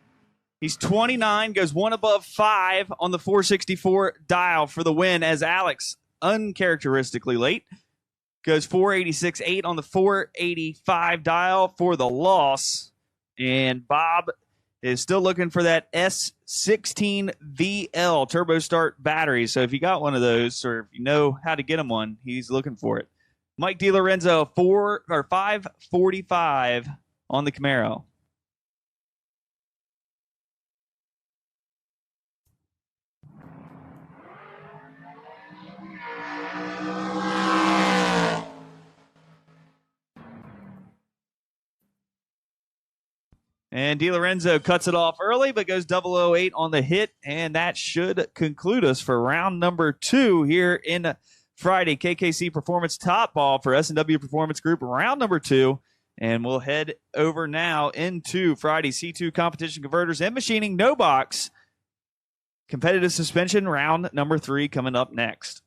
He's 29, goes one above 5 on the 464 dial for the win, as Alex, uncharacteristically late, goes 486.8 on the 485 dial for the loss. And Bob is still looking for that S16VL turbo start battery. So if you got one of those, or if you know how to get him one, he's looking for it. Mike DiLorenzo, 545 on the Camaro. And DiLorenzo cuts it off early, but goes 008 on the hit, and that should conclude us for round number 2 here in Friday. KKC Performance Top Ball for S&W Performance Group, round number 2. And we'll head over now into Friday C2 competition converters and machining, no box. Competitive suspension, round number 3 coming up next.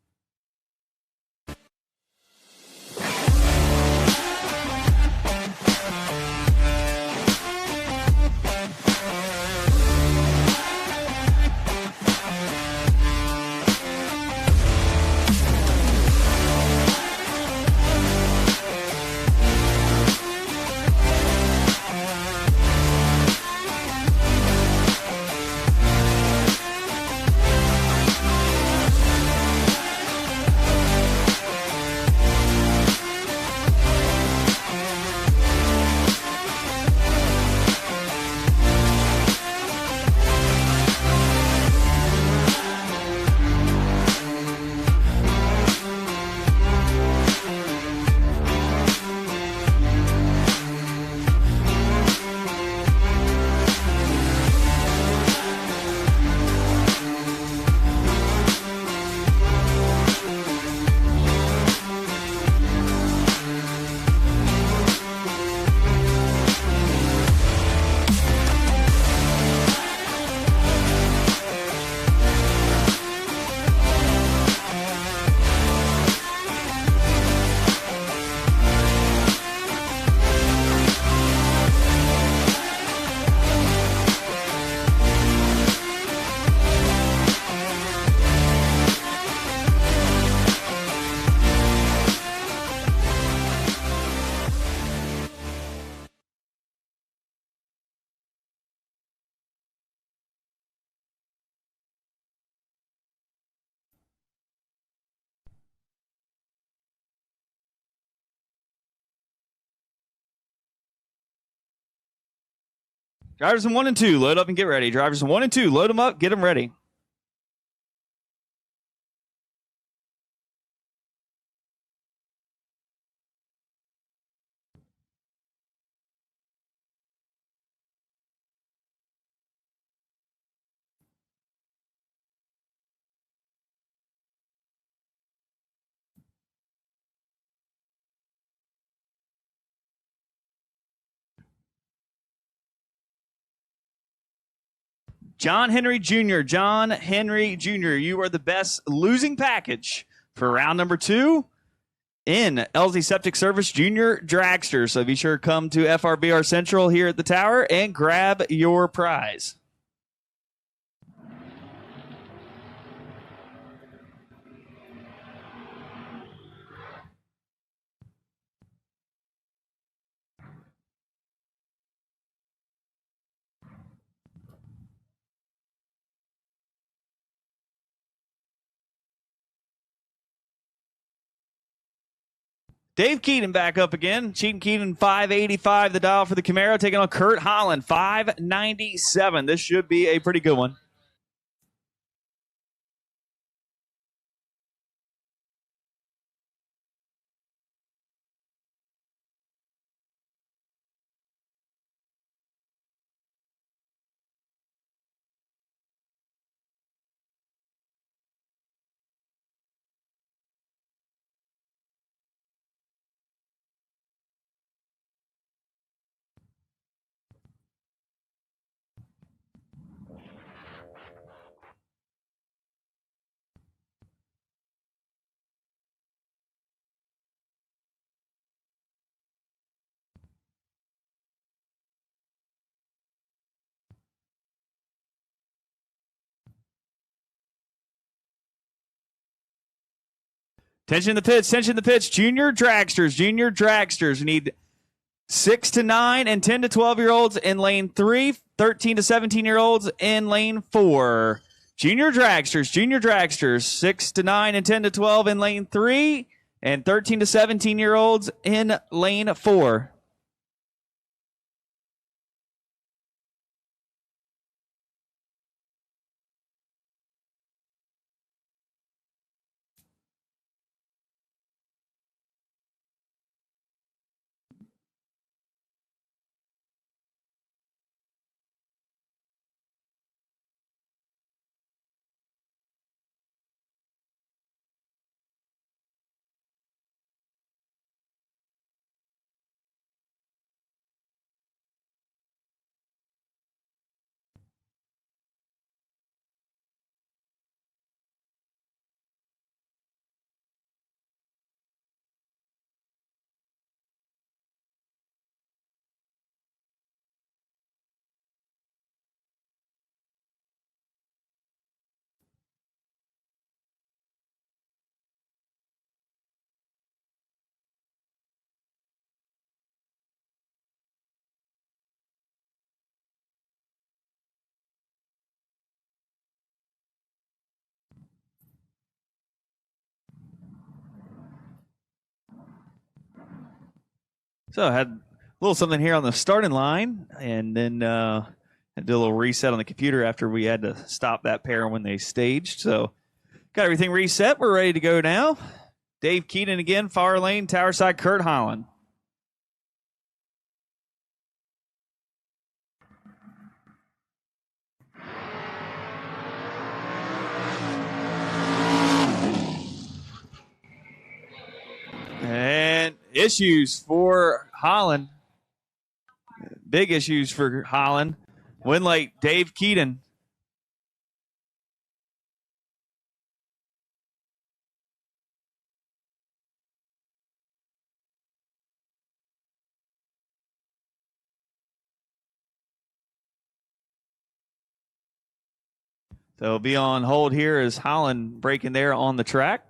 Drivers in 1 and 2, load up and get ready. Drivers in 1 and 2, load them up, get them ready. John Henry Jr. John Henry Jr., you are the best losing package for round number 2 in LZ Septic Service Junior Dragster. So be sure to come to FRBR Central here at the tower and grab your prize. Dave Keaton back up again. Cheaton Keaton, 585 the dial for the Camaro, taking on Kurt Holland, 597. This should be a pretty good one. Tension in the pitch, tension in the pitch. Junior dragsters. We need 6 to 9 and 10 to 12-year-olds in lane 3, 13 to 17-year-olds in lane 4. Junior dragsters, 6 to 9 and 10 to 12 in lane 3, and 13 to 17-year-olds in lane 4. So I had a little something here on the starting line, and then I did a little reset on the computer after we had to stop that pair when they staged. So got everything reset. We're ready to go now. Dave Keaton again, far lane, tower side, Kurt Holland. And issues for Holland. Big issues for Holland. Win late, Dave Keaton. So it'll be on hold here as Holland breaking there on the track.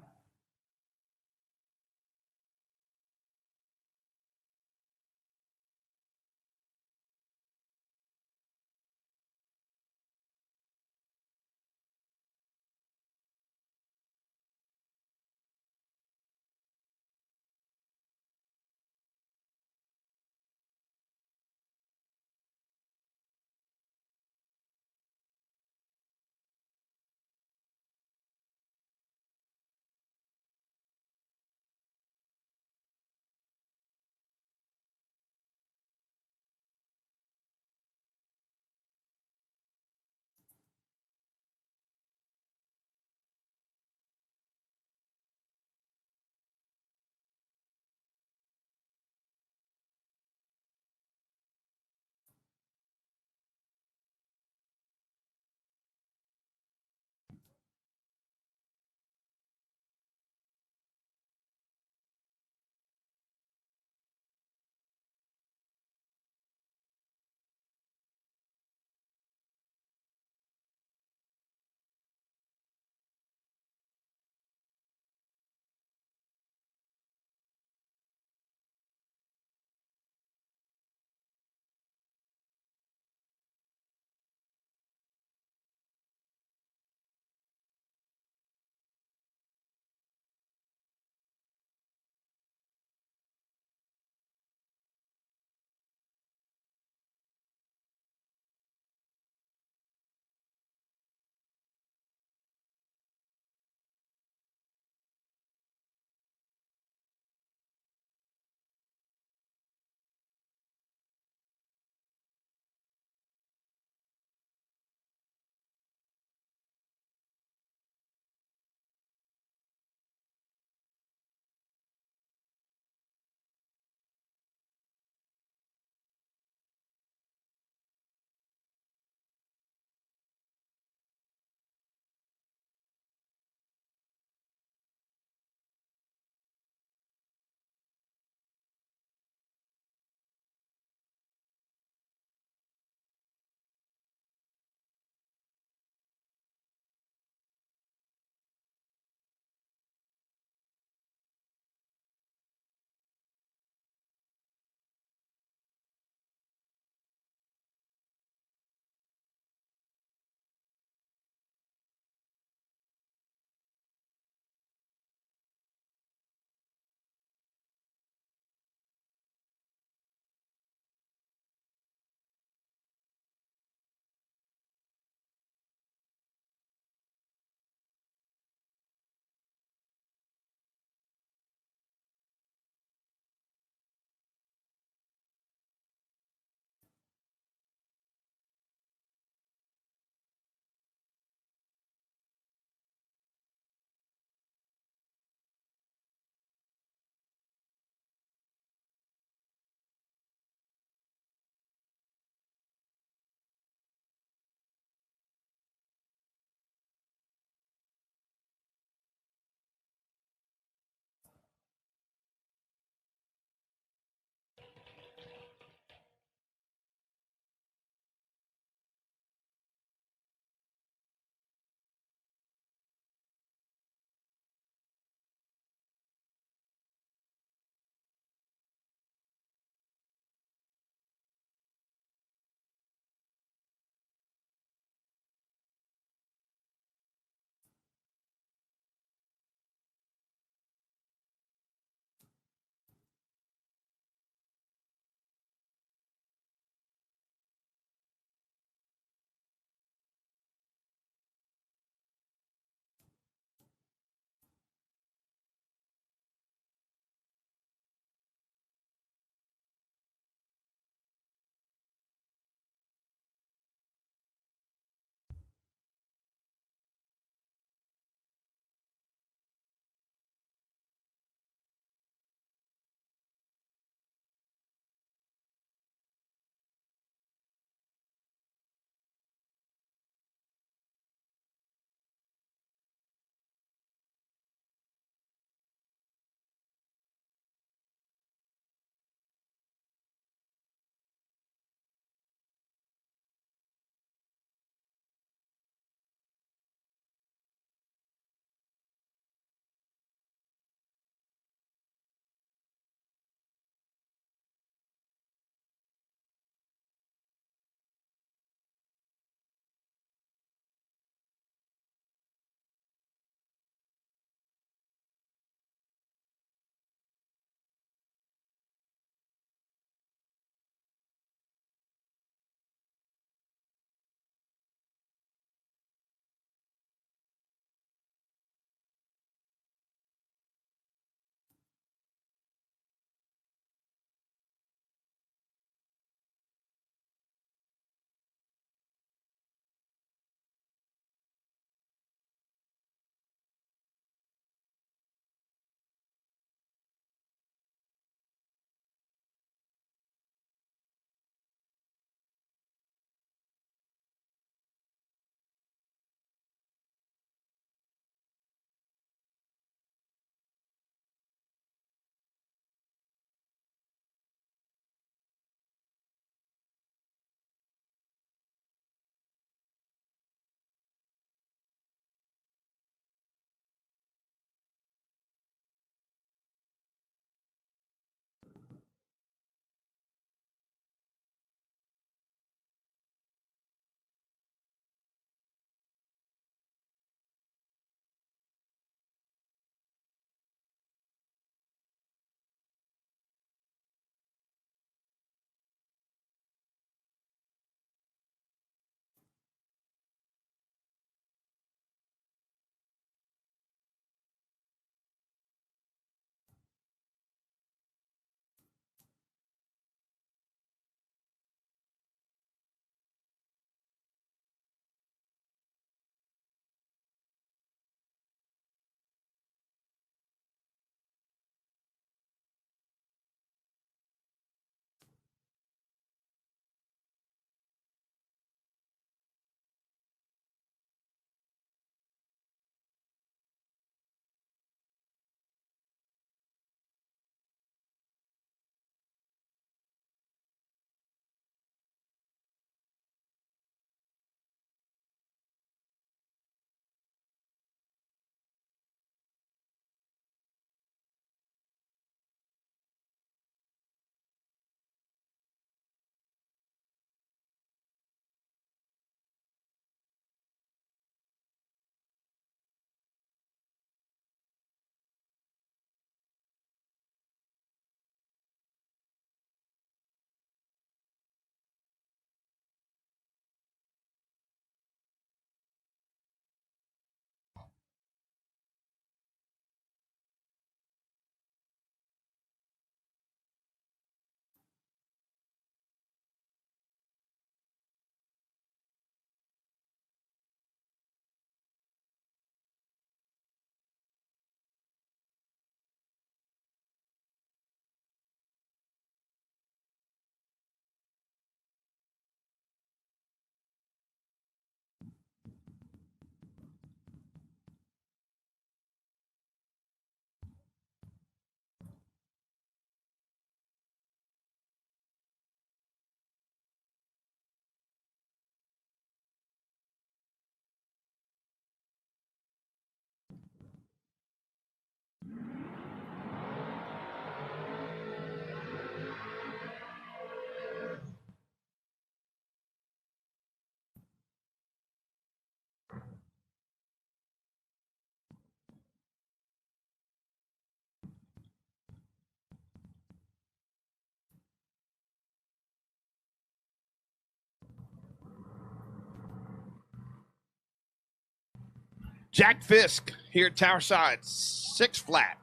Jack Fisk here at Tower Side, 6 flat.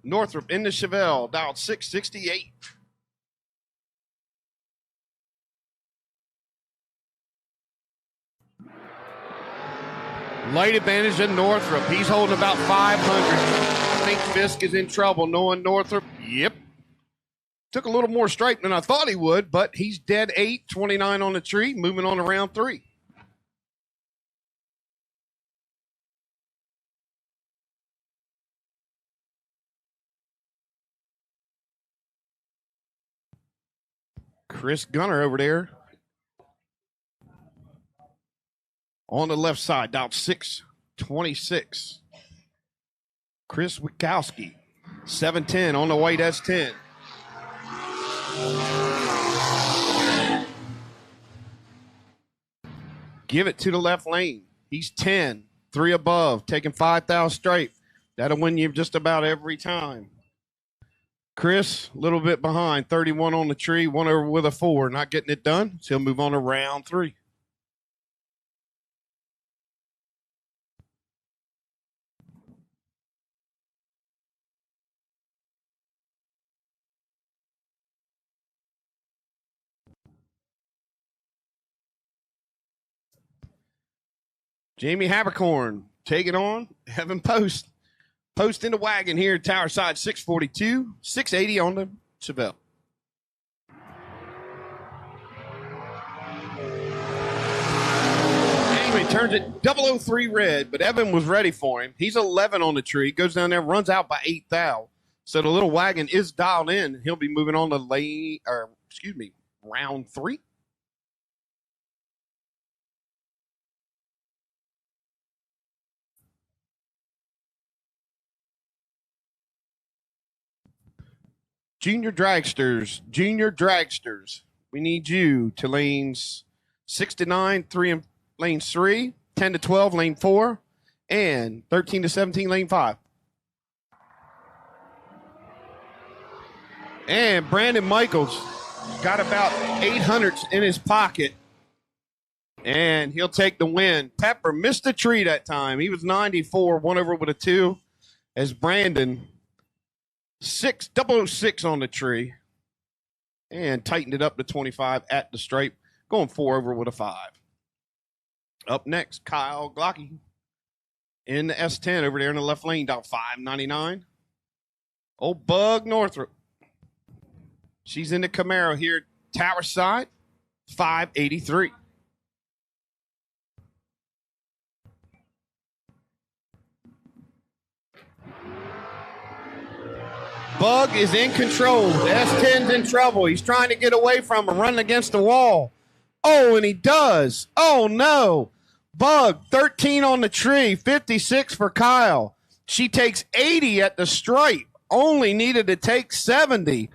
Northrop in the Chevelle, dialed 668. Light advantage in Northrop. He's holding about 500. I think Fisk is in trouble knowing Northrop. Yep. Took a little more stripe than I thought he would, but he's dead 8, 29 on the tree, moving on to round 3. Chris Gunner over there. On the left side, dialed 626. Chris Wikowski, 710 on the white S10. Give it to the left lane. He's 10, 3 above, taking 5,000 straight. That'll win you just about every time. Chris, a little bit behind, 31 on the tree, 1 over with a 4, not getting it done. So he'll move on to round 3. Jamie Habercorn, take it on. Evan Post. Post in the wagon here at Tower Side, 642, 680 on the Chevelle. Anyway, turns it 003 red, but Evan was ready for him. He's 11 on the tree, goes down there, runs out by 8 thou. So the little wagon is dialed in. He'll be moving on to round 3. Junior dragsters. We need you to lanes 6 to 9, 3 in lanes 3, 10 to 12, lane 4, and 13 to 17, lane 5. And Brandon Michaels got about 800s in his pocket, and he'll take the win. Pepper missed the tree that time. He was 94, 1 over with a 2, as Brandon 006 on the tree and tightened it up to 25 at the stripe, going 4 over with a 5. Up next, Kyle Glocky in the S10 over there in the left lane, down 599. Old Bug Northrop. She's in the Camaro here at Tower Side, 583. Bug is in control. The S10's in trouble. He's trying to get away from him, running against the wall. Oh, and he does. Oh, no. Bug, 13 on the tree, 56 for Kyle. She takes 80 at the stripe. Only needed to take 70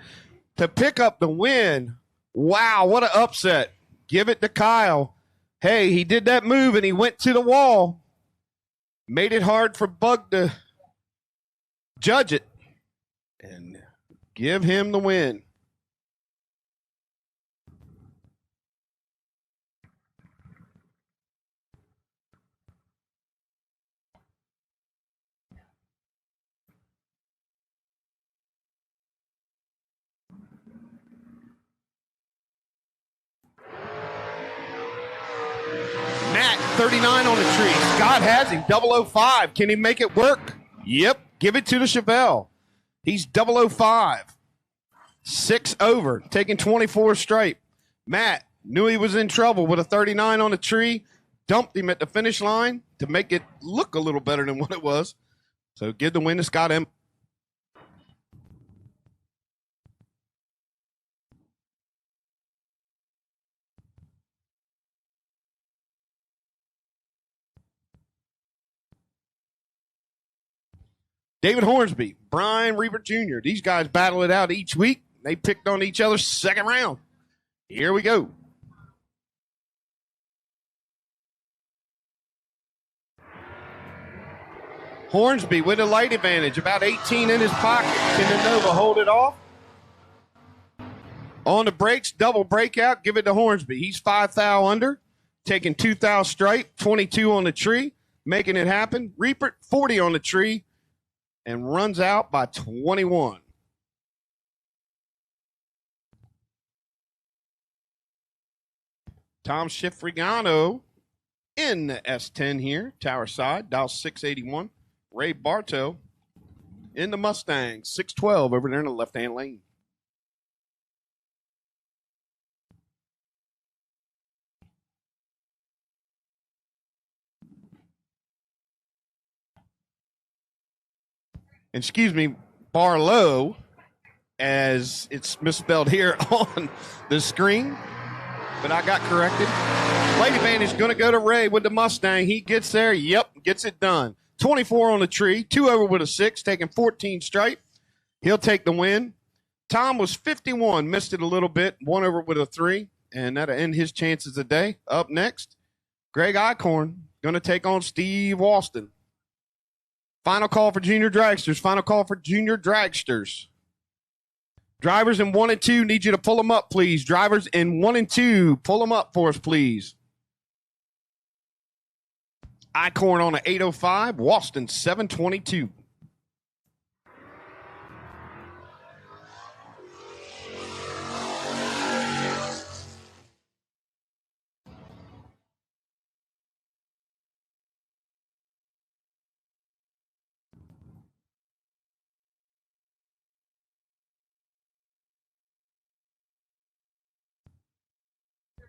to pick up the win. Wow, what an upset. Give it to Kyle. Hey, he did that move, and he went to the wall. Made it hard for Bug to judge it and give him the win. Matt, 39 on the tree. Scott has him, 005. Can he make it work? Yep. Give it to the Chevelle. He's 005. 6 over, taking 24 straight. Matt knew he was in trouble with a 39 on the tree. Dumped him at the finish line to make it look a little better than what it was. So give the win to Scott M. David Hornsby, Brian Reaver Jr. These guys battle it out each week. They picked on each other second round. Here we go. Hornsby with a light advantage, about 18 in his pocket. Can the Nova hold it off? On the brakes, double breakout, give it to Hornsby. He's 5 thou under, taking 2 thou straight, 22 on the tree. making it happen. Reaper 40 on the tree and runs out by 21. Tom Schifrigano in the S10 here, tower side, dial 681. Ray Bartow in the Mustang, 612 over there in the left-hand lane. Excuse me, Barlow, as it's misspelled here on the screen, but I got corrected. Lady Advantage going to go to Ray with the Mustang. He gets there. Yep, gets it done. 24 on the tree, 2 over with a 6, taking 14 straight. He'll take the win. Tom was 51, missed it a little bit, 1 over with a 3, and that'll end his chances of the day. Up next, Greg Eichhorn going to take on Steve Walston. Final call for junior dragsters. Final call for junior dragsters. Drivers in 1 and 2, need you to pull them up, please. Drivers in 1 and 2, pull them up for us, please. Eichhorn on an 805, Walston 722.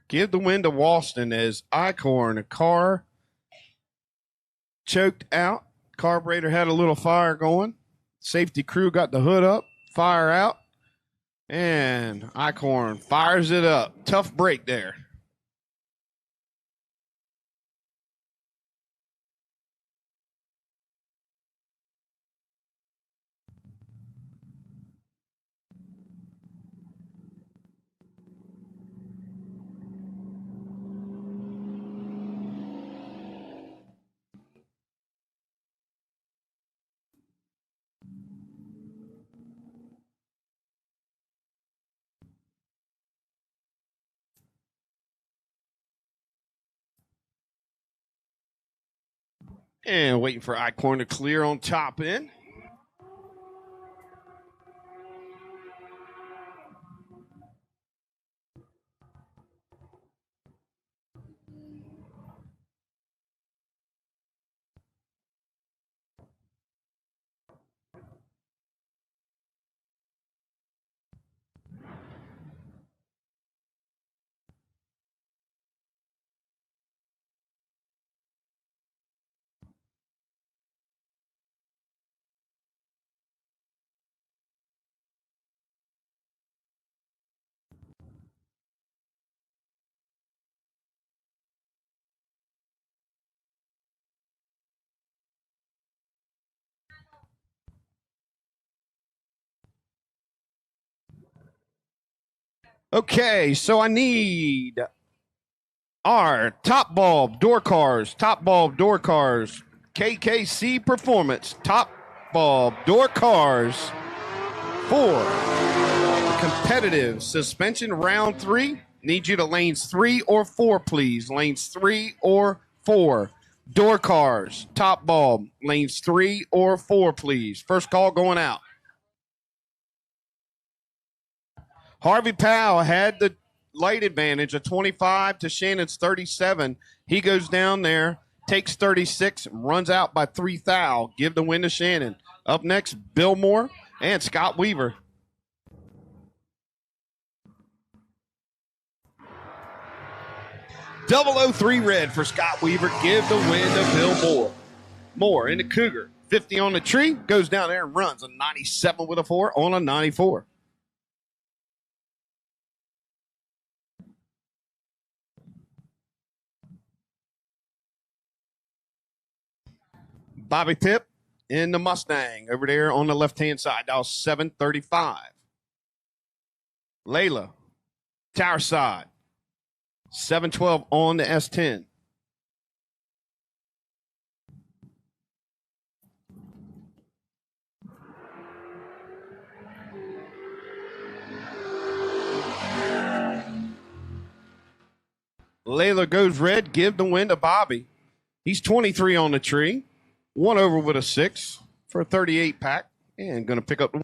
Give the win to Walston as Eichhorn, a car choked out. Carburetor had a little fire going. Safety crew got the hood up, fire out, and Eichhorn fires it up. Tough break there. And waiting for Eichhorn to clear on top end. Okay, so I need our top bulb door cars, KKC Performance, top bulb door cars for the competitive suspension round 3. Need you to lanes 3 or 4, please. Lanes 3 or 4. Door cars, top bulb, lanes 3 or 4, please. First call going out. Harvey Powell had the light advantage, a 25 to Shannon's 37. He goes down there, takes 36, runs out by 3 thou. Give the win to Shannon. Up next, Bill Moore and Scott Weaver. .003 red for Scott Weaver. Give the win to Bill Moore. Moore in the Cougar. 50 on the tree. Goes down there and runs a 97 with a 4 on a 94. Bobby Pip in the Mustang over there on the left-hand side. Dial 735. Layla, tower side. 712 on the S10. Layla goes red. Give the win to Bobby. He's 23 on the tree. 1 over with a 6 for a 38 pack. And going to pick up.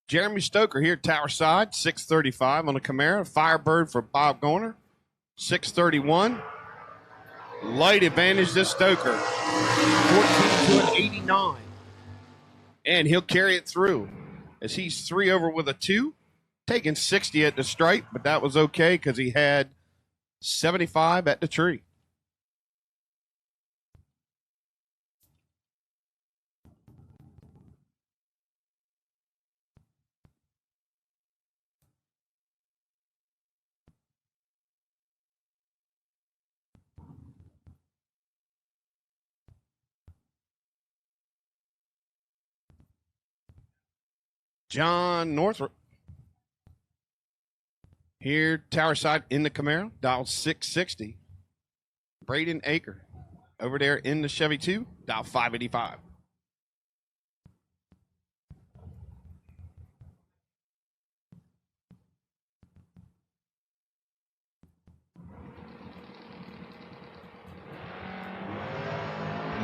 Jeremy Stoker here at Tower Side, 635 on the Camaro. Firebird for Bob Gorner, 631. Light advantage to Stoker, 14 to an 89. And he'll carry it through as he's 3 over with a 2, taking 60 at the stripe, but that was okay because he had 75 at the tree. John Northrop here, Tower Side in the Camaro, dial 660. Braden Aker over there in the Chevy 2, dial 585.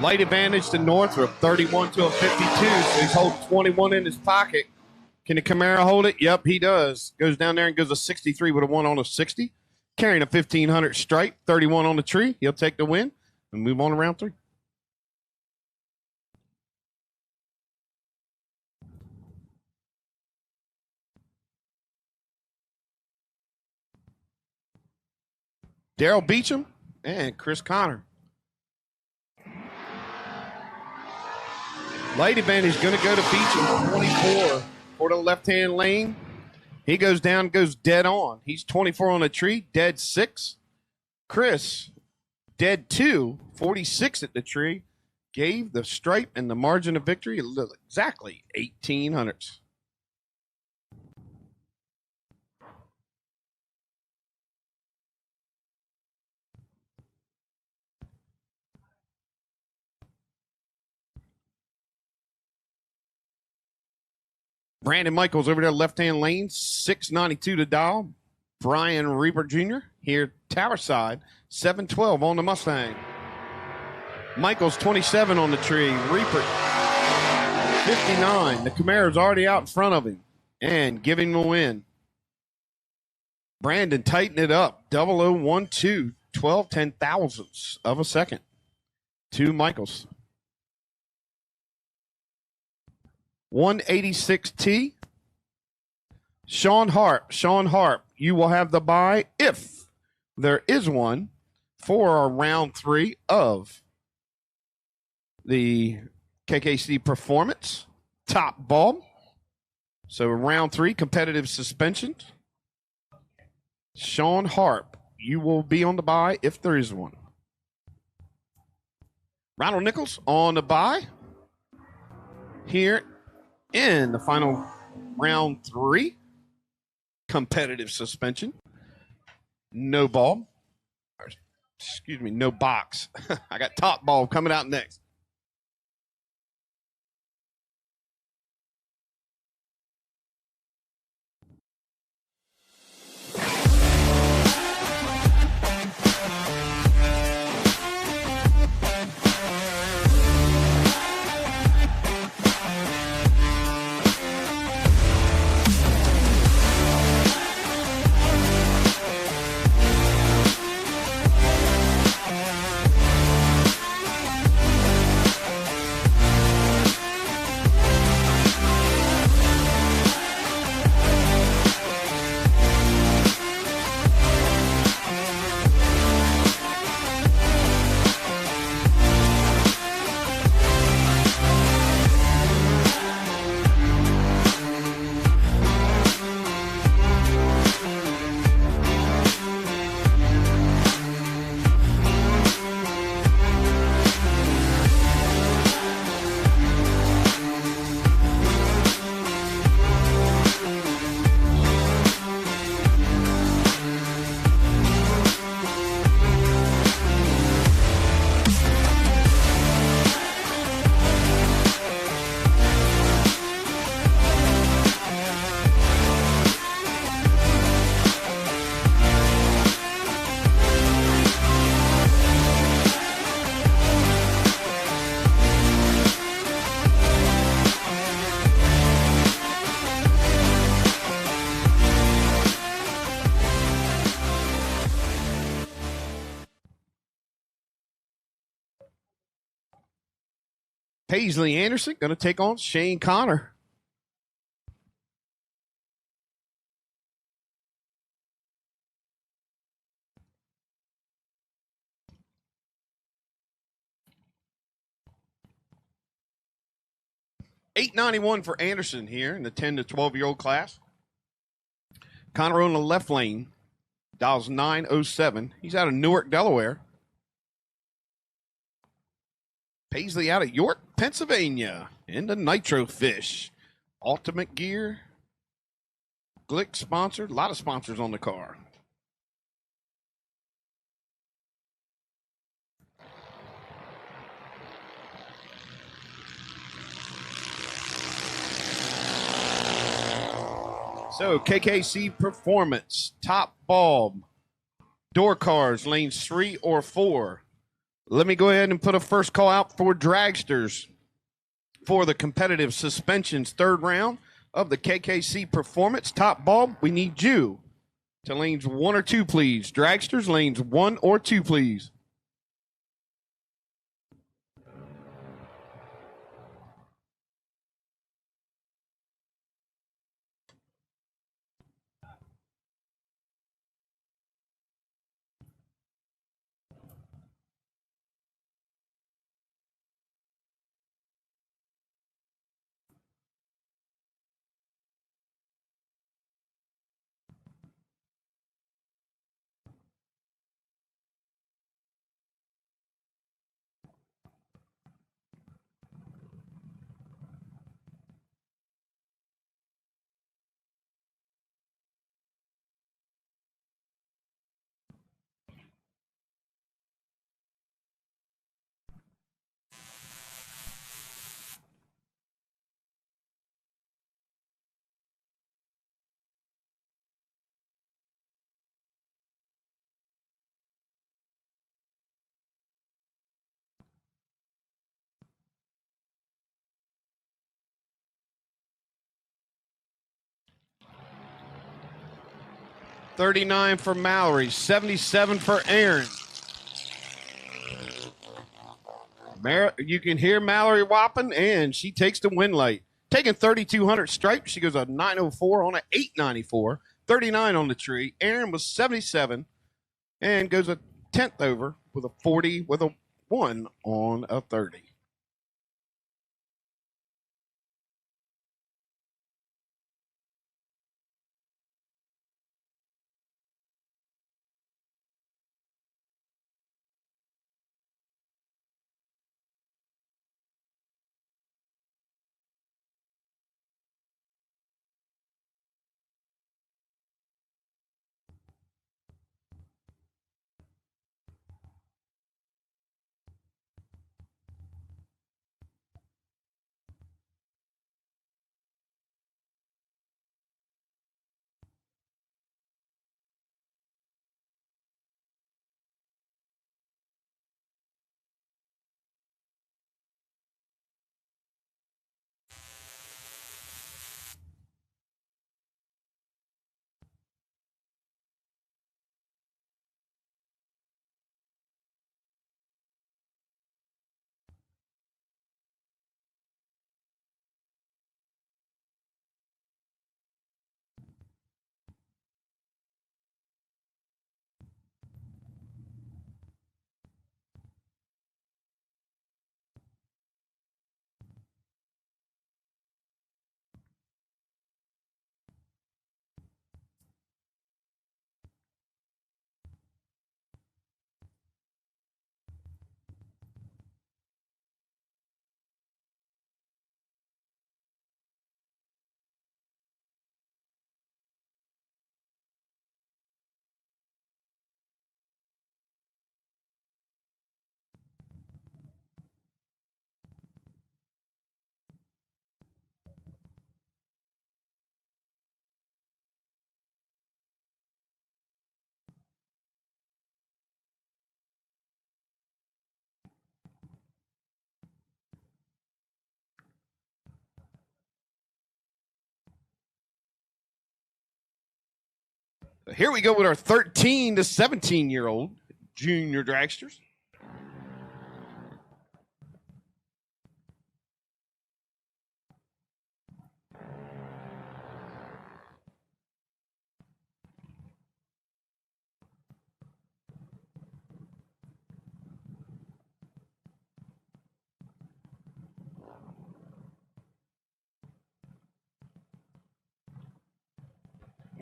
Light advantage to Northrop, 31 to a 52, so he's holding 21 in his pocket. Can the Camaro hold it? Yep, he does. Goes down there and goes a 63 with a 1 on a 60. Carrying a 1500 stripe, 31 on the tree. He'll take the win and move on to round 3. Daryl Beecham and Chris Connor. Light advantage going to go to Beecham, 24 for the left-hand lane. He goes down, goes dead on. He's 24 on the tree, dead 6. Chris, dead 2, 46 at the tree. Gave the stripe and the margin of victory exactly 1800s. Brandon Michaels over there, left-hand lane, 692 to dial. Brian Reaper Jr. here, Tower Side, 712 on the Mustang. Michaels, 27 on the tree. Reaper, 59. The Camaro's already out in front of him and giving him a win. Brandon tightened it up, 0012, 12 10,000ths of a second to Michaels. 186T. Sean Harp, you will have the bye, if there is one, for our round 3 of the KKC Performance Top Bulb. So round 3, competitive suspension. Sean Harp, you will be on the bye if there is one. Ronald Nichols on the bye here in the final round 3, competitive suspension. No ball. Excuse me, no box. I got top ball coming out next. Paisley Anderson going to take on Shane Connor. $891 for Anderson here in the 10 to 12-year-old class. Connor on the left lane, dials 907. He's out of Newark, Delaware. Paisley out of York, Pennsylvania, in the Nitro Fish. Ultimate Gear. Glick sponsored. A lot of sponsors on the car. So, KKC Performance, Top Bulb, door cars, lanes 3 or 4. Let me go ahead and put a first call out for dragsters for the competitive suspensions third round of the KKC Performance Top Bulb. We need you to lanes 1 or 2, please. Dragsters, lanes 1 or 2, please. $39 for Mallory, $77 for Aaron. You can hear Mallory whopping, and she takes the win light. Taking 3,200 stripes, she goes a 904 on an 894, 39 on the tree. Aaron was 77 and goes a 10th over with a 40 with a 1 on a 30. Here we go with our 13 to 17-year-old junior dragsters.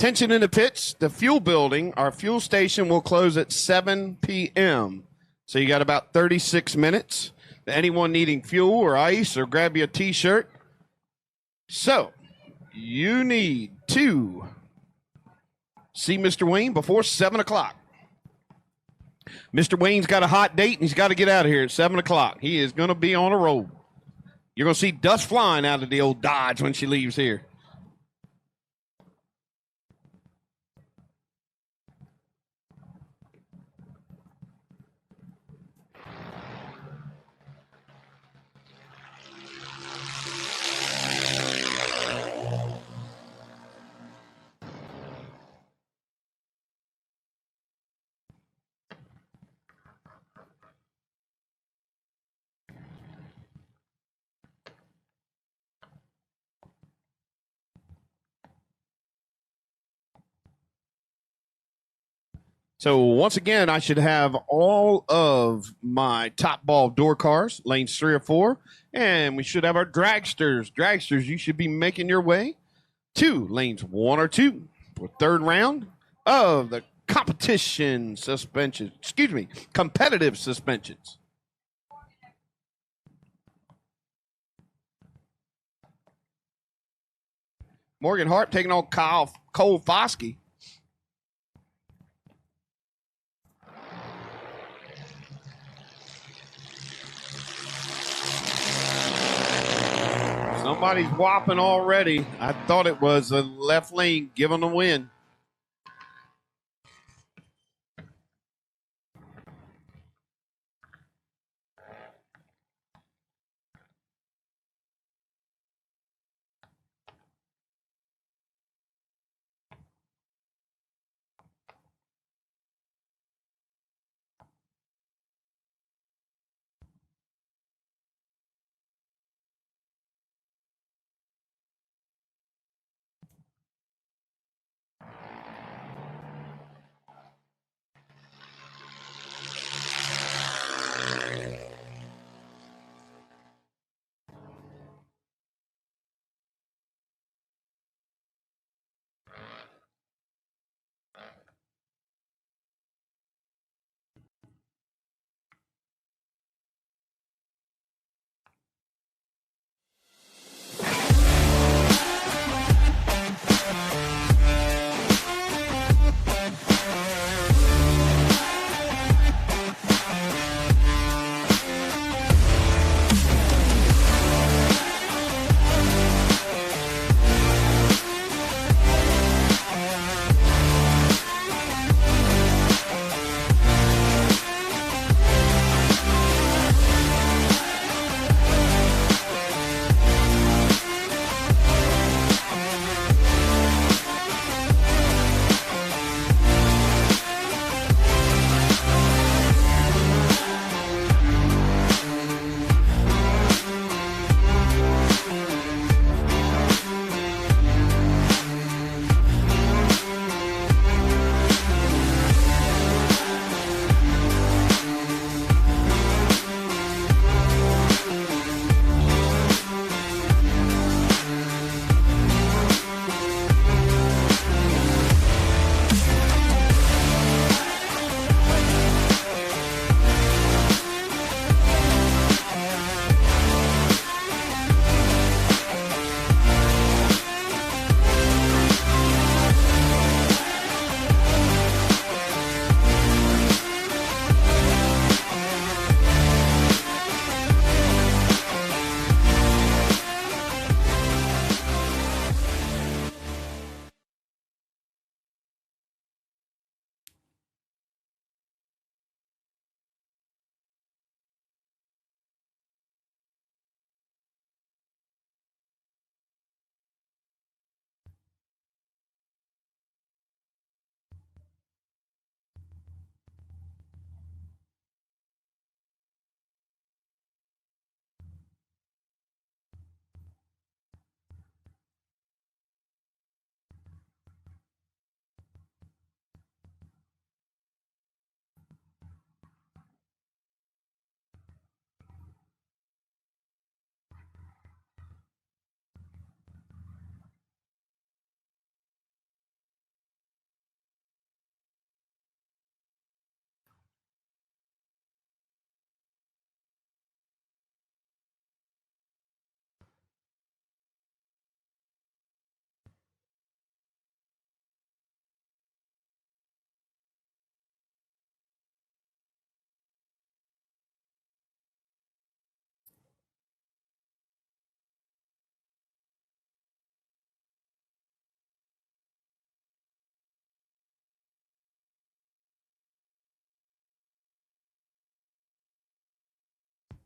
Attention in the pits. The fuel building, our fuel station, will close at 7 p.m. So you got about 36 minutes. Anyone needing fuel or ice, or grab you a T-shirt. So you need to see Mr. Wayne before 7 o'clock. Mr. Wayne's got a hot date, and he's got to get out of here at 7 o'clock. He is going to be on a roll. You're going to see dust flying out of the old Dodge when she leaves here. So once again, I should have all of my top ball door cars, lanes 3 or 4, and we should have our dragsters. Dragsters, you should be making your way to lanes 1 or 2 for third round of the competitive suspensions. Morgan Hart taking on Cole Foskey. Somebody's whopping already. I thought it was the left lane giving the win.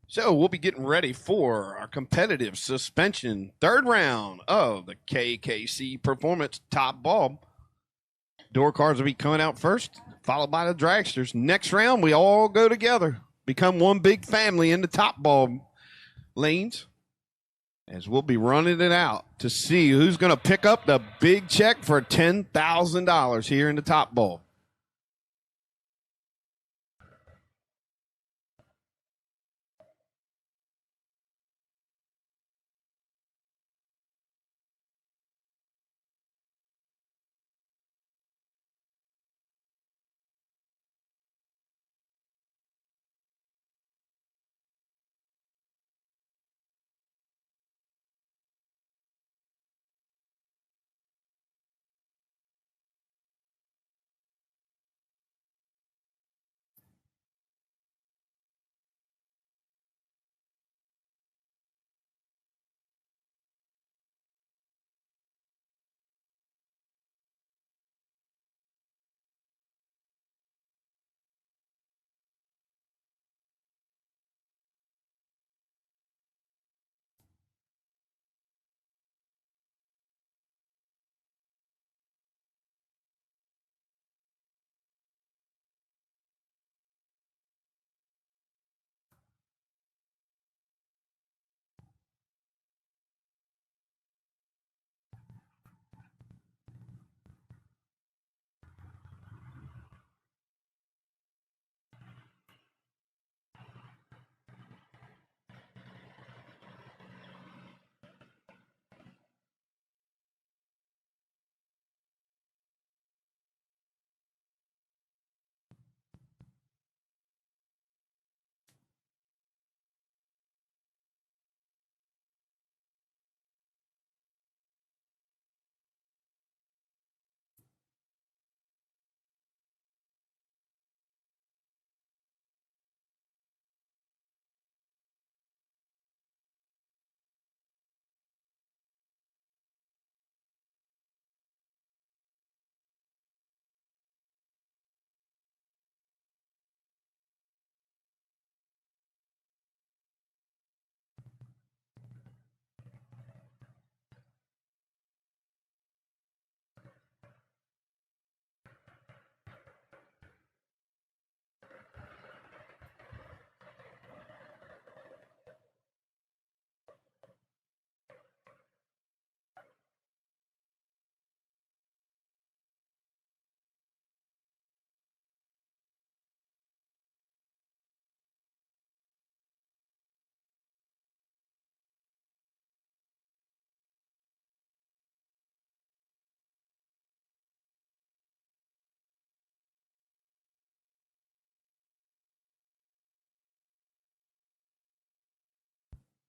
So we'll be getting ready for our competitive suspension third round of the KKC Performance Top Bulb. Door cards will be coming out first, followed by the dragsters. Next round, we all go together, become one big family in the top bulb lanes, as we'll be running it out to see who's going to pick up the big check for $10,000 here in the top bulb.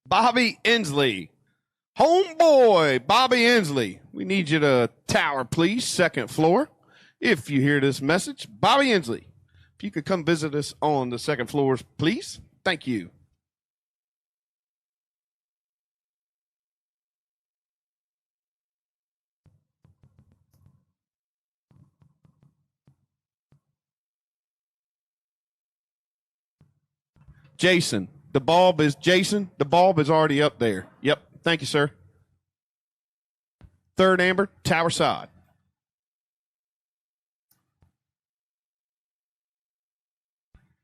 Bobby Inslee. Homeboy, Bobby Inslee. We need you to tower, please, second floor. If you hear this message, Bobby Inslee, if you could come visit us on the second floors, please. Thank you. Jason. The bulb is Jason. The bulb is already up there. Yep. Thank you, sir. Third amber, tower side.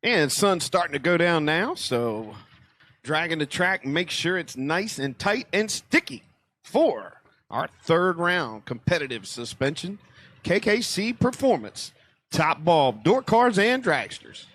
And sun's starting to go down now, so dragging the track, make sure it's nice and tight and sticky for our third round competitive suspension KKC Performance Top Bulb door cars and dragsters.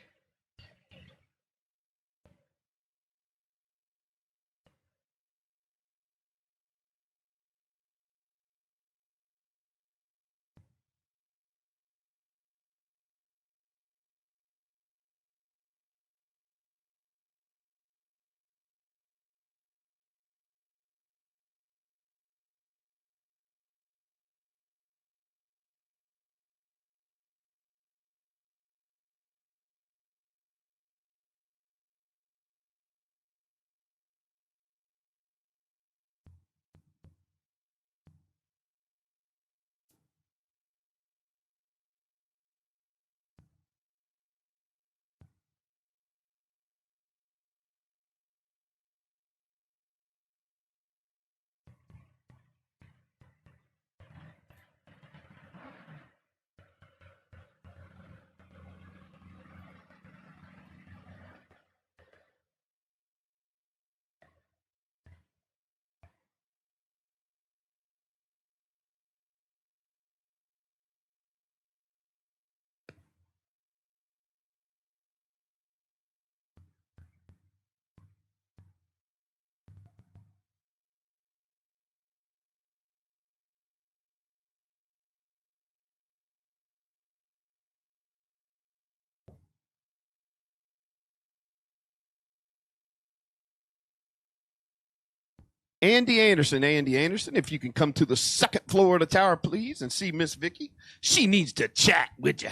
Andy Anderson. Andy Anderson, if you can come to the second floor of the tower, please, and see Miss Vicky. She needs to chat with you.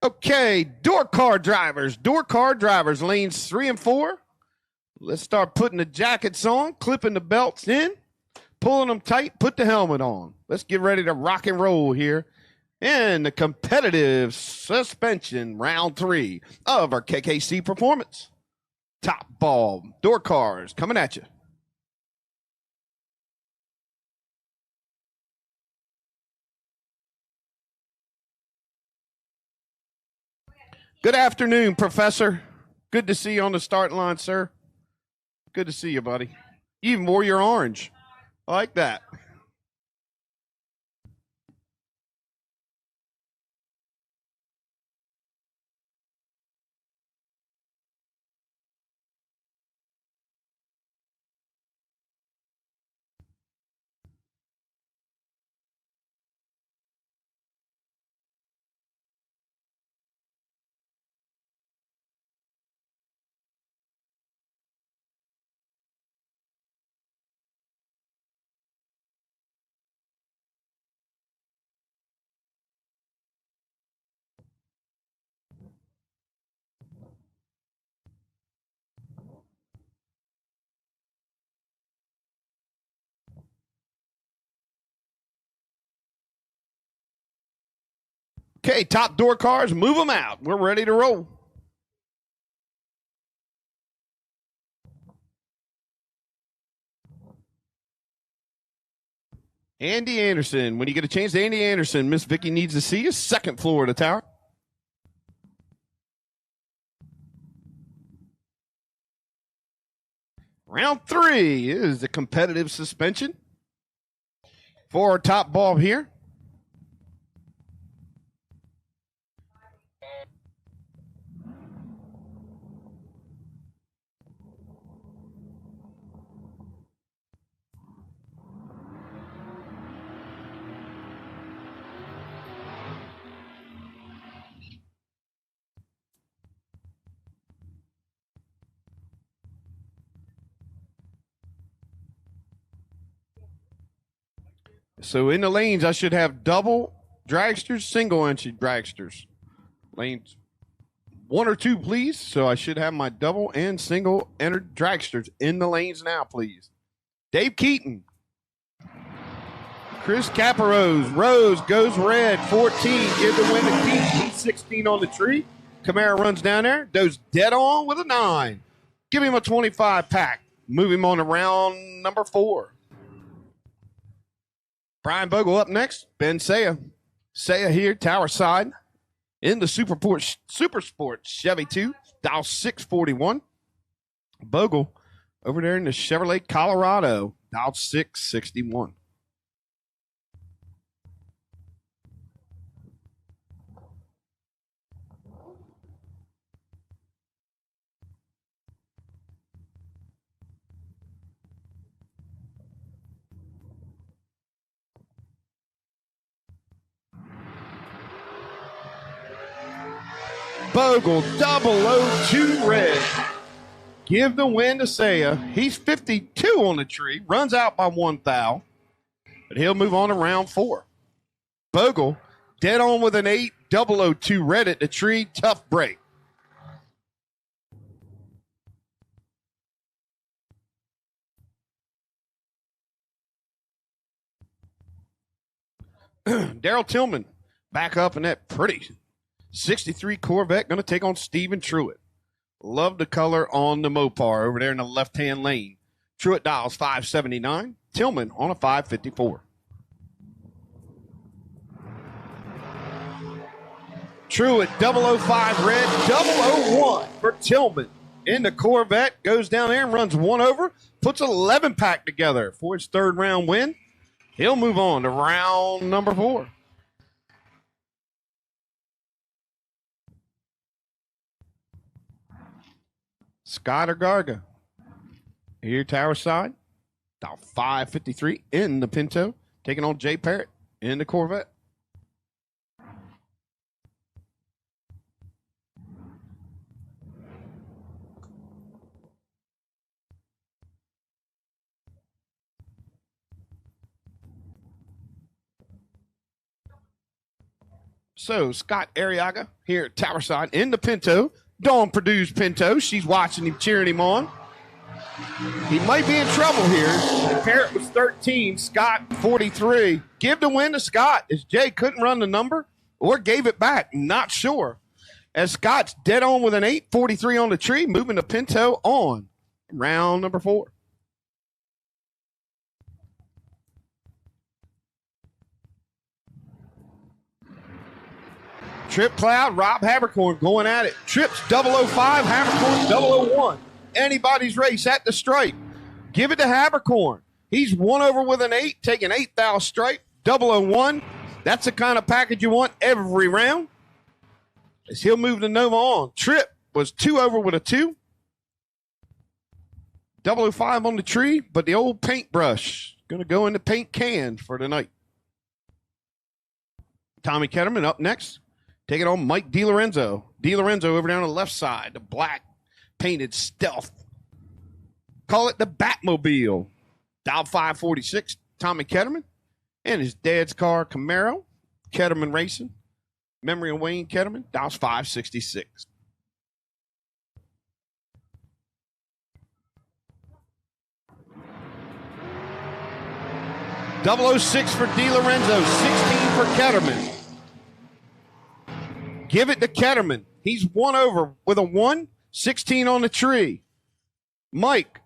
Okay, door car drivers, lanes 3 and 4. Let's start putting the jackets on, clipping the belts in, pulling them tight, put the helmet on. Let's get ready to rock and roll here in the competitive suspension round 3 of our KKC performance. Top ball, door cars coming at you. Good afternoon, Professor. Good to see you on the start line, sir. Good to see you, buddy. You even wore your orange. I like that. Okay, top door cars, move them out. We're ready to roll. Andy Anderson. When you get a chance to Andy Anderson, Miss Vicky needs to see you. Second floor of the tower. Round 3 is the competitive suspension. For our top ball here. So in the lanes, I should have double dragsters, single entry dragsters. Lanes 1 or 2, please. So I should have my double and single entered dragsters in the lanes now, please. Dave Keaton. Chris Caparose. Rose goes red. 14. Give the win to Keaton. He's 16 on the tree. Camara runs down there. Goes dead on with a 9. Give him a 25 pack. Move him on to round number 4. Brian Bogle up next. Ben Saya. Saya here, tower side. In the Super Sport Chevy 2. Dial 641. Bogle over there in the Chevrolet Colorado. Dial 661. Bogle 002 red. Give the win to Saya. He's 52 on the tree. Runs out by 1 thou. But he'll move on to round 4. Bogle dead on with an 8. 002 red at the tree. Tough break. Daryl Tillman back up in that pretty 63 Corvette, going to take on Steven Truitt. Love the color on the Mopar over there in the left-hand lane. Truitt dials 579. Tillman on a 554. Truitt 005 red, 001 for Tillman. In the Corvette, goes down there and runs 1 over. Puts an 11 pack together for his 3rd round win. He'll move on to round number 4. Scott or Garga. Here, tower side. Dial 553 in the Pinto. Taking on Jay Parrott in the Corvette. So Scott Arriaga here at Towerside in the Pinto. Dawn Purdue's Pinto. She's watching him, cheering him on. He might be in trouble here. The Parrot was 13, Scott 43. Give the win to Scott as Jay couldn't run the number or gave it back. Not sure. As Scott's dead on with an 8, 43 on the tree, moving the Pinto on. Round number 4. Trip Cloud, Rob Habercorn going at it. Trips 005, Habercorn 001. Anybody's race at the stripe. Give it to Habercorn. He's 1 over with an 8, taking 8 thou stripe, 001. That's the kind of package you want every round. As he'll move the Nova on. Trip was 2 over with a 2. 005 on the tree, but the old paintbrush going to go in the paint can for tonight. Tommy Ketterman up next. Taking on Mike DiLorenzo. DiLorenzo over down on the left side. The black painted stealth. Call it the Batmobile. Dial 546, Tommy Ketterman. And his dad's car, Camaro. Ketterman Racing. Memory of Wayne Ketterman. Dial 566. .006 for DiLorenzo. 16 for Ketterman. Give it to Ketterman. He's 1 over with a 1, 16 on the tree. Mike,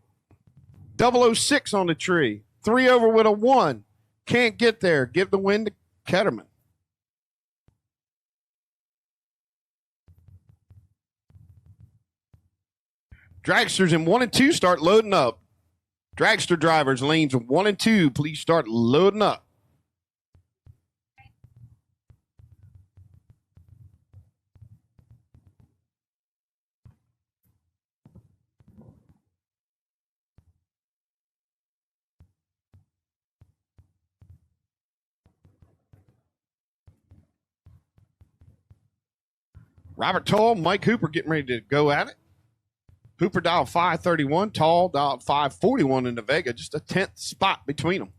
006 on the tree. 3 over with a 1. Can't get there. Give the win to Ketterman. Dragsters in 1 and 2 start loading up. Dragster drivers, lanes 1 and 2, please start loading up. Robert Tall, Mike Hooper getting ready to go at it. Hooper dialed 531, Tall dialed 541 in the Vega, just a 10th spot between them.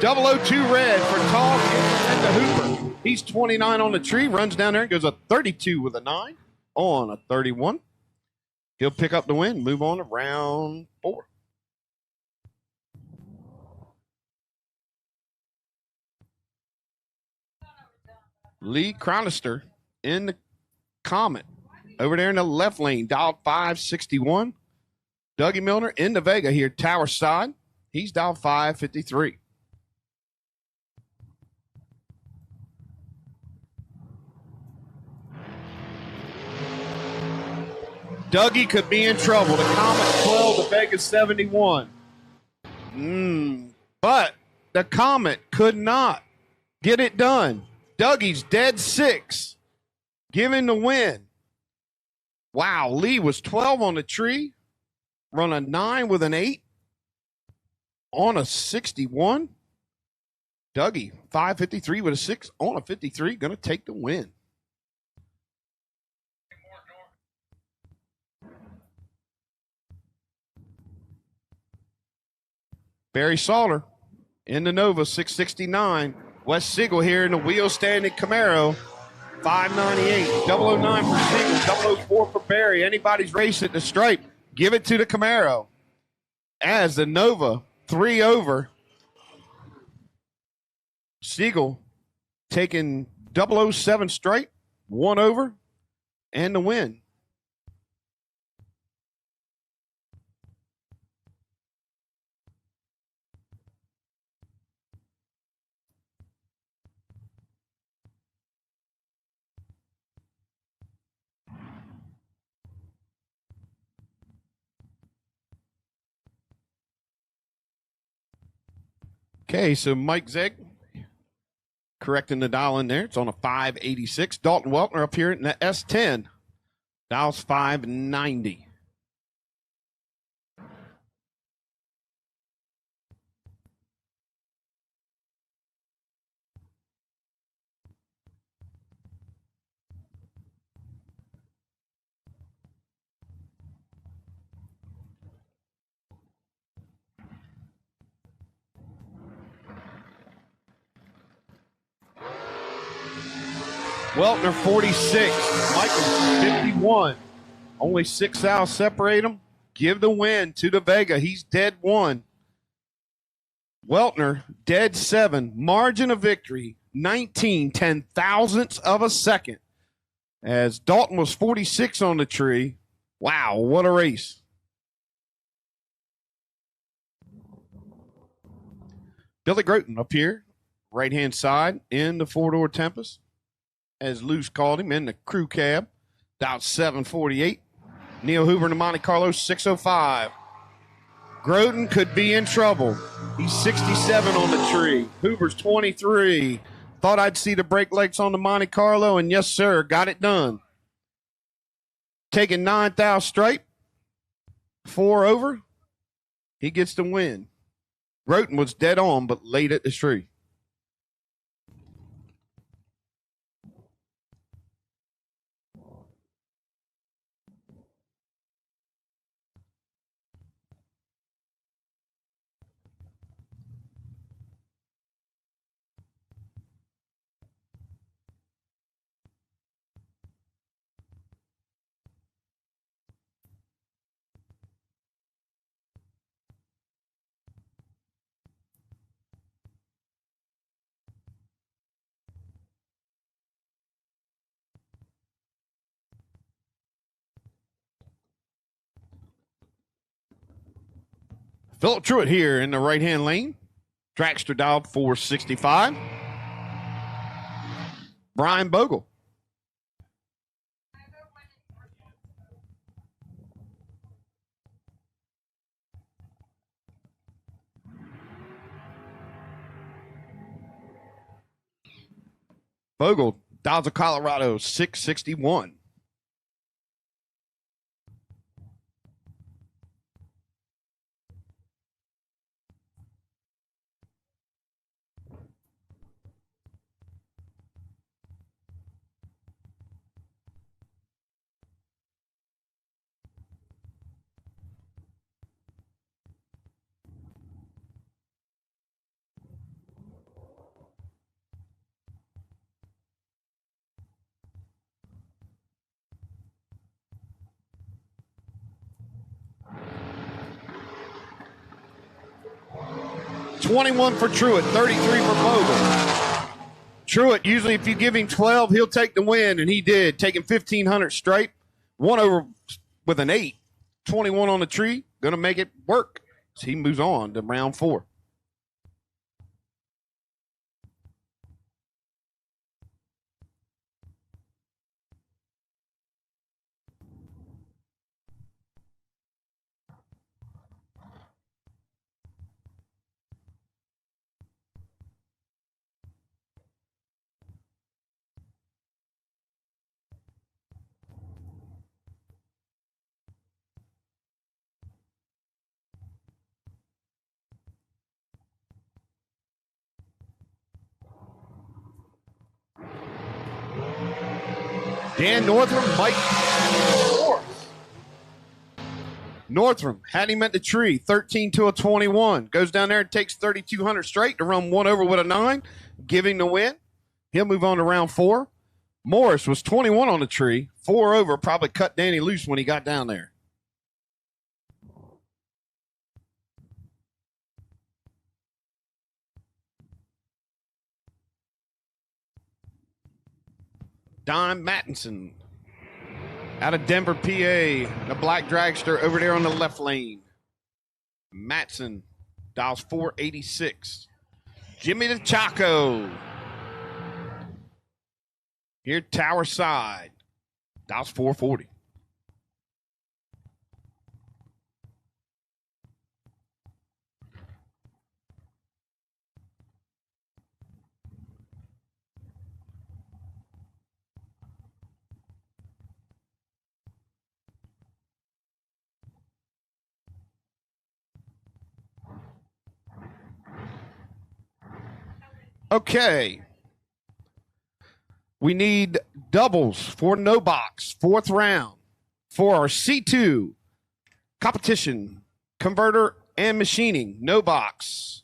.002 red for Tall and the Hooper. He's 29 on the tree, runs down there and goes a 32 with a 9 on a 31. He'll pick up the win, move on to round 4. Lee Cronister in the Comet. Over there in the left lane, dialed 561. Dougie Milner in the Vega here, Tower Side. He's dialed 553. Dougie could be in trouble. The Comet 12, the Vega 71. But the Comet could not get it done. Dougie's dead 6, giving the win. Wow, Lee was 12 on the tree, run a 9 with an 8 on a 61. Dougie, 553 with a 6 on a 53, going to take the win. Barry Salter in the Nova, 669. Wes Siegel here in the wheel standing Camaro, 598. 009 for Siegel, 004 for Barry. Anybody's race at the stripe, give it to the Camaro. As the Nova, 3 over. Siegel taking 007 stripe, 1 over, and the win. Okay, so Mike Zegg correcting the dial in there. It's on a 586. Dalton Weltner up here in the S10. Dial's 590. Weltner 46. Michaels 51. Only 6 thou separate them. Give the win to the Vega. He's dead 1. Weltner dead 7. Margin of victory 19 10,000ths of a second. As Dalton was 46 on the tree. Wow, what a race. Billy Groten up here, right-hand side in the 4-door Tempest, as Luce called him, in the crew cab, dialed 748. Neil Hoover in the Monte Carlo, 605. Groten could be in trouble. He's 67 on the tree. Hoover's 23. Thought I'd see the brake lights on the Monte Carlo, and yes, sir, got it done. Taking 9 thou straight, 4 over. He gets the win. Groten was dead on, but late at the tree. Philip Truitt here in the right-hand lane. Dragster dialed 465. Brian Bogle. Bogle dials of Colorado 661. $21 for Truitt, 33 for Bogle. Truitt, usually if you give him 12, he'll take the win, and he did, taking 1,500 straight. 1 over with an 8. 21 on the tree, going to make it work. So he moves on to round 4. Dan Northrum, Mike fourth. Northrum had him at the tree, 13 to a 21. Goes down there and takes 3,200 straight to run 1 over with a 9, giving the win. He'll move on to round 4. Morris was 21 on the tree, 4 over, probably cut Danny loose when he got down there. Don Mattinson out of Denver, PA, the black dragster over there on the left lane. Matson dials 486. Jimmy the Chaco. Here, Tower Side, dials 440. Okay. We need doubles for no box, 4th round, for our C2 competition, converter and machining, no box.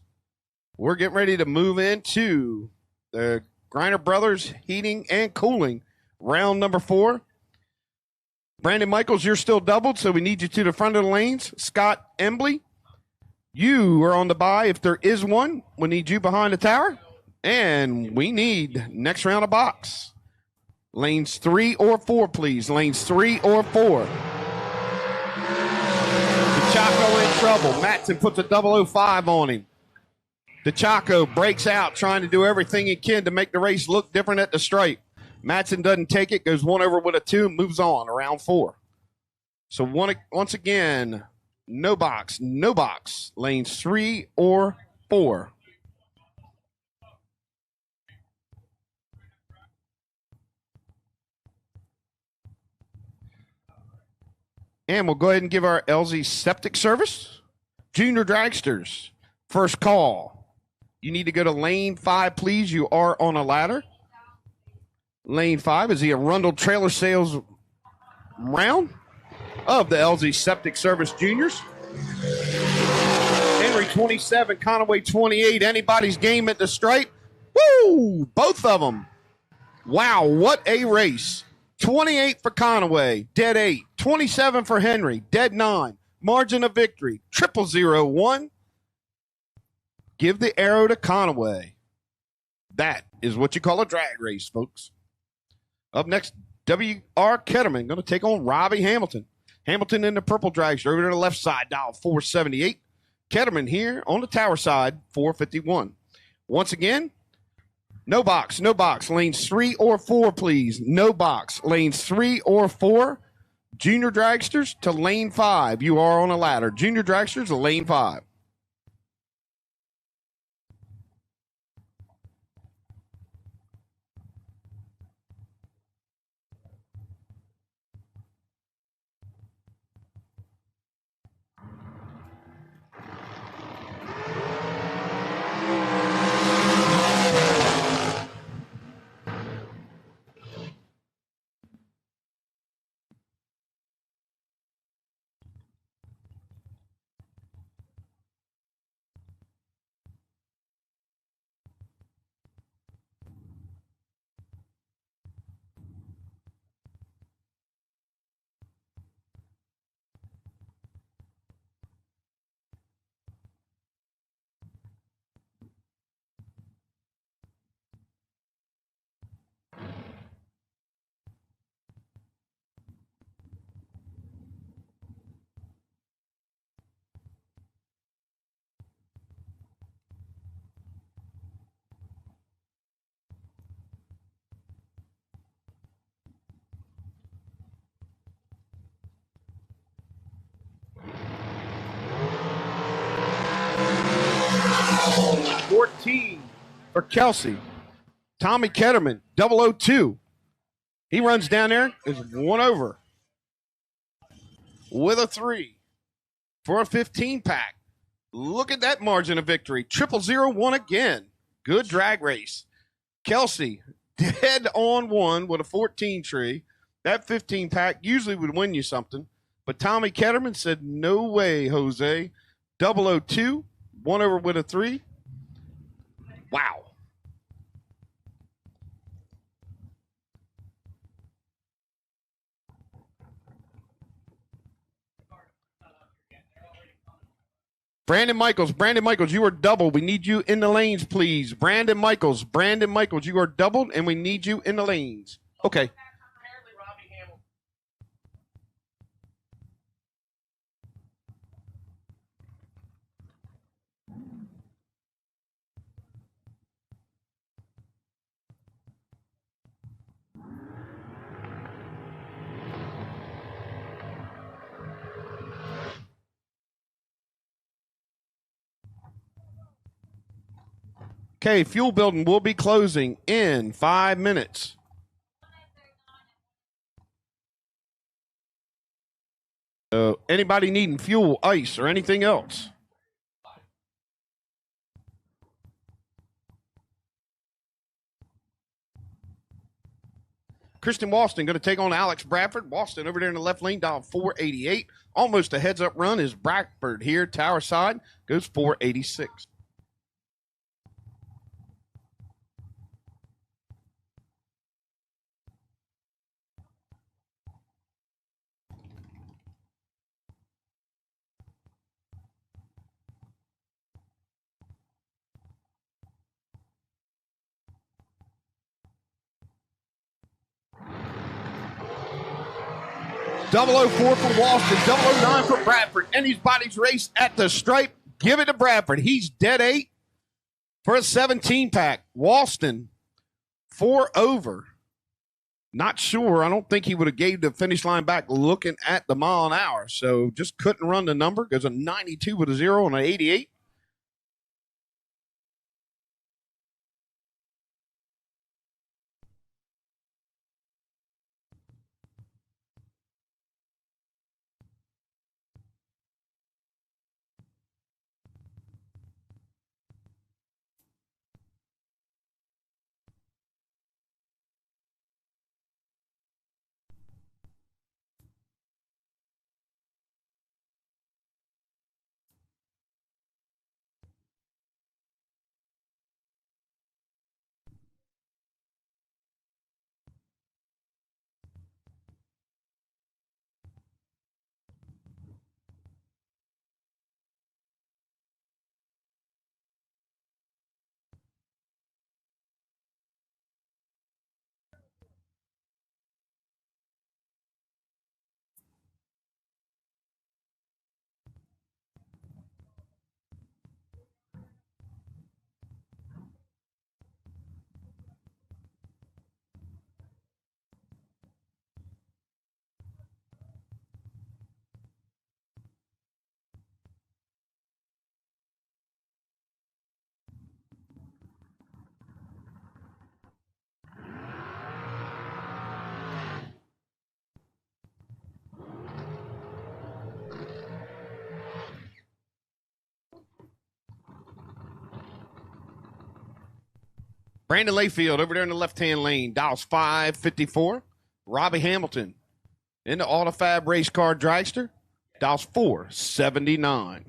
We're getting ready to move into the Griner Brothers Heating and Cooling, round number 4. Brandon Michaels, you're still doubled, so we need you to the front of the lanes. Scott Embley, you are on the bye. If there is one, we need you behind the tower. And we need next round of box. Lanes 3 or 4, please. Lanes 3 or 4. Chaco in trouble. Matson puts a 005 on him. DeChaco breaks out, trying to do everything he can to make the race look different at the stripe. Matson doesn't take it, goes 1 over with a 2, moves on around 4. So once again, no box, no box. Lanes 3 or 4. And we'll go ahead and give our LZ septic service. Junior dragsters, first call. You need to go to lane 5, please. You are on a ladder. Lane 5 is the Arundel trailer sales round of the LZ septic service juniors. Henry 27, Conaway 28. Anybody's game at the stripe. Woo! Both of them. Wow, what a race. 28 for Conaway, dead 8. 27 for Henry, dead 9. Margin of victory, 001. Give the arrow to Conaway. That is what you call a drag race, folks. Up next, W.R. Ketterman going to take on Robbie Hamilton. Hamilton in the purple dragster over to the left side, dial 478. Ketterman here on the tower side, 451. Once again, no box, no box. Lanes 3 or 4, please. No box. Lanes 3 or 4. Junior dragsters to lane 5. You are on a ladder. Junior dragsters to lane 5. For Kelsey. Tommy Ketterman, 002. He runs down there, is 1 over with a 3 for a 15-pack. Look at that margin of victory. 001 again. Good drag race. Kelsey, dead on 1 with a 14 tree. That 15-pack usually would win you something. But Tommy Ketterman said, no way, Jose. 002, 1 over with a 3. Wow. Brandon Michaels, you are doubled. We need you in the lanes, please. Brandon Michaels, you are doubled, and we need you in the lanes. Okay. Okay, fuel building will be closing in 5 minutes. Anybody needing fuel, ice, or anything else? Kristen Walston going to take on Alex Bradford. Walston over there in the left lane, dial 488. Almost a heads-up run is Bradford here, tower side, goes 486. 004 for Walston, 009 for Bradford. Anybody's race at the stripe, give it to Bradford. He's dead 8 for a 17-pack. Walston, 4 over. Not sure. I don't think he would have gave the finish line back looking at the mile an hour. So just couldn't run the number. Goes a 92 with a 0 and an 88. Brandon Layfield over there in the left-hand lane, dials 554. Robbie Hamilton in the Autofab race car dragster, dials 479.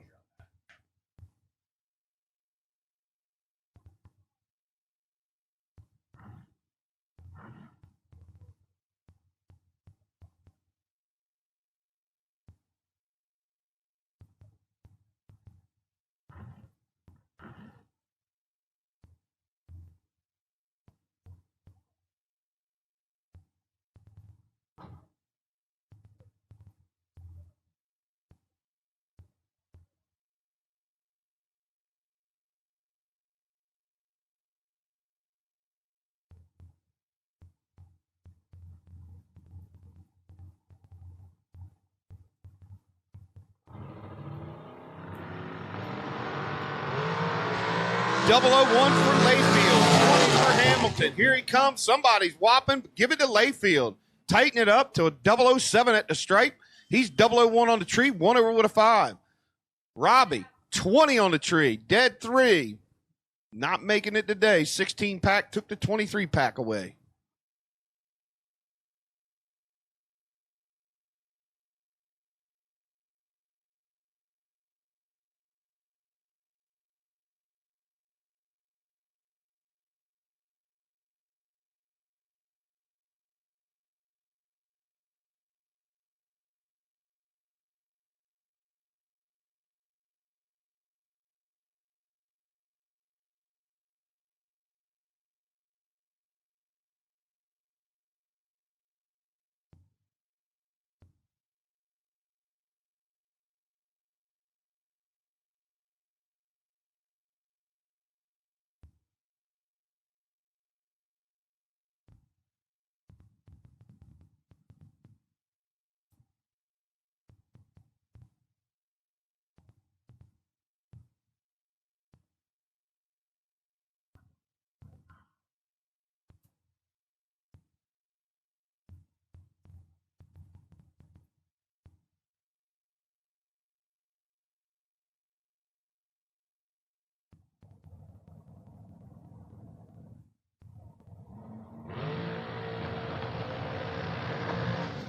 Double 01 for Layfield, 20 for Hamilton. Here he comes. Somebody's whopping. Give it to Layfield. Tighten it up to a 007 at the stripe. He's 001 on the tree, 1 over with a 5. Robbie, 20 on the tree, dead 3. Not making it today. 16-pack took the 23-pack away.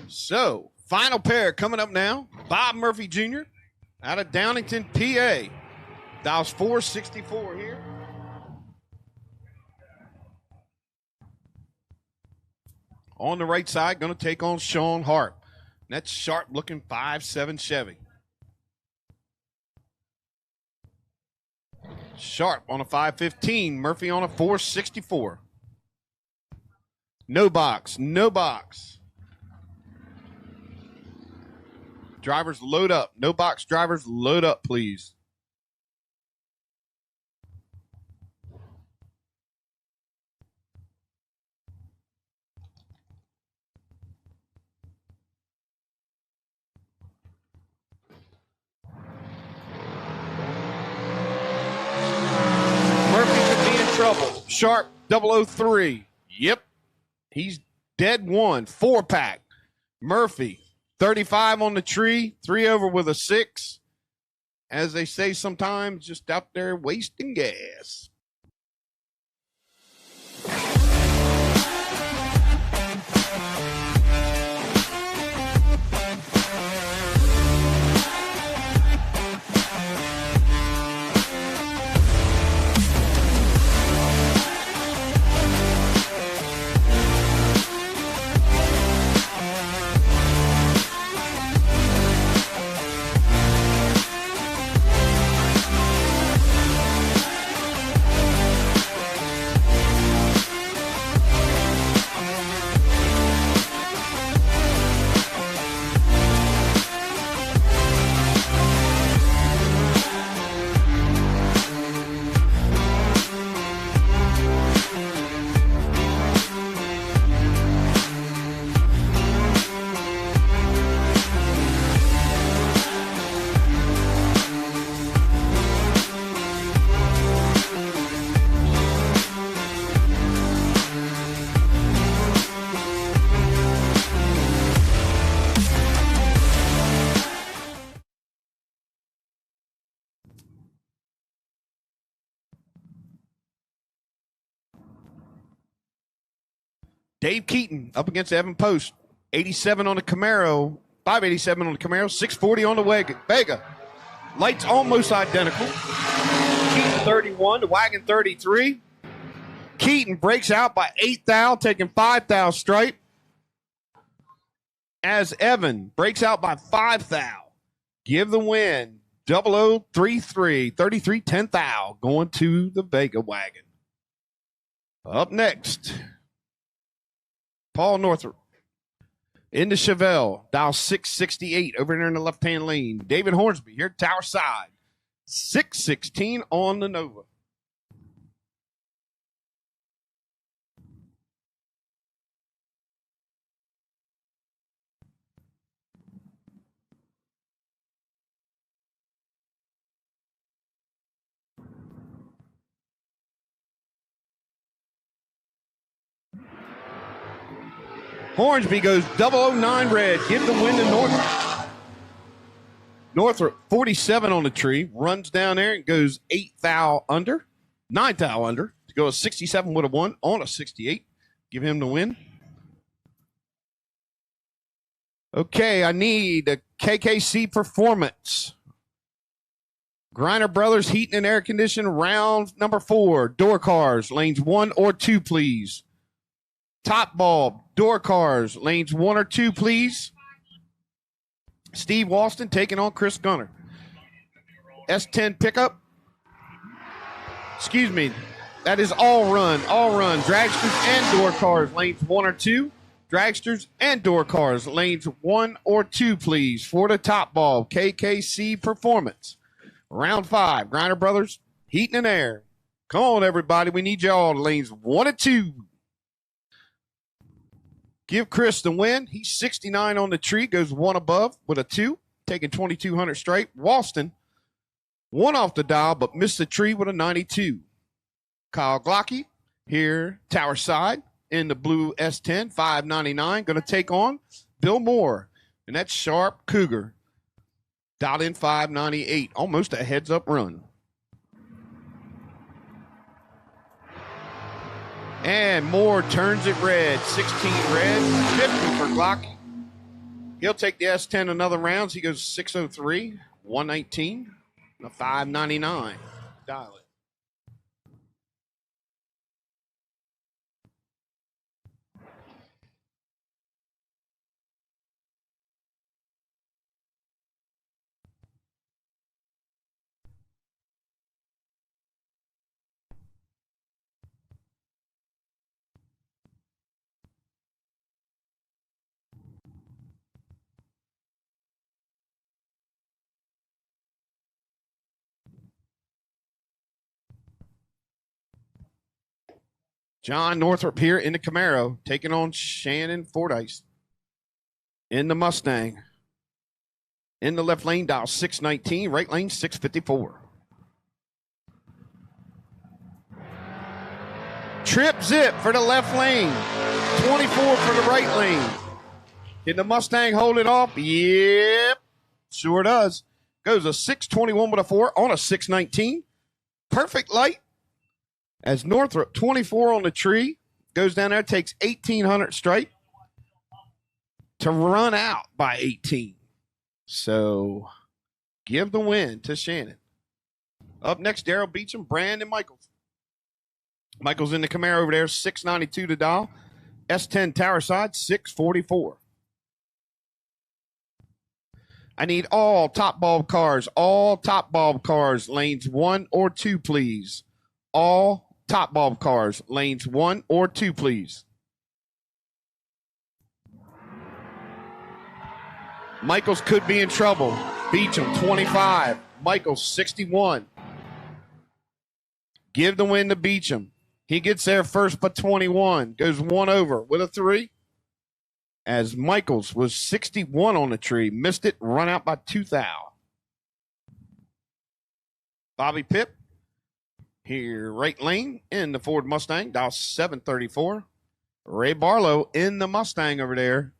So, final pair coming up now. Bob Murphy Jr. out of Downington, PA. Dials 464 here. On the right side, going to take on Sean Hart. That's sharp looking 5.7 Chevy. Sharp on a 515. Murphy on a 464. No box. No box. Drivers, load up. No box drivers, load up, please. Murphy could be in trouble. Sharp 003. Yep. He's dead one. 4-pack. Murphy, 35 on the tree. 3 over with a 6. As they say sometimes, just out there wasting gas. Dave Keaton up against Evan Post. 87 on the Camaro. 587 on the Camaro. 640 on the Vega. Lights almost identical. Keaton 31, the wagon 33. Keaton breaks out by 8 thou, taking 5 thou stripe. As Evan breaks out by 5 thou. Give the win. 0033, 33 10 thou, going to the Vega wagon. Up next, Paul Northrop in the Chevelle, dial 668 over there in the left-hand lane. David Hornsby here, tower side, 616 on the Nova. Hornsby goes 009 red. Give the win to Northrop. Northrop, 47 on the tree. Runs down there and goes 8 thou under. 9 thou under. To go a 67 with a 1 on a 68. Give him the win. Okay, I need a KKC Performance. Griner Brothers Heating and Air Conditioning, round number 4. Door cars, lanes 1 or 2, please. Top bulb, door cars, lanes 1 or 2, please. Steve Walston taking on Chris Gunner. S10 pickup. Excuse me. That is all run. Dragsters and door cars, lanes 1 or 2. Dragsters and door cars, lanes 1 or 2, please. For the top bulb, KKC Performance. Round 5, Griner Brothers, Heating and Air. Come on, everybody. We need y'all. Lanes 1 and 2. Give Chris the win. He's 69 on the tree, goes 1 above with a 2, taking 2,200 straight. Walston, 1 off the dial, but missed the tree with a 92. Kyle Glocky here, tower side, in the blue S10, 599, going to take on Bill Moore. And that's Sharp Cougar. Dialed in 598, almost a heads-up run. And Moore turns it red. 16 red, 50 for Glocky. He'll take the S10 another round. He goes 603, 119, a 599. Dial it. John Northrup here in the Camaro, taking on Shannon Fordyce in the Mustang. In the left lane, dial 619, right lane 654. Trip zip for the left lane, 24 for the right lane. Can the Mustang hold it off? Yep, sure does. Goes a 621 with a 4 on a 619. Perfect light. As Northrop, 24 on the tree, goes down there, takes 1,800 straight to run out by 18. So give the win to Shannon. Up next, Daryl Beecham, Brandon Michaels. Michaels in the Camaro over there, 692 to dial. S10 tower side, 644. I need all top bulb cars, lanes 1 or 2, please. All top bulb cars, lanes 1 or 2, please. Michaels could be in trouble. Beecham, 25. Michaels, 61. Give the win to Beecham. He gets there first by 21. Goes 1 over with a 3. As Michaels was 61 on the tree. Missed it, run out by 2 thou. Bobby Pipp here, right lane in the Ford Mustang, dial 734. Ray Barlow in the Mustang over there.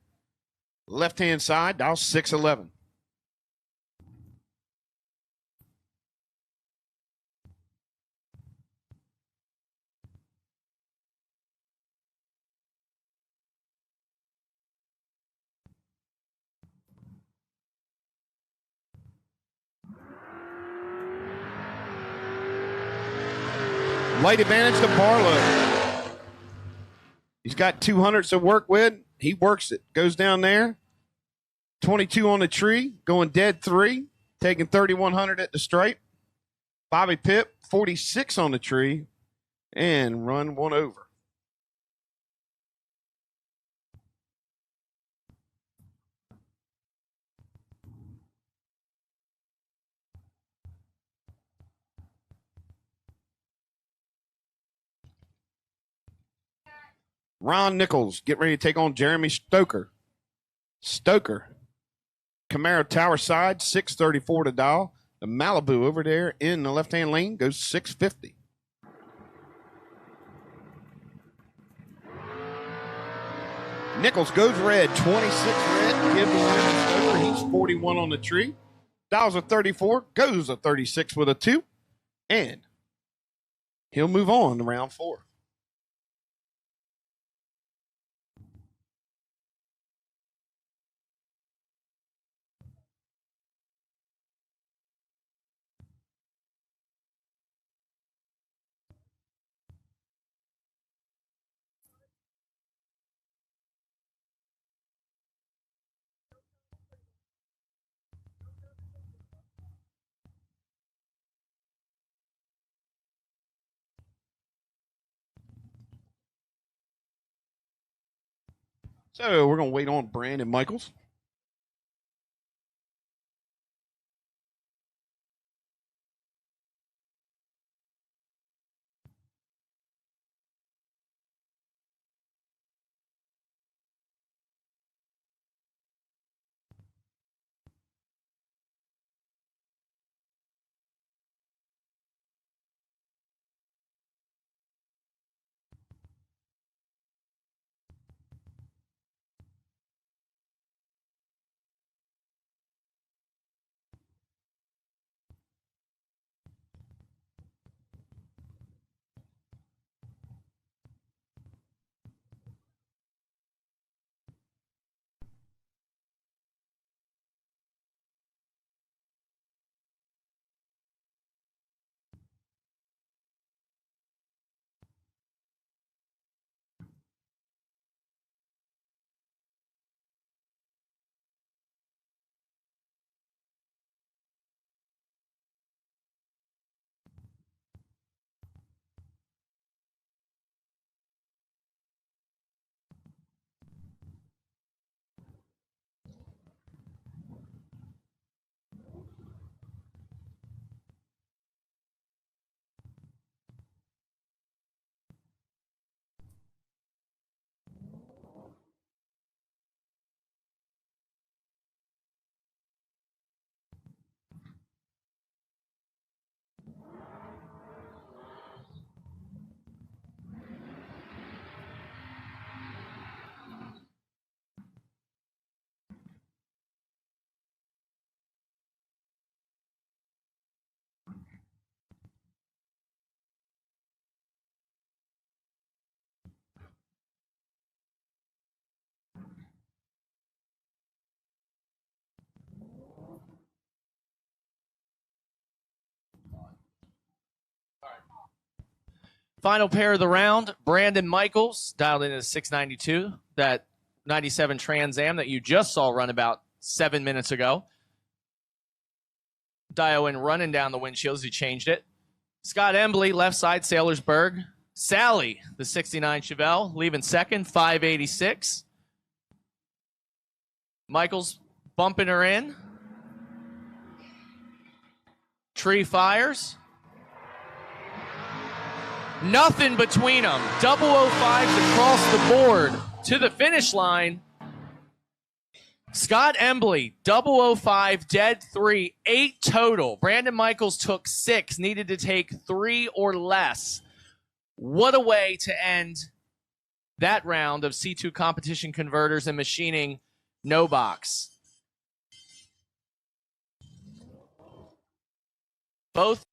Left-hand side, dial 611. Light advantage to Barlow. He's got 200s to work with. He works it. Goes down there. 22 on the tree. Going dead 3. Taking 3,100 at the stripe. Bobby Pipp, 46 on the tree. And run 1 over. Ron Nichols, get ready to take on Jeremy Stoker. Stoker, Camaro tower side, 634 to dial. The Malibu over there in the left-hand lane goes 650. Nichols goes red, 26 red. Give the win to Stoker. He's 41 on the tree. Dials a 34, goes a 36 with a 2. And he'll move on to round 4. So we're going to wait on Brandon Michaels. Final pair of the round, Brandon Michaels, dialed into 692, that 97 Trans Am that you just saw run about 7 minutes ago. Dio in running down the windshields, he changed it. Scott Embley, left side, Saylorsburg. Sally, the 69 Chevelle, leaving second, 586. Michaels bumping her in. Tree fires. Nothing between them. 005s across the board to the finish line. Scott Embley, 005, dead 3, 8 total. Brandon Michaels took 6, needed to take 3 or less. What a way to end that round of C2 competition converters and machining no box. Both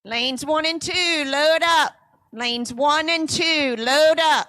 Lanes 1 and 2, load up. Lanes 1 and 2, load up.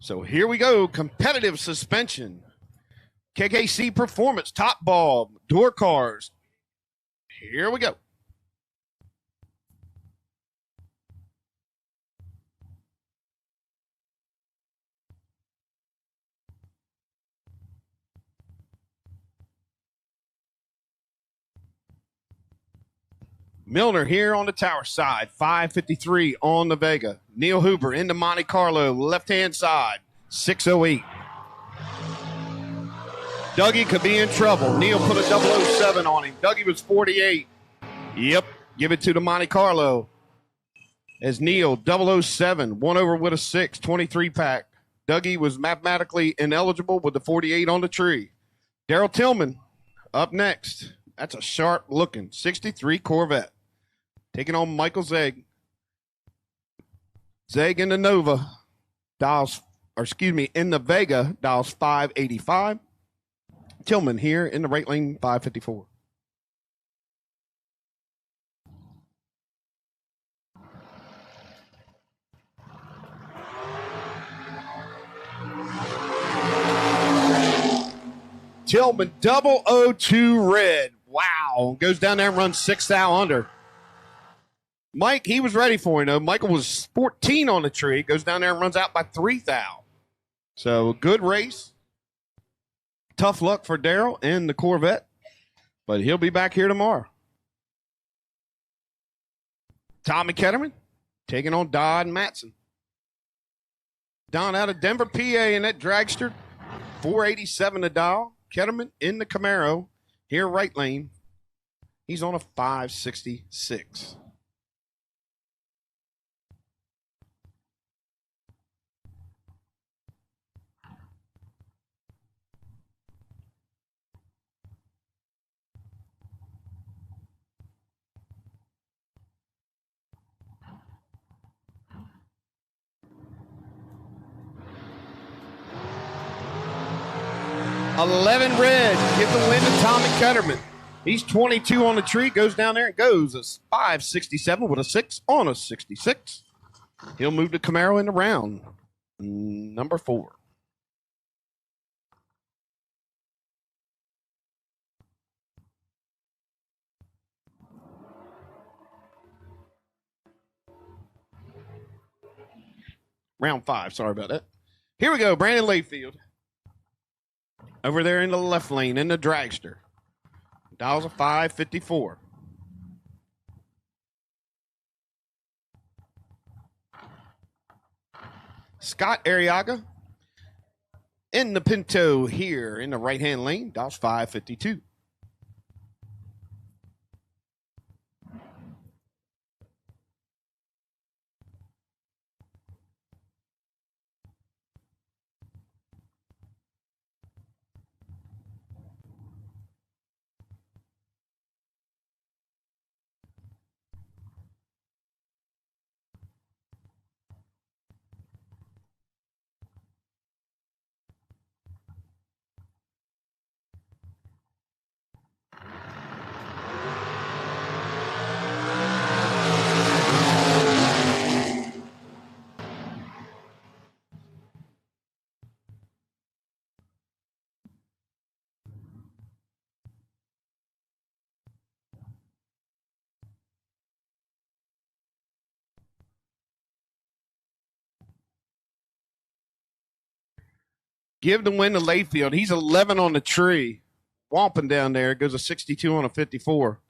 So here we go. Competitive suspension. KKC Performance, top ball, door cars. Here we go. Milner here on the tower side, 553 on the Vega. Neil Huber into Monte Carlo, left-hand side, 608. Dougie could be in trouble. Neil put a 007 on him. Dougie was 48. Yep, give it to the Monte Carlo. As Neil, 007, one over with a 6, 23-pack. Dougie was mathematically ineligible with the 48 on the tree. Daryl Tillman up next. That's a sharp-looking 63 Corvette. Taking on Michael Zeg. Zeg in the Nova dials, or excuse me, in the Vega dials 585. Tillman here in the right lane, 554. Tillman 002 red. Wow. Goes down there and runs 6 thou under. Mike, he was ready for him, though. Michael was 14 on the tree. Goes down there and runs out by 3 thou. So, good race. Tough luck for Daryl and the Corvette. But he'll be back here tomorrow. Tommy Ketterman taking on Don Matson. Don out of Denver, PA in that dragster. 487 to dial. Ketterman in the Camaro. Here, right lane. He's on a 566. $11 red. Give the win to Tommy Ketterman. He's 22 on the tree. Goes down there and goes a 567 with a 6 on a 66. He'll move the Camaro in the round. Number 4. Round 5. Sorry about that. Here we go. Brandon Layfield. Over there in the left lane in the dragster. Dials a 554. Scott Arriaga in the Pinto here in the right-hand lane. Dials 552. Give the win to Layfield. He's 11 on the tree. Wamping down there. Goes a 62 on a 54.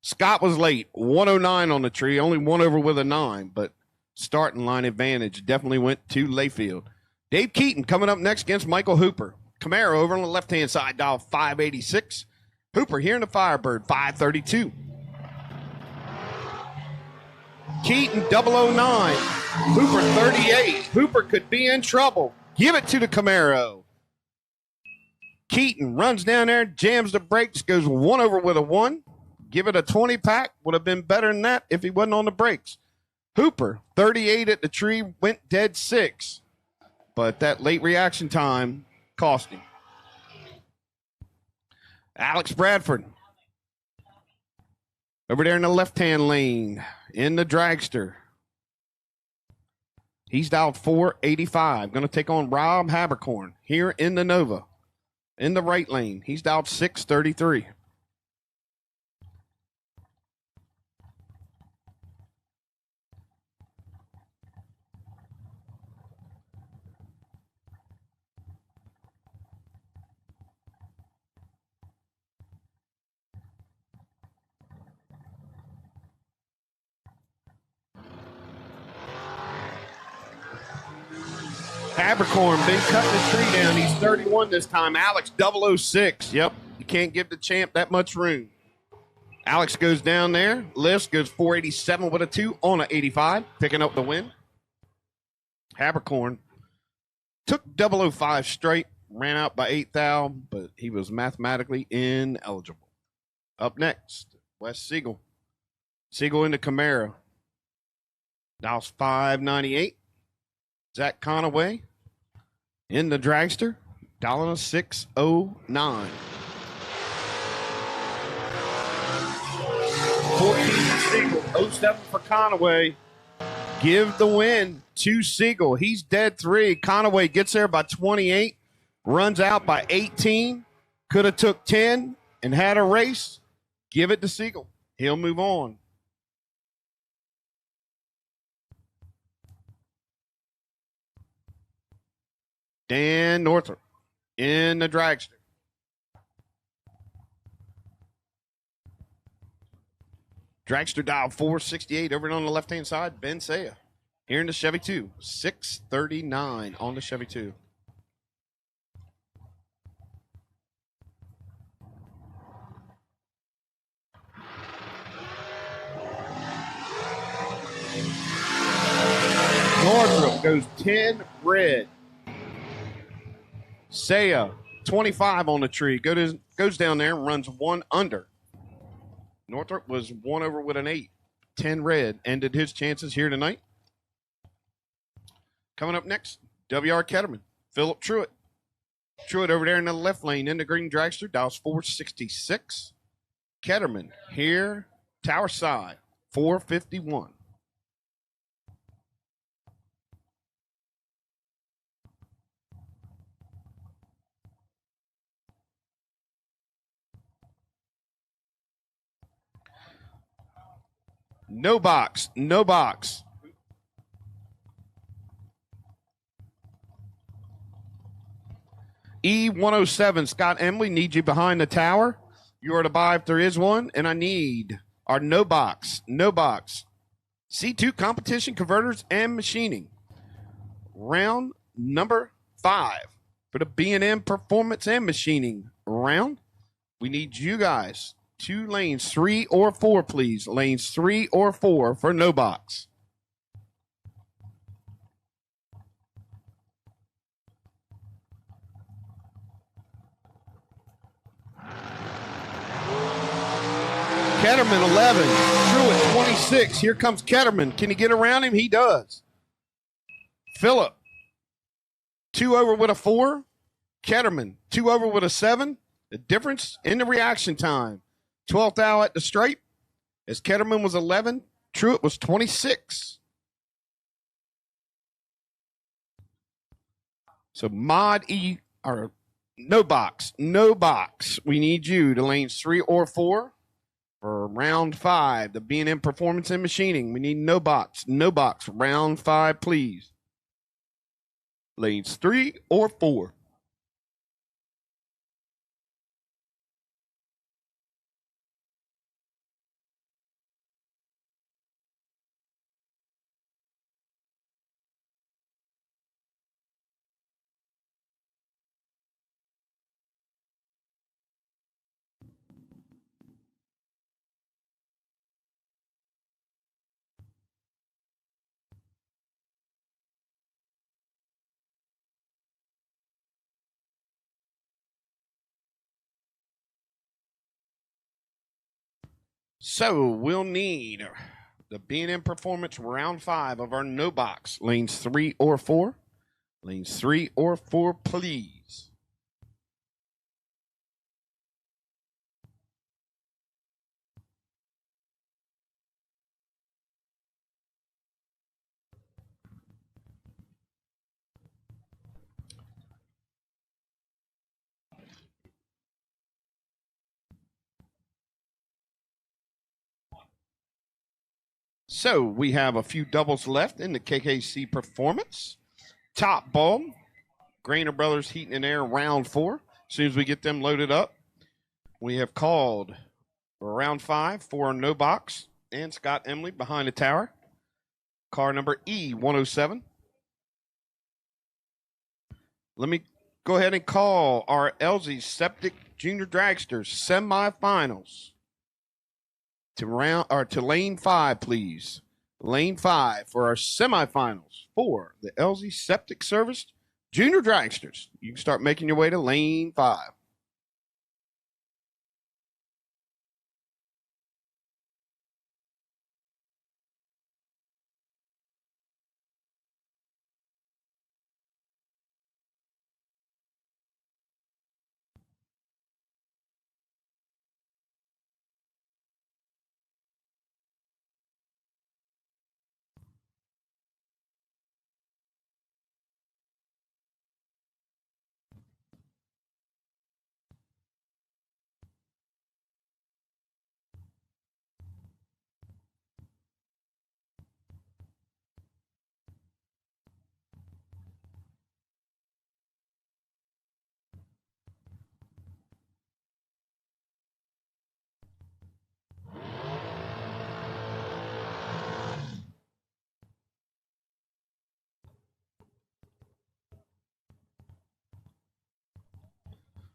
Scott was late. 109 on the tree. Only one over with a 9. But starting line advantage definitely went to Layfield. Dave Keaton coming up next against Michael Hooper. Camaro over on the left-hand side. Dial 586. Hooper here in the Firebird. 532. Keaton 009. Hooper 38. Hooper could be in trouble. Give it to the Camaro. Keaton runs down there, jams the brakes, goes one over with a 1. Give it a 20-pack. Would have been better than that if he wasn't on the brakes. Hooper, 38 at the tree, went dead 6. But that late reaction time cost him. Alex Bradford. Over there in the left-hand lane in the dragster. He's dialed 485. Going to take on Rob Habercorn here in the Nova. In the right lane. He's dialed 633. Habercorn been cutting the tree down. He's 31 this time. Alex 006. Yep. You can't give the champ that much room. Alex goes down there. List goes 487 with a 2 on a 85. Picking up the win. Habercorn took 005 straight. Ran out by 8 thou, but he was mathematically ineligible. Up next, Wes Siegel. Siegel into Camaro. Dials 598. Zach Conaway in the dragster, dialing a 609. 14 Siegel, 07 for Conaway. Give the win to Siegel. He's dead 3. Conaway gets there by 28, runs out by 18. Could have took 10 and had a race. Give it to Siegel. He'll move on. Dan Northrop in the dragster. Dragster dial 468 over on the left-hand side. Ben Saya here in the Chevy 2. 639 on the Chevy 2. Northrop goes 10 red. Saya, 25 on the tree. Goes down there and runs 1 under. Northrop was 1 over with an 8. 10 red. Ended his chances here tonight. Coming up next, W.R. Ketterman. Philip Truitt. Truitt over there in the left lane in the green dragster. Dials 466. Ketterman here, tower side, 451. No box. No box. E107, Scott Emily, need you behind the tower. You are to buy if there is one, and I need our no box. C2 competition converters and machining. Round number 5 for the B&M performance and machining round. We need you guys 2 lanes, 3 or 4, please. Lanes 3 or 4 for no box. Ketterman 11, Truitt 26. Here comes Ketterman. Can he get around him? He does. Phillip 2 over with a 4. Ketterman 2 over with a 7. The difference in the reaction time. 12th thou at the straight, as Ketterman was 11, Truitt was 26. So Mod E, or no box. We need you to lanes 3 or 4 for round 5. The B&M performance and machining. We need no box. Round 5, please. Lanes 3 or 4. So we'll need the B&M performance round 5 of our no box. Lanes 3 or 4. Lanes 3 or 4, please. So we have a few doubles left in the KKC performance. Top ball, Grainer Brothers Heating and Air round 4. As soon as we get them loaded up, we have called round 5 for no box and Scott Emily behind the tower. Car number E107. Let me go ahead and call our LZ Septic Junior Dragsters semifinals. To lane 5, please. Lane 5 for our semifinals for the LZ Septic Service Junior Dragsters. You can start making your way to lane 5.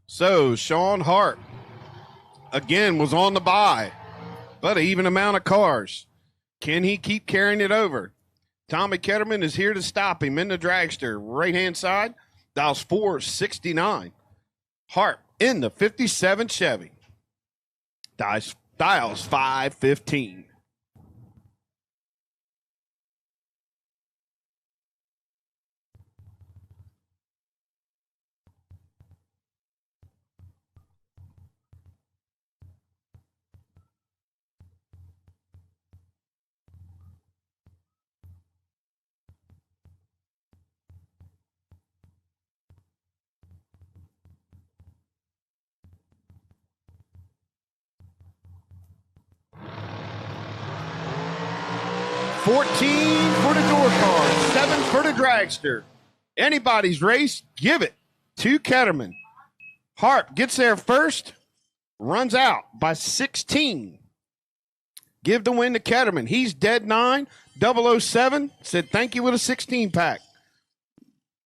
So Sean Hart again was on the bye, but an even amount of cars. Can he keep carrying it over? Tommy Ketterman is here to stop him in the dragster. Right-hand side, dials 469. Hart in the 57 Chevy. Dials 515. $14 for the door car, $7 for the dragster. Anybody's race, give it. to Ketterman. Harp gets there first, runs out by 16. Give the win to Ketterman. He's dead 9. 007 said thank you with a 16 pack.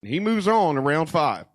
He moves on to round 5.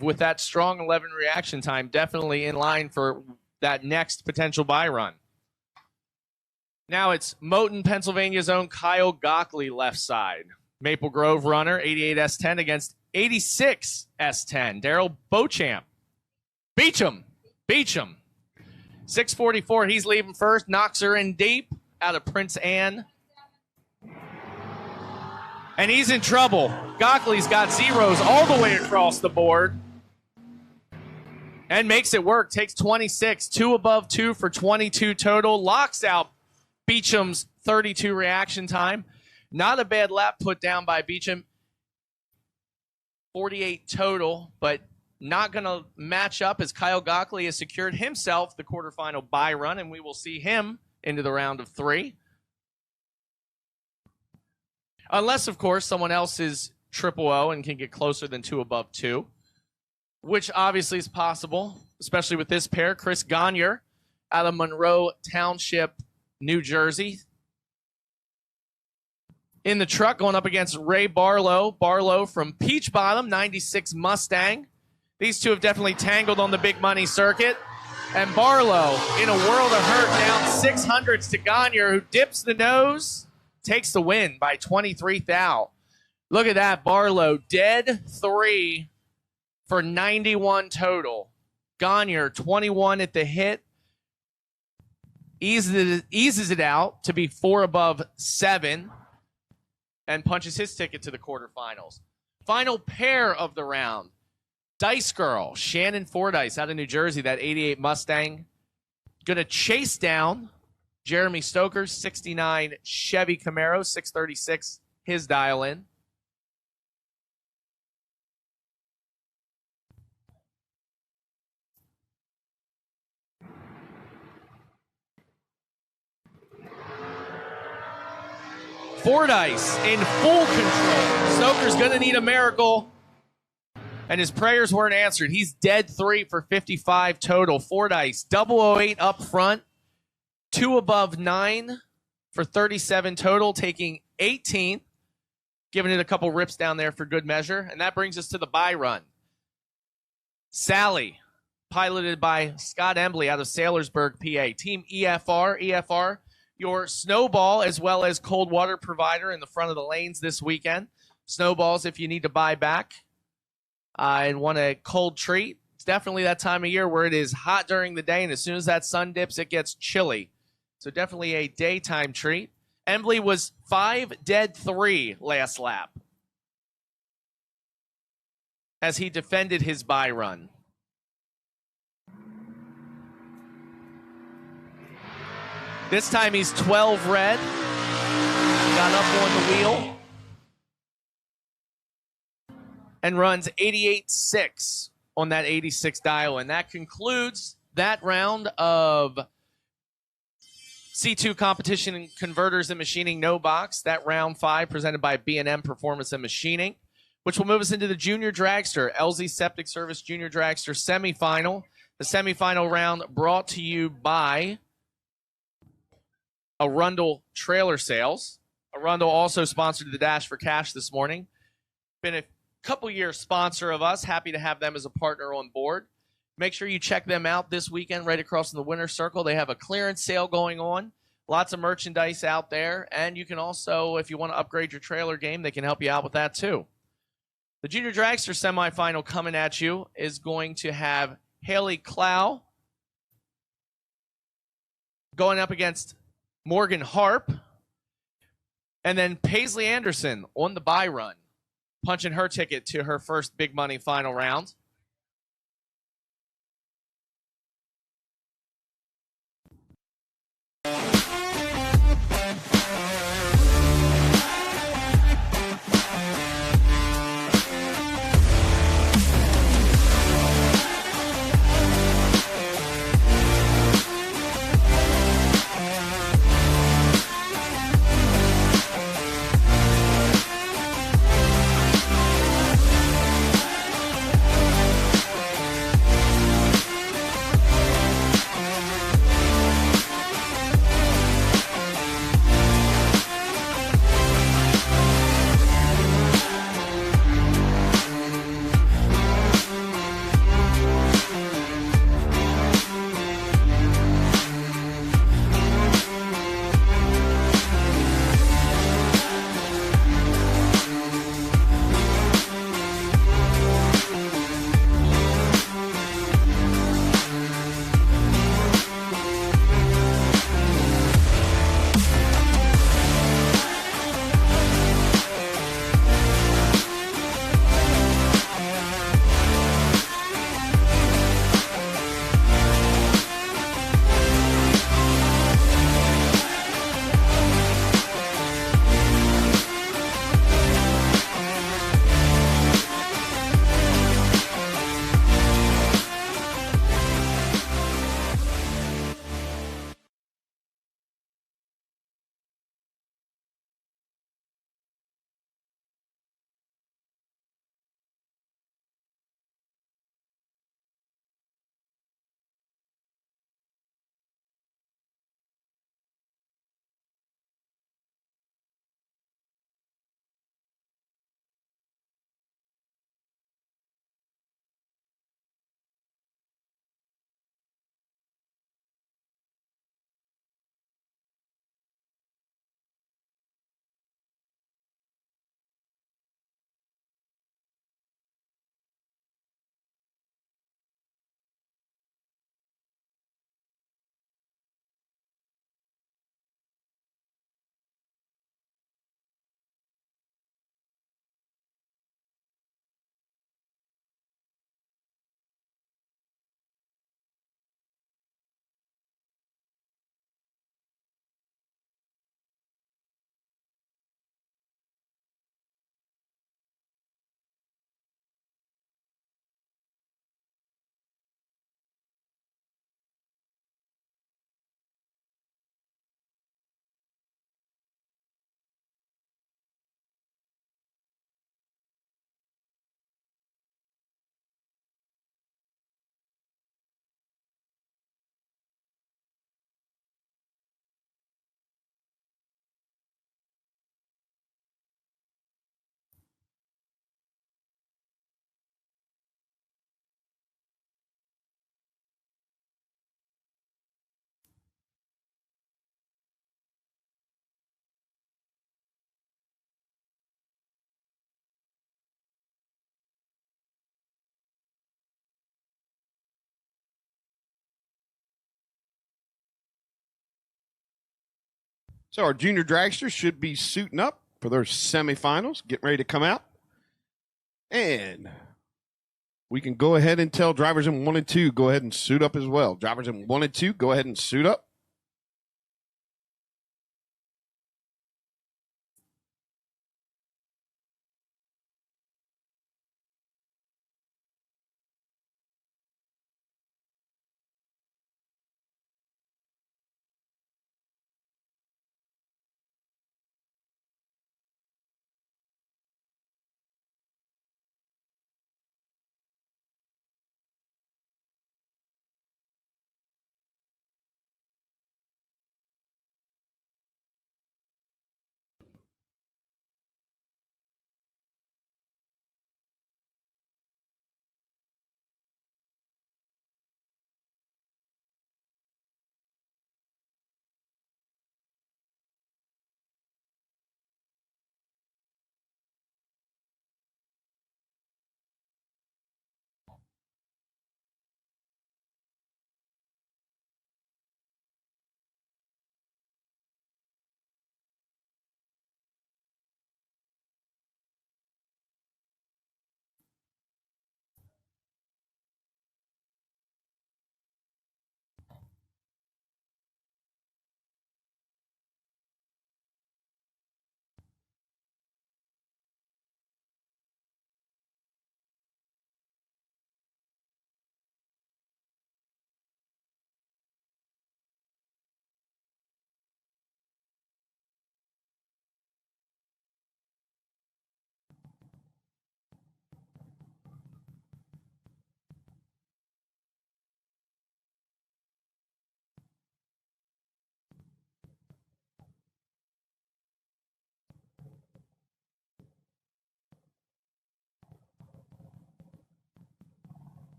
with that strong 11 reaction time, definitely in line for that next potential buy run. Now it's Moton, Pennsylvania's own Kyle Gockley left side. Maple Grove runner, 88 S10 against 86 S10. Daryl Beauchamp. Beecham. 644, he's leaving first. Knocks her in deep out of Prince Anne. And he's in trouble. Gockley's got zeros all the way across the board. And makes it work. Takes 26. 2 above 2 for 22 total. Locks out Beecham's 32 reaction time. Not a bad lap put down by Beecham. 48 total, but not going to match up as Kyle Gockley has secured himself the quarterfinal bye run, and we will see him into the round of 3. Unless, of course, someone else is triple O and can get closer than 2 above 2, which obviously is possible, especially with this pair. Chris Gagne out of Monroe Township, New Jersey. In the truck going up against Ray Barlow. Barlow from Peach Bottom, 96 Mustang. These two have definitely tangled on the big money circuit. And Barlow, in a world of hurt, down 600s to Gagne, who dips the nose, takes the win by 23 thou. Look at that, Barlow, dead 3 for 91 total. Gagne, 21 at the hit. Eases it out to be 4 above 7 and punches his ticket to the quarterfinals. Final pair of the round. Dice Girl, Shannon Fordyce out of New Jersey, that 88 Mustang. Going to chase down Jeremy Stoker's 69 Chevy Camaro, 636, his dial in. Fordyce in full control. Stoker's going to need a miracle. And his prayers weren't answered. He's dead 3 for 55 total. Fordyce, 008 up front. 2 above 9 for 37 total, taking 18th. Giving it a couple rips down there for good measure. And that brings us to the bye run. Sally, piloted by Scott Embley out of Saylorsburg, PA. Team EFR. EFR, your snowball as well as cold water provider in the front of the lanes this weekend. Snowballs if you need to buy back and want a cold treat. It's definitely that time of year where it is hot during the day, and as soon as that sun dips, it gets chilly. So definitely a daytime treat. Embley was 5 dead 3 last lap as he defended his bye run. This time he's 12 red. Got up on the wheel. And runs 88.6 on that 86 dial. And that concludes that round of C2 competition in converters and machining no box. That round 5 presented by B&M Performance and Machining, which will move us into the Junior Dragster, LZ Septic Service Junior Dragster semifinal. The semifinal round brought to you by Arundel Trailer Sales. Arundel also sponsored the Dash for Cash this morning. Been a couple year sponsor of us. Happy to have them as a partner on board. Make sure you check them out this weekend right across in the Winter Circle. They have a clearance sale going on. Lots of merchandise out there. And you can also, if you want to upgrade your trailer game, they can help you out with that too. The Junior Dragster semifinal coming at you is going to have Haley Clow going up against Morgan Harp. And then Paisley Anderson on the bye run, punching her ticket to her first big money final round. So our junior dragsters should be suiting up for their semifinals, getting ready to come out. And we can go ahead and tell drivers in 1 and 2, go ahead and suit up as well. Drivers in 1 and 2, go ahead and suit up.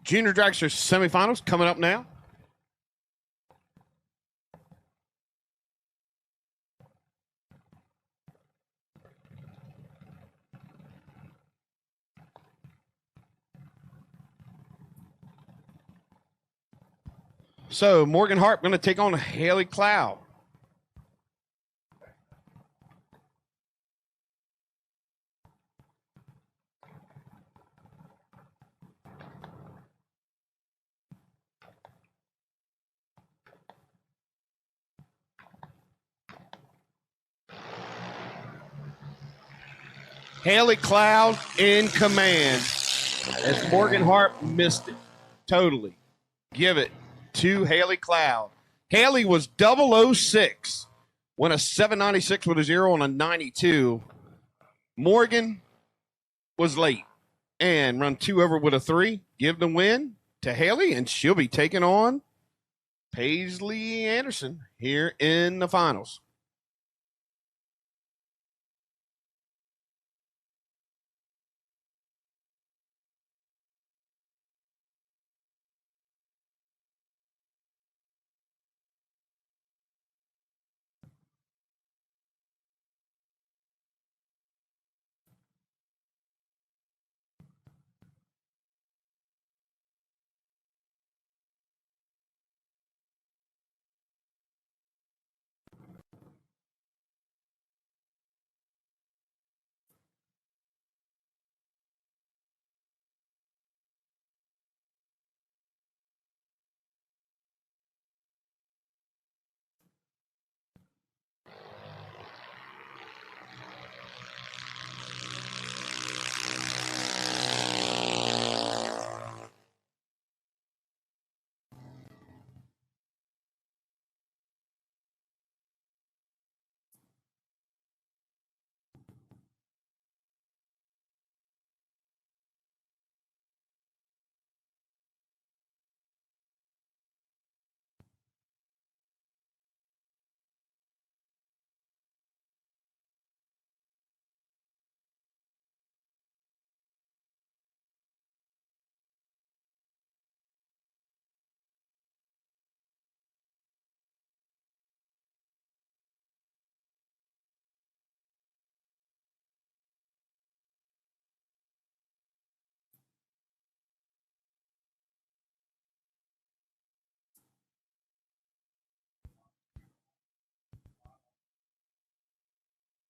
Junior dragster semifinals coming up now. So Morgan Hart going to take on Haley Cloud. Haley Cloud in command as Morgan Hart missed it totally. Give it to Haley Cloud. Haley was 006, went a 796 with a 0 and a 92. Morgan was late and run 2 over with a 3. Give the win to Haley, and she'll be taking on Paisley Anderson here in the finals.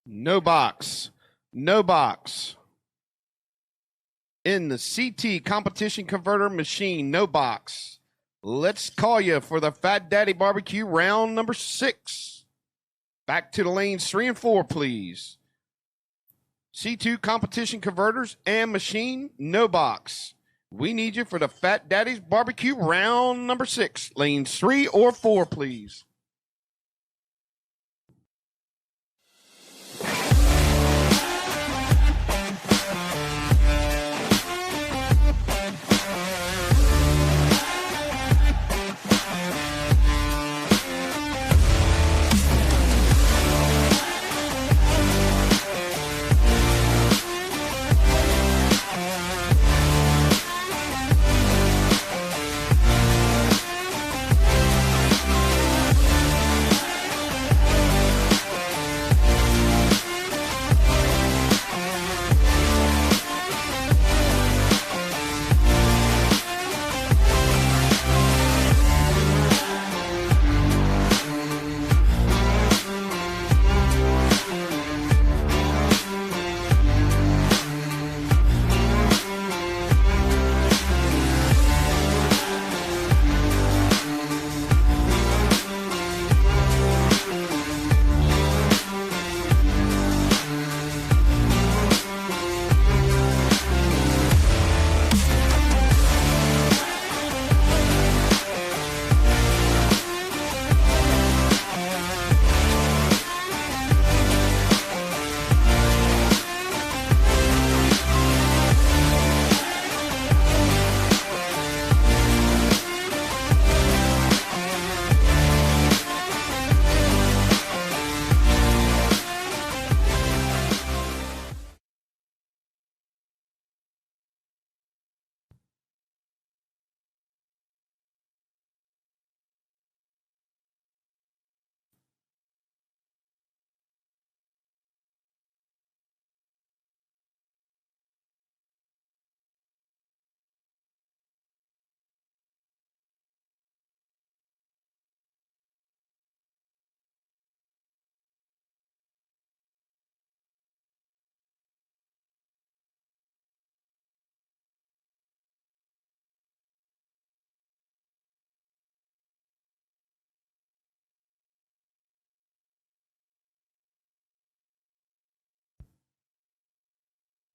No box. No box. In the CT competition converter machine, no box. Let's call you for the Fat Daddy Barbecue round number 6. Back to the lanes 3 and 4, please. C2 competition converters and machine, no box. We need you for the Fat Daddy's Barbecue round number 6. Lanes 3 or 4, please.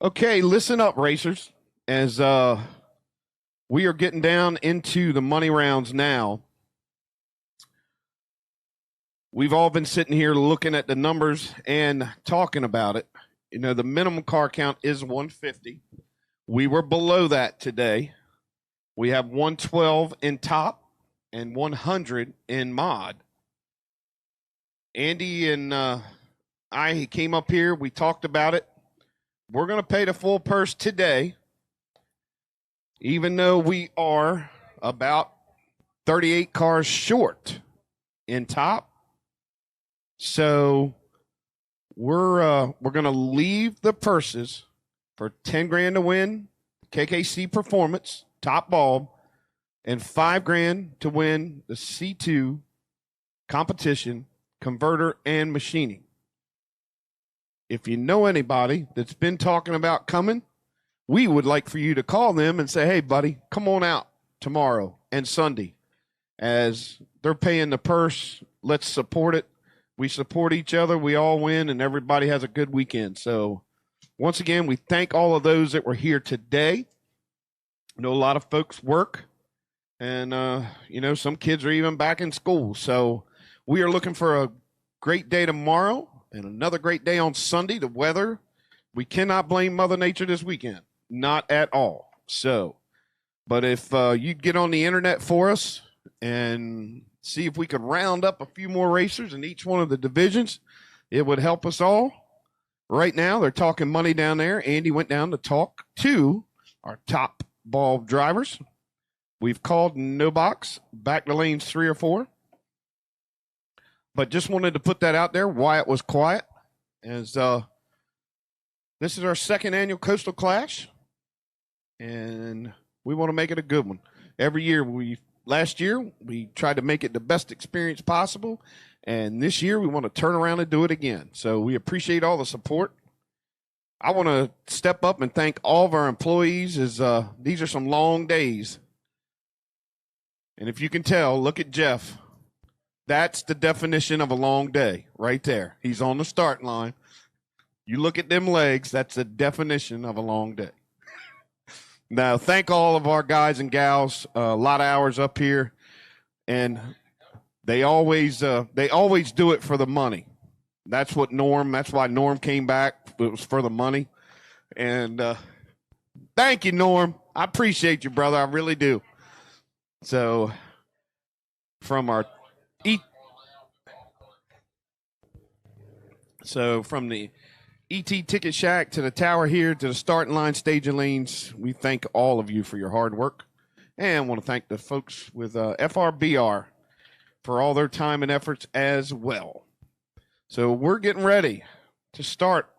Okay, listen up, racers. As we are getting down into the money rounds now, we've all been sitting here looking at the numbers and talking about it. You know, the minimum car count is 150. We were below that today. We have 112 in top and 100 in mod. Andy and I came up here. We talked about it. We're going to pay the full purse today, even though we are about 38 cars short in top. So we're going to leave the purses for 10 grand to win KKC Performance top bulb and 5 grand to win the C2 competition converter and machining. If you know anybody that's been talking about coming, we would like for you to call them and say, hey, buddy, come on out tomorrow and Sunday. As they're paying the purse, let's support it. We support each other. We all win, and everybody has a good weekend. So once again, we thank all of those that were here today. I know a lot of folks work, and, you know, some kids are even back in school. So we are looking for a great day tomorrow. And another great day on Sunday. The weather, we cannot blame Mother Nature this weekend. Not at all. So, but if you get on the internet for us and see if we could round up a few more racers in each one of the divisions, it would help us all. Right now, they're talking money down there. Andy went down to talk to our top bulb drivers. We've called no box, back to lanes 3 or 4. But just wanted to put that out there, why it was quiet. As this is our 2nd annual Coastal Clash, and we want to make it a good one. Every year, last year, we tried to make it the best experience possible, And this year we want to turn around and do it again. So we appreciate all the support. I want to step up and thank all of our employees as these are some long days. And if you can tell, look at Jeff. That's the definition of a long day right there. He's on the starting line. You look at them legs, that's the definition of a long day. Now, thank all of our guys and gals. A lot of hours up here. And they always do it for the money. That's why Norm came back. It was for the money. And thank you, Norm. I appreciate you, brother. I really do. So from the ET Ticket Shack to the tower here to the starting line, staging lanes, we thank all of you for your hard work. And I want to thank the folks with FRBR for all their time and efforts as well. So we're getting ready to start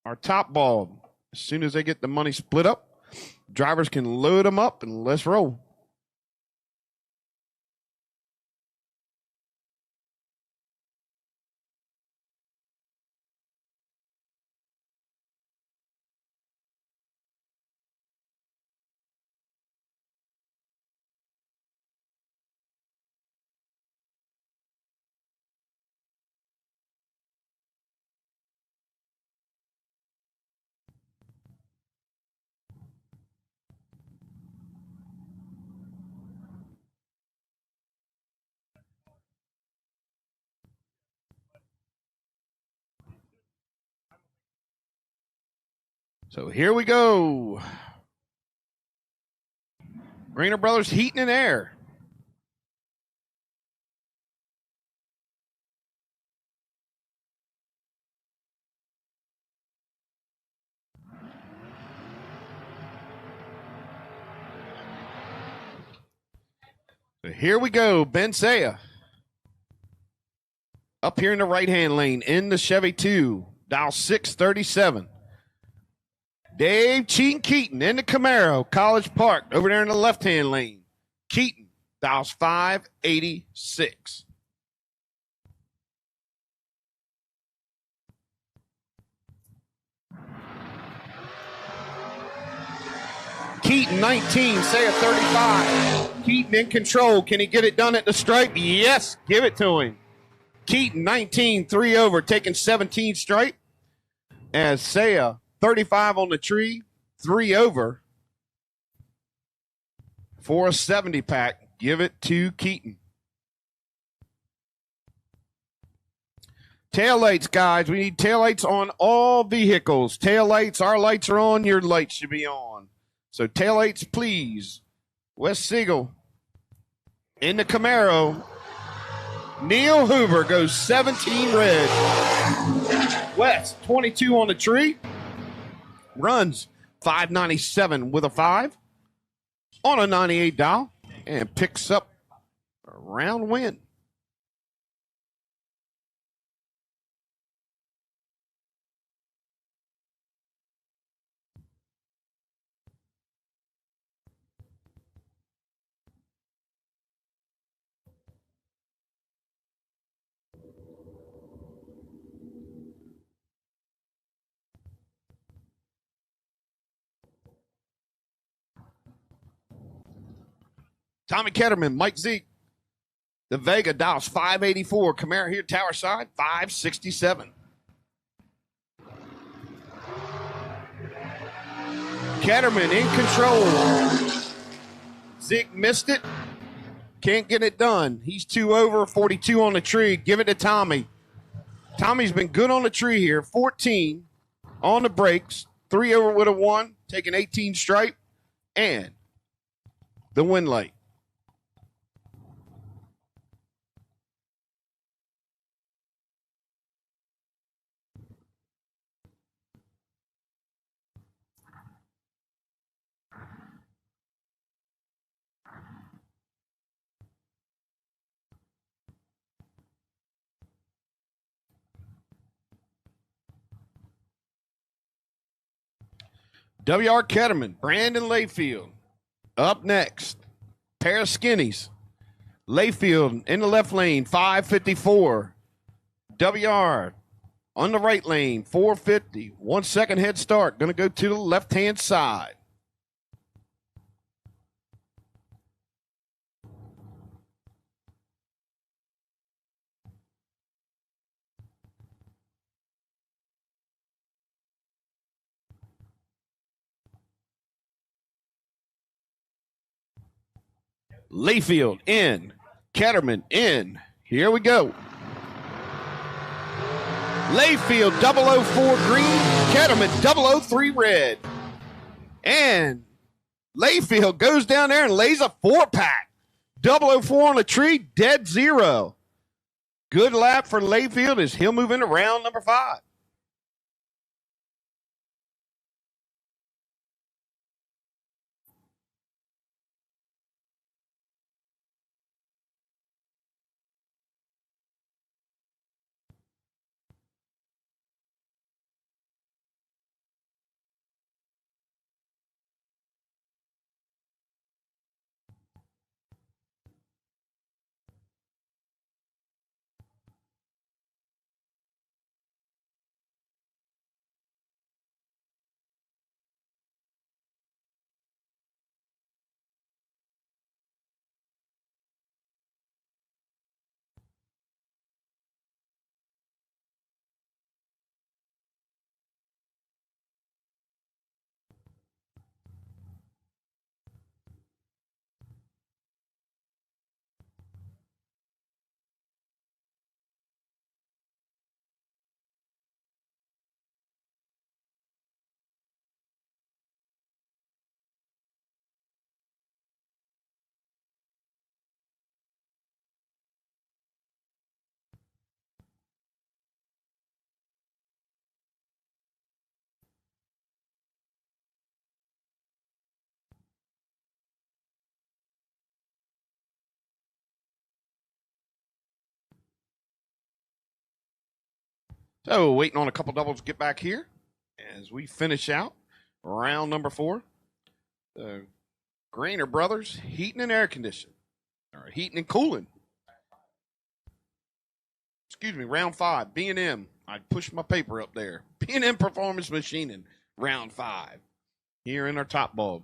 our top ball. As soon as they get the money split up, drivers can load them up and let's roll. So here we go. Rayner Brothers Heating and Air. So here we go. Ben Saya. Up here in the right-hand lane in the Chevy 2. Dial 637. Dave Cheaton Keaton in the Camaro, College Park, over there in the left-hand lane. Keaton, dials 586. Keaton, 19, Saya 35. Keaton in control. Can he get it done at the stripe? Yes, give it to him. Keaton, 19, 3 over, taking 17 stripe. As Saya, 35 on the tree, 3 over for a 70 pack. Give it to Keaton. Taillights, guys. We need taillights on all vehicles. Taillights, our lights are on, your lights should be on. So taillights, please. Wes Siegel in the Camaro. Neil Hoover goes 17 red. Wes, 22 on the tree. Runs 597 with a 5 on a 98 dial and picks up a round win. Tommy Ketterman, Mike Zeke. The Vega dials 584. Camaro here, tower side, 567. Ketterman in control. Zeke missed it. Can't get it done. He's 2 over, 42 on the tree. Give it to Tommy. Tommy's been good on the tree here. 14 on the brakes. 3 over with a 1. Taking 18 stripe. And the win light. W.R. Ketterman, Brandon Layfield. Up next, pair of skinnies. Layfield in the left lane, 554. WR on the right lane, 450. 1 second head start. Going to go to the left-hand side. Layfield in. Ketterman in. Here we go. Layfield 004 green. Ketterman 003 red. And Layfield goes down there and lays a 4-pack. 004 on the tree, dead zero. Good lap for Layfield as he'll move into round number 5. So waiting on a couple doubles to get back here as we finish out round number 4. The Grainer Brothers heating and air conditioning, or heating and cooling. Excuse me, round 5, B&M. I pushed my paper up there. B&M Performance Machining, round 5. Here in our top bulb.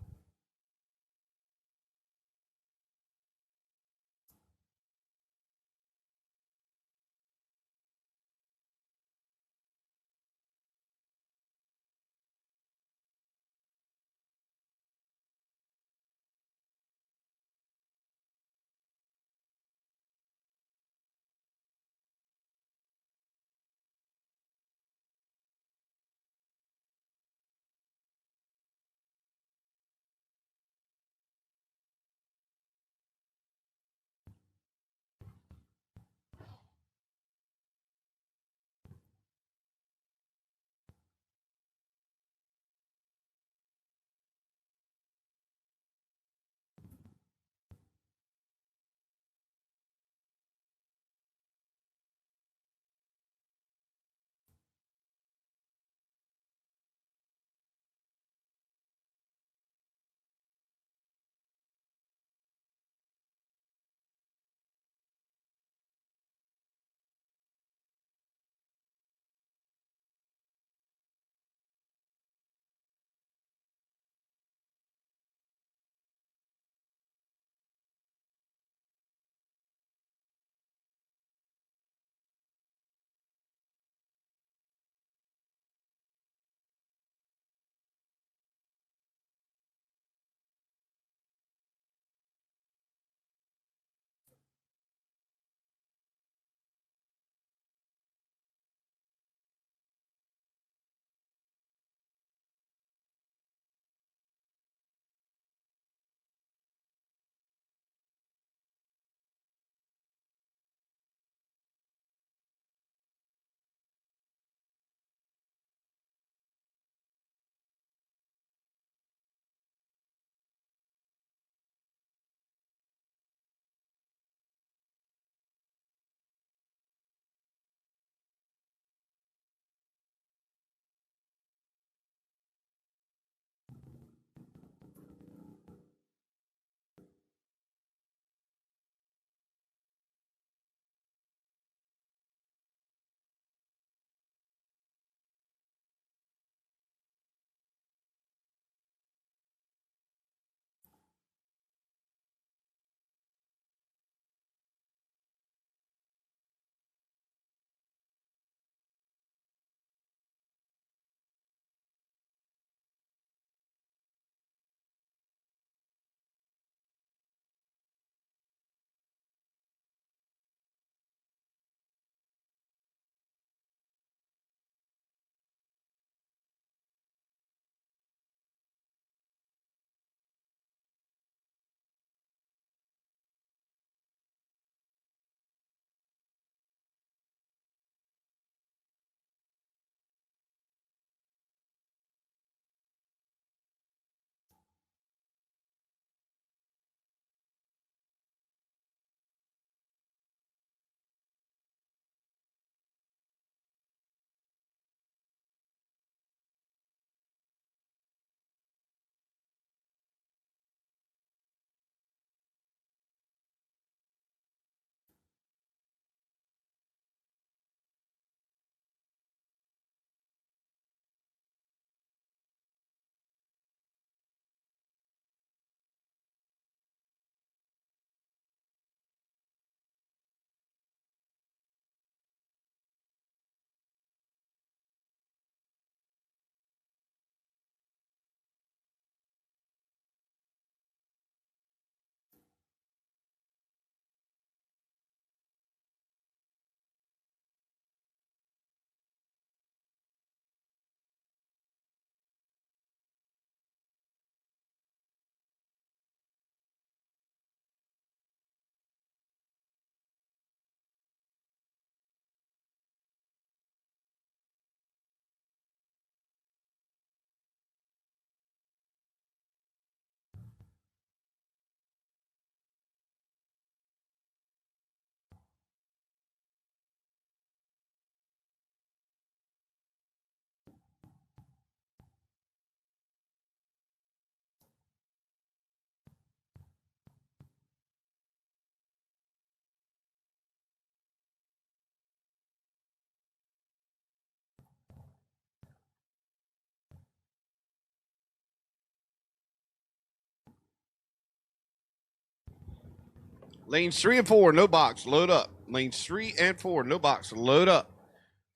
Lanes 3 and 4, no box, load up. Lanes 3 and 4, no box, load up.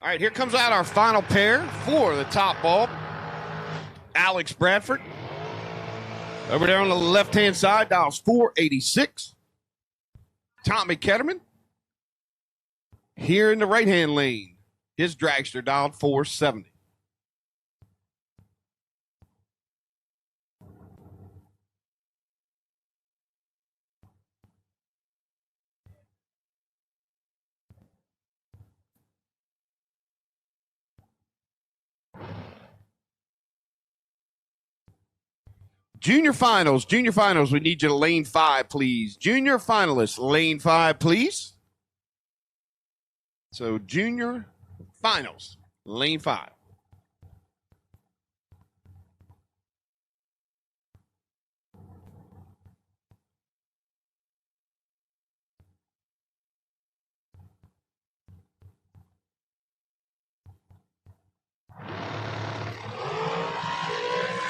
All right, here comes out our final pair for the top bulb. Alex Bradford. Over there on the left-hand side, dials 486. Tommy Ketterman. Here in the right-hand lane, his dragster dialed 470. Junior finals, we need you to lane 5, please. Junior finalists, lane 5, please. So junior finals, lane 5.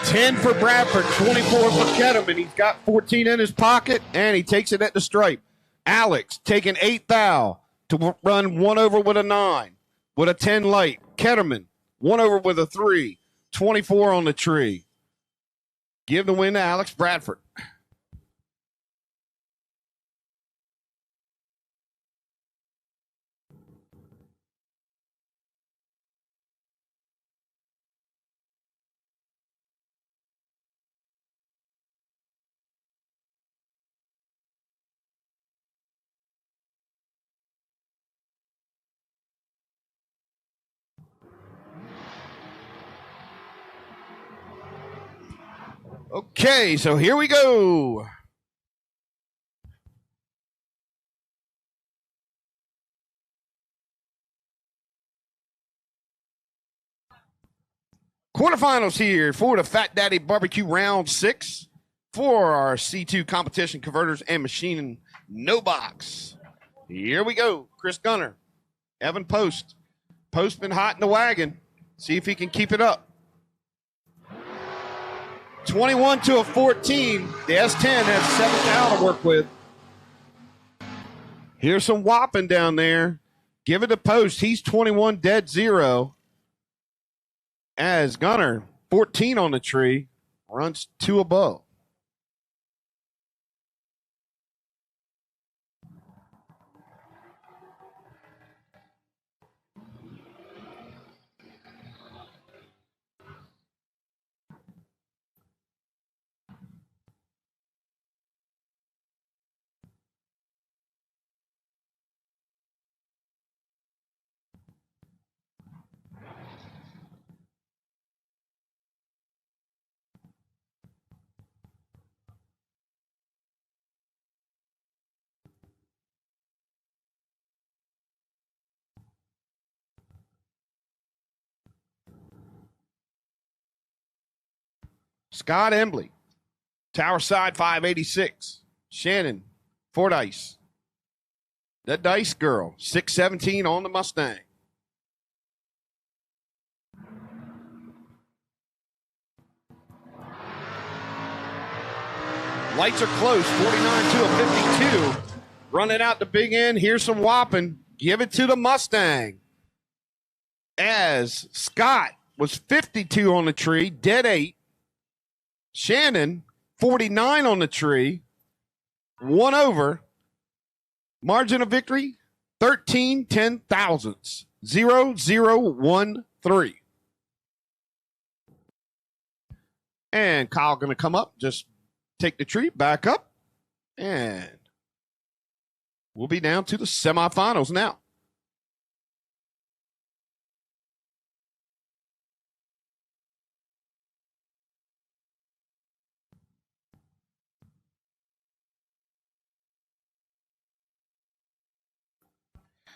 $10 for Bradford, 24 for Ketterman. He's got 14 in his pocket, and he takes it at the stripe. Alex taking 8 thou to run 1 over with a 9 with a 10 light. Ketterman 1 over with a 3, 24 on the tree. Give the win to Alex Bradford. Okay, so here we go. Quarterfinals here for the Fat Daddy Barbecue Round 6 for our C2 competition converters and machining no box. Here we go. Chris Gunner, Evan Post. Post been hot in the wagon. See if he can keep it up. 21 to a 14. The S10 has 7 down to work with. Here's some whopping down there. Give it to Post. He's 21 dead 0. As Gunner, 14 on the tree, runs 2 above. Scott Embley, Tower Side 586. Shannon, 4 dice. That dice girl, 617 on the Mustang. Lights are close, 49 to a 52. Running out the big end. Here's some whopping. Give it to the Mustang. As Scott was 52 on the tree, dead 8. Shannon, 49 on the tree, 1 over. Margin of victory, 13 ten thousandths, 0013. And Kyle going to come up, just take the tree back up, and we'll be down to the semifinals now.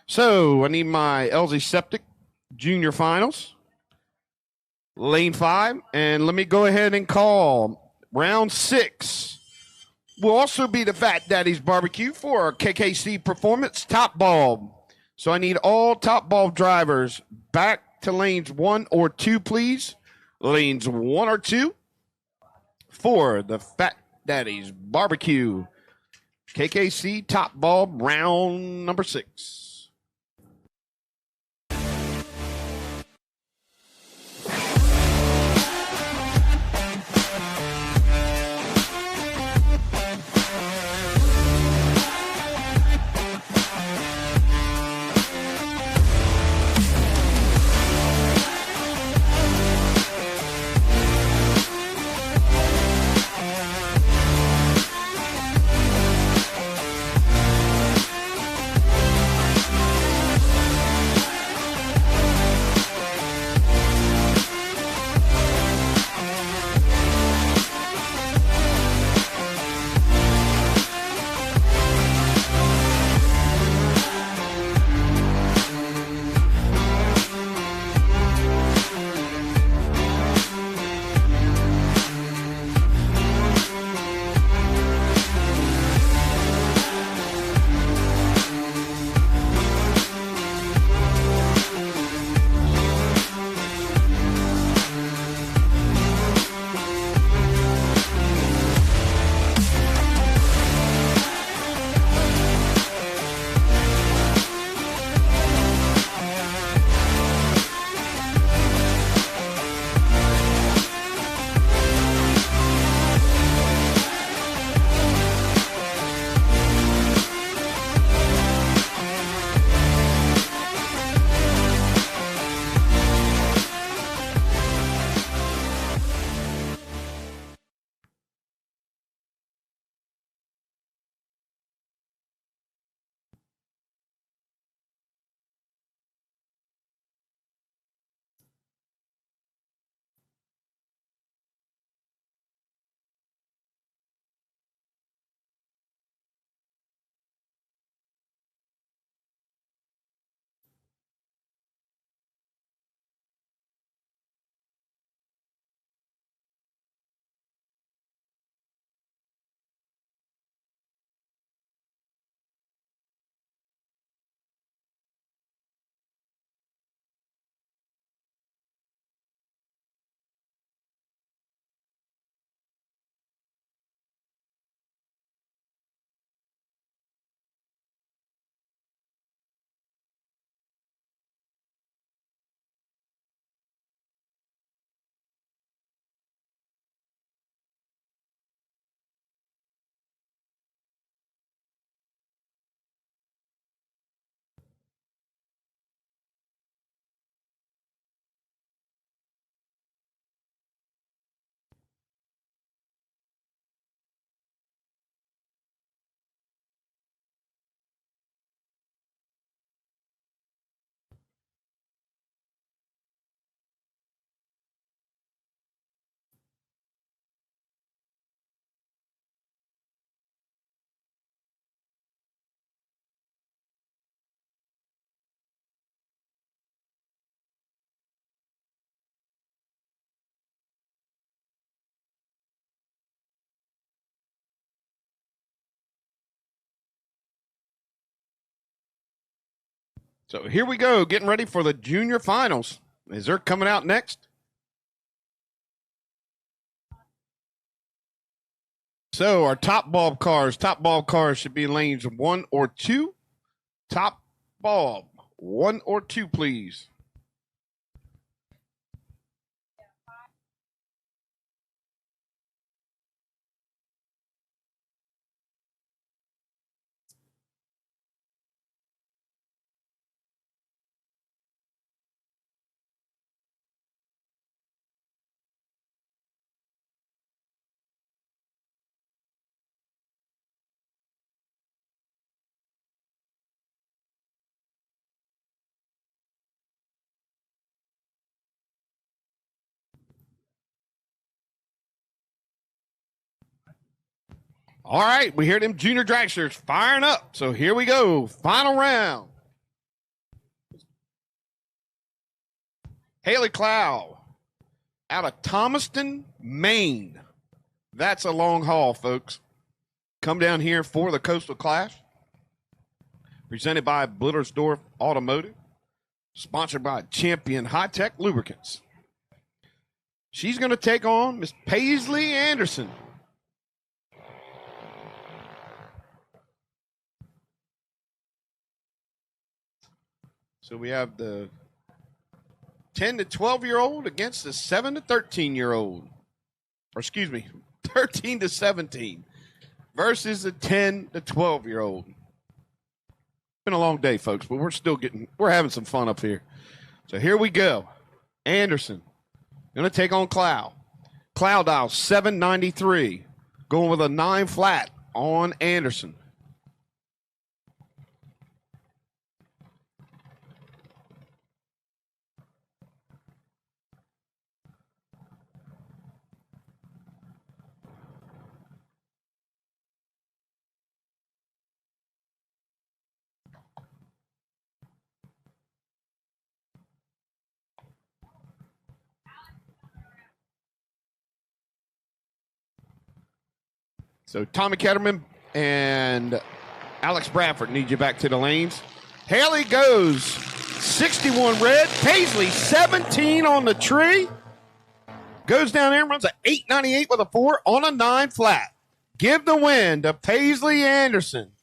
So I need my LZ Septic Junior Finals, lane 5, and let me go ahead and call round 6. Will also be the Fat Daddy's Barbecue for our KKC Performance Top Bulb. So I need all top bulb drivers back to lanes 1 or 2, please. Lanes 1 or 2 for the Fat Daddy's Barbecue KKC top bulb round number 6. So here we go, getting ready for the junior finals. Is there coming out next? So our top bulb cars should be lanes 1 or 2. Top bulb, 1 or 2, please. All right, we hear them junior dragsters firing up. So here we go, final round. Haley Clow out of Thomaston, Maine. That's a long haul, folks. Come down here for the Coastal Clash. Presented by Blittersdorf Automotive. Sponsored by Champion High-Tech Lubricants. She's going to take on Miss Paisley Anderson. So we have the 10 to 12-year-old against the 7 to 13-year-old. Or excuse me, 13 to 17 versus the 10 to 12-year-old. Been a long day, folks, but we're having some fun up here. So here we go. Anderson going to take on Clow. Clow dial 793, going with a 9 flat on Anderson. So Tommy Ketterman and Alex Bradford need you back to the lanes. Haley goes 61 red. Paisley 17 on the tree. Goes down there and runs an 898 with a 4 on a 9 flat. Give the win to Paisley Anderson.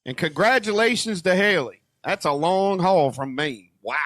And congratulations to Haley. That's a long haul from Maine. Wow.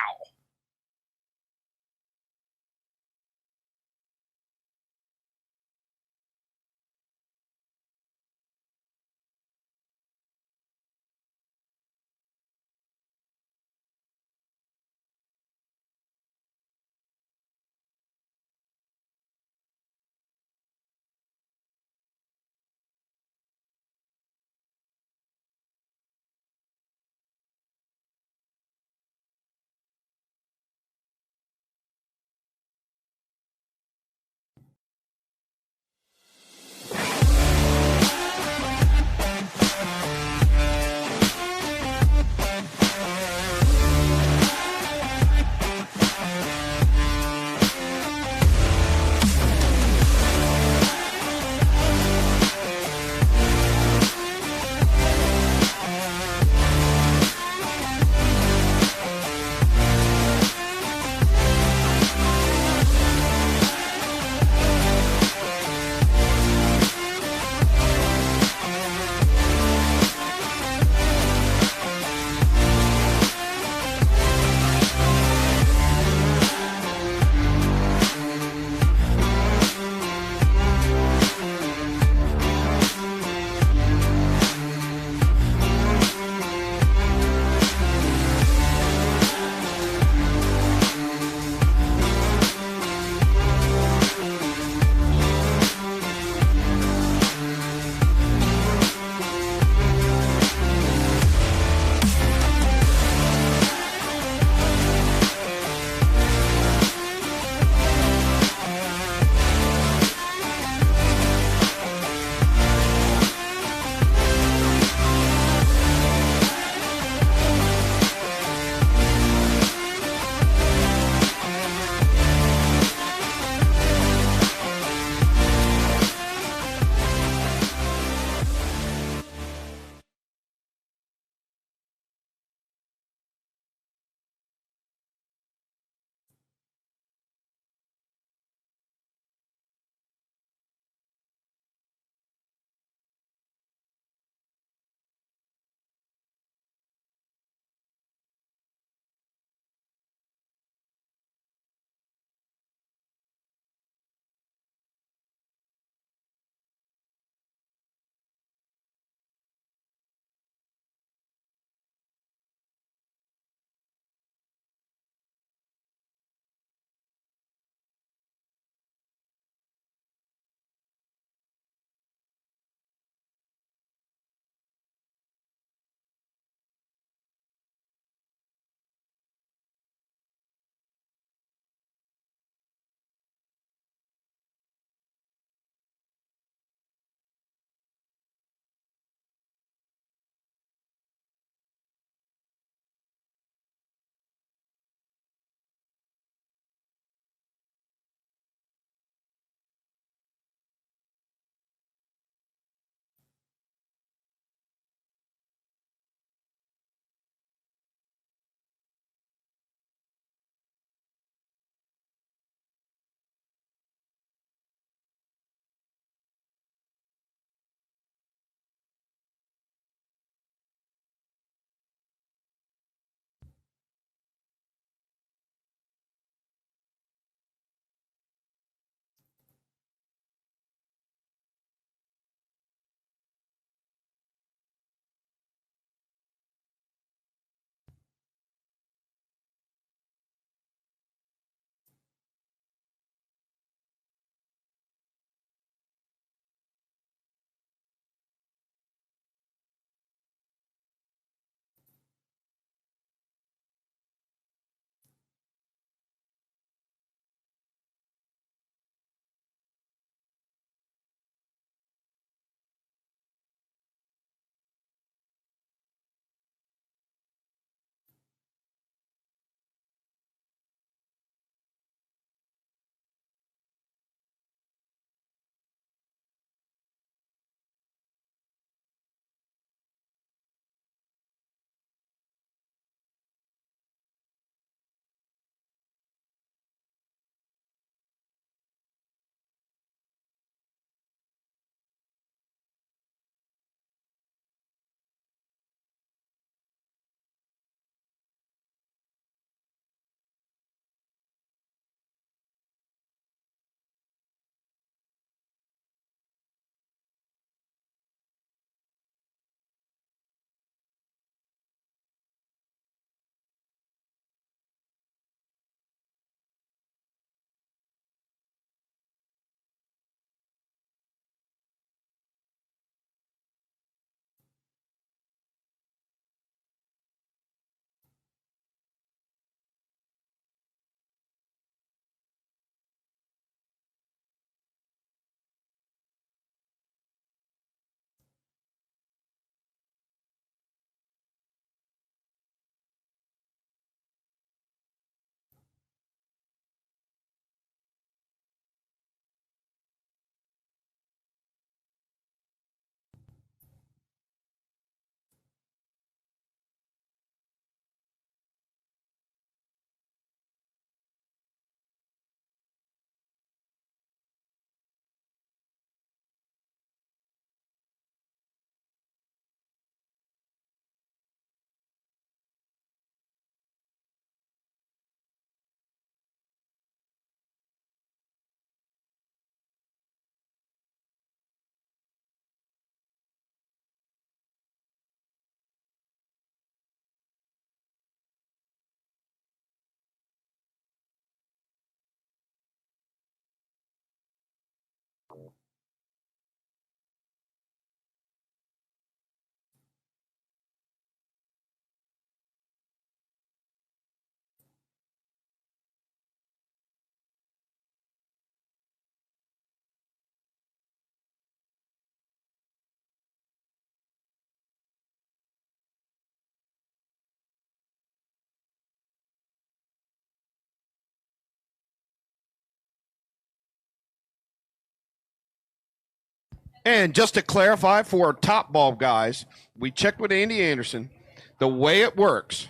And just to clarify for our top bulb guys, we checked with Andy Anderson. The way it works,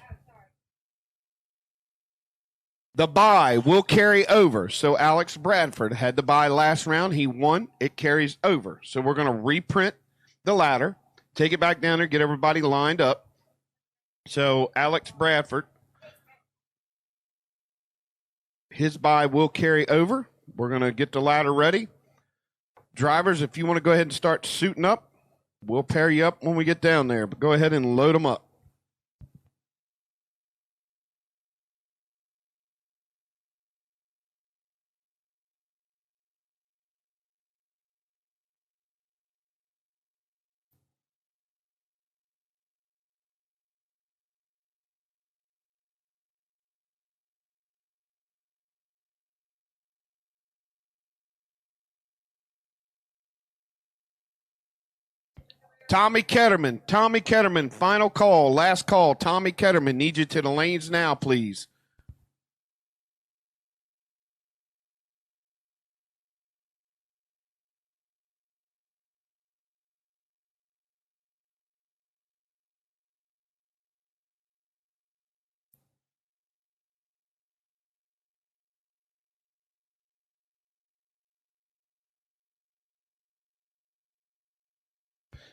the buy will carry over. So Alex Bradford had the buy last round. He won. It carries over. So we're going to reprint the ladder, take it back down there, get everybody lined up. So Alex Bradford, his buy will carry over. We're going to get the ladder ready. Drivers, if you want to go ahead and start suiting up, we'll pair you up when we get down there. But go ahead and load them up. Tommy Ketterman, final call, last call. Tommy Ketterman, need you to the lanes now, please.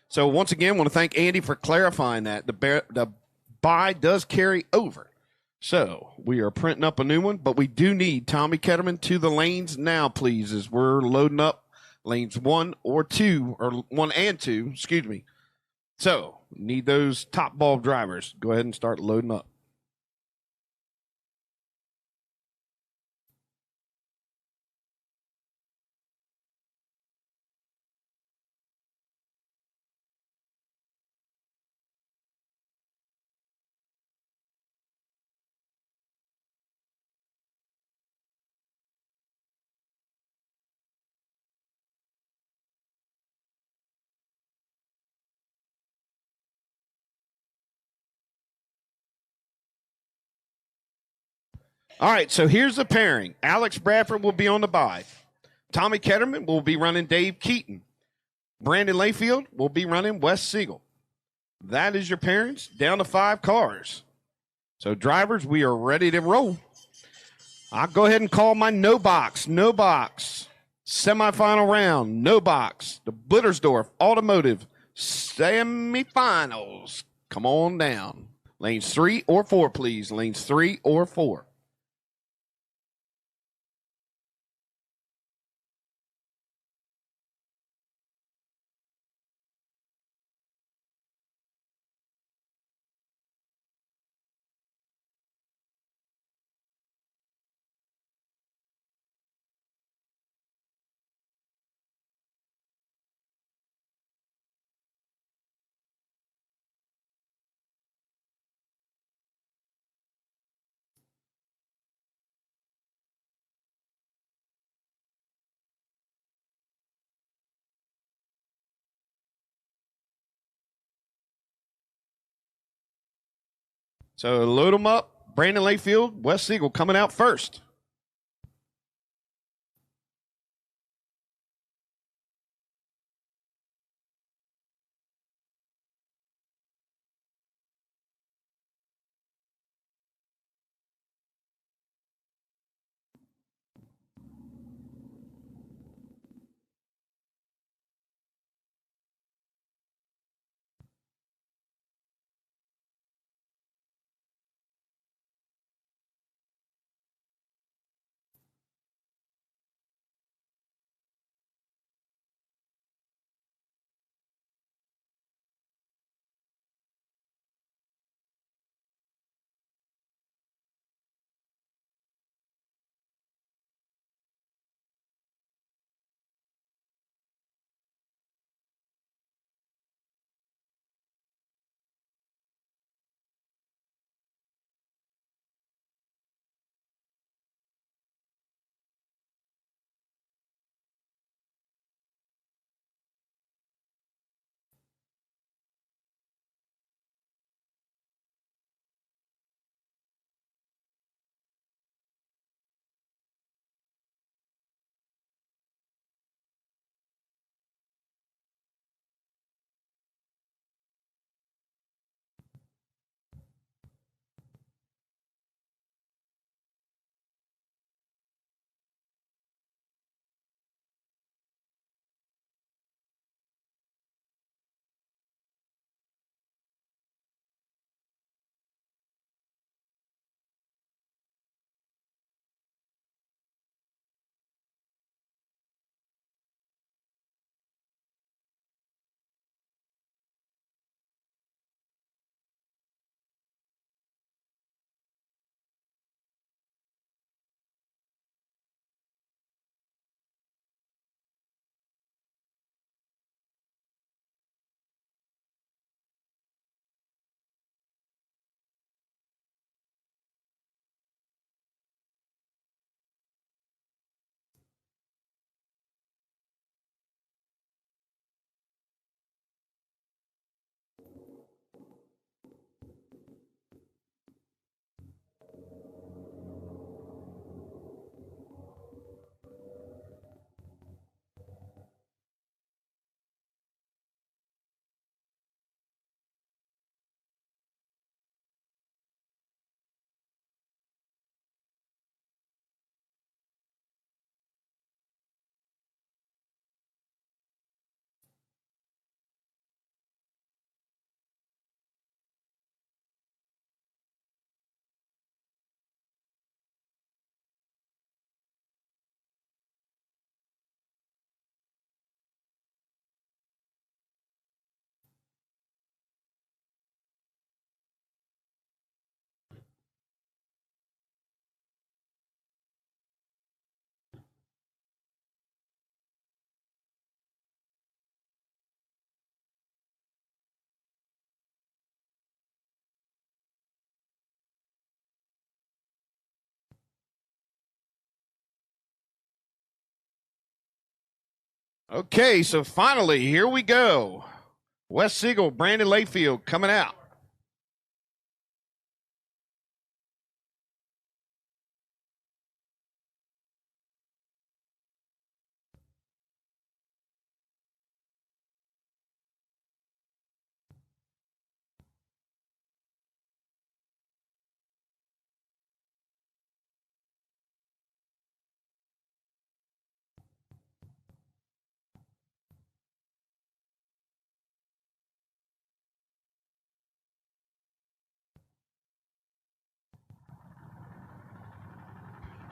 So once again, I want to thank Andy for clarifying that. The buy does carry over. So we are printing up a new one, but we do need Tommy Ketterman to the lanes now, please, as we're loading up lanes 1 or 2, or 1 and 2, excuse me. So need those top bulb drivers. Go ahead and start loading up. All right, so here's the pairing. Alex Bradford will be on the buy. Tommy Ketterman will be running Dave Keaton. Brandon Layfield will be running Wes Siegel. That is your pairings, down to 5 cars. So drivers, we are ready to roll. I'll go ahead and call my no box. Semifinal round, no box. The Blittersdorf Automotive Semifinals. Come on down. Lanes 3 or 4, please. Lanes 3 or 4. So load them up. Brandon Layfield, Wes Siegel coming out first. Okay, so finally, here we go. Wes Siegel, Brandon Layfield coming out.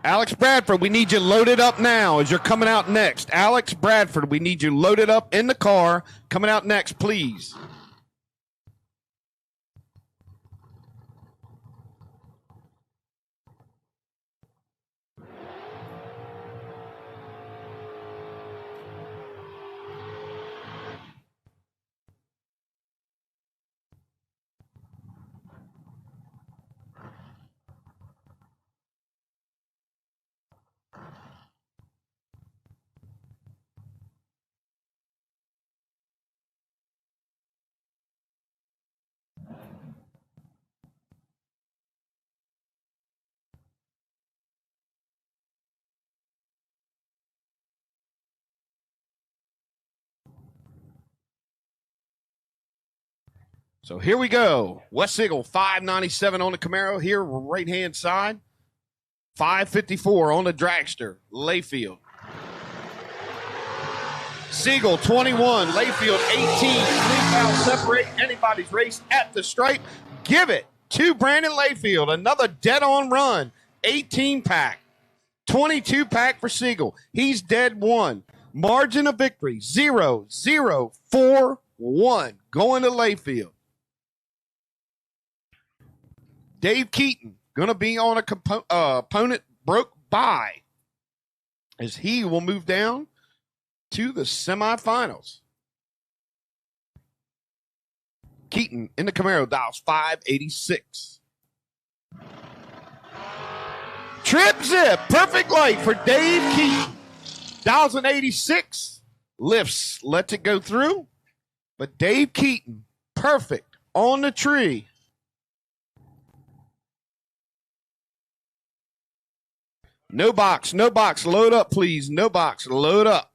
Alex Bradford, we need you loaded up now as you're coming out next. Alex Bradford, we need you loaded up in the car. Coming out next, please. So here we go. Wes Siegel, 597 on the Camaro here, right-hand side. 554 on the dragster, Layfield. Siegel, 21. Layfield, 18. 3 fouls separate anybody's race at the stripe. Give it to Brandon Layfield. Another dead-on run. 18-pack. 22-pack for Siegel. He's dead one. Margin of victory, 0-0-4-1. Going to Layfield. Dave Keaton going to be on a opponent broke by as he will move down to the semifinals. Keaton in the Camaro dials 586. Trip zip, perfect light for Dave Keaton. Dials an 86, lifts, lets it go through. But Dave Keaton, perfect on the tree. No box, no box. Load up, please. No box, load up.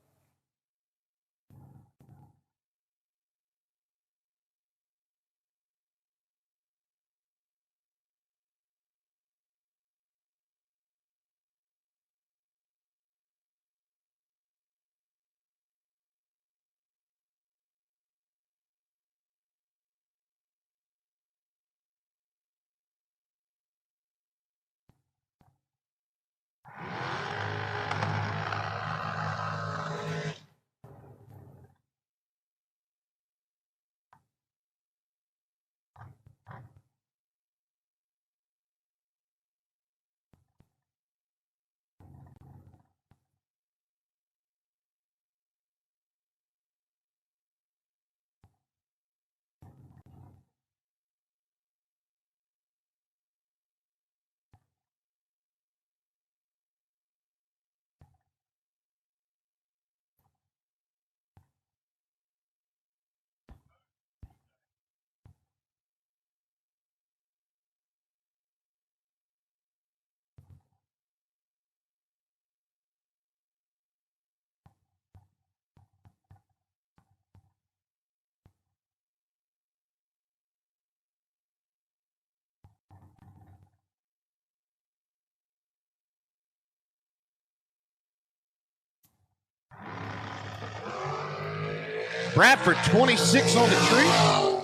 Bradford, 26 on the tree.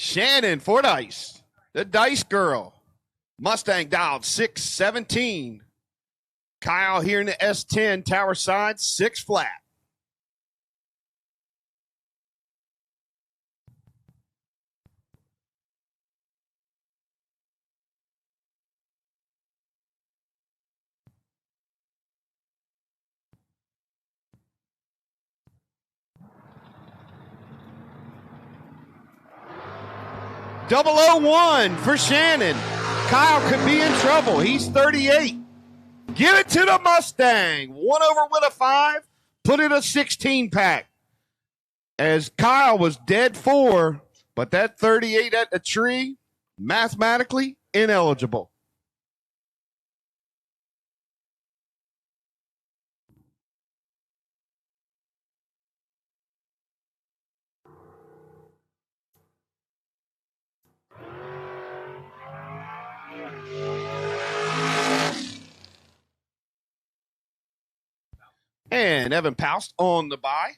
Shannon for dice. The dice girl. Mustang dialed 617. Kyle here in the S10, tower side, 6 flat. .001 for Shannon. Kyle could be in trouble. He's 38. Give it to the Mustang. 1 over with a 5. Put it a 16 pack. As Kyle was dead 4, but that 38 at the tree, mathematically ineligible. And Evan Poust on the bye.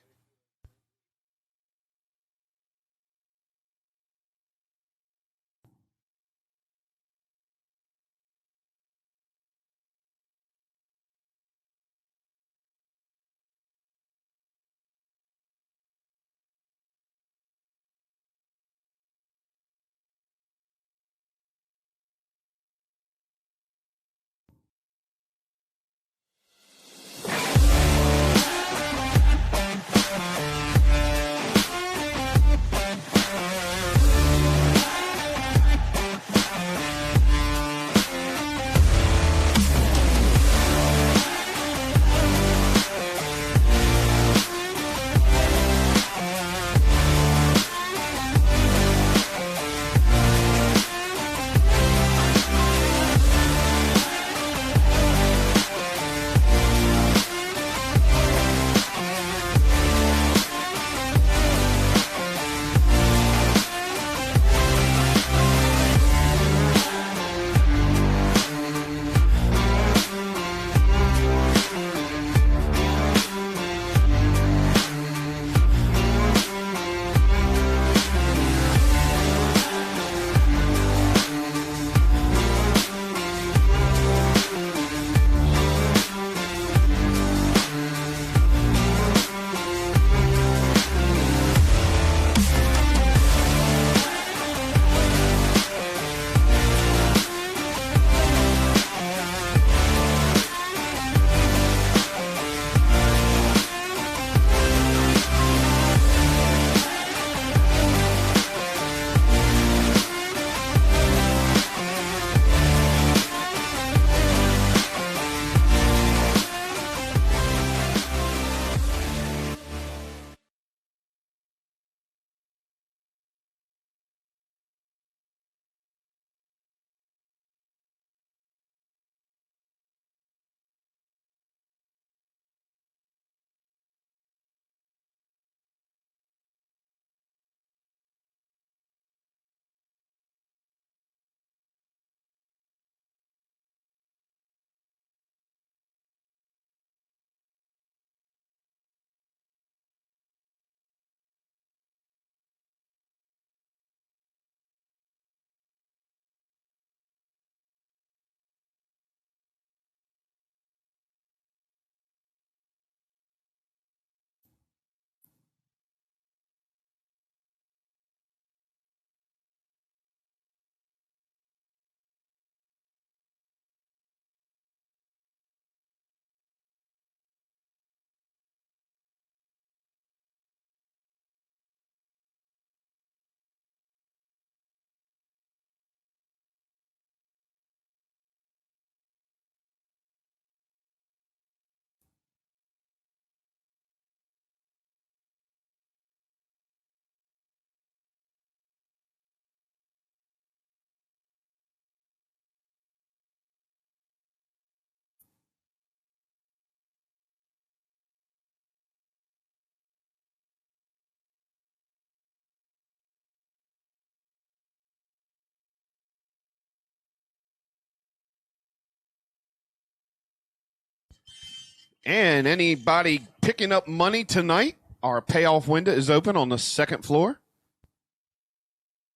And anybody picking up money tonight, our payoff window is open on the second floor.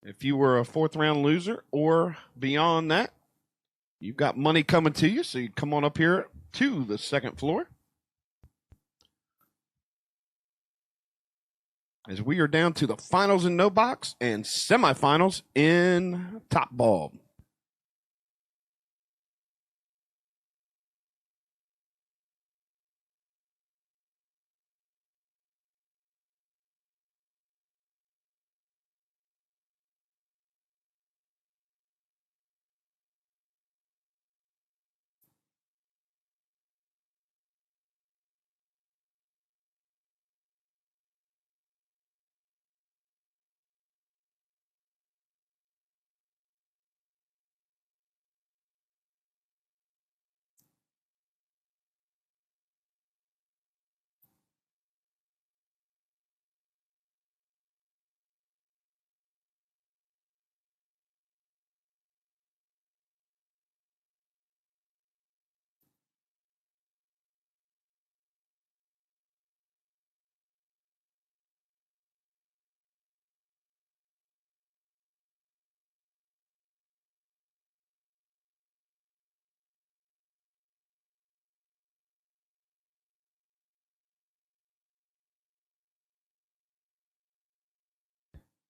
If you were a 4th round loser or beyond that, you've got money coming to you. So you come on up here to the 2nd floor. As we are down to the finals in no box and semifinals in top bulb.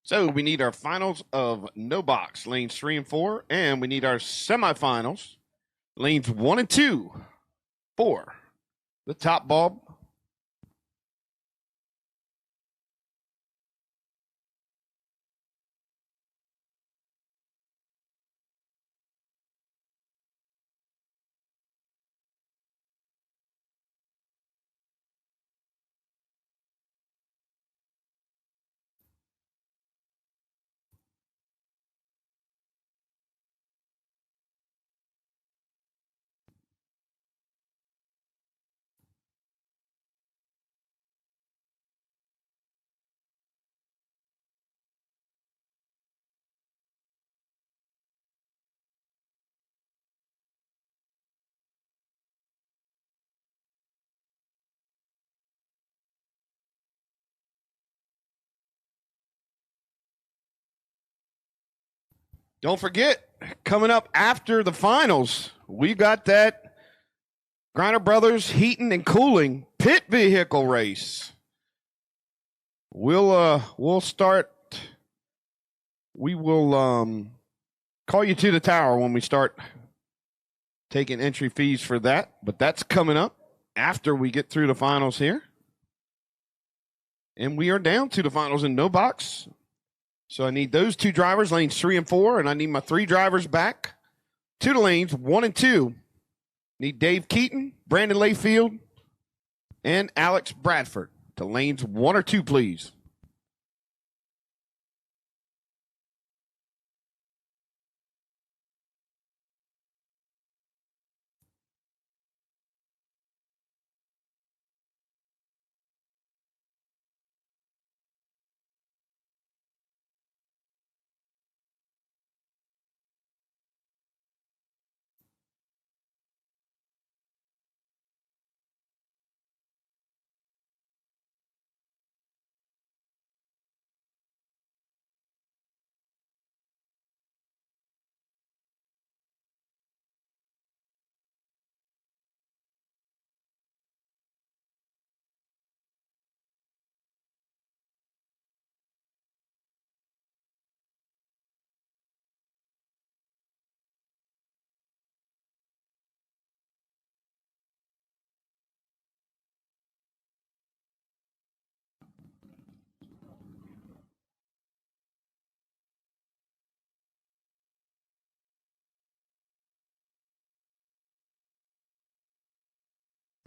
So we need our finals of no box, lanes 3 and 4, and we need our semifinals, lanes 1 and 2 for the top bulb. Don't forget, coming up after the finals, we got that Griner Brothers Heating and Cooling Pit Vehicle Race. We'll start. We will call you to the tower when we start taking entry fees for that. But that's coming up after we get through the finals here. And we are down to the finals in no box. So I need those 2 drivers, lanes 3 and 4, and I need my 3 drivers back to the lanes 1 and 2. Need Dave Keaton, Brandon Layfield, and Alex Bradford to lanes 1 or 2, please.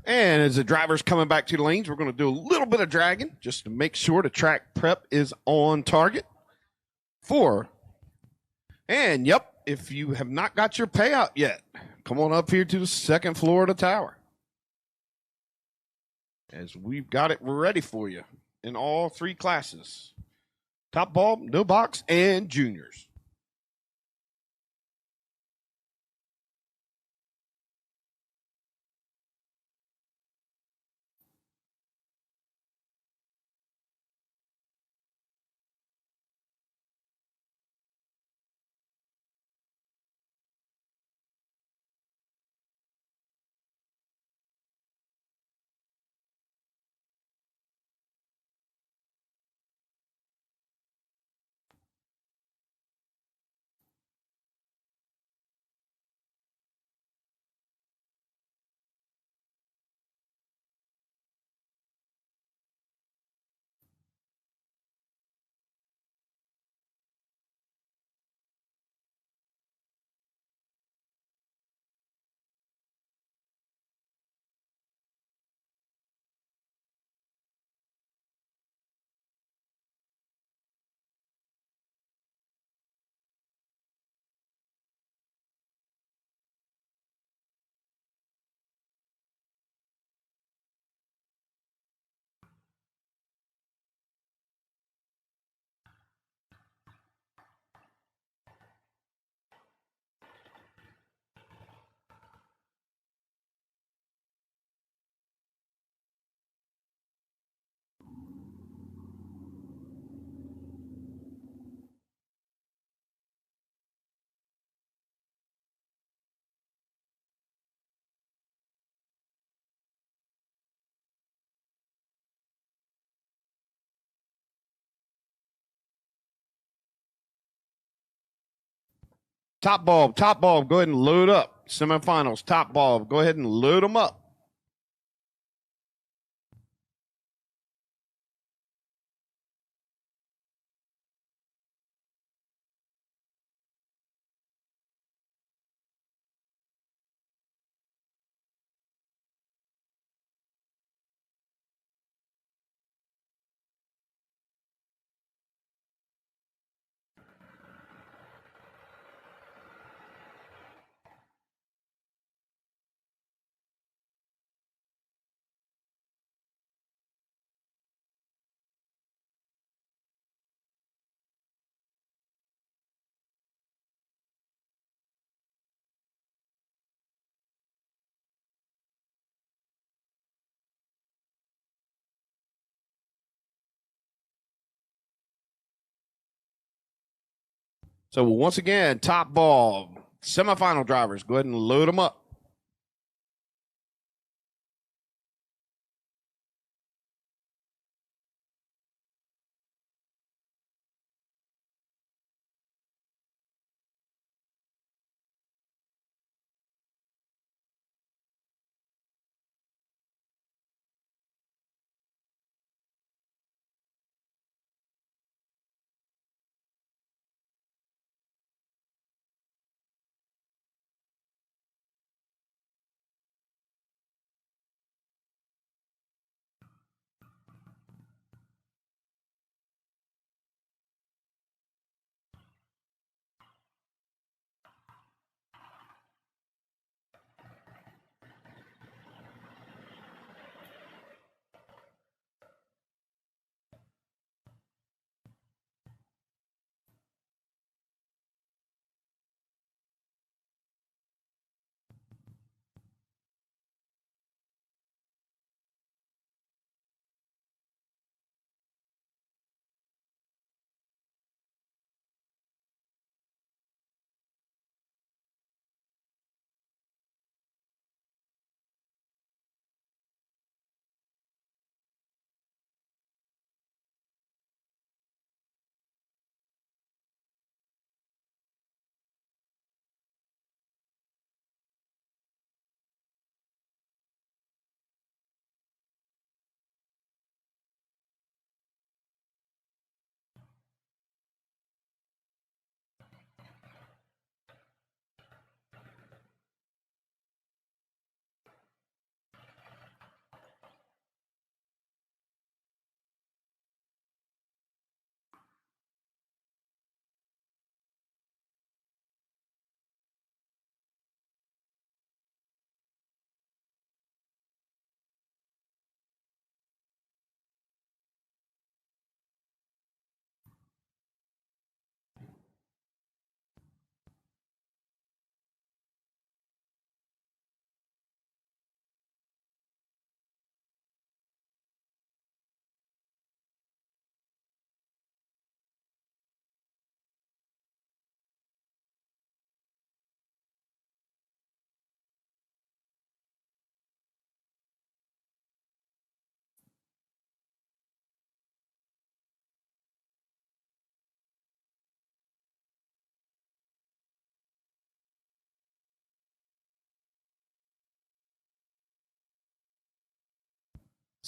And as the driver's coming back to the lanes, we're going to do a little bit of dragging just to make sure the track prep is on target. 4. And, yep, if you have not got your payout yet, come on up here to the 2nd floor of the tower. As we've got it ready for you in all 3 classes. Top bulb, no box, and juniors. Top bulb, go ahead and load up. Semifinals, top bulb, go ahead and load them up. So once again, top bulb, semifinal drivers, go ahead and load them up.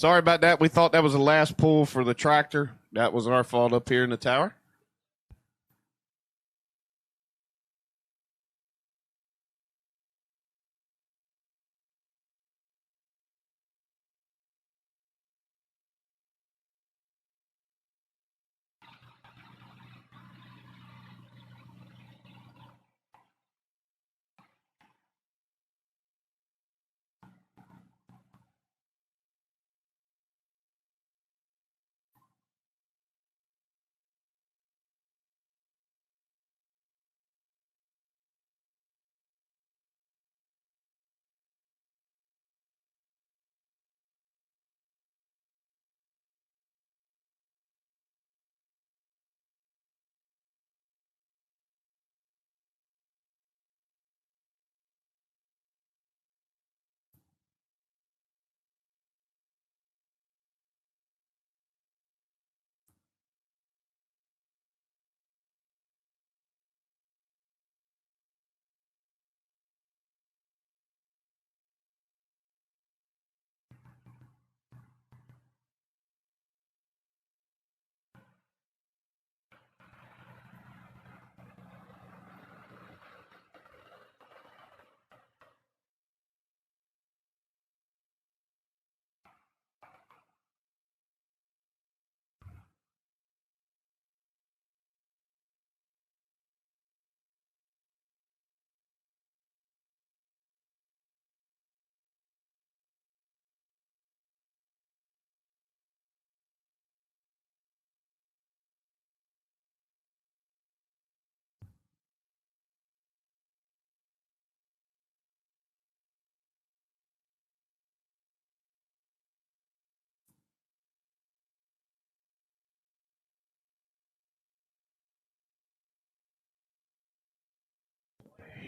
Sorry about that. We thought that was the last pull for the tractor. That was our fault up here in the tower.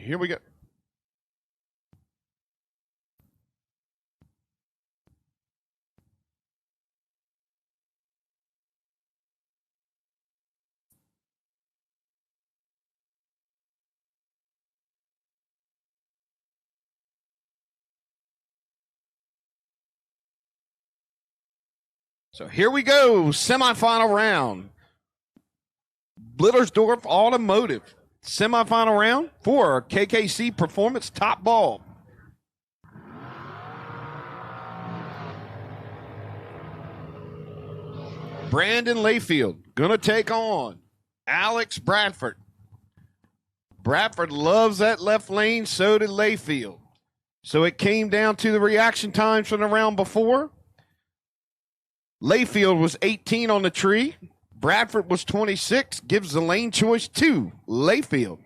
Here we go. So here we go, semifinal round. Blittersdorf Automotive, semifinal round for KKC Performance Top Ball. Brandon Layfield gonna take on Alex Bradford. Bradford loves that left lane, so did Layfield. So it came down to the reaction times from the round before. Layfield was 18 on the tree. Bradford was 26. Gives the lane choice to Layfield.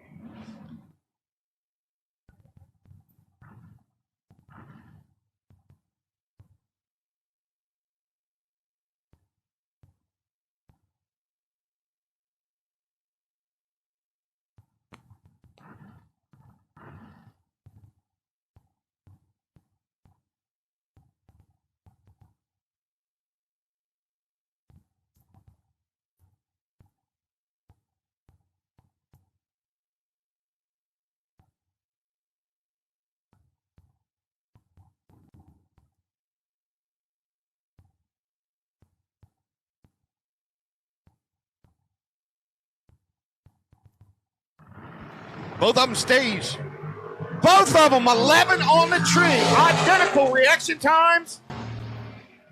Both of them staged. Both of them 11 on the tree. Identical reaction times.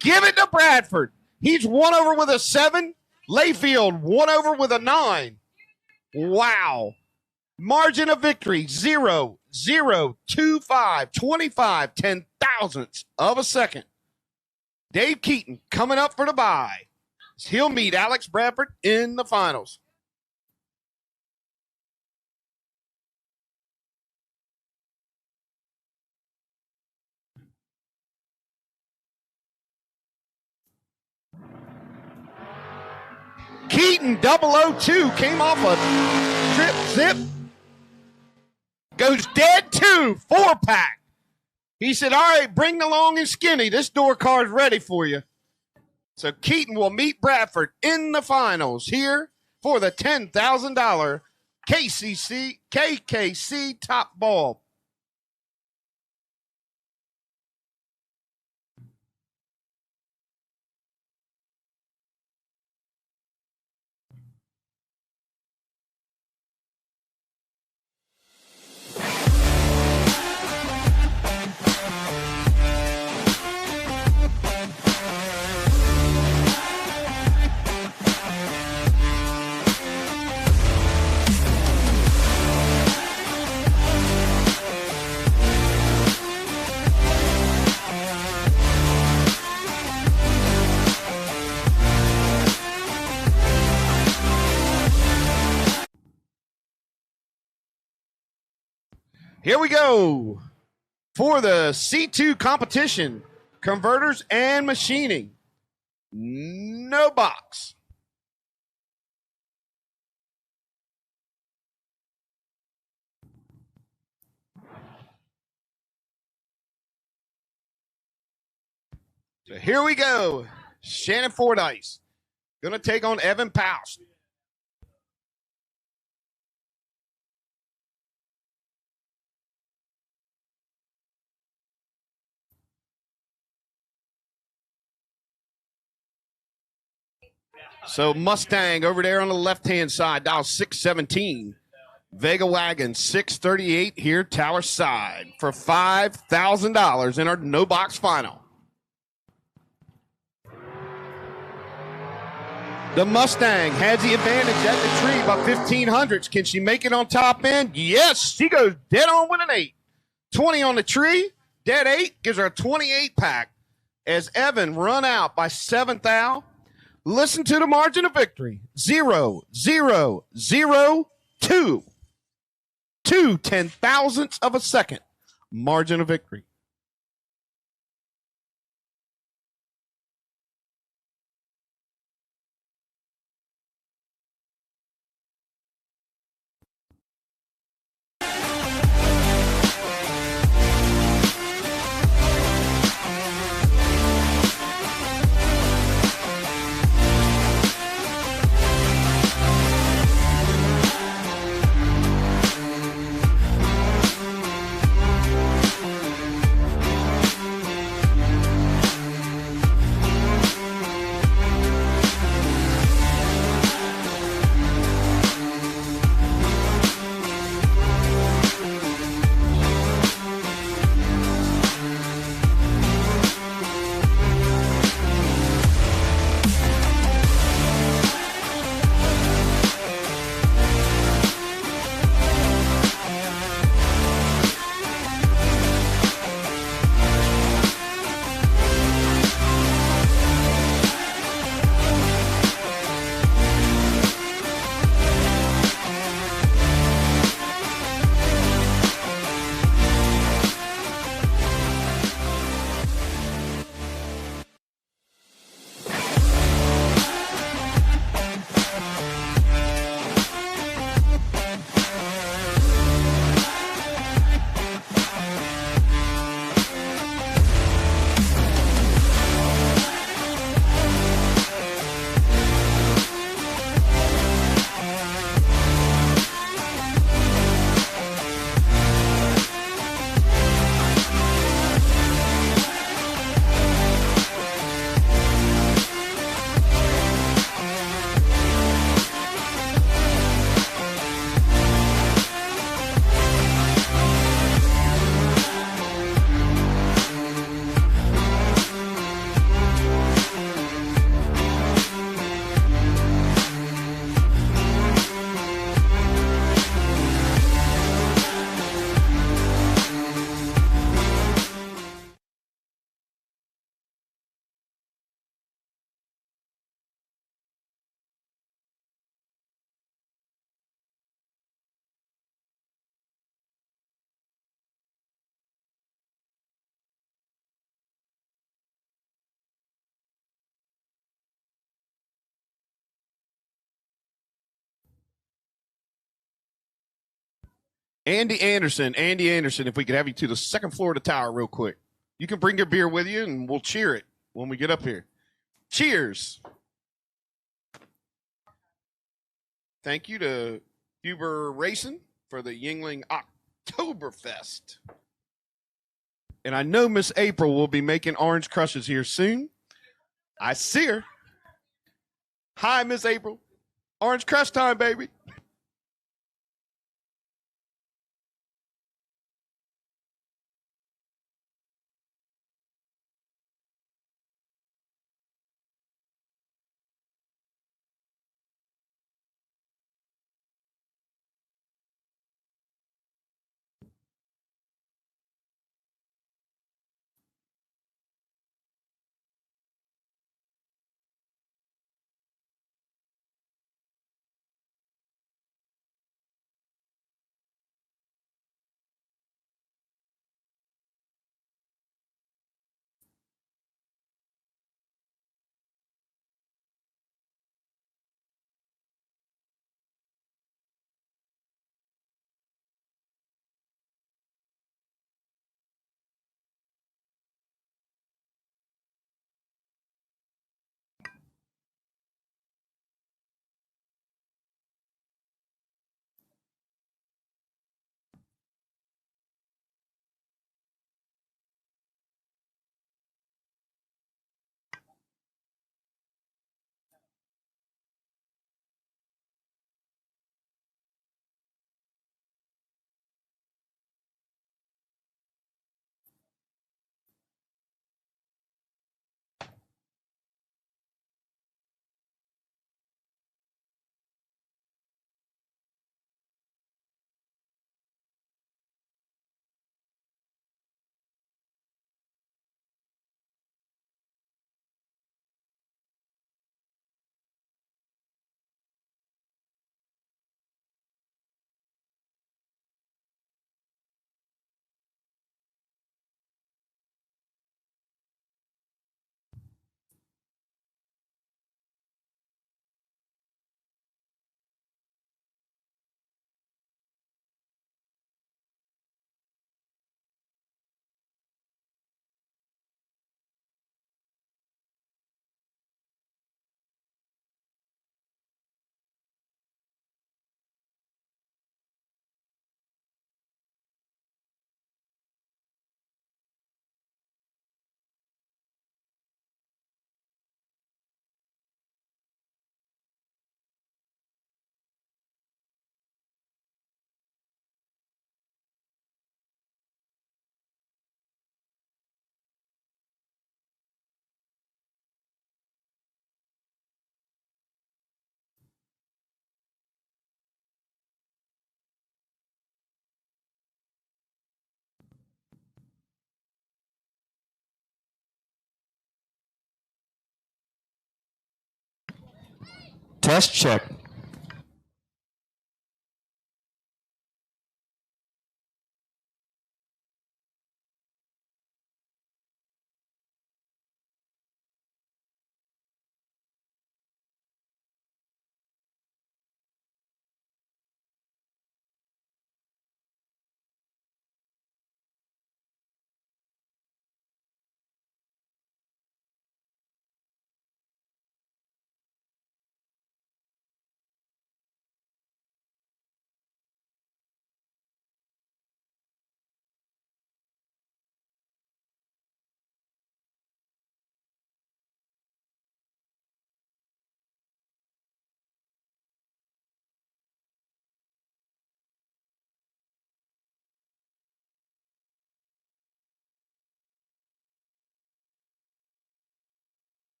Give it to Bradford. He's one over with a 7. Layfield one over with a 9. Wow. Margin of victory 0, 0, 2, 5, 25 10,000ths of a second. Dave Keaton coming up for the bye. He'll meet Alex Bradford in the finals. Keaton 002 came off a trip zip. Goes dead 2, 4-pack. He said, all right, bring the long and skinny. This door card's ready for you. So Keaton will meet Bradford in the finals here for the $10,000 KKC Top Ball. Here we go for the C2 competition, converters and machining. No box. So here we go. Shannon Fordyce going to take on Evan Paust. So Mustang over there on the left-hand side, dial 617. Vega Wagon 638 here, Tower side for $5,000 in our no box final. The Mustang has the advantage at the tree by 1,500s. Can she make it on top end? Yes, she goes dead on with an 8. 20 on the tree, dead 8, gives her a 28 pack as Evan run out by 7,000. Listen to the margin of victory. 0, 0, 0, 2. 2 10,000ths of a second. Margin of victory. Andy Anderson, if we could have you to the second floor of the tower real quick. You can bring your beer with you, and we'll cheer it when we get up here. Cheers. Thank you to Huber Racing for the Yingling Oktoberfest. And I know Miss April will be making orange crushes here soon. I see her. Hi, Miss April. Orange crush time, baby. Test check.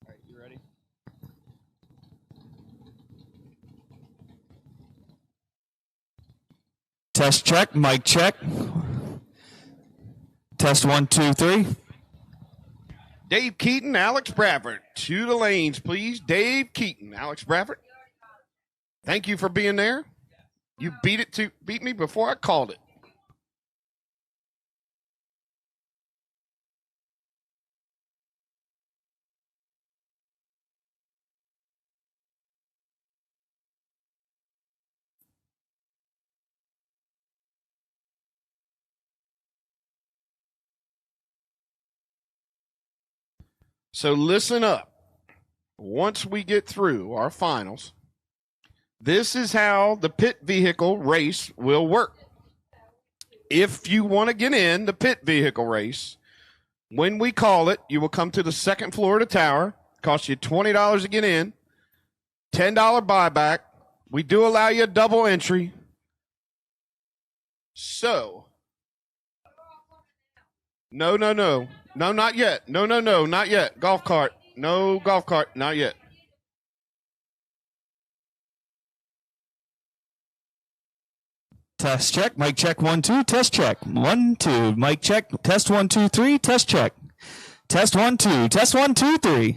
All right, you ready? Test check. Mic check. Test 1, 2, 3. Dave Keaton, Alex Bradford. To the lanes, please. Dave Keaton, Alex Bradford. Thank you for being there. You beat me before I called it. So listen up. Once we get through our finals, this is how the pit vehicle race will work. If you want to get in the pit vehicle race, when we call it, you will come to the second floor of the tower. Cost you $20 to get in, $10 buyback. We do allow you a double entry. So, no, not yet. No, not yet. Golf cart. No golf cart, not yet. Test check. Mic check 1 2. Test check 1 2. Mic check. Test 1 2 3. Test check. Test 1 2. Test 1 2 3.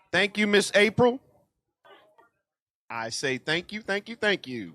Thank you, Miss April. I say thank you, thank you, thank you.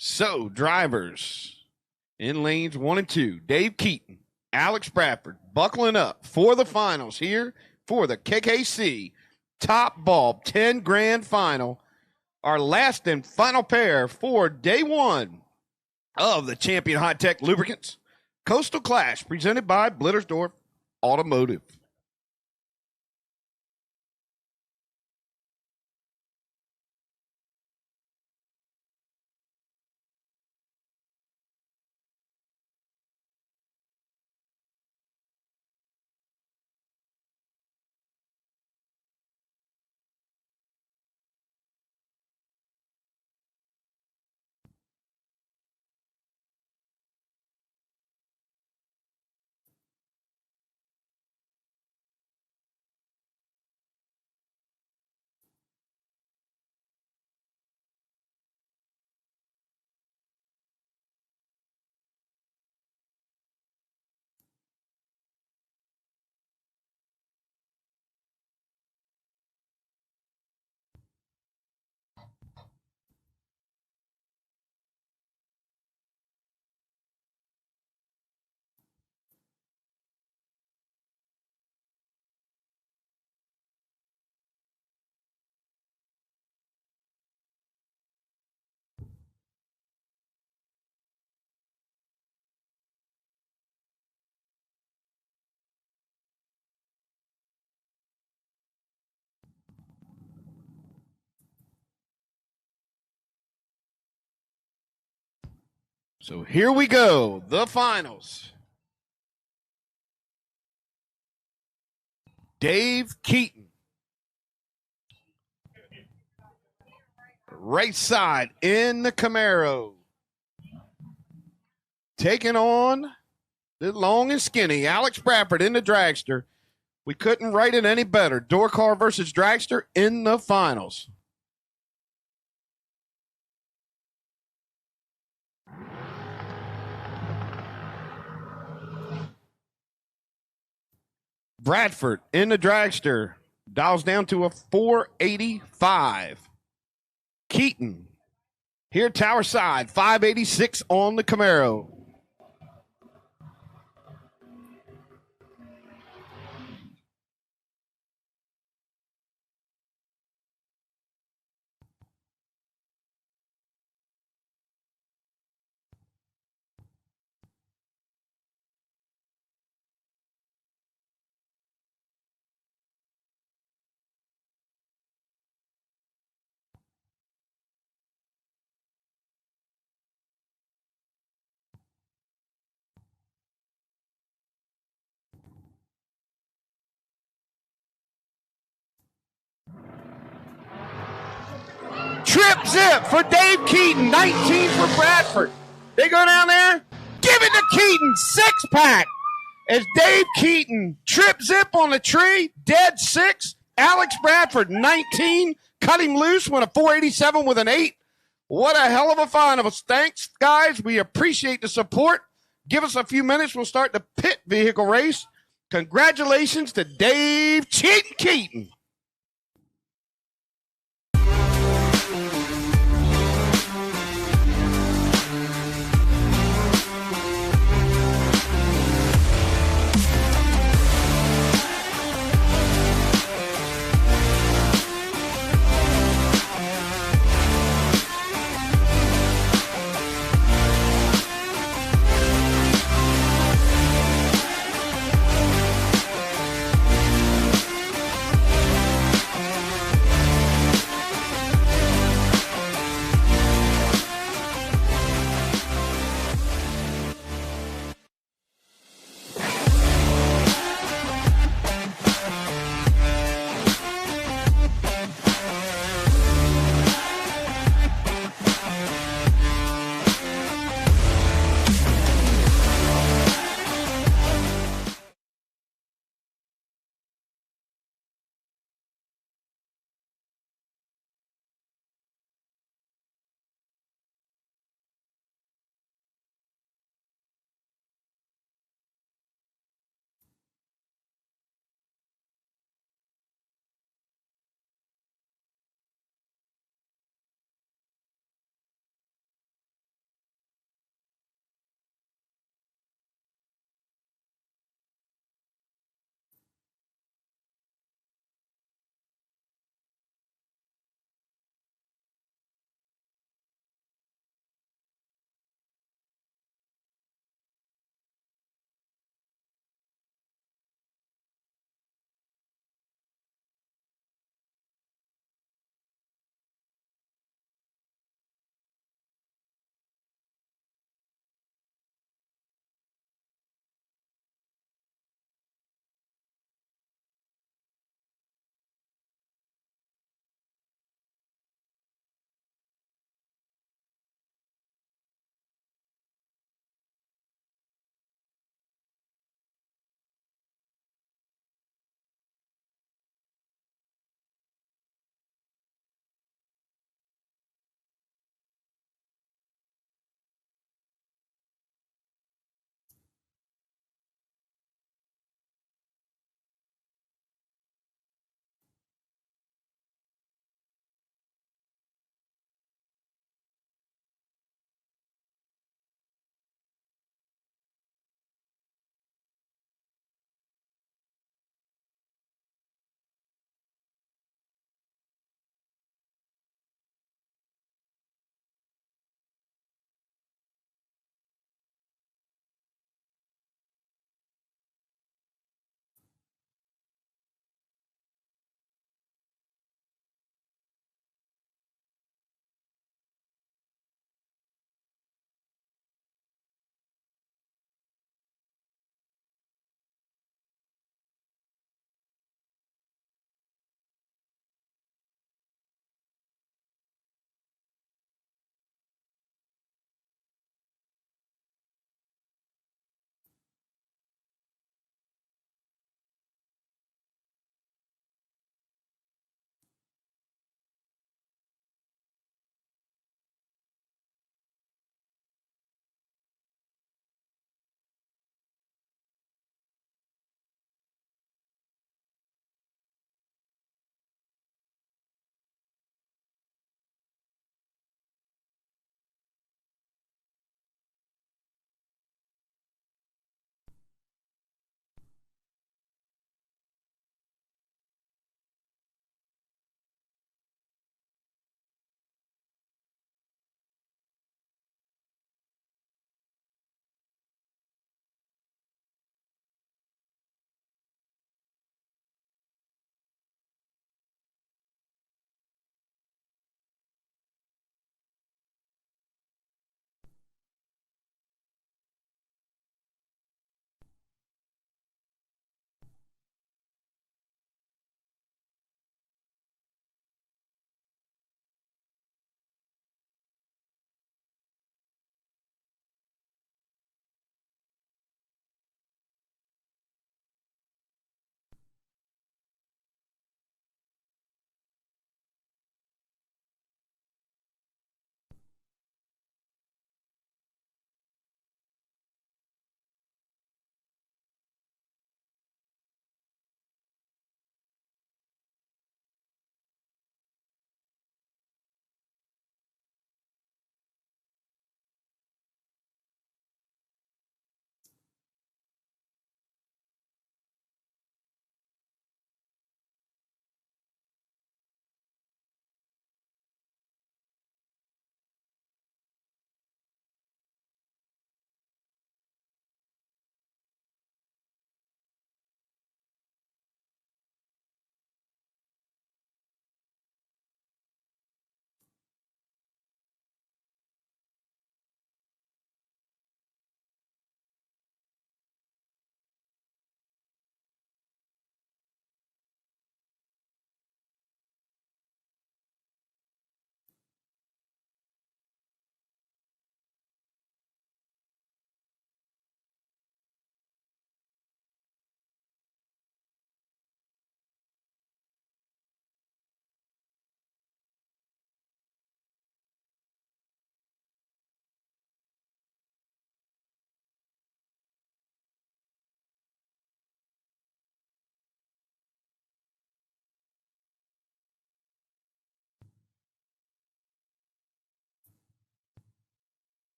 So, drivers in lanes 1 and 2, Dave Keaton, Alex Bradford, buckling up for the finals here for the KKC Top Bulb 10 Grand Final our last and final pair for day one of the Champion High Tech Lubricants Coastal Clash presented by Blittersdorf Automotive. So here we go, the finals. Dave Keaton, right side in the Camaro, taking on the long and skinny Alex Bradford in the dragster. We couldn't write it any better. Door car versus dragster in the finals. Bradford in the dragster dials down to a 485. Keaton here tower side 586 on the Camaro. Trip zip for Dave Keaton, 19 for Bradford. They go down there, give it to Keaton, 6-pack. As Dave Keaton, trip zip on the tree, dead 6. Alex Bradford, 19, cut him loose, went a 487 with an 8. What a hell of a finals. Thanks, guys. We appreciate the support. Give us a few minutes. We'll start the pit vehicle race. Congratulations to Dave Keaton.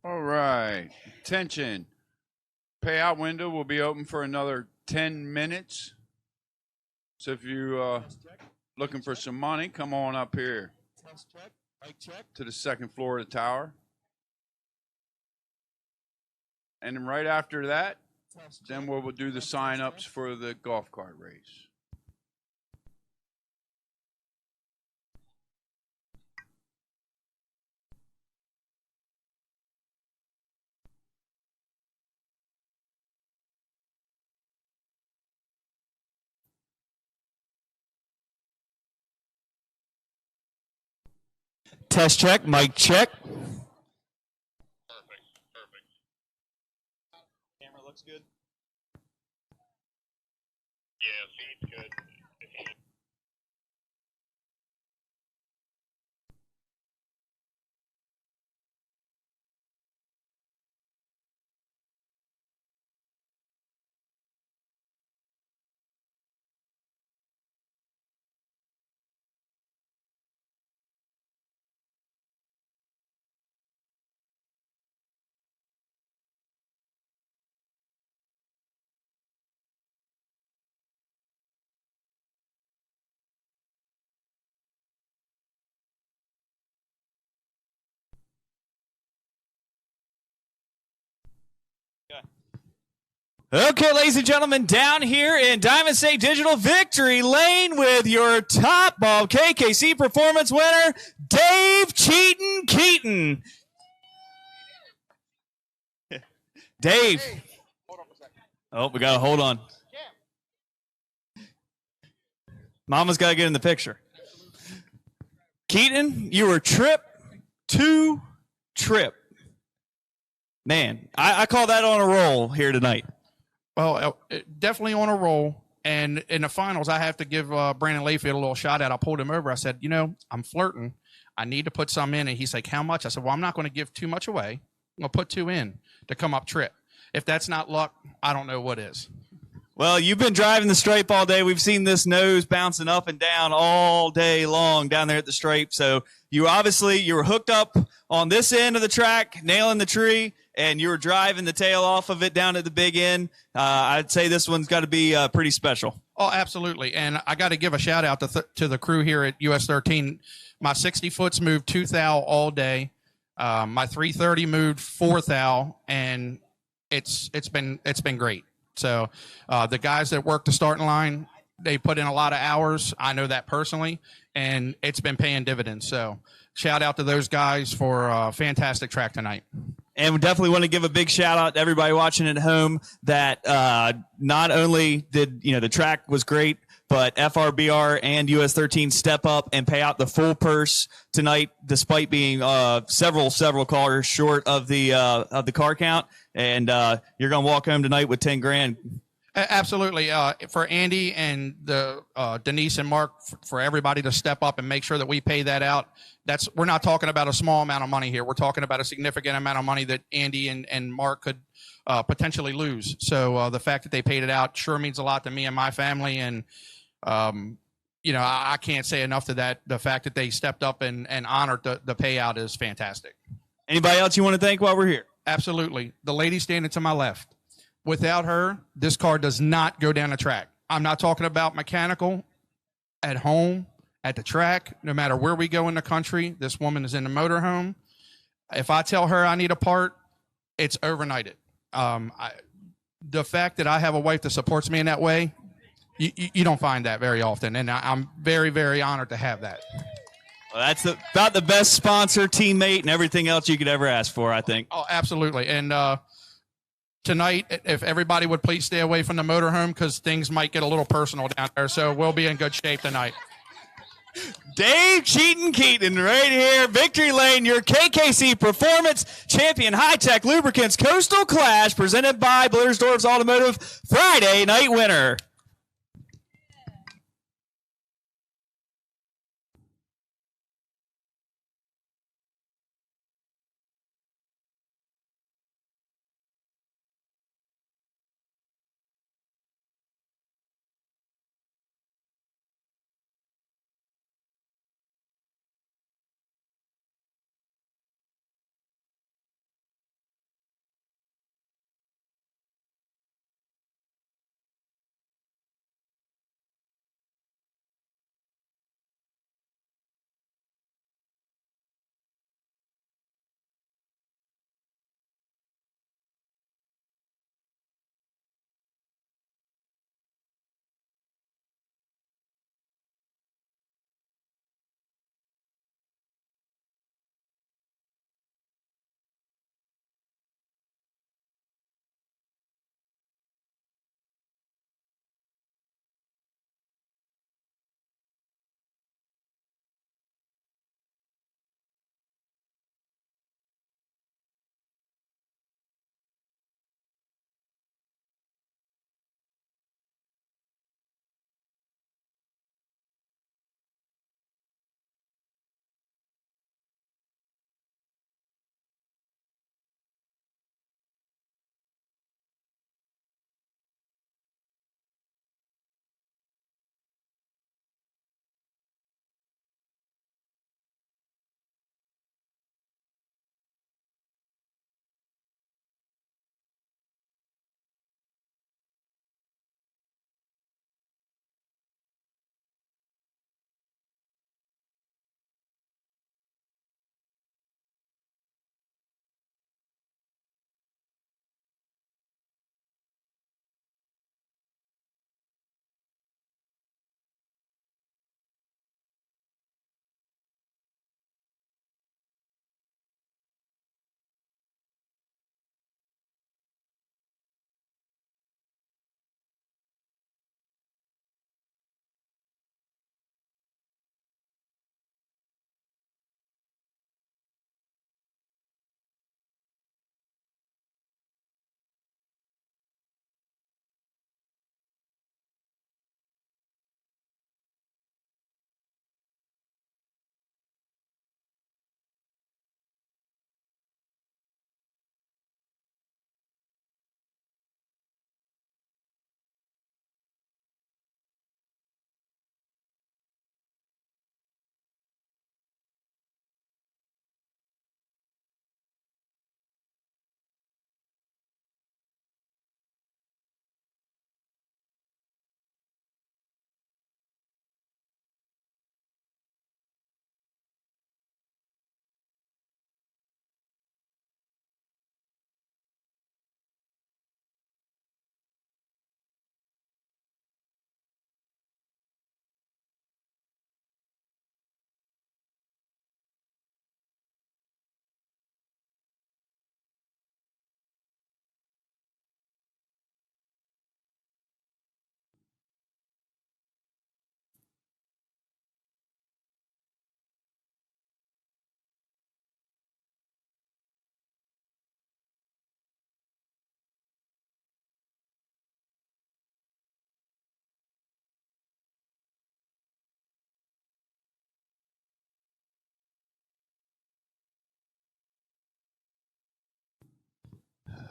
All right. Attention. Payout window will be open for another 10 minutes. So if you looking for some money, come on up here to the second floor of the tower. And then right after that, then we'll do the sign-ups for the golf cart race. Test check, mic check. Camera looks good. Yeah, feed's good. Okay, ladies and gentlemen, down here in Diamond State Digital Victory Lane with your top ball KKC Performance winner, Dave Cheatin' Keaton. Dave. Oh, we got to hold on. Mama's got to get in the picture. Keaton, you were trip to trip. Man, I call that on a roll here tonight. Well, definitely on a roll. And in the finals, I have to give Brandon Layfield a little shout out. I pulled him over. I said, I'm flirting. I need to put some in. And he's like, how much? I said, well, I'm not going to give too much away. I'm going to put 2 in to come up trip. If that's not luck, I don't know what is. Well, you've been driving the stripe all day. We've seen this nose bouncing up and down all day long down there at the stripe. So you were hooked up on this end of the track, nailing the tree, and you were driving the tail off of it down at the big end. I'd say this one's got to be pretty special. Oh, absolutely. And I got to give a shout out to the crew here at US 13. My 60 foots moved 2 thou all day. My 330 moved 4 thou, and it's been great. So the guys that work the starting line, they put in a lot of hours. I know that personally, and it's been paying dividends. So shout out to those guys for a fantastic track tonight. And we definitely want to give a big shout out to everybody watching at home that not only did, the track was great, but FRBR and US 13 step up and pay out the full purse tonight, despite being several cars short of the car count. And you're going to walk home tonight with 10 grand. Absolutely. For Andy and the Denise and Mark, for everybody to step up and make sure that we pay that out. We're not talking about a small amount of money here. We're talking about a significant amount of money that Andy and Mark could potentially lose. So the fact that they paid it out sure means a lot to me and my family. And, I can't say enough to that. The fact that they stepped up and honored the payout is fantastic. Anybody else you want to thank while we're here? Absolutely. The lady standing to my left. Without her, this car does not go down the track. I'm not talking about mechanical, at home, at the track, no matter where we go in the country. This woman is in the motorhome. If I tell her I need a part, it's overnighted. The fact that I have a wife that supports me in that way, you don't find that very often. And I'm very, very honored to have that. Well, that's about the best sponsor, teammate, and everything else you could ever ask for, I think. Oh, absolutely. And tonight, if everybody would please stay away from the motorhome because things might get a little personal down there. So we'll be in good shape tonight. Dave Cheatin' Keaton right here, Victory Lane, your KKC Performance Champion High-Tech Lubricants Coastal Clash presented by Blittersdorf's Automotive Friday night winner.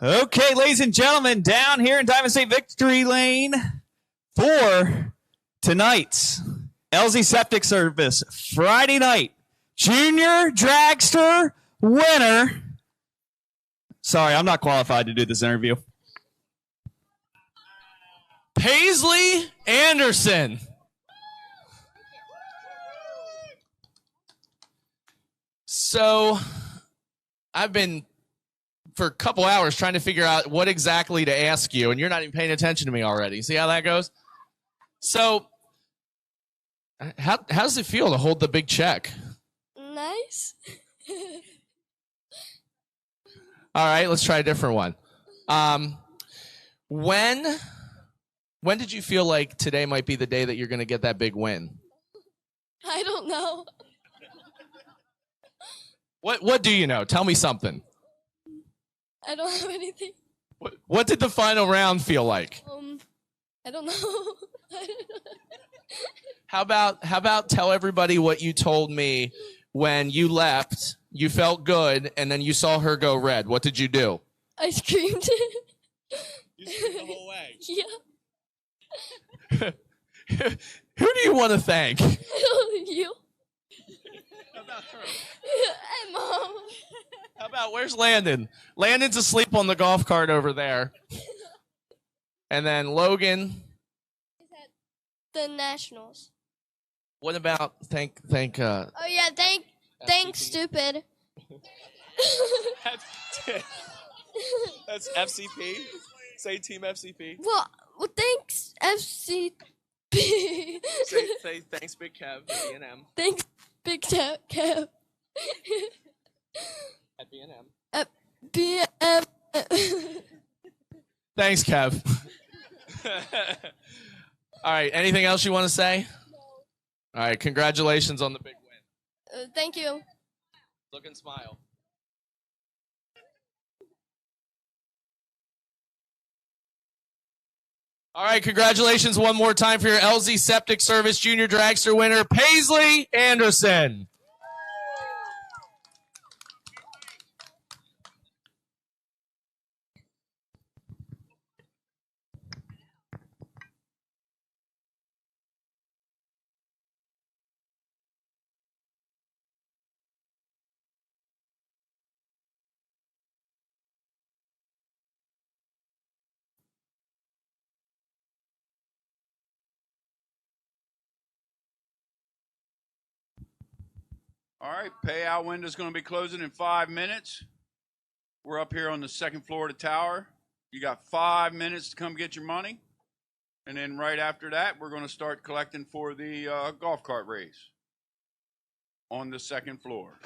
Okay, ladies and gentlemen, down here in Diamond State Victory Lane for tonight's LZ Septic Service Friday night Junior Dragster winner. Sorry, I'm not qualified to do this interview. Paisley Anderson. So, I've been for a couple hours trying to figure out what exactly to ask you, and you're not even paying attention to me already. See how that goes? So, how does it feel to hold the big check? Nice. All right, let's try a different one. When did you feel like today might be the day that you're going to get that big win? I don't know. What do you know? Tell me something. I don't have anything. What did the final round feel like? I don't know. How about tell everybody what you told me when you left, you felt good, and then you saw her go red. What did you do? I screamed. You screamed the whole way? Yeah. Who do you want to thank? You. How about her? And Mom. How about, where's Landon? Landon's asleep on the golf cart over there. And then Logan. The Nationals. What about thank Oh yeah, thanks stupid. That's FCP. Say Team FCP. Well, thanks FCP. Say thanks Big Kev at B&M. Thanks Big Kev. At B&M. At B&M. Thanks, Kev. All right, anything else you want to say? All right, congratulations on the big win. Thank you. Look and smile. All right, congratulations one more time for your LZ Septic Service Junior Dragster winner, Paisley Anderson. All right, payout window is going to be closing in 5 minutes. We're up here on the second floor of the tower. You got 5 minutes to come get your money. And then right after that, we're going to start collecting for the golf cart race on the second floor.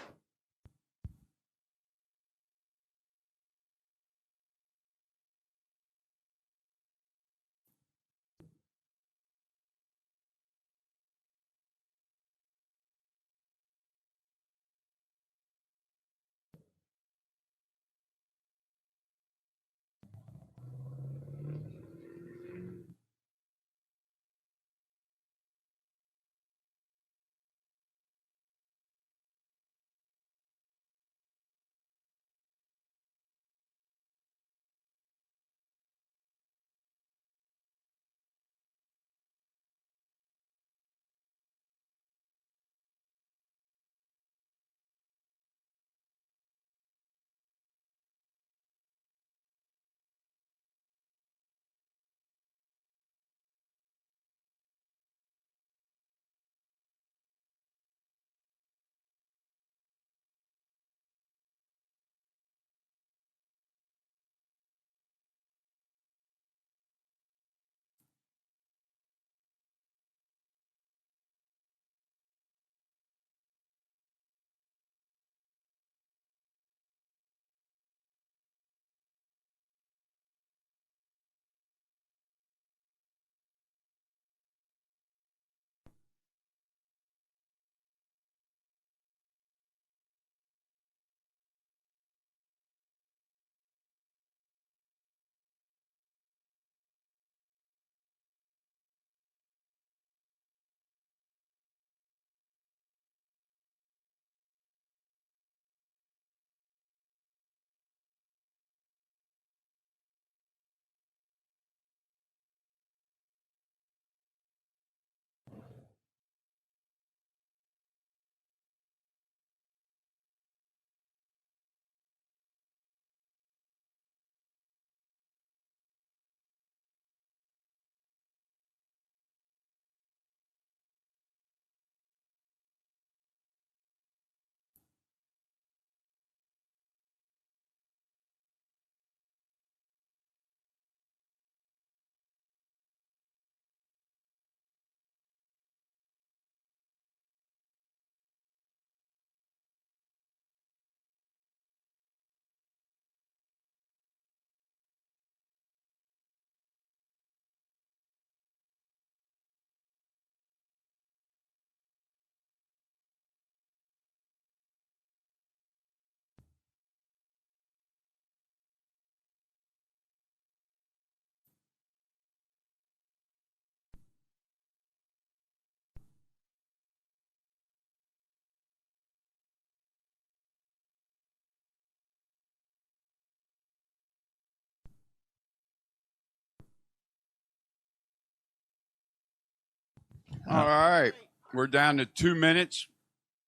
All right. We're down to 2 minutes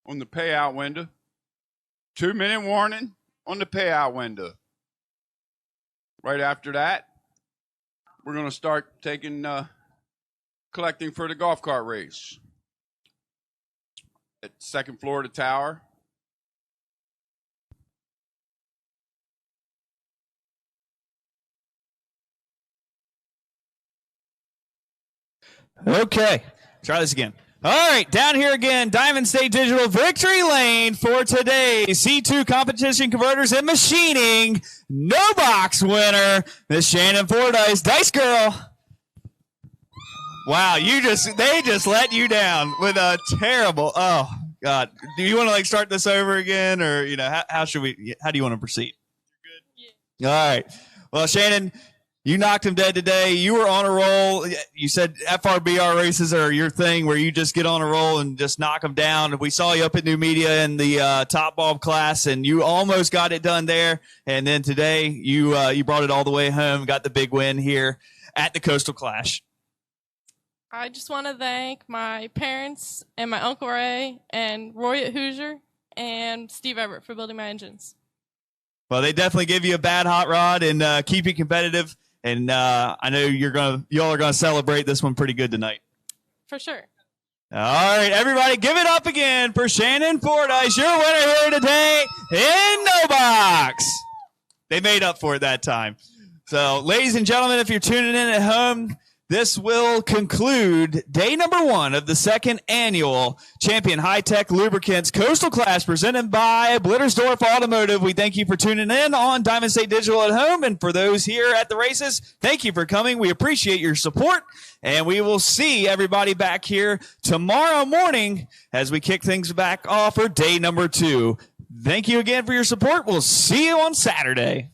on the payout window. 2-minute warning on the payout window. Right after that, we're going to start collecting for the golf cart race. At the second floor of the tower. Okay, try this again. All right, down here again, Diamond State Digital victory lane for today's C2 competition converters and machining. No box winner, Miss Shannon Fordyce, Dice Girl. Wow, they just let you down with a terrible. Oh God, do you want to start this over again, or how do you want to proceed? You're good. All right. Well, Shannon, you knocked him dead today. You were on a roll. You said FRBR races are your thing, where you just get on a roll and just knock them down. We saw you up at New Media in the top bulb class, and you almost got it done there. And then today, you brought it all the way home, got the big win here at the Coastal Clash. I just want to thank my parents and my Uncle Ray and Roy at Hoosier and Steve Everett for building my engines. Well, they definitely give you a bad hot rod and keep you competitive. And I know y'all are gonna celebrate this one pretty good tonight. For sure. All right, everybody, give it up again for Shannon Fordyce, your winner here today in No Box. They made up for it that time. So, ladies and gentlemen, if you're tuning in at home, this will conclude day number 1 of the 2nd annual Champion High Tech Lubricants Coastal Clash presented by Blittersdorf Automotive. We thank you for tuning in on Diamond State Digital at home. And for those here at the races, thank you for coming. We appreciate your support. And we will see everybody back here tomorrow morning as we kick things back off for day number 2. Thank you again for your support. We'll see you on Saturday.